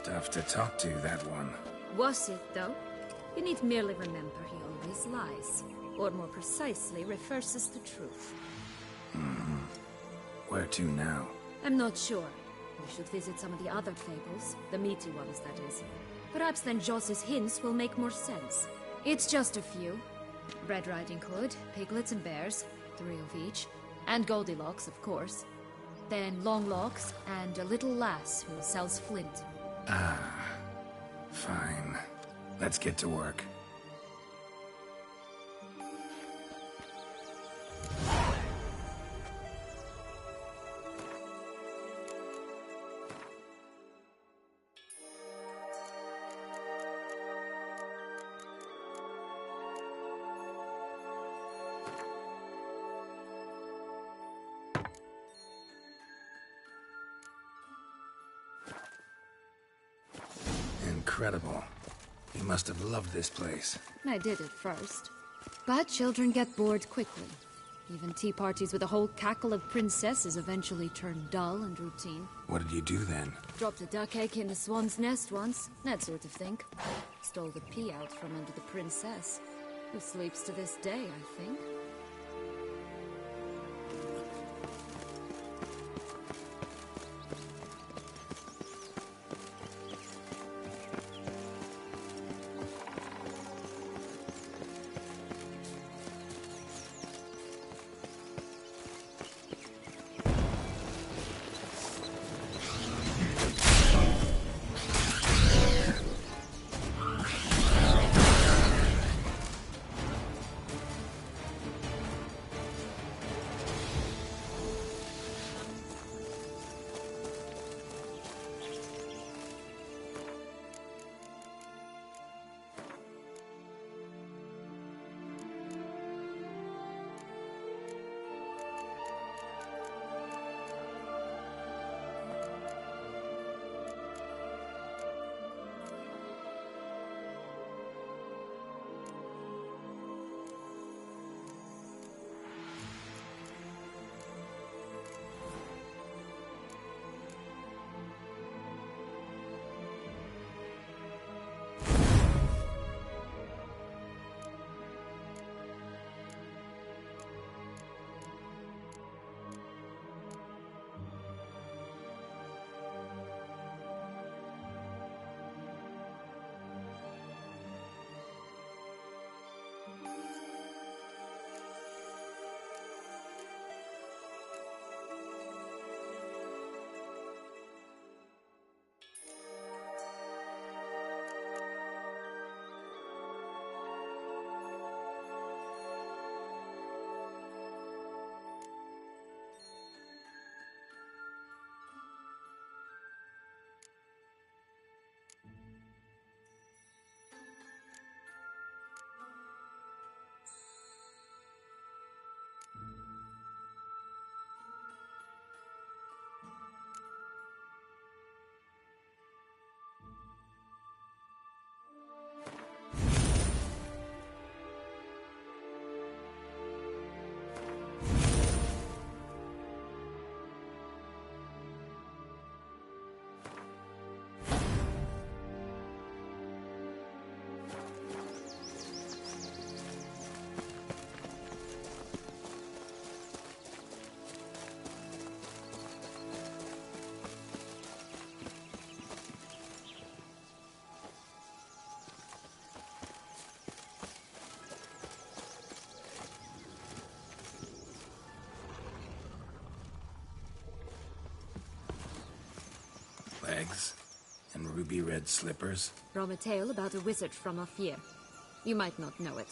Tough to talk to, that one. Was it, though? You need merely remember he always lies. Or more precisely, reverses the truth. Where to now? I'm not sure. We should visit some of the other fables. The meaty ones, that is. Perhaps then Joss's hints will make more sense. It's just a few. Red Riding Hood, piglets and bears, 3 of each. And Goldilocks, of course. Then Longlocks, and a little lass who sells flint. Fine. Let's get to work. Incredible. You must have loved this place. I did at first. But children get bored quickly. Even tea parties with a whole cackle of princesses eventually turn dull and routine. What did you do then? Dropped a duck egg in the swan's nest once, that sort of thing. Stole the pea out from under the princess, who sleeps to this day, I think. legs and ruby red slippers? From a tale about a wizard from Ophir. You might not know it.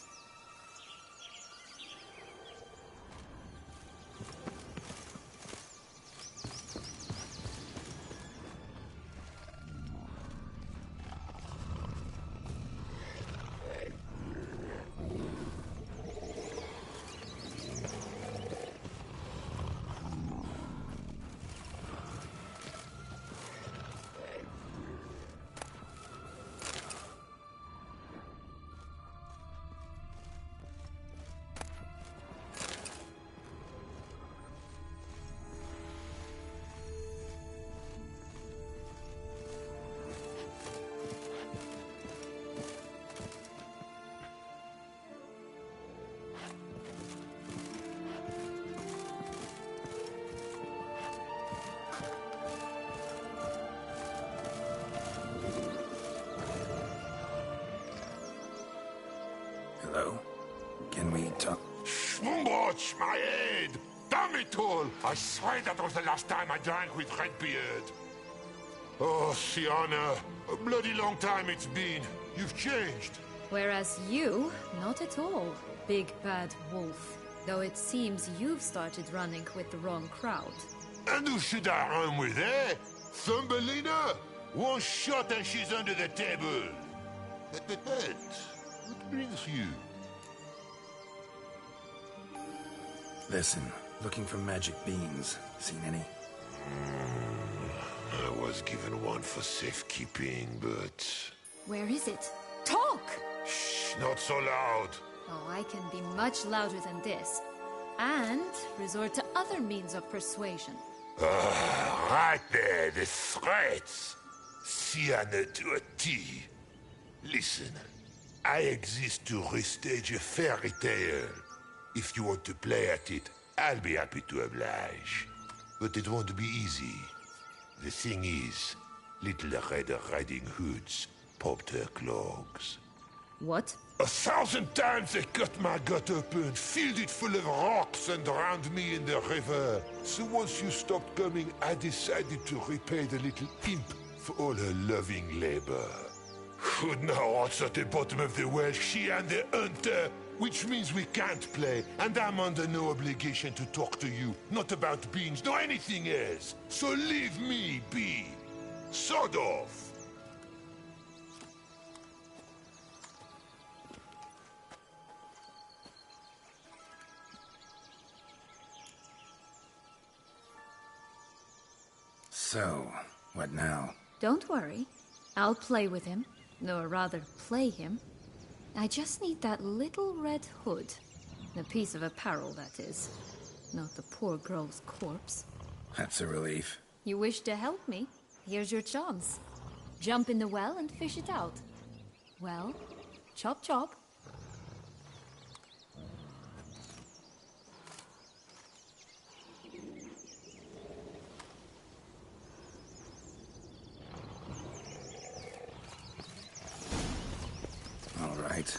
Hello? Can we talk? Watch my head! Damn it all! I swear that was the last time I drank with Redbeard. Oh, Sienna, a bloody long time it's been. You've changed. Whereas you, not at all, big bad wolf. Though it seems you've started running with the wrong crowd. And who should I run with, eh? Thumbelina? One shot and she's under the table. What brings you? Listen, looking for magic beans. Seen any? I was given one for safekeeping, but... Where is it? Talk! Shh, not so loud. Oh, I can be much louder than this. And resort to other means of persuasion. Right there, the threats. Sienna to a T. Listen, I exist to restage a fairy tale. If you want to play at it, I'll be happy to oblige. But it won't be easy. The thing is, little Red Riding Hoods popped her clogs. What? 1,000 times they cut my gut open, filled it full of rocks and drowned me in the river. So once you stopped coming, I decided to repay the little imp for all her loving labor. Now what's at the bottom of the well, she and the hunter, which means we can't play, and I'm under no obligation to talk to you, not about beans, nor anything else. So leave me be. Sod off. So, what now? Don't worry. I'll play with him. Or rather, play him. I just need that little red hood. A piece of apparel, that is. Not the poor girl's corpse. That's a relief. You wish to help me? Here's your chance. Jump in the well and fish it out. Well, chop chop. All right.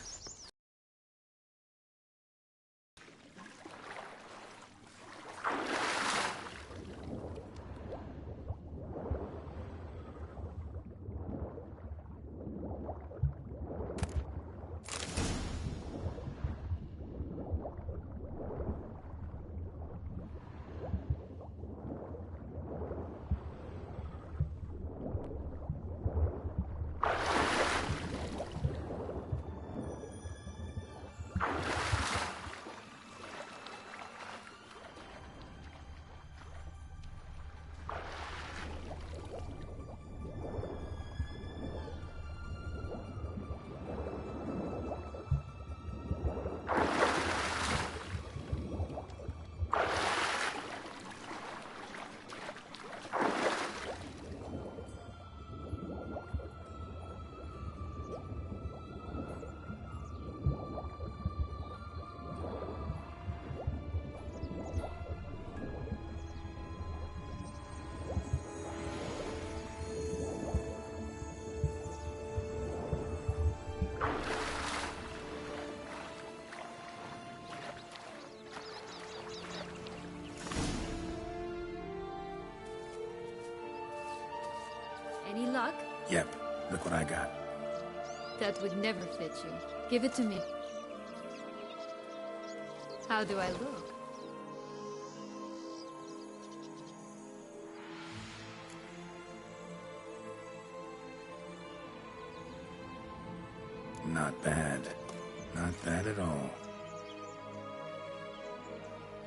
That would never fit you. Give it to me. How do I look? Not bad. Not bad at all.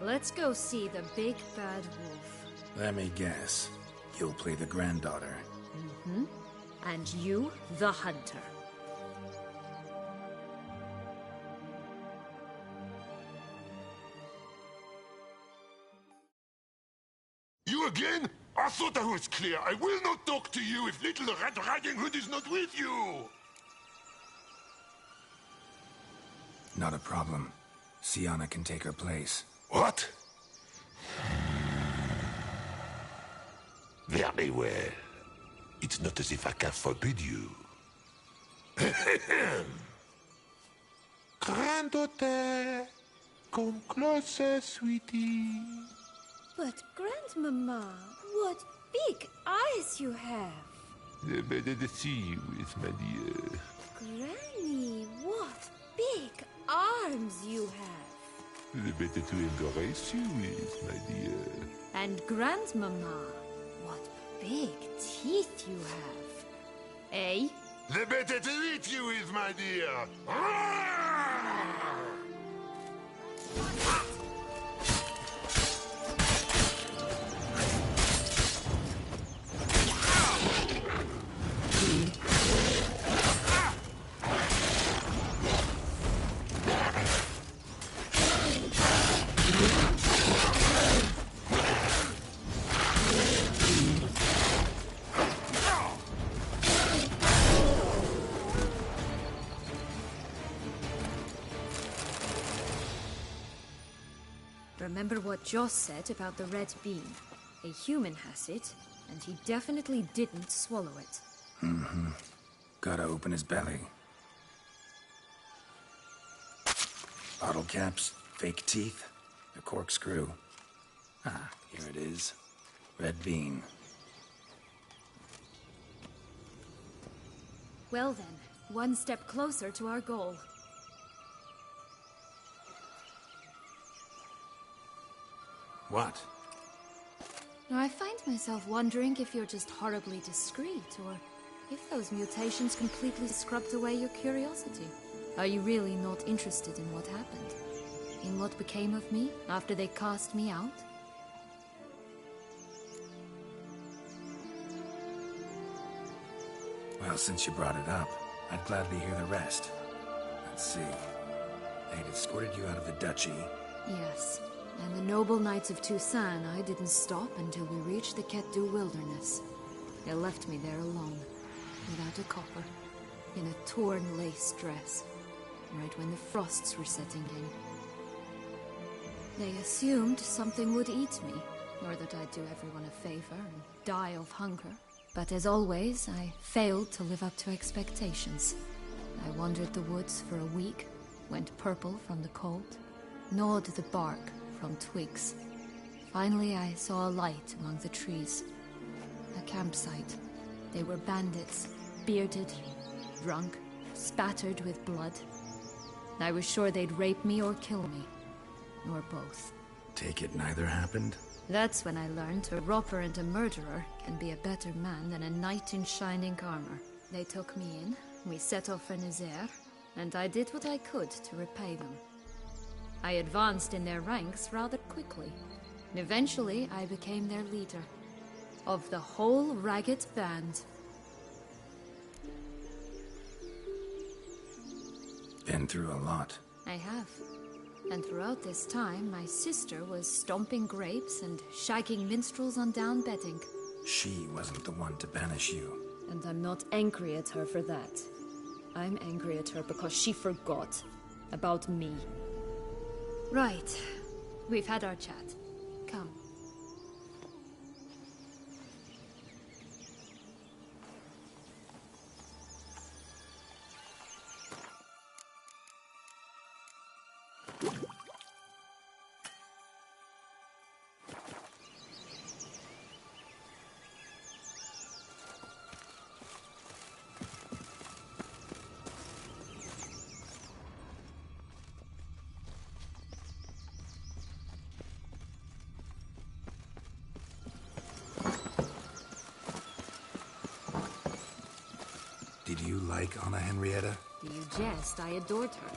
Let's go see the big bad wolf. Let me guess. You'll play the granddaughter. Mm-hmm. And you, the hunter. You again? I thought I was clear. I will not talk to you if little Red Riding Hood is not with you. Not a problem. Sienna can take her place. What? Very well. It's not as if I can forbid you. Granddaughter, come closer, sweetie. But, Grandmama, what big eyes you have. The better to see you with, my dear. Granny, what big arms you have. The better to embrace you with, my dear. And Grandmama, what big teeth you have. Eh? The better to eat you with, my dear. Remember what Joss said about the red bean. A human has it, and he definitely didn't swallow it. Mm-hmm. Gotta open his belly. Bottle caps, fake teeth, a corkscrew. Ah, here it is. Red bean. Well then, one step closer to our goal. What? Now, I find myself wondering if you're just horribly discreet, or if those mutations completely scrubbed away your curiosity. Are you really not interested in what happened? In what became of me after they cast me out? Well, since you brought it up, I'd gladly hear the rest. Let's see. They'd escorted you out of the duchy. Yes. And the noble knights of Toussaint, I didn't stop until we reached the Ketdu wilderness. They left me there alone, without a copper, in a torn lace dress, right when the frosts were setting in. They assumed something would eat me, or that I'd do everyone a favor and die of hunger. But as always, I failed to live up to expectations. I wandered the woods for a week, went purple from the cold, gnawed the bark from twigs. Finally, I saw a light among the trees. A campsite. They were bandits, bearded, drunk, spattered with blood. I was sure they'd rape me or kill me. Or both. Take it neither happened? That's when I learned a robber and a murderer can be a better man than a knight in shining armor. They took me in, we set off for Nazaire, and I did what I could to repay them. I advanced in their ranks rather quickly. Eventually, I became their leader. Of the whole ragged band. Been through a lot. I have. And throughout this time, my sister was stomping grapes and shagging minstrels on down bedding. She wasn't the one to banish you. And I'm not angry at her for that. I'm angry at her because she forgot about me. Right. We've had our chat. Come. do you like Anna Henrietta? Do you jest? I adored her.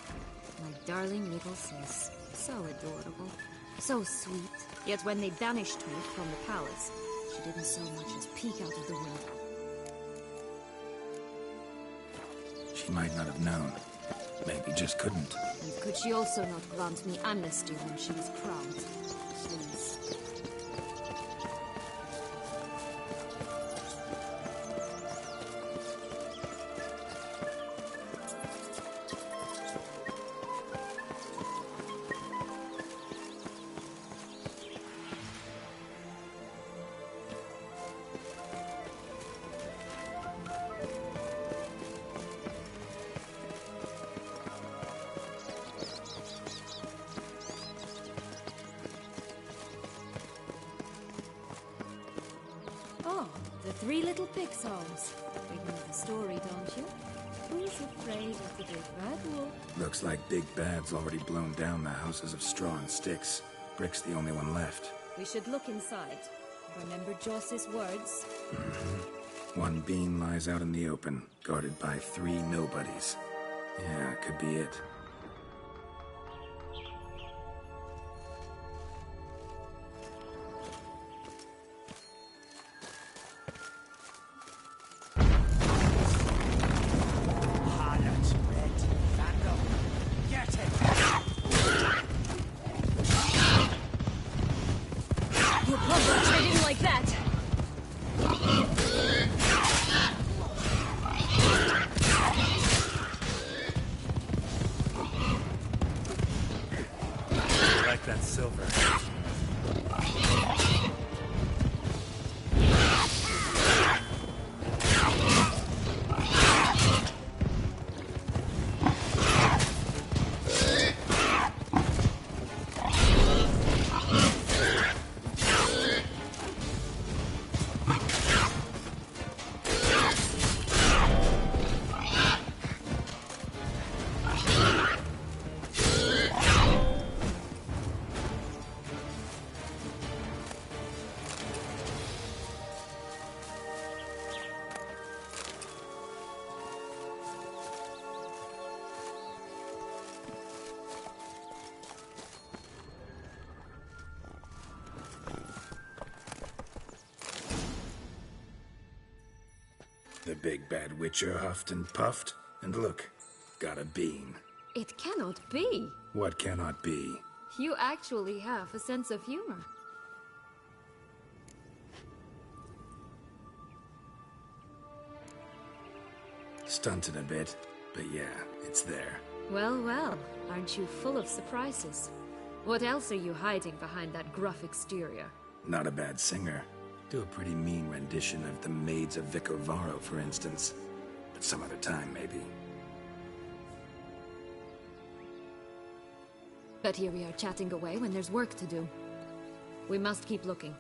My darling little sis. So adorable. So sweet. Yet when they banished me from the palace, she didn't so much as peek out of the window. She might not have known. Maybe just couldn't. And could she also not grant me amnesty when she was crowned? Please. Oh, the Three Little Pigs homes. You know the story, don't you? Who's afraid of the big bad wolf? Looks like Big Bad's already blown down the houses of straw and sticks. Brick's the only one left. We should look inside. Remember Joss's words? One beam lies out in the open, guarded by 3 nobodies. Yeah, could be it. Harlot's red. Vandal. Get it! You can't treat him like that! I like that silver. The big bad witcher huffed and puffed, and look, got a bean. It cannot be. What cannot be? You actually have a sense of humor. Stunted a bit, but yeah, it's there. Well, well, aren't you full of surprises? What else are you hiding behind that gruff exterior? Not a bad singer. Do a pretty mean rendition of the Maids of Vicovaro, for instance. But some other time, maybe. But here we are chatting away when there's work to do. We must keep looking.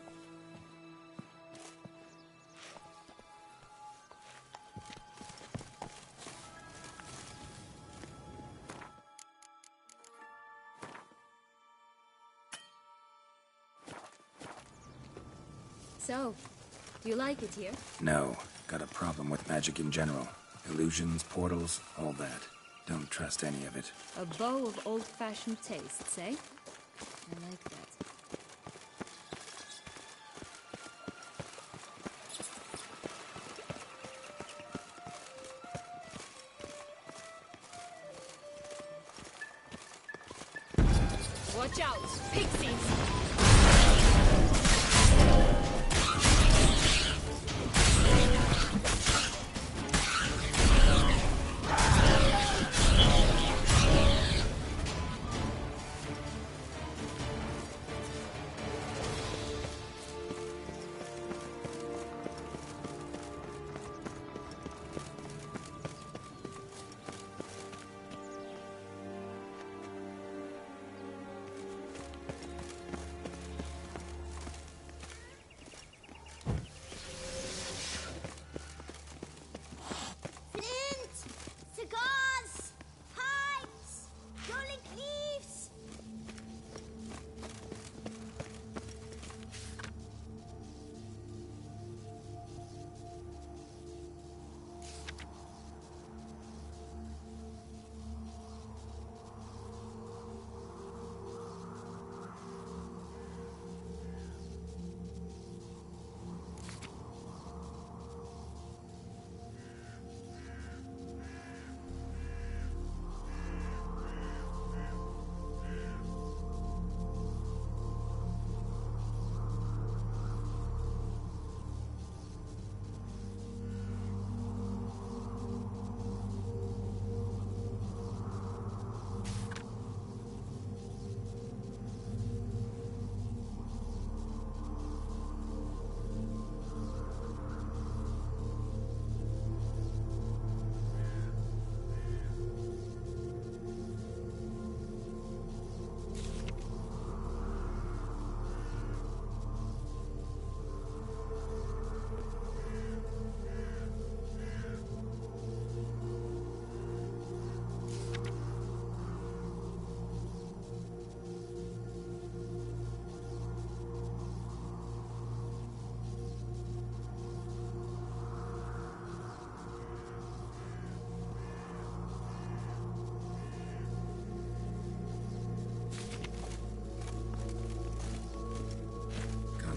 So, do you like it here? No, got a problem with magic in general. Illusions, portals, all that. Don't trust any of it. A bow of old-fashioned tastes, eh? I like that. Watch out! Pixies!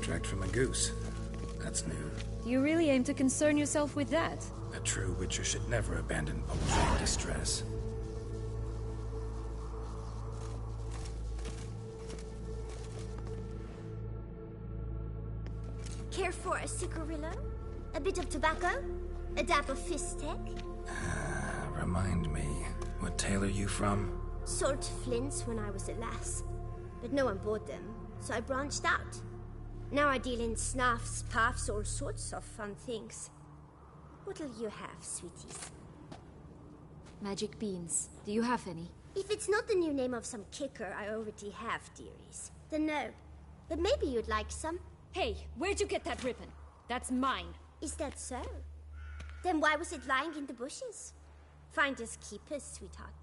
extract from a goose. That's new. You really aim to concern yourself with that? A true witcher should never abandon poultry in distress. Care for a cigarillo? A bit of tobacco? A dab of fistek? Remind me, what tale are you from? Sold flints when I was a lass, but no one bought them, so I branched out. Now I deal in snuffs, puffs, all sorts of fun things. What'll you have, sweeties? Magic beans. Do you have any? If it's not the new name of some kicker I already have, dearies, then no. But maybe you'd like some. Hey, where'd you get that ribbon? That's mine. Is that so? Then why was it lying in the bushes? Finders keepers, sweetheart.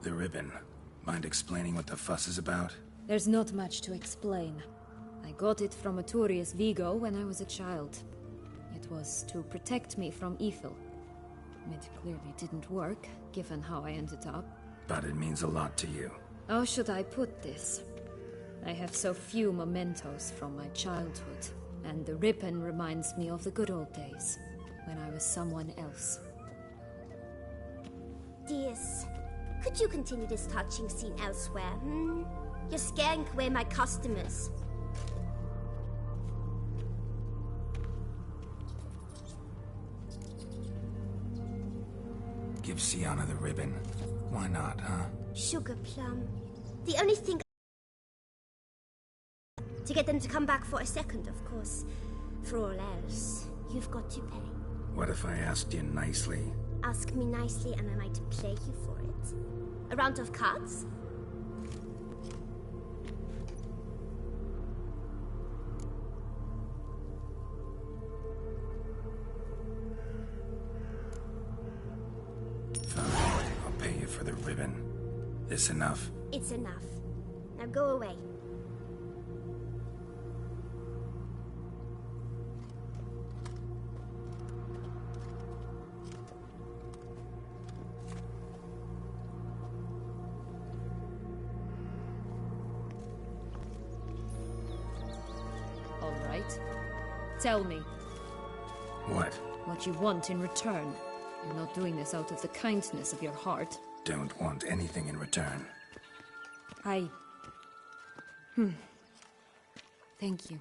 The ribbon. Mind explaining what the fuss is about? There's not much to explain. I got it from Aturius Vigo when I was a child. It was to protect me from evil. It clearly didn't work, given how I ended up. But it means a lot to you. How should I put this? I have so few mementos from my childhood, and the ribbon reminds me of the good old days, when I was someone else. Dears, could you continue this touching scene elsewhere, You're scaring away my customers. Give Sienna the ribbon. Why not, huh? Sugar plum. The only thing... To get them to come back for a second, of course. For all else, you've got to pay. What if I asked you nicely? Ask me nicely and I might play you for it. A round of cards? Fine, I'll pay you for the ribbon. This enough? It's enough. Now go away. All right. Tell me. What? What you want in return. You're not doing this out of the kindness of your heart. Don't want anything in return. Thank you.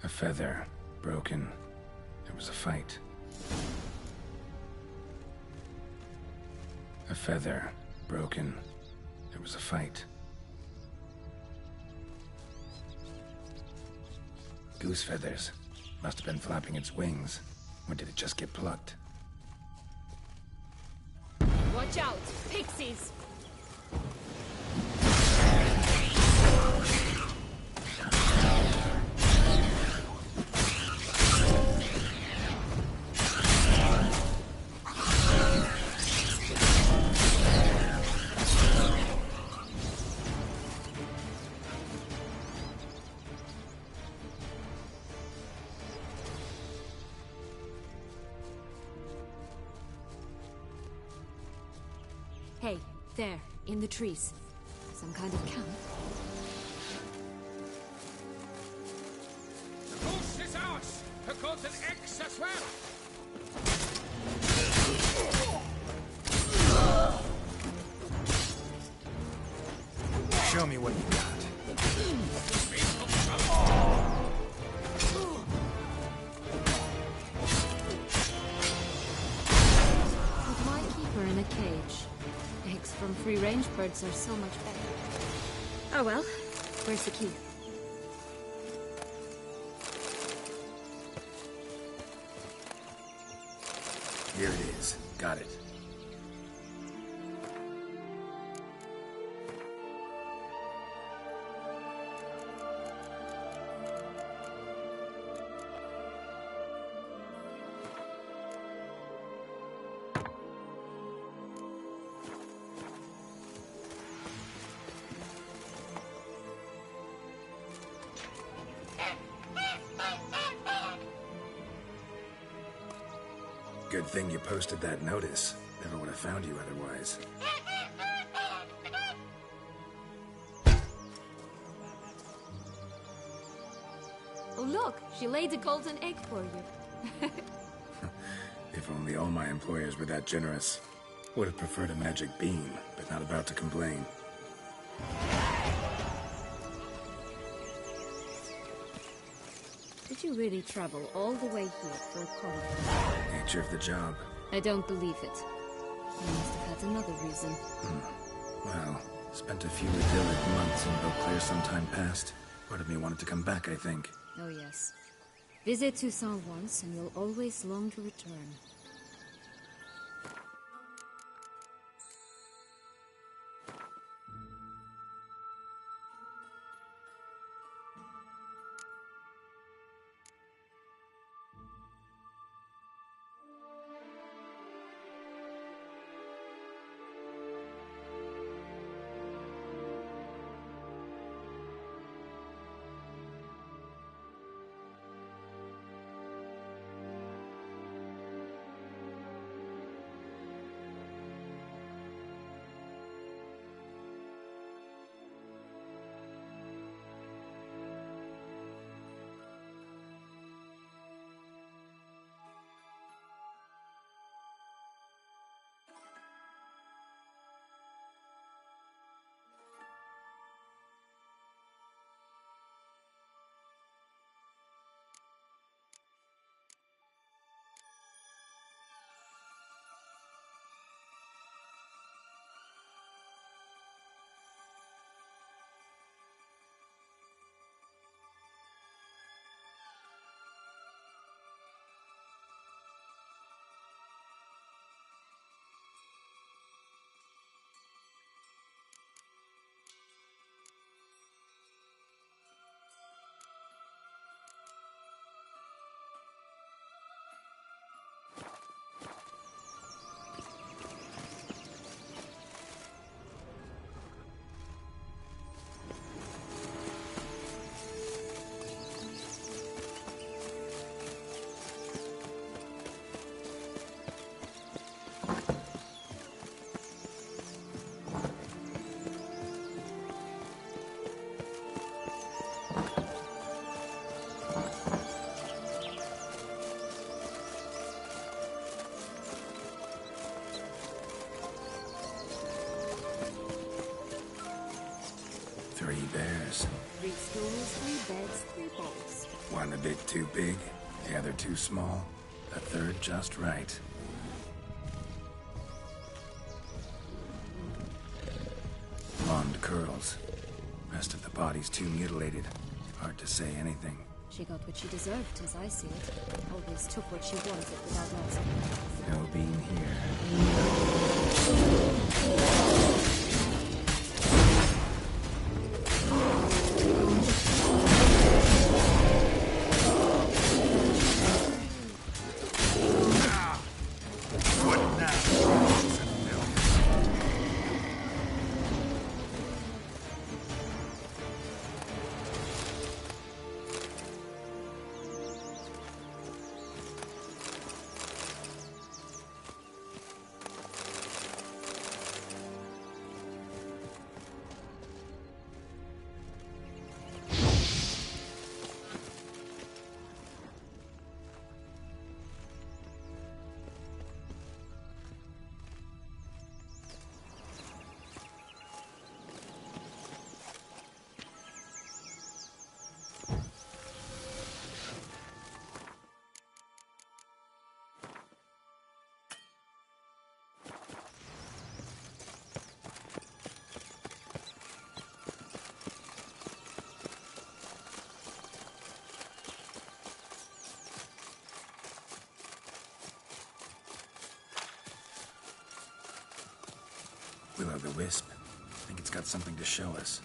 A feather. Broken. There was a fight. A feather. Broken. There was a fight. Goose feathers. Must have been flapping its wings. Or did it just get plucked? Watch out! Pixies! Hey, there, in the trees. Some kind of camp? The goose is ours! The golden eggs as well! Show me what you got. But why keep her in a cage? Eggs from free-range birds are so much better. Oh well, where's the key? Here it is. Got it. Good thing you posted that notice. Never would have found you otherwise. Oh look, she laid a golden egg for you. If only all my employers were that generous. Would have preferred a magic beam, but not about to complain. Did you really travel all the way here for a colony? Nature of the job. I don't believe it. You must have had another reason. Well, spent a few idyllic months in Beauclair some time past. Part of me wanted to come back, I think. Oh yes. Visit Toussaint once and you'll always long to return. Three bears. 3 stools, 3 beds, 3 bowls. One a bit too big, the other too small, the third just right. Blonde curls. Rest of the body's too mutilated. Hard to say anything. She got what she deserved, as I see it. Always took what she wanted without asking. No being here. Will-o'-the-wisp. I think it's got something to show us.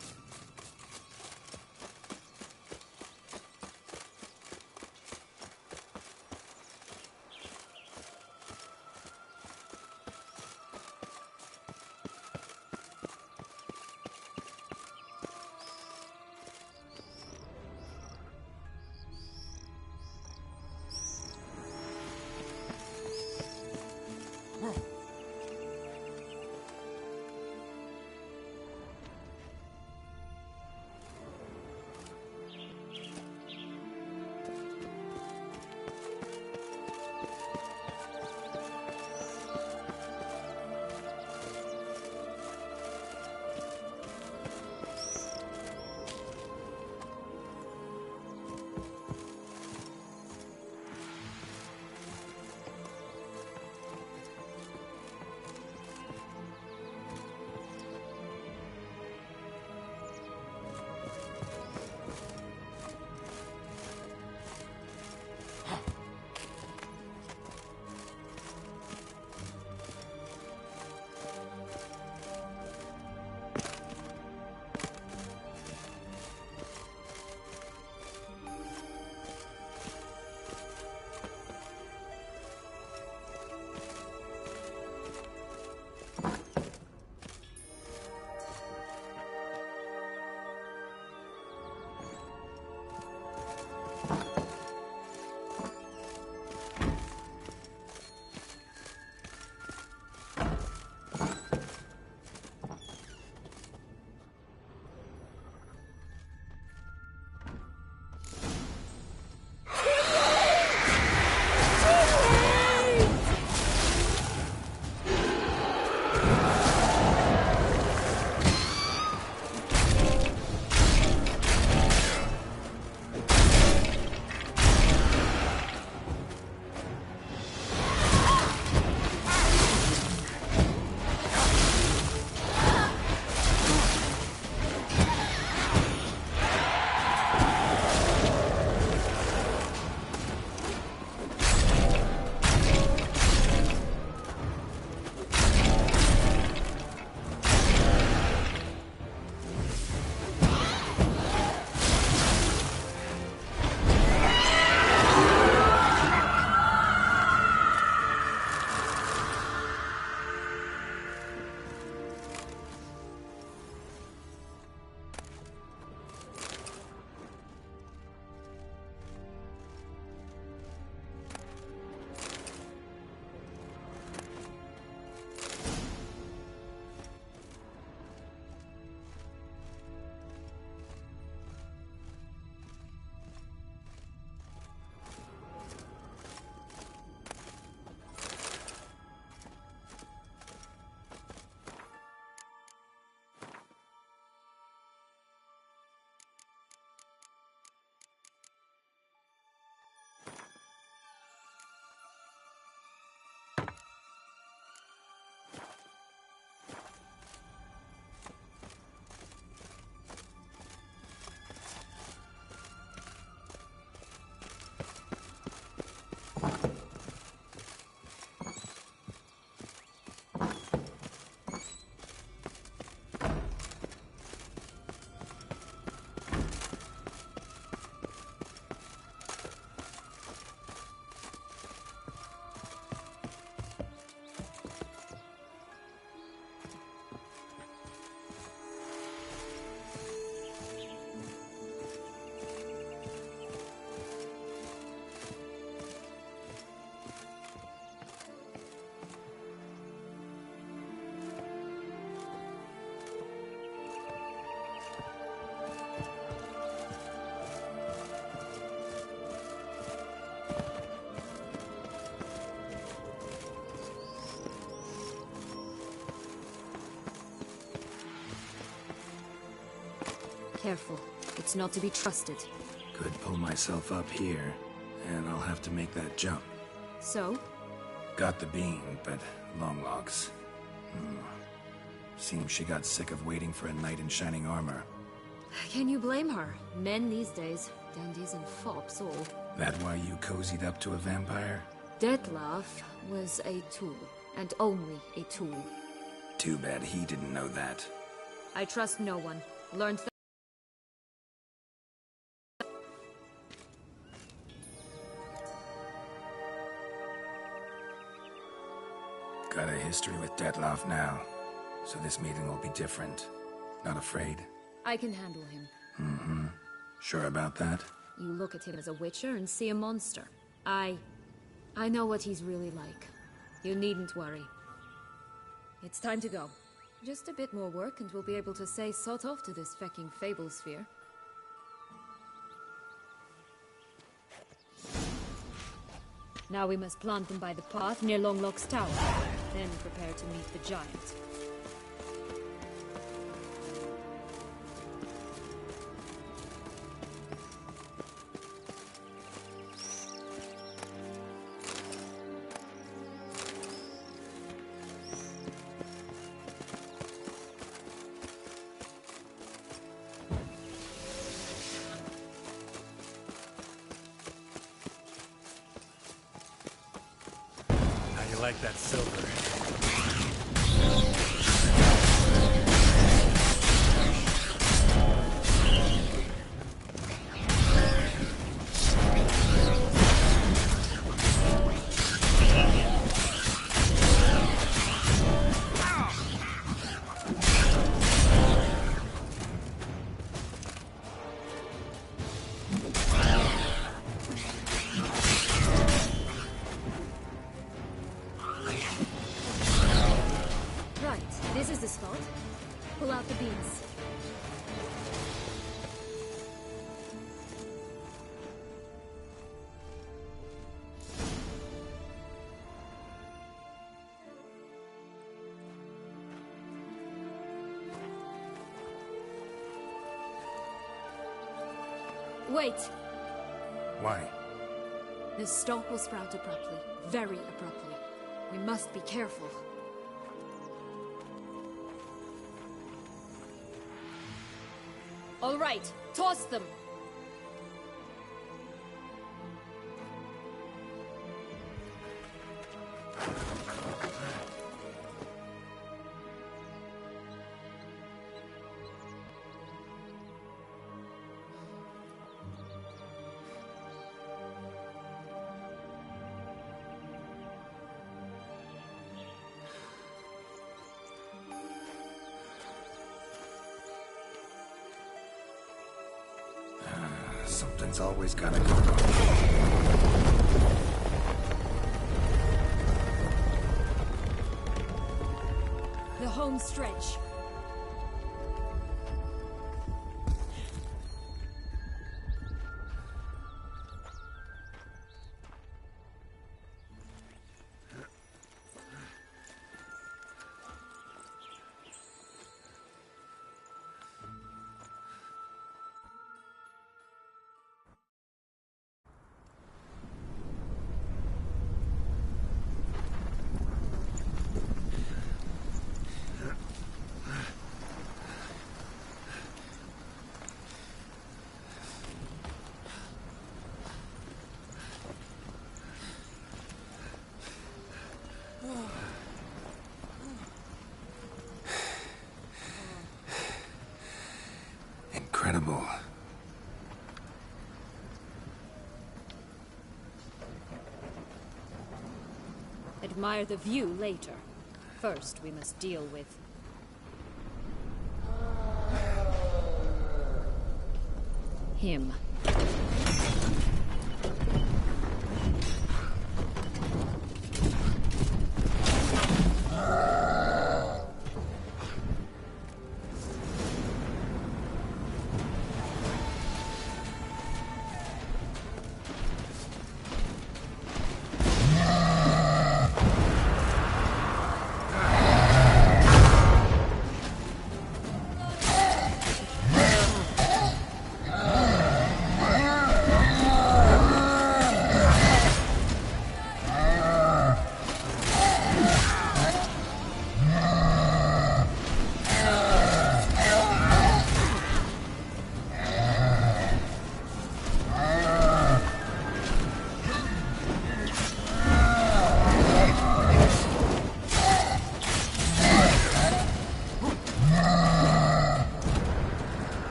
Careful. It's not to be trusted. Could pull myself up here, and I'll have to make that jump. So? Got the beam, but long logs. Seems she got sick of waiting for a knight in shining armor. Can you blame her? Men these days, dandies and fops all. That why you cozied up to a vampire? Detlef was a tool, and only a tool. Too bad he didn't know that. I trust no one. Learned that. Got a history with Detlef now, so this meeting will be different. Not afraid? I can handle him. Mm-hmm. Sure about that? You look at him as a witcher and see a monster. I know what he's really like. You needn't worry. It's time to go. Just a bit more work and we'll be able to say sod off to this fecking fable sphere. Now we must plant them by the path near Longlock's tower. Then prepare to meet the giant. Like that silver. Pull out the beams. Wait! Why? The stalk will sprout abruptly. Very abruptly. We must be careful. All right, toss them! Something's always gotta go wrong. The home stretch. Incredible. Admire the view later. First, we must deal with... him.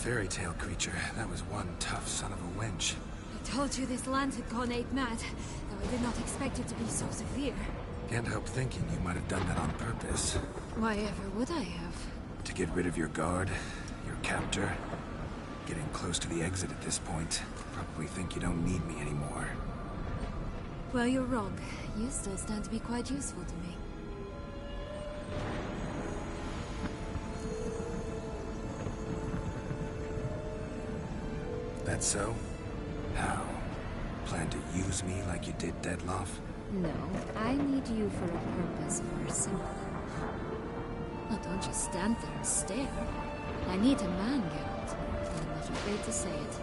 fairy tale creature. That was one tough son of a wench. I told you this land had gone ape mad, though I did not expect it to be so severe. Can't help thinking you might have done that on purpose. Why ever would I have? To get rid of your guard, your captor. Getting close to the exit at this point. Probably think you don't need me anymore. Well, you're wrong. You still stand to be quite useful to me. That so? How? Plan to use me like you did Dettlaff? No, I need you for a purpose more simple. Well, don't just stand there and stare. I need a man, Geralt. And I'm not afraid to say it.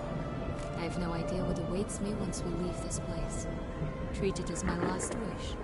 I have no idea what awaits me once we leave this place. Treat it as my last wish.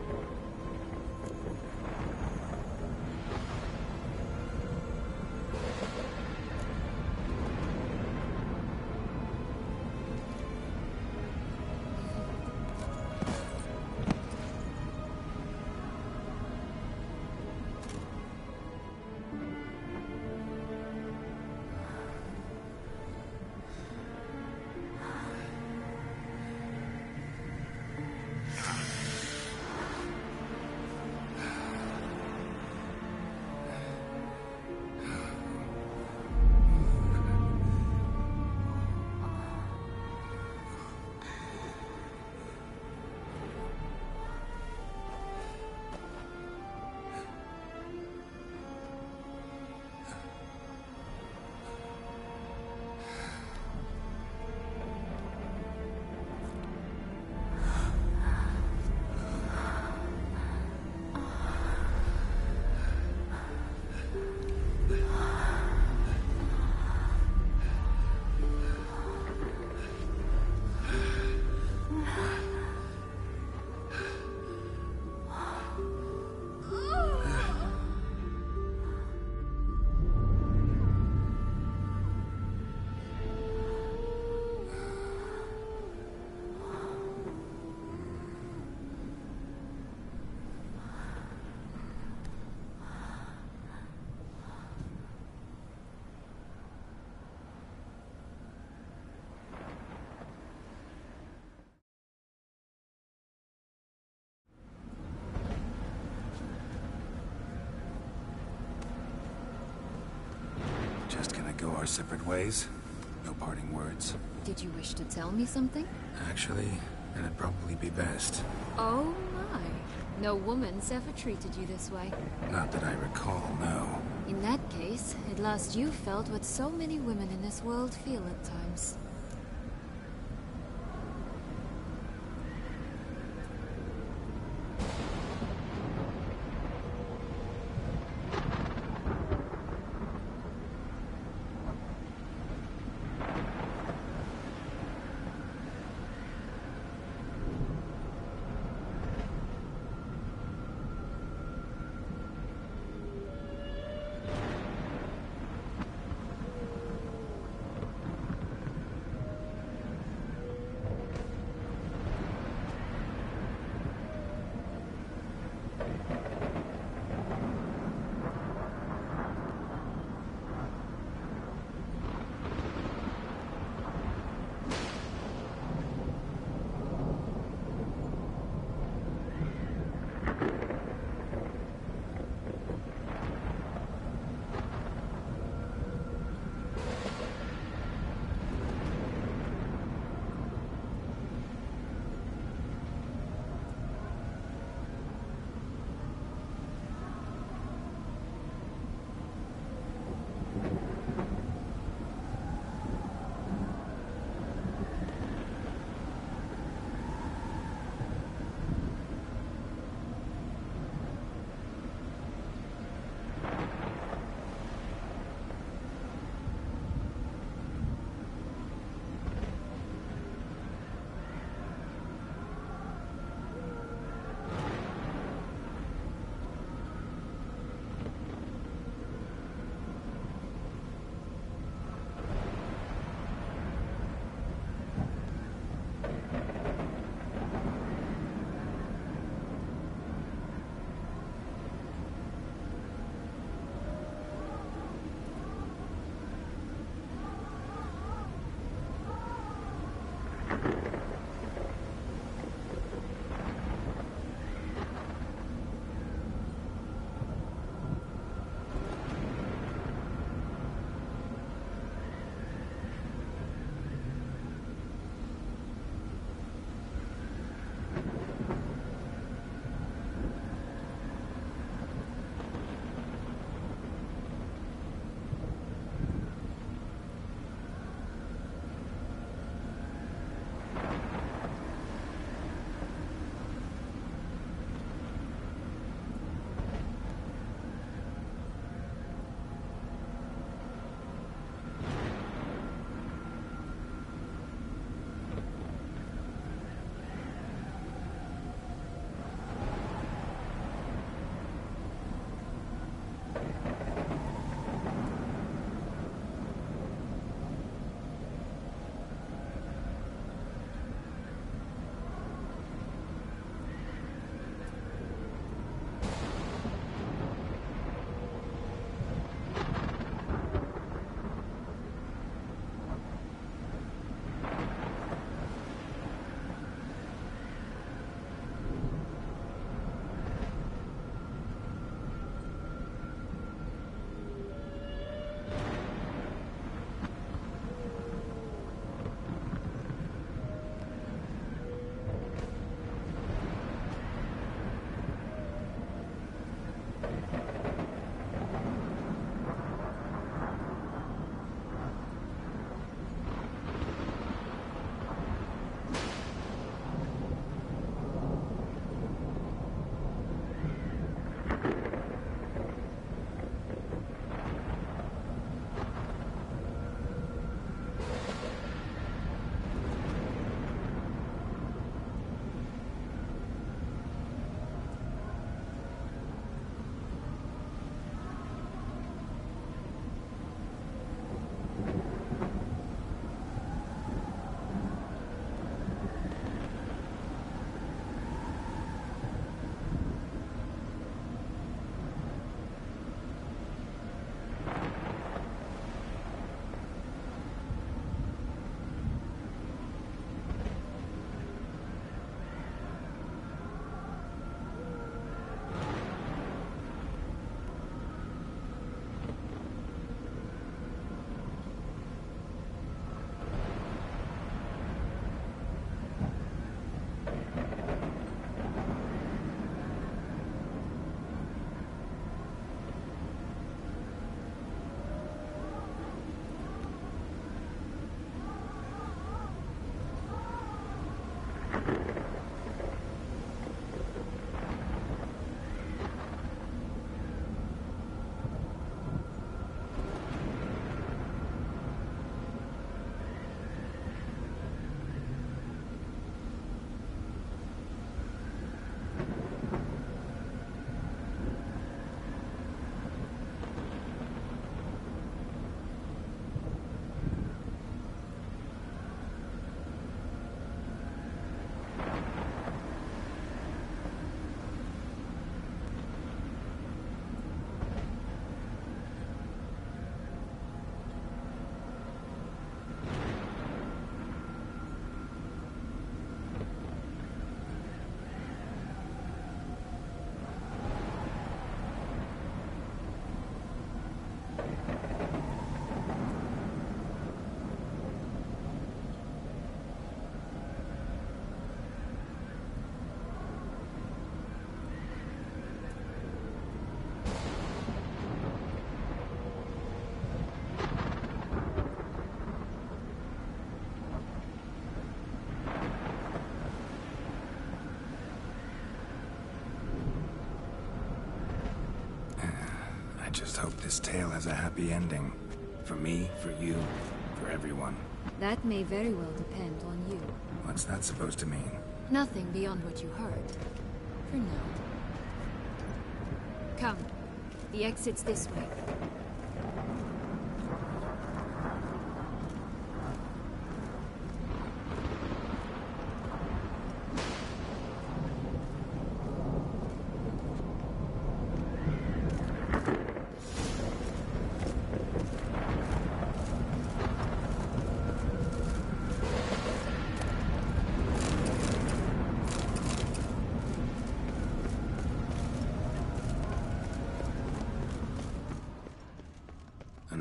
Just gonna go our separate ways? No parting words? Did you wish to tell me something? Actually, that'd probably be best. Oh my. No woman's ever treated you this way. Not that I recall, no. In that case, at last you felt what so many women in this world feel at times. I just hope this tale has a happy ending. For me, for you, for everyone. That may very well depend on you. What's that supposed to mean? Nothing beyond what you heard. For now. Come. The exit's this way.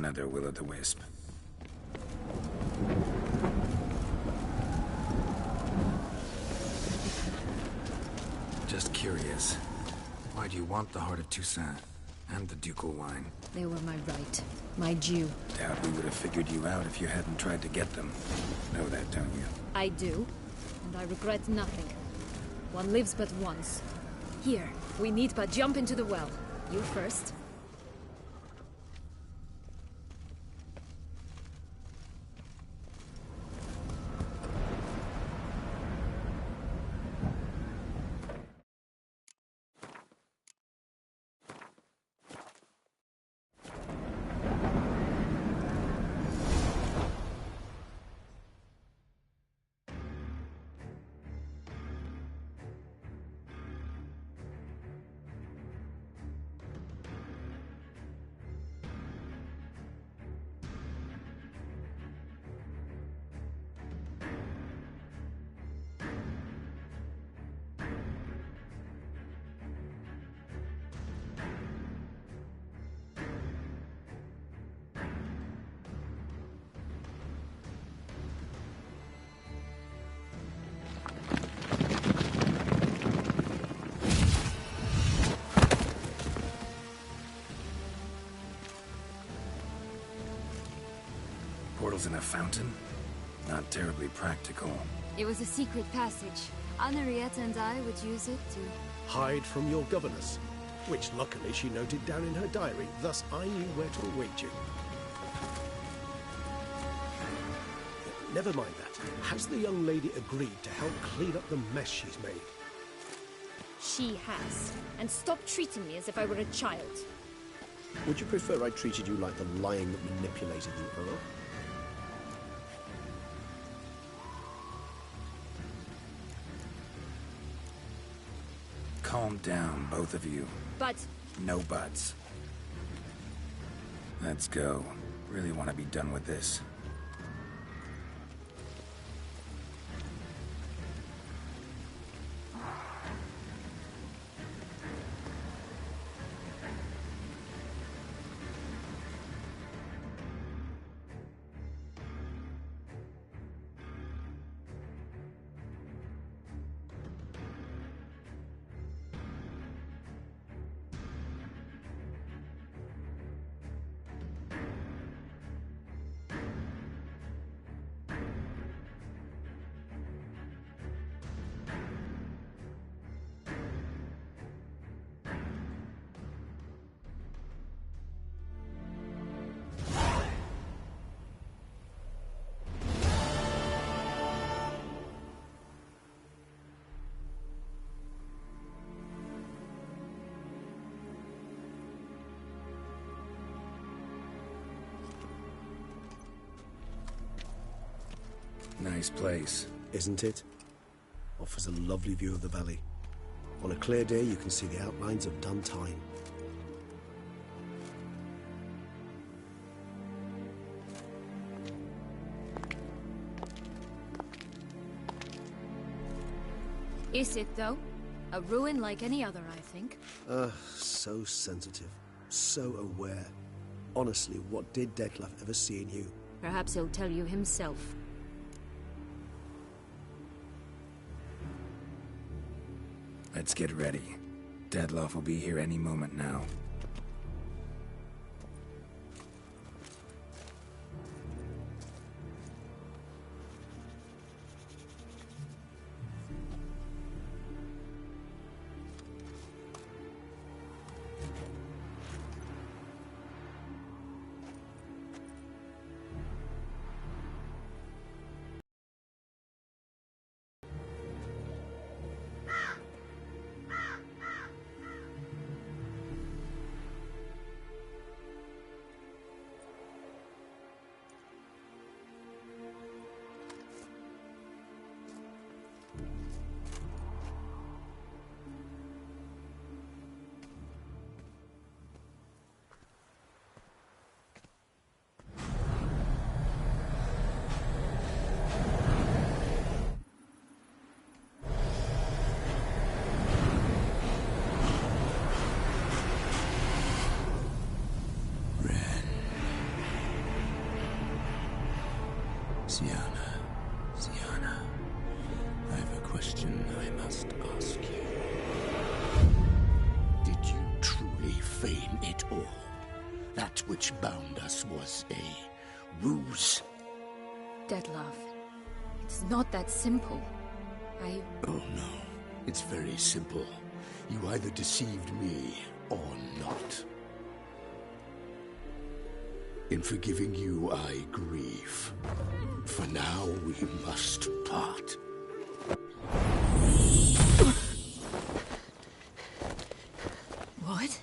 another will-o'-the-wisp. Just curious, why do you want the Heart of Toussaint and the ducal wine? They were my right. My due. Doubt we would have figured you out if you hadn't tried to get them. Know that, don't you? I do, and I regret nothing. One lives but once. Here, we need but jump into the well. You first. Portals in a fountain? Not terribly practical. It was a secret passage. Henriette and I would use it to... Hide from your governess, which luckily she noted down in her diary, thus I knew where to await you. Never mind that. Has the young lady agreed to help clean up the mess she's made? She has. And stop treating me as if I were a child. Would you prefer I treated you like the lying that manipulated you, Earl? Calm down, both of you. But... No buts. Let's go. Really want to be done with this. Nice place. Isn't it? Offers a lovely view of the valley. On a clear day, you can see the outlines of Duntine. Is it, though? A ruin like any other, I think. So sensitive. So aware. Honestly, what did Detlef ever see in you? Perhaps he'll tell you himself. Let's get ready. Detlef will be here any moment now. it all. That which bound us was a ruse. Detlef, it's not that simple. Oh no, it's very simple. You either deceived me or not. In forgiving you, I grieve. For now, we must part. What?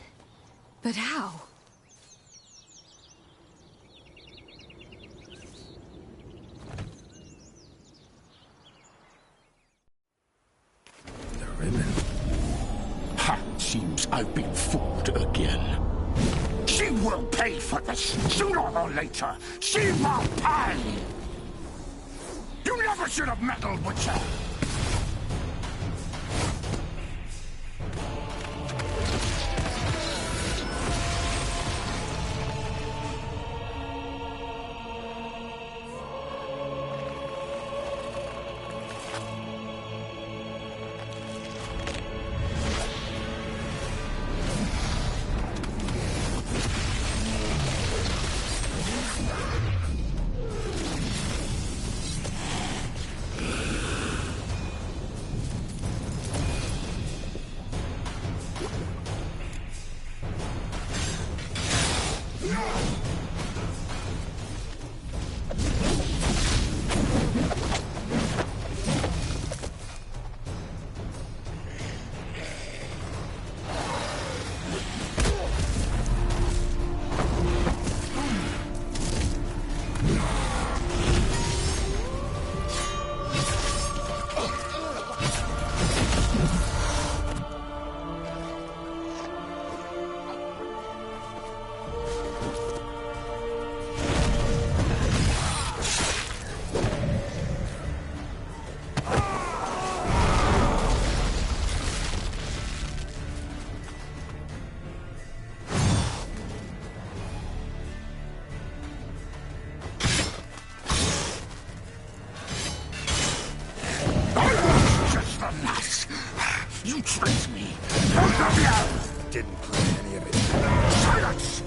But how? The ribbon. Ha! Seems I've been fooled again. She will pay for this, sooner or later. She will pay! You never should have meddled with her! You tricked me! Both of you! Didn't plan any of it. Silence!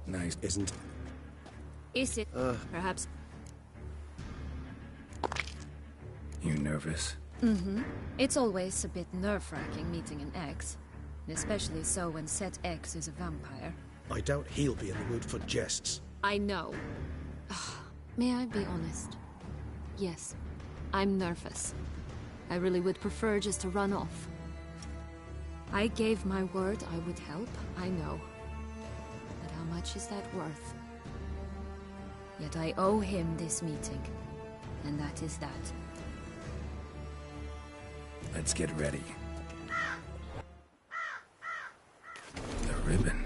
Nice, isn't? Is it? Perhaps. You nervous? Mm-hmm. It's always a bit nerve-wracking meeting an ex. Especially so when said ex is a vampire. I doubt he'll be in the mood for jests. I know. May I be honest? Yes, I'm nervous. I really would prefer just to run off. I gave my word I would help, I know. But how much is that worth? Yet I owe him this meeting. And that is that. Let's get ready. The ribbon.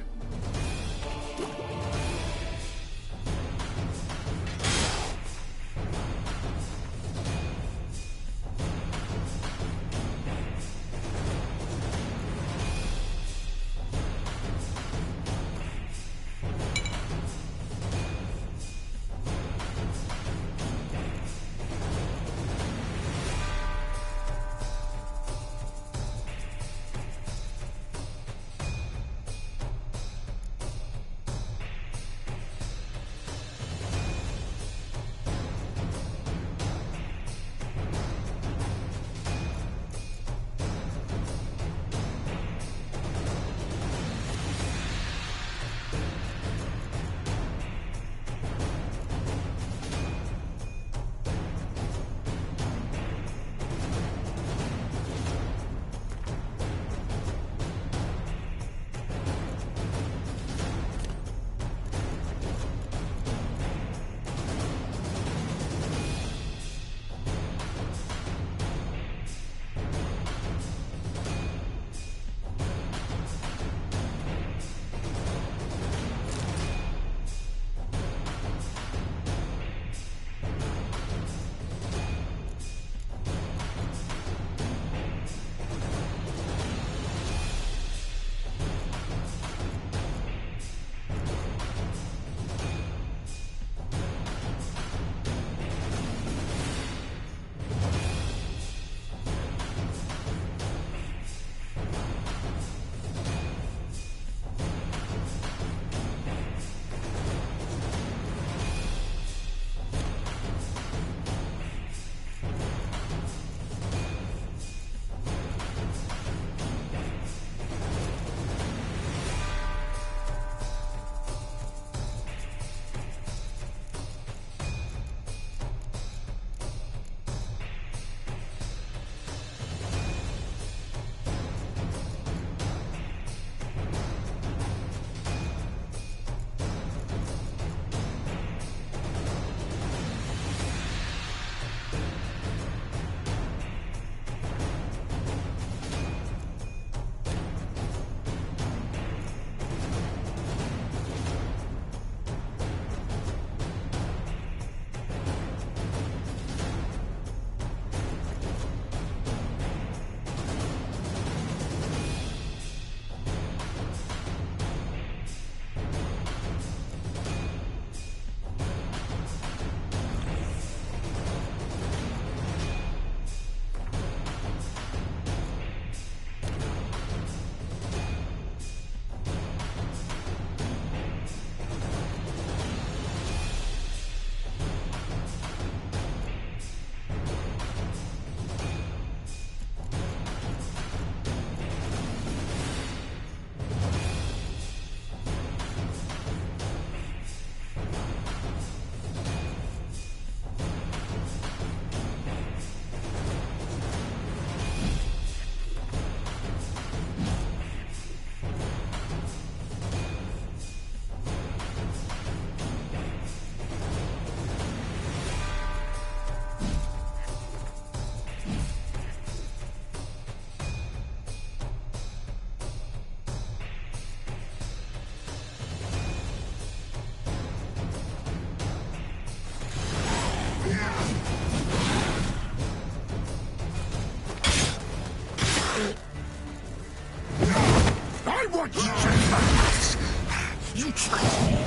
You tricked me.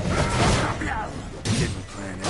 Didn't plan it.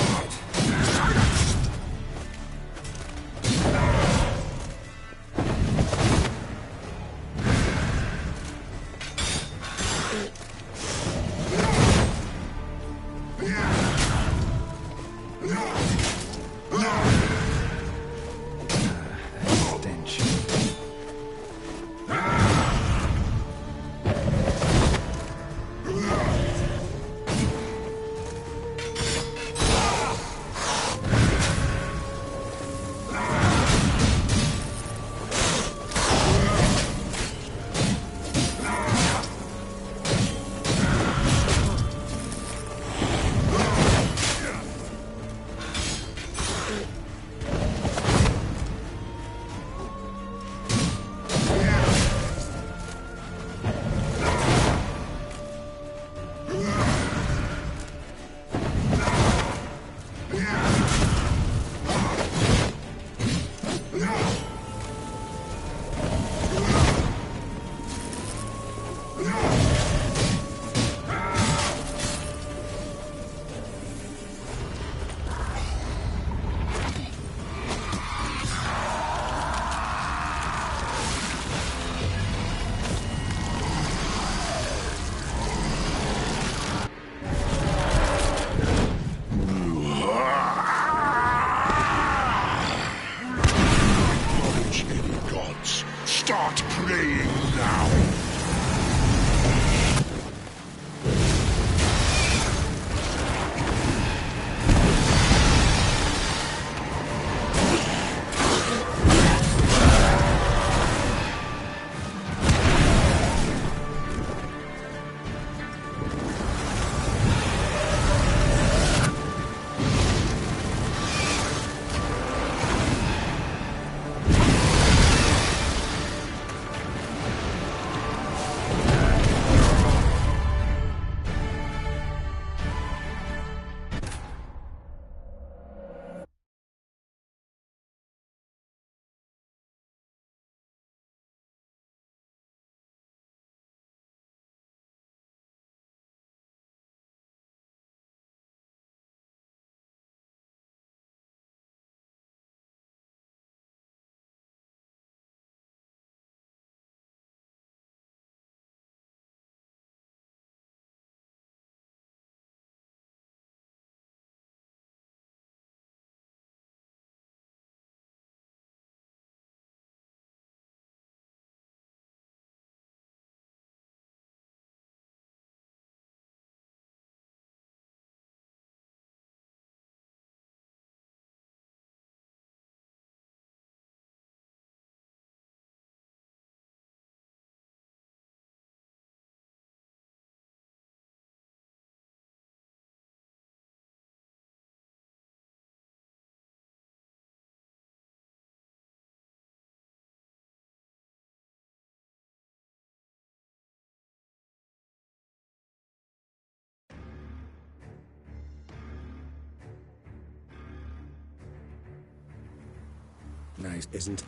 Nice, isn't?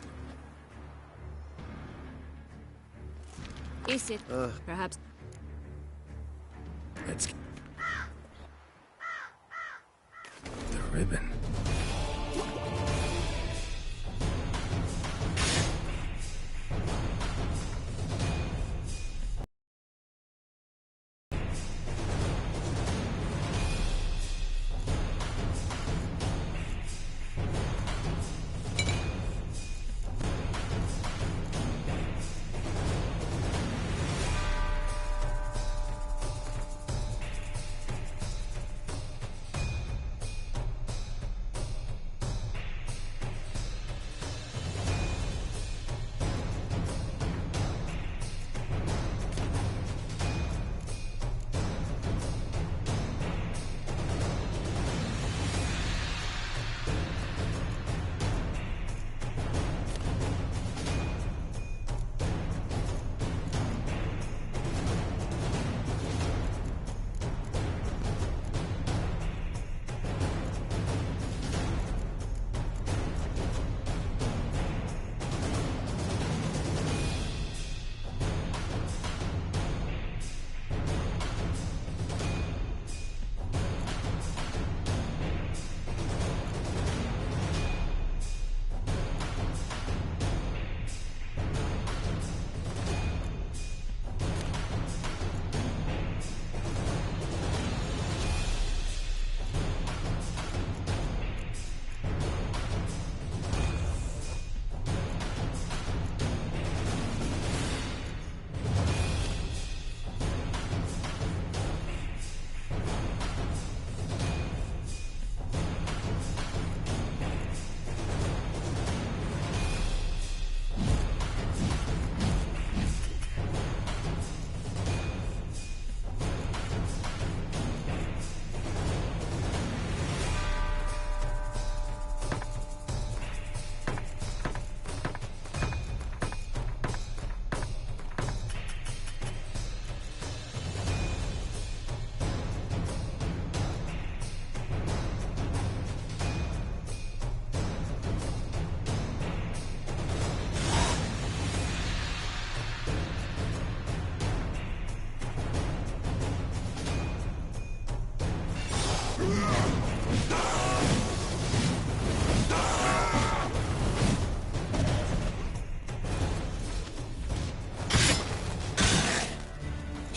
Is it? Perhaps. Let's... The ribbon.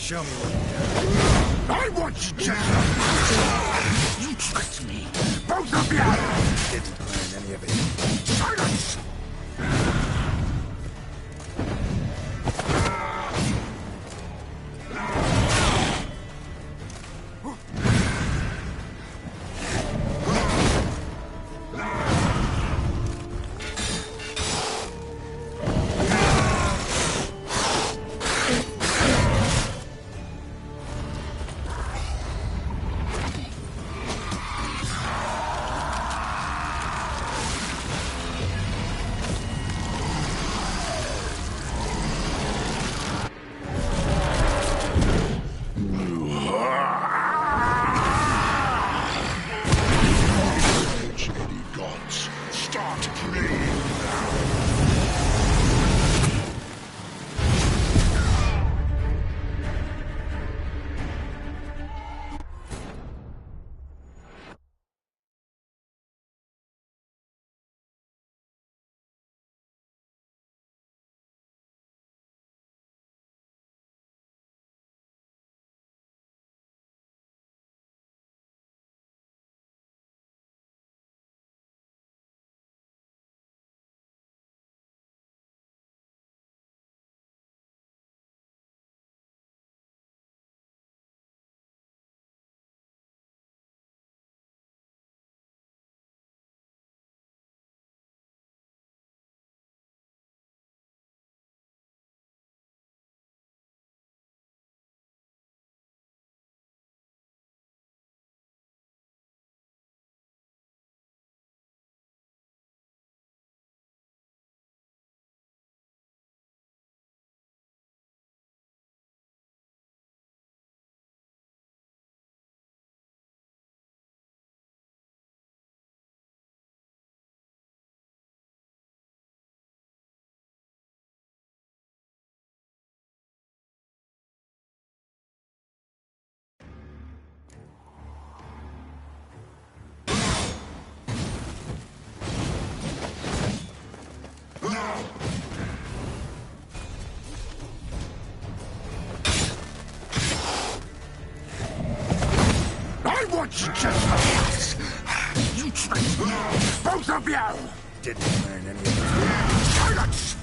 Show me what I want you, gentlemen! You tricked me! Both of you! Didn't plan any of it. Silence! want you just like this. You tricked me, both of you! Didn't learn any of it. Silence!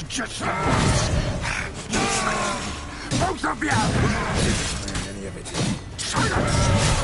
to just... Both of you! Didn't plan any of it. Silence!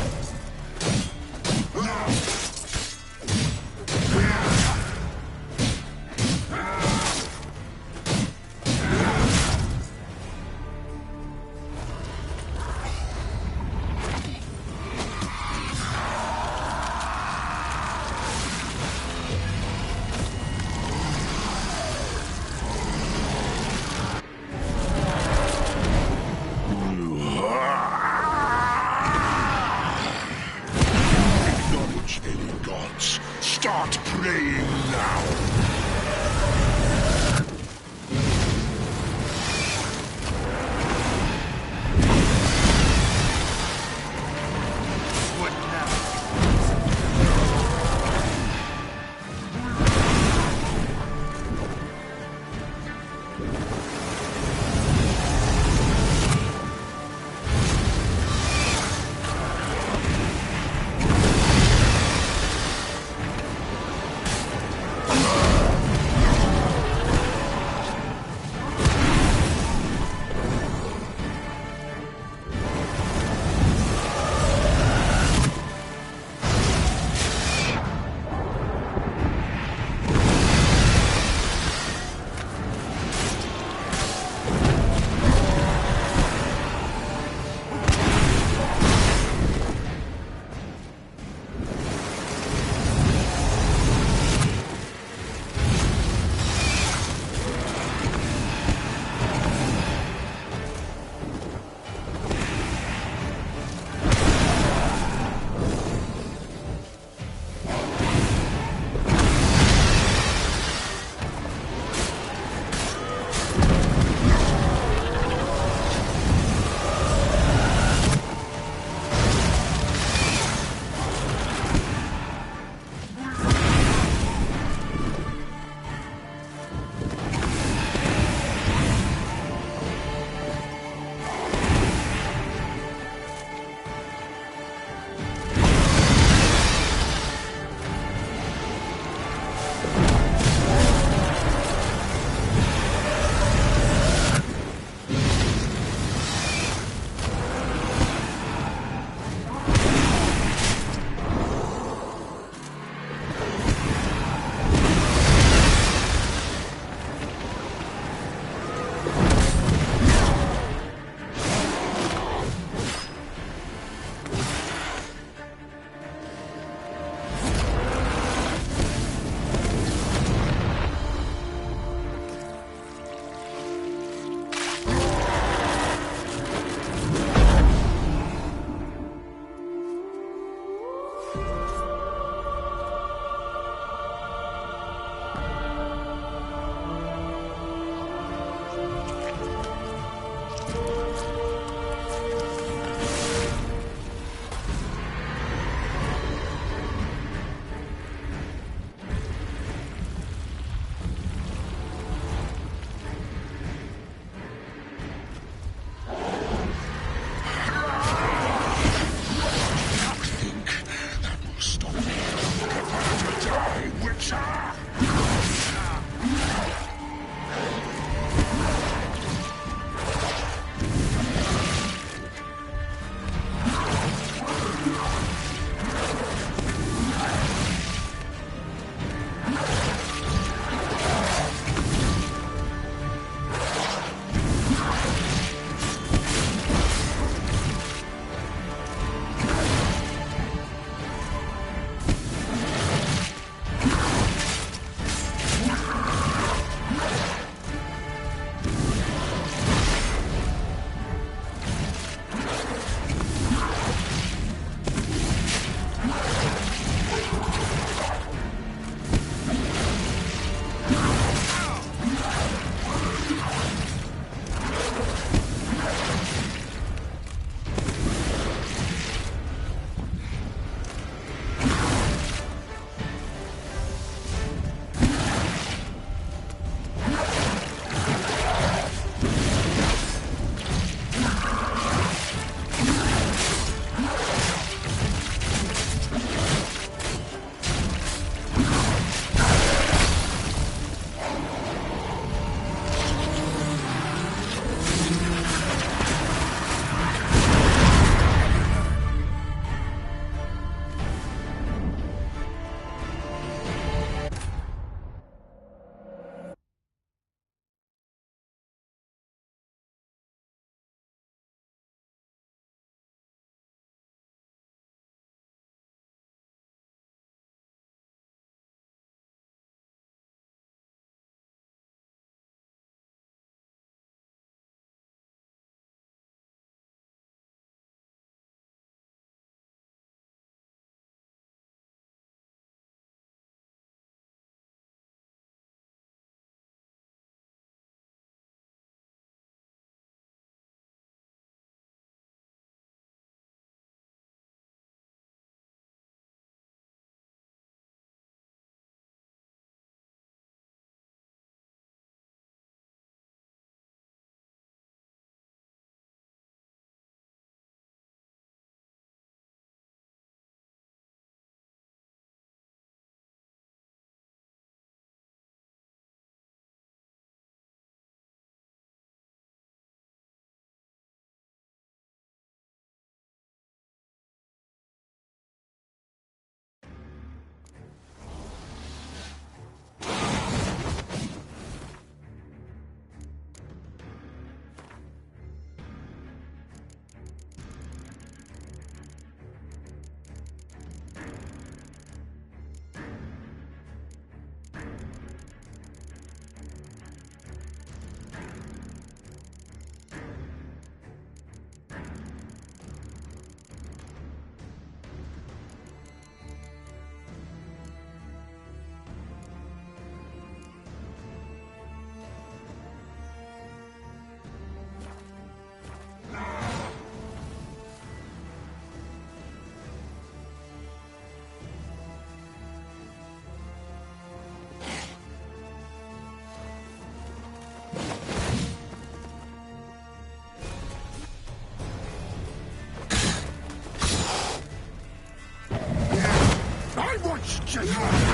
Just